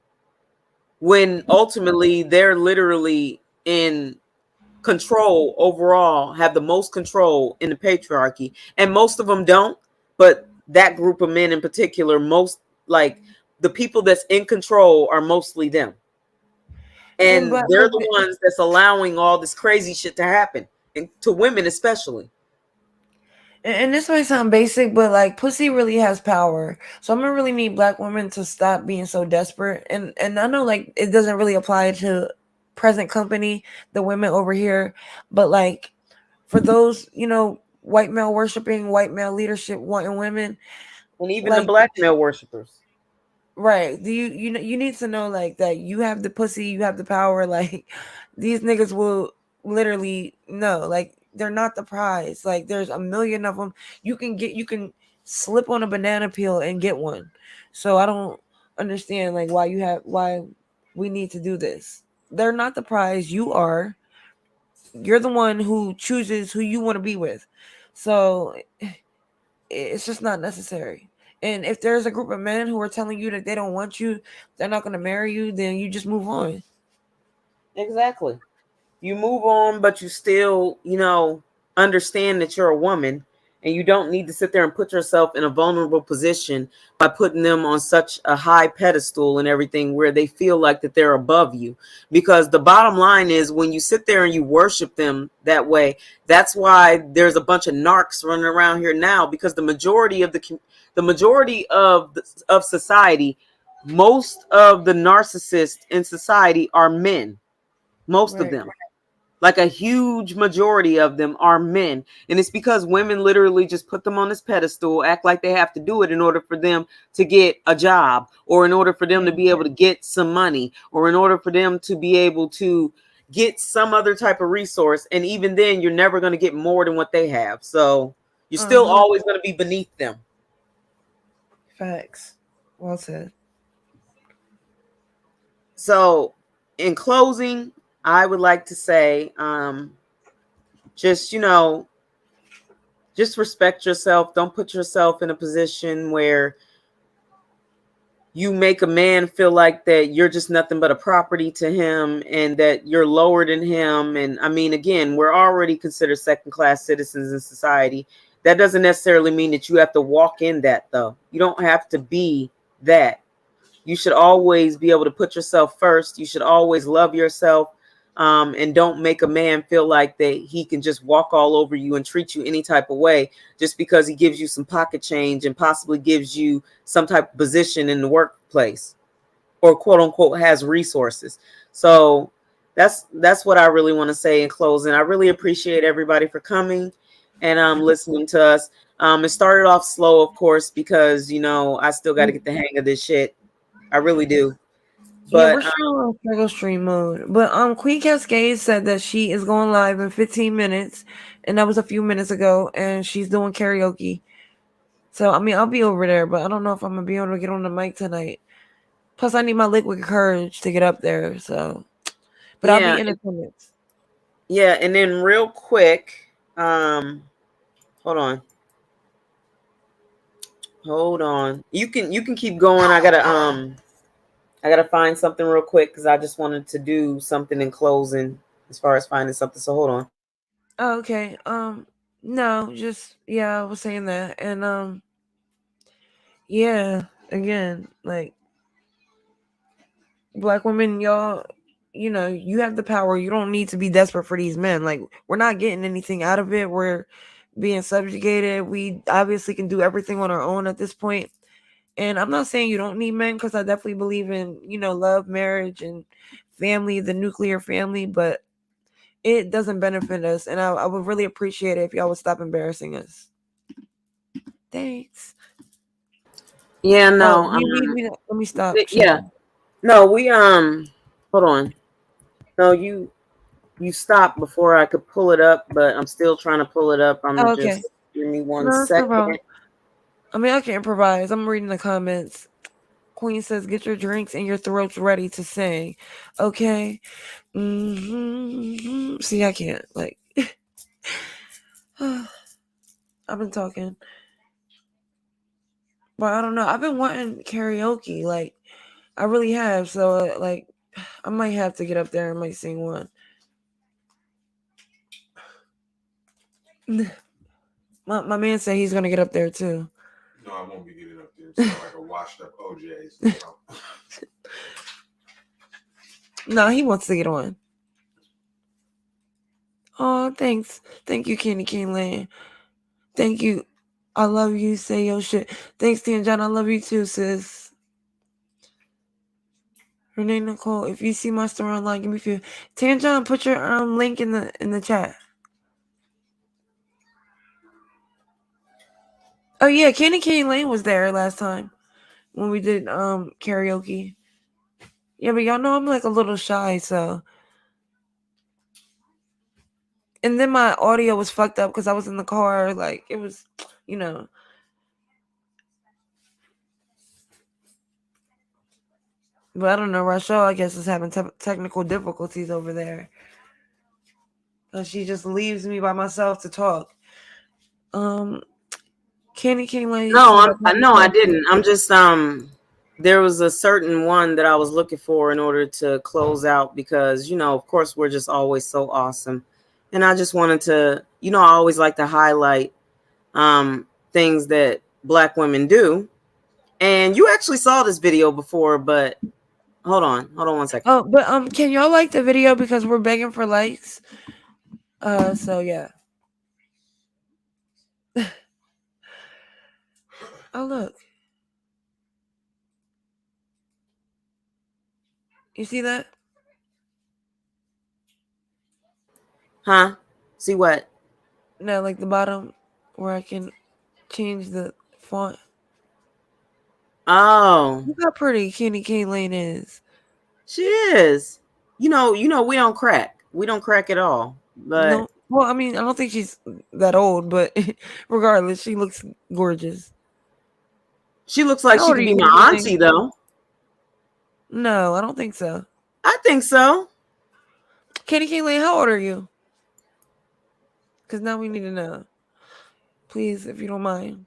when ultimately they're literally in control overall, have the most control in the patriarchy, and most of them don't. But that group of men in particular, most like the people that's in control are mostly them,
And
and
but
they're the ones that's allowing all this crazy shit to happen, and to women especially.
and this might sound basic, but like pussy really has power. So I'm gonna really need black women to stop being so desperate. And I know like it doesn't really apply to present company, the women over here, but like for those, white male worshiping, white male leadership wanting women,
And even the
like
black male worshippers.
right. Do you need to know like that you have the pussy, you have the power, like these niggas will literally no, like they're not the prize. Like there's a million of them. You can slip on a banana peel and get one. So I don't understand like why we need to do this. They're not the prize, you are. You're the one who chooses who you want to be with. So it's just not necessary. And if there's a group of men who are telling you that they don't want you, they're not going to marry you, then you just move on.
Exactly. You move on, but you still, understand that you're a woman and you don't need to sit there and put yourself in a vulnerable position by putting them on such a high pedestal and everything where they feel like that they're above you. Because the bottom line is when you sit there and you worship them that way, that's why there's a bunch of narcs running around here now, because the majority of of society, most of the narcissists in society are men. Most of
Right.
them, like a huge majority of them, are men. And it's because women literally just put them on this pedestal, act like they have to do it in order for them to get a job, or in order for them to be able to get some money, or in order for them to be able to get some other type of resource. And even then, you're never going to get more than what they have. So you're still always going to be beneath them.
Facts. Well said.
So in closing, I would like to say, just, just respect yourself. Don't put yourself in a position where you make a man feel like that you're just nothing but a property to him and that you're lower than him. And I mean, again, we're already considered second-class citizens in society. That doesn't necessarily mean that you have to walk in that, though. You don't have to be that. You should always be able to put yourself first. You should always love yourself. and don't make a man feel like that he can just walk all over you and treat you any type of way just because he gives you some pocket change and possibly gives you some type of position in the workplace or quote unquote has resources. So that's what I really want to say in closing. I really appreciate everybody for coming and listening to us. It started off slow, of course, because I still got to get the hang of this shit. I really do.
Yeah,
But
we're still on struggle stream mode. But Queen Cascade said that she is going live in 15 minutes, and that was a few minutes ago, and she's doing karaoke. So I mean, I'll be over there, but I don't know if I'm gonna be able to get on the mic tonight. Plus, I need my liquid courage to get up there. So, but I'll be in attendance.
Yeah, and then real quick, hold on. Hold on. You can keep going. I gotta find something real quick because I just wanted to do something in closing as far as finding something. So hold on.
Oh, okay. No, just yeah, I was saying that, and yeah, again, like Black women, y'all, you have the power. You don't need to be desperate for these men. Like, we're not getting anything out of it. We're being subjugated. We obviously can do everything on our own at this point. And I'm not saying you don't need men, because I definitely believe in, love, marriage, and family, the nuclear family, but it doesn't benefit us. And I would really appreciate it if y'all would stop embarrassing us. Thanks.
Yeah, no.
Oh, you need me to let me stop.
Yeah. No, we hold on. No, you stopped before I could pull it up, but I'm still trying to pull it up.
Oh, okay.
Just give me one
No,
second.
I mean, I can improvise. I'm reading the comments. Queen says, "Get your drinks and your throats ready to sing." Okay. See, I can't. Like, I've been talking, but I don't know. I've been wanting karaoke. Like, I really have. So, like, I might have to get up there and might sing one. My man said he's gonna get up there too.
No, I won't be getting up there. It's like a washed up OJ.
No, he wants to get on. Oh, thanks. Thank you, Candy Cane Land. Thank you. I love you. Say your shit. Thanks, Tianjan. I love you too, sis. Renee Nicole, if you see my store online, give me a few. Tianjan, put your link in the chat. Oh yeah, Candy Cane Lane was there last time when we did karaoke. Yeah, but y'all know I'm like a little shy, so. And then my audio was fucked up because I was in the car. Like, it was, But I don't know. Rachel, I guess, is having technical difficulties over there. She just leaves me by myself to talk. Candy King Lane.
No, I didn't. I'm just there was a certain one that I was looking for in order to close out because of course we're just always so awesome. And I just wanted to, I always like to highlight things that Black women do. And you actually saw this video before, but hold on 1 second.
Oh, but can y'all like the video because we're begging for likes? So yeah. Oh look. You see that?
Huh? See what?
No, like the bottom where I can change the font.
Oh.
Look how pretty Candy Cane Lane is.
She is. We don't crack. We don't crack at all. But
no, well, I mean, I don't think she's that old, but regardless, she looks gorgeous.
She looks like she could be my auntie, though.
No, I don't think so.
I think so.
Candy Cane Lane, how old are you? Because now we need to know. Please, if you don't mind.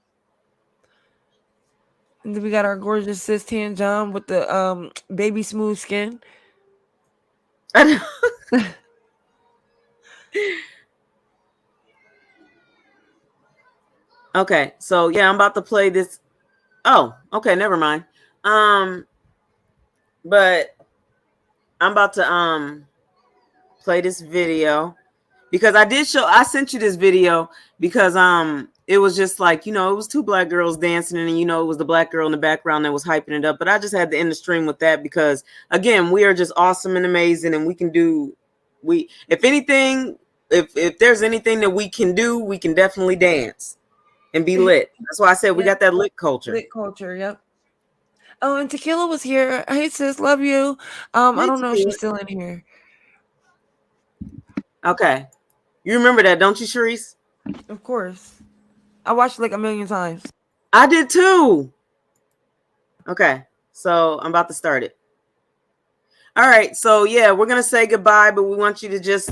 And then we got our gorgeous sis Tan John with the baby smooth skin.
Okay, so yeah, I'm about to play this. Oh, okay, never mind. But I'm about to play this video because I sent you this video because it was just like, it was two black girls dancing and it was the black girl in the background that was hyping it up. But I just had to end the stream with that because again, we are just awesome and amazing, and if anything, if there's anything that we can do, we can definitely dance and be lit. That's why I said we got that lit culture.
Lit culture, yep. Oh, and Tequila was here. Hey sis, love you. I don't know if she's still in here.
Okay. You remember that, don't you, Sharice?
Of course. I watched it like a million times.
I did too. Okay. So I'm about to start it. All right. So yeah, we're going to say goodbye, but we want you to just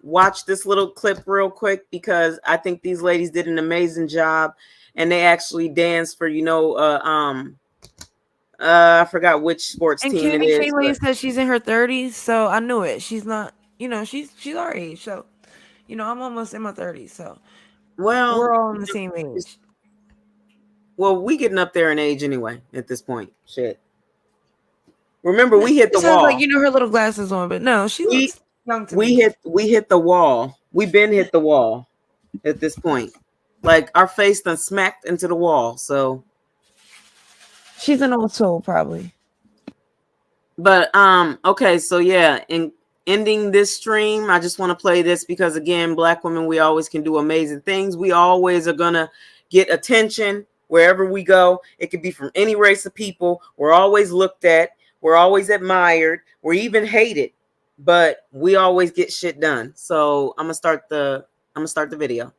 watch this little clip real quick because I think these ladies did an amazing job and they actually danced for, I forgot which sports
And
team it
Candy
is.
K Lane says she's in her 30s, so I knew it. She's not, she's our age. So, I'm almost in my 30s, so we're all in the same age.
Well, we getting up there in age anyway at this point. Shit. Remember, we hit the wall.
Like, her little glasses on, but no, she looks young to me.
We hit the wall. We've been hit the wall at this point. Like our face done smacked into the wall. So
she's an old soul, probably.
But okay, so yeah, in ending this stream, I just want to play this because again, black women, we always can do amazing things. We always are gonna get attention wherever we go. It could be from any race of people. We're always looked at. We're always admired. We're even hated, but we always get shit done. So I'm gonna start the video.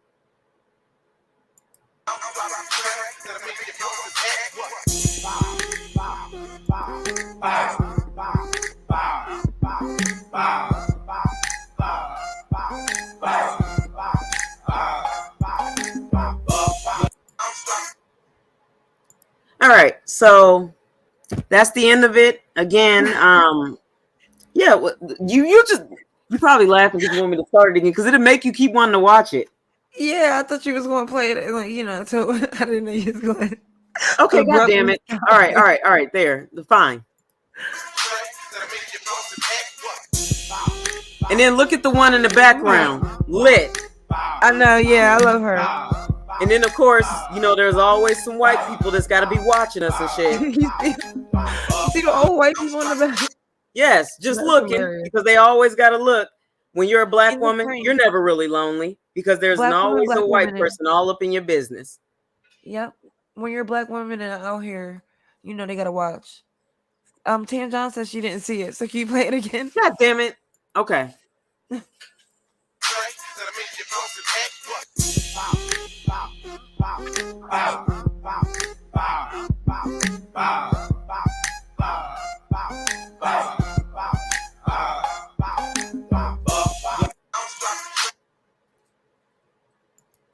All right, so that's the end of it. Again, yeah, you probably laughing because you want me to start it again because it'll make you keep wanting to watch it.
Yeah, I thought you was going to play it, like, so I didn't know you was going.
Okay, God damn it! All right, there, fine. And then look at the one in the background, lit.
I know, yeah, I love her.
And then of course, there's always some white people that's got to be watching us and shit.
You see the old white people in the back?
Yes, just that's looking hilarious. Because they always got to look. When you're a black woman, you're never really lonely because there's always a white person all up in your business.
Yep. When you're a black woman and out here, they got to watch. Tam John says she didn't see it, so can you play it again?
God damn it. Okay.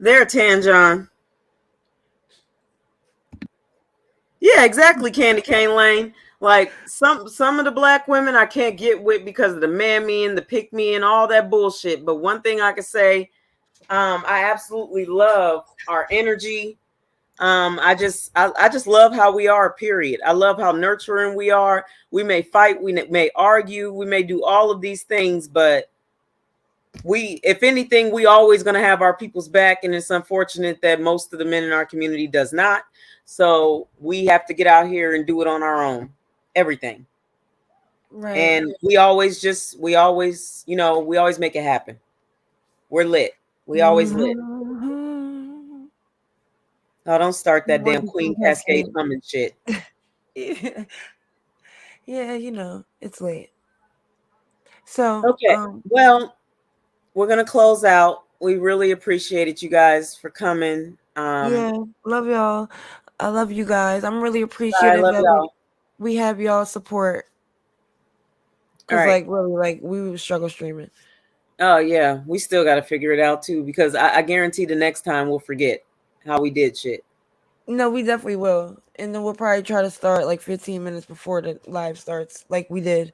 There, Tanjon. Yeah, exactly, Candy Cane Lane. Like some of the black women I can't get with because of the mammy and the pick me and all that bullshit. But one thing I can say, I absolutely love our energy. I just love how we are, period. I love how nurturing we are. We may fight, we may argue, we may do all of these things, but if anything, we always going to have our people's back. And it's unfortunate that most of the men in our community does not. So we have to get out here and do it on our own. Everything. Right. And we always make it happen. We're lit. We always lit. Oh, don't start that damn Queen Cascade coming shit.
Yeah, it's late. So
okay. Well, we're gonna close out. We really appreciated you guys for coming.
Yeah, love y'all. I love you guys. I'm really appreciative that we have y'all support. Because really, we would struggle streaming.
Oh yeah, we still got to figure it out too. Because I guarantee the next time we'll forget how we did shit.
No, we definitely will, and then we'll probably try to start like 15 minutes before the live starts, like we did.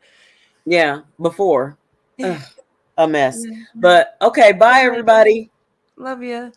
Yeah, before. A mess. But okay, bye everybody.
Love you.